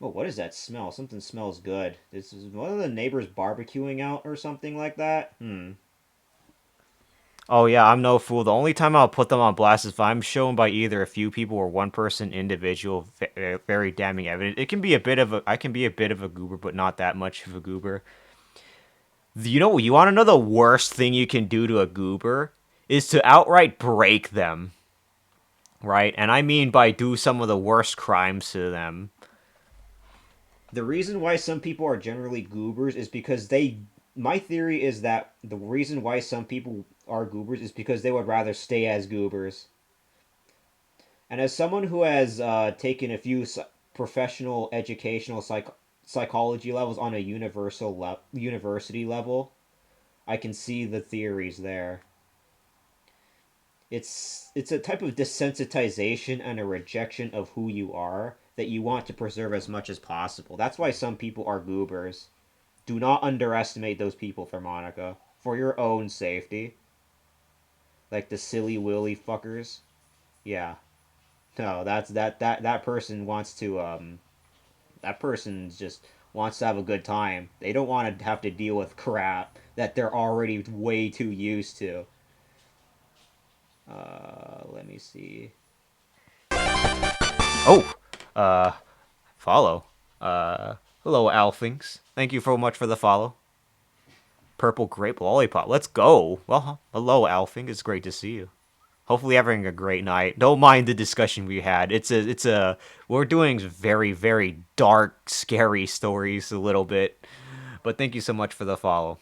Oh, what is that smell? Something smells good. This is one of the neighbors barbecuing out or something like that? Oh yeah, I'm no fool. The only time I'll put them on blast is if I'm shown by either a few people or one person individual very damning evidence. It can be a bit of a I can be a bit of a goober, but not that much of a goober. You want to know the worst thing you can do to a goober is to outright break them. Right? And I mean by do some of the worst crimes to them. The reason why some people are generally goobers is because my theory is that the reason why some people are goobers is because they would rather stay as goobers. And as someone who has taken a few professional educational psychology levels on a university level, I can see the theories there. It's a type of desensitization and a rejection of who you are that you want to preserve as much as possible. That's why some people are goobers. Do not underestimate those people, Thermonica. For your own safety. Like the silly willy fuckers. Yeah. No, that person wants to that person just wants to have a good time. They don't want to have to deal with crap that they're already way too used to. Let me see. Oh! Follow. Hello, Alfinks. Thank you so much for the follow. Purple Grape Lollipop. Let's go! Well, hello, Alfink. It's great to see you. Hopefully having a great night. Don't mind the discussion we had. We're doing very, very dark, scary stories a little bit. But thank you so much for the follow.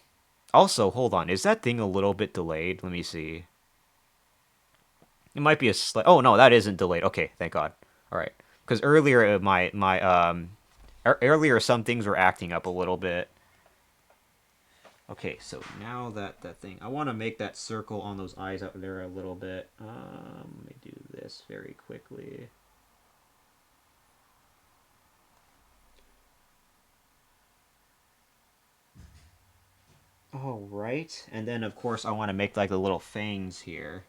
Also, hold on. Is that thing a little bit delayed? Let me see. It might be a slight... Oh, no, that isn't delayed. Okay, thank God. Alright. Because earlier, earlier some things were acting up a little bit. Okay, so now that thing... I want to make that circle on those eyes out there a little bit. Let me do this very quickly. Alright. And then, of course, I want to make, like, the little fangs here.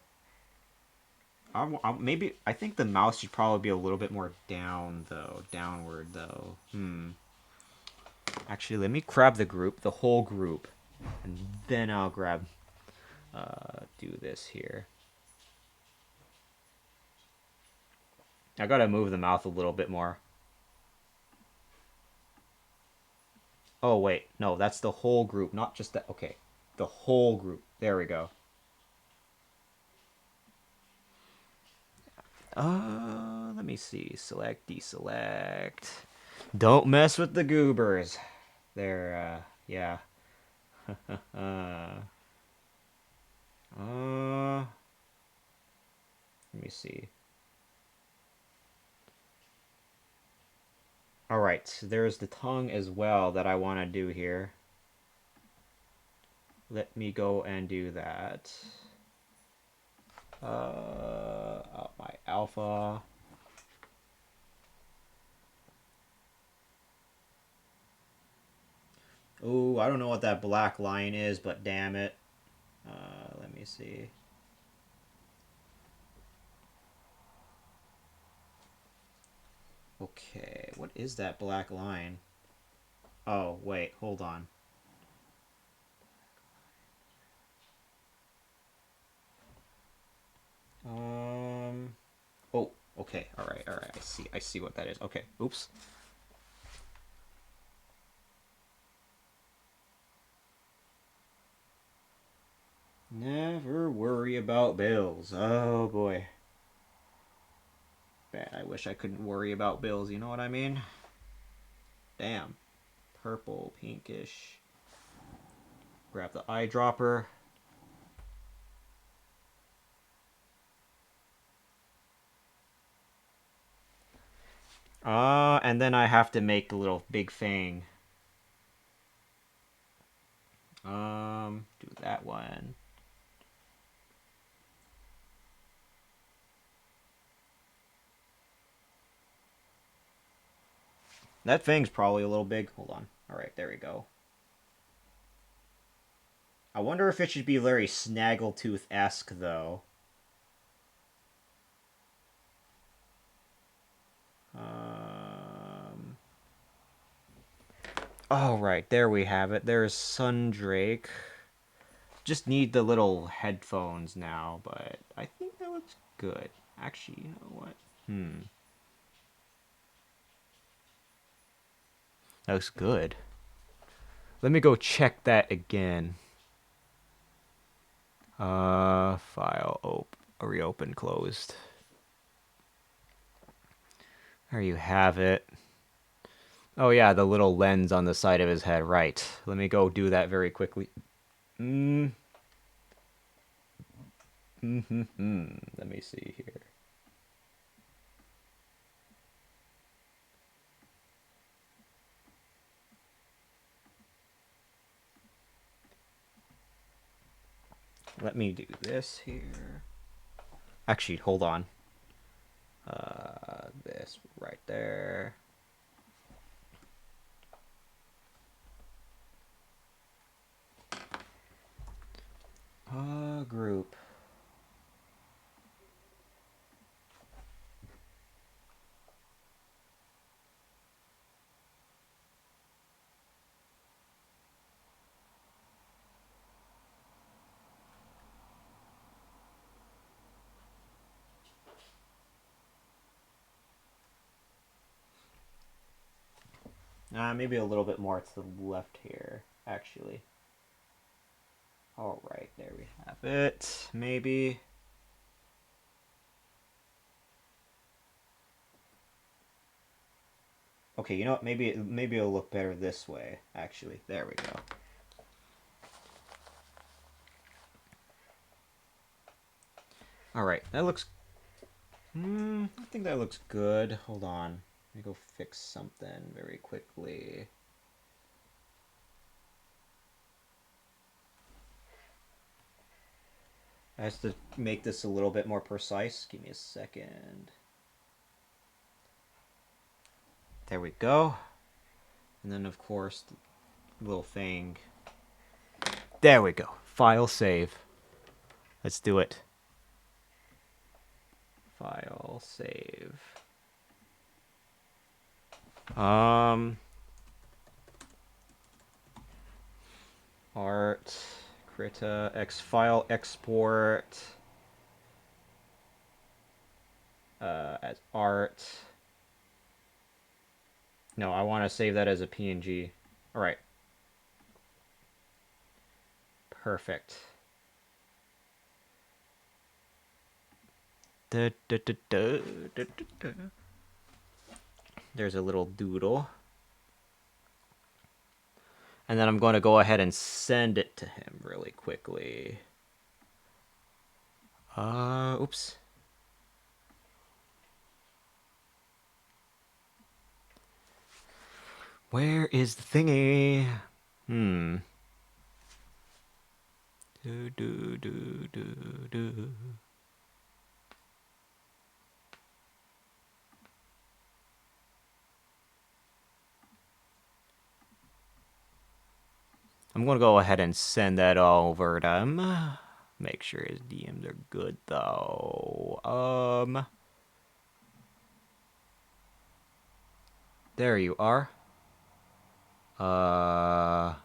I think the mouse should probably be a little bit more downward though. Actually, let me grab the whole group, and then I'll grab, do this here. I gotta move the mouth a little bit more. Oh wait, no, that's the whole group, not just that. Okay, the whole group. There we go. Let me see. Select, deselect. Don't mess with the goobers. They're, yeah. Let me see. Alright, so there's the tongue as well that I want to do here. Let me go and do that. My alpha. Ooh, I don't know what that black line is, but damn it. Let me see. Okay, what is that black line? Oh, wait, hold on. Oh, okay, alright, I see what that is. Okay, oops. Never worry about bills. Oh, boy. Man, I wish I couldn't worry about bills, you know what I mean? Damn. Purple, pinkish. Grab the eyedropper. And then I have to make the little big thing. Do that one. That thing's probably a little big. Hold on. Alright, there we go. I wonder if it should be very Snaggletooth-esque, though. Oh, right, there we have it. There's Sundrake. Just need the little headphones now, but I think that looks good. Actually, you know what? That looks good. Let me go check that again. File reopen, closed. There you have it. Oh yeah, the little lens on the side of his head, right. Let me go do that very quickly. Let me see here. Let me do this here. Actually, hold on. This right there. Group. Maybe a little bit more to the left here, actually. Alright, there we have it. Maybe. Okay, you know what? Maybe it'll look better this way, actually. There we go. Alright, that looks... I think that looks good. Hold on. Let me go fix something very quickly. I have to make this a little bit more precise. Give me a second. There we go. And then, of course, the little thing. There we go. File save. Let's do it. File save. Art. Krita. File export. As art. No, I want to save that as a PNG. Alright. Perfect. There's a little doodle. And then I'm going to go ahead and send it to him really quickly. Oops. Where is the thingy? Hmm. Do do do do do. I'm gonna go ahead and send that over to him. Make sure his DMs are good though. There you are.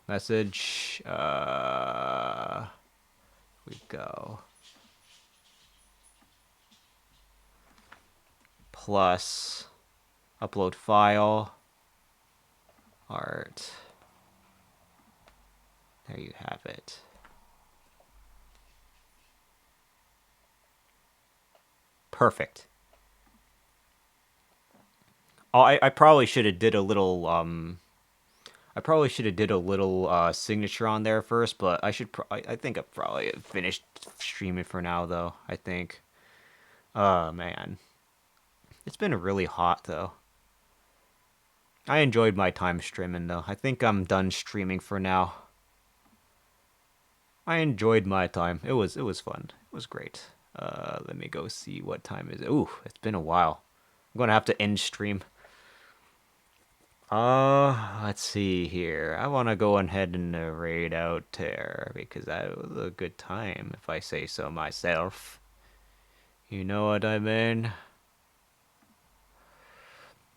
Message. We go. Plus, upload file. Art. There you have it. Perfect. Oh, I probably should have did a little signature on there first, but I think I've probably finished streaming for now though, I think. Oh man. It's been really hot though. I enjoyed my time streaming though. I think I'm done streaming for now. I enjoyed my time. It was fun. It was great. Let me go see what time is it. Ooh, it's been a while. I'm gonna have to end stream. Let's see here. I want to go ahead and raid out there because that was a good time, if I say so myself. You know what I mean?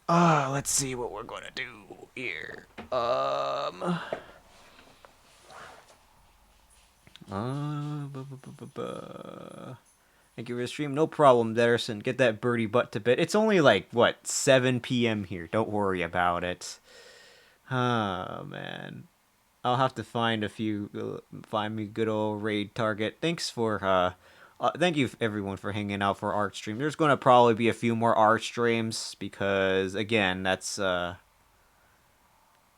Let's see what we're gonna do here. Thank you for the stream. No problem, Derson. Get that birdie butt to bed. It's only like, what, 7 p.m. here. Don't worry about it. Oh, man. I'll have to find me a good old raid target. Thanks for, thank you everyone for hanging out for art stream. There's going to probably be a few more art streams because, again, that's what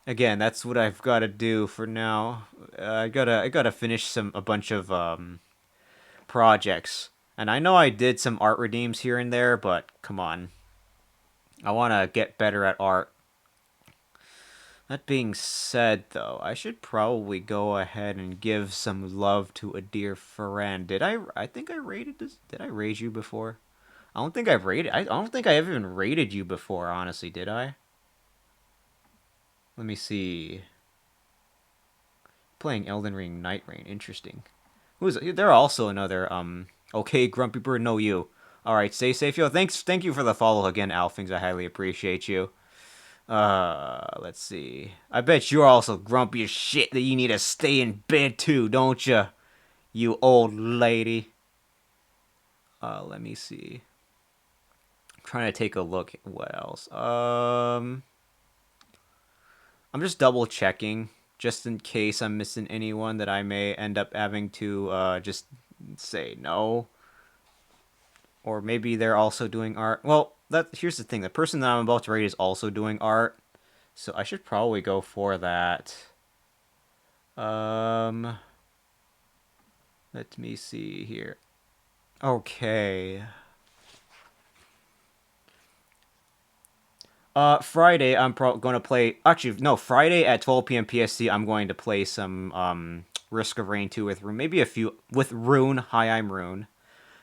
I've got to do for now. I gotta finish a bunch of, projects. And I know I did some art redeems here and there, but come on. I want to get better at art. That being said, though, I should probably go ahead and give some love to a dear friend. I think I rated this? Did I raid you before? I don't think I don't think I ever even rated you before, honestly, did I? Let me see. Playing Elden Ring Night Rain, interesting. They're also another, okay, Grumpy Bird, no you. Alright, stay safe, yo. Thank you for the follow again, Alphings. I highly appreciate you. Let's see. I bet you're also grumpy as shit that you need to stay in bed too, don't you? You old lady. Let me see. I'm trying to take a look at what else. I'm just double checking. Just in case I'm missing anyone that I may end up having to just say no. Or maybe they're also doing art. Well, here's the thing. The person that I'm about to raid is also doing art. So I should probably go for that. Let me see here. Okay. Friday, I'm going to play... Actually, no, Friday at 12 p.m. PST, I'm going to play some Risk of Rain 2 with Rune. Maybe a few... With Rune. Hi, I'm Rune.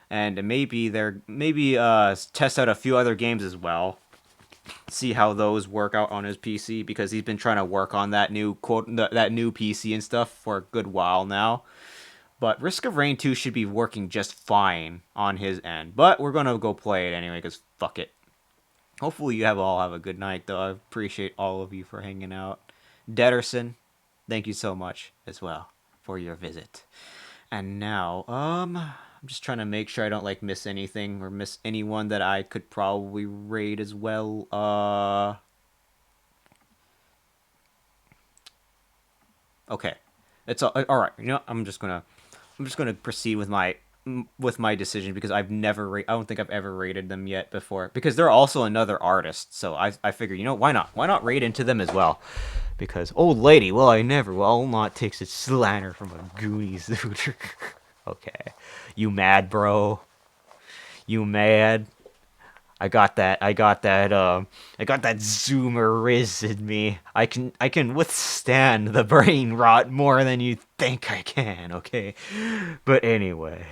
And maybe test out a few other games as well. See how those work out on his PC, because he's been trying to work on that new that new PC and stuff for a good while now. But Risk of Rain 2 should be working just fine on his end. But we're going to go play it anyway, because fuck it. Hopefully you all have a good night, though. I appreciate all of you for hanging out. Dederson, thank you so much as well for your visit. And now, I'm just trying to make sure I don't miss anything or miss anyone that I could probably raid as well. Okay, it's all right. You know, I'm just gonna proceed with my decision, because I don't think I've ever rated them yet before, because they're also another artist. So I figured, why not raid into them as well? Because old lady, well, I'll not take such slander from a Goonies. Okay, you mad, bro? You mad? I got that zoomer riz in me. I can withstand the brain rot more than you think I can, okay? But anyway.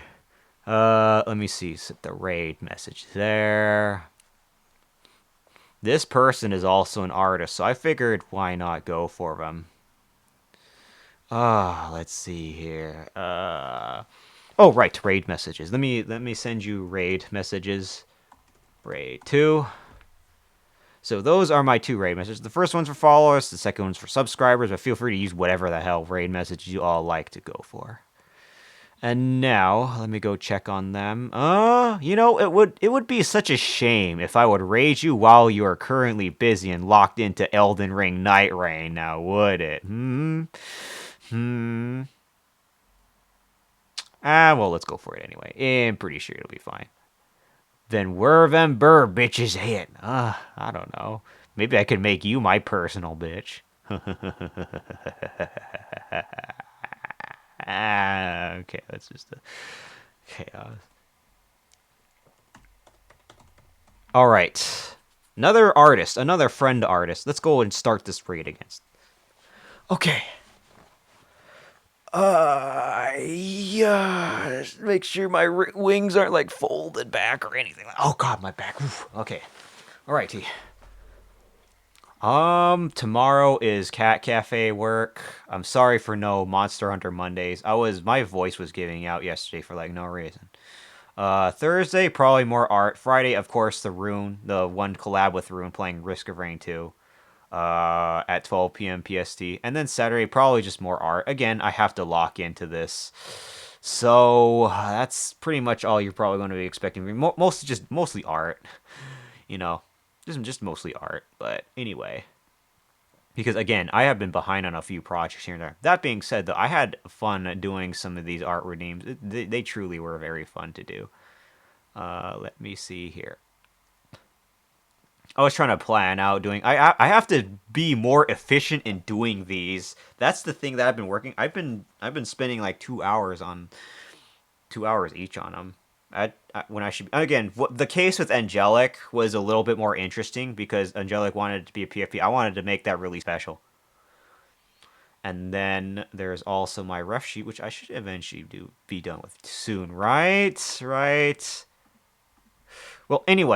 Let me see. Set the raid message there. This person is also an artist, so I figured why not go for them. Let's see here. Oh right, raid messages. Let me send you raid messages. Raid 2. So those are my 2 raid messages. The first one's for followers, the second one's for subscribers, but feel free to use whatever the hell raid message you all like to go for. And now, let me go check on them. You know, it would be such a shame if I would raid you while you are currently busy and locked into Elden Ring Night Rain, now would it? Well, let's go for it anyway. I'm pretty sure it'll be fine. Then where them burr bitches at? I don't know. Maybe I could make you my personal bitch. Okay, that's just chaos. All right. Another artist, another friend artist. Let's go and start this raid against. Okay. Yeah. Make sure my wings aren't like folded back or anything. Oh God, my back. Oof. Okay. All righty. Tomorrow is Cat Cafe work. I'm sorry for no Monster Hunter Mondays. My voice was giving out yesterday for like no reason. Thursday, probably more art. Friday, of course, the one collab with Rune playing Risk of Rain 2. At 12 p.m. PST. And then Saturday, probably just more art. Again, I have to lock into this. So, that's pretty much all you're probably going to be expecting. Mostly art. You know, just mostly art. But anyway. Because, again, I have been behind on a few projects here and there. That being said, though, I had fun doing some of these art redeems. They truly were very fun to do. Let me see here. I was trying to plan out doing. I have to be more efficient in doing these. That's the thing that I've been working. I've been spending like 2 hours each on them. When I should again. The case with Angelic was a little bit more interesting because Angelic wanted it to be a PFP. I wanted to make that really special. And then there's also my ref sheet, which I should eventually be done with soon. Right. Well, anyway.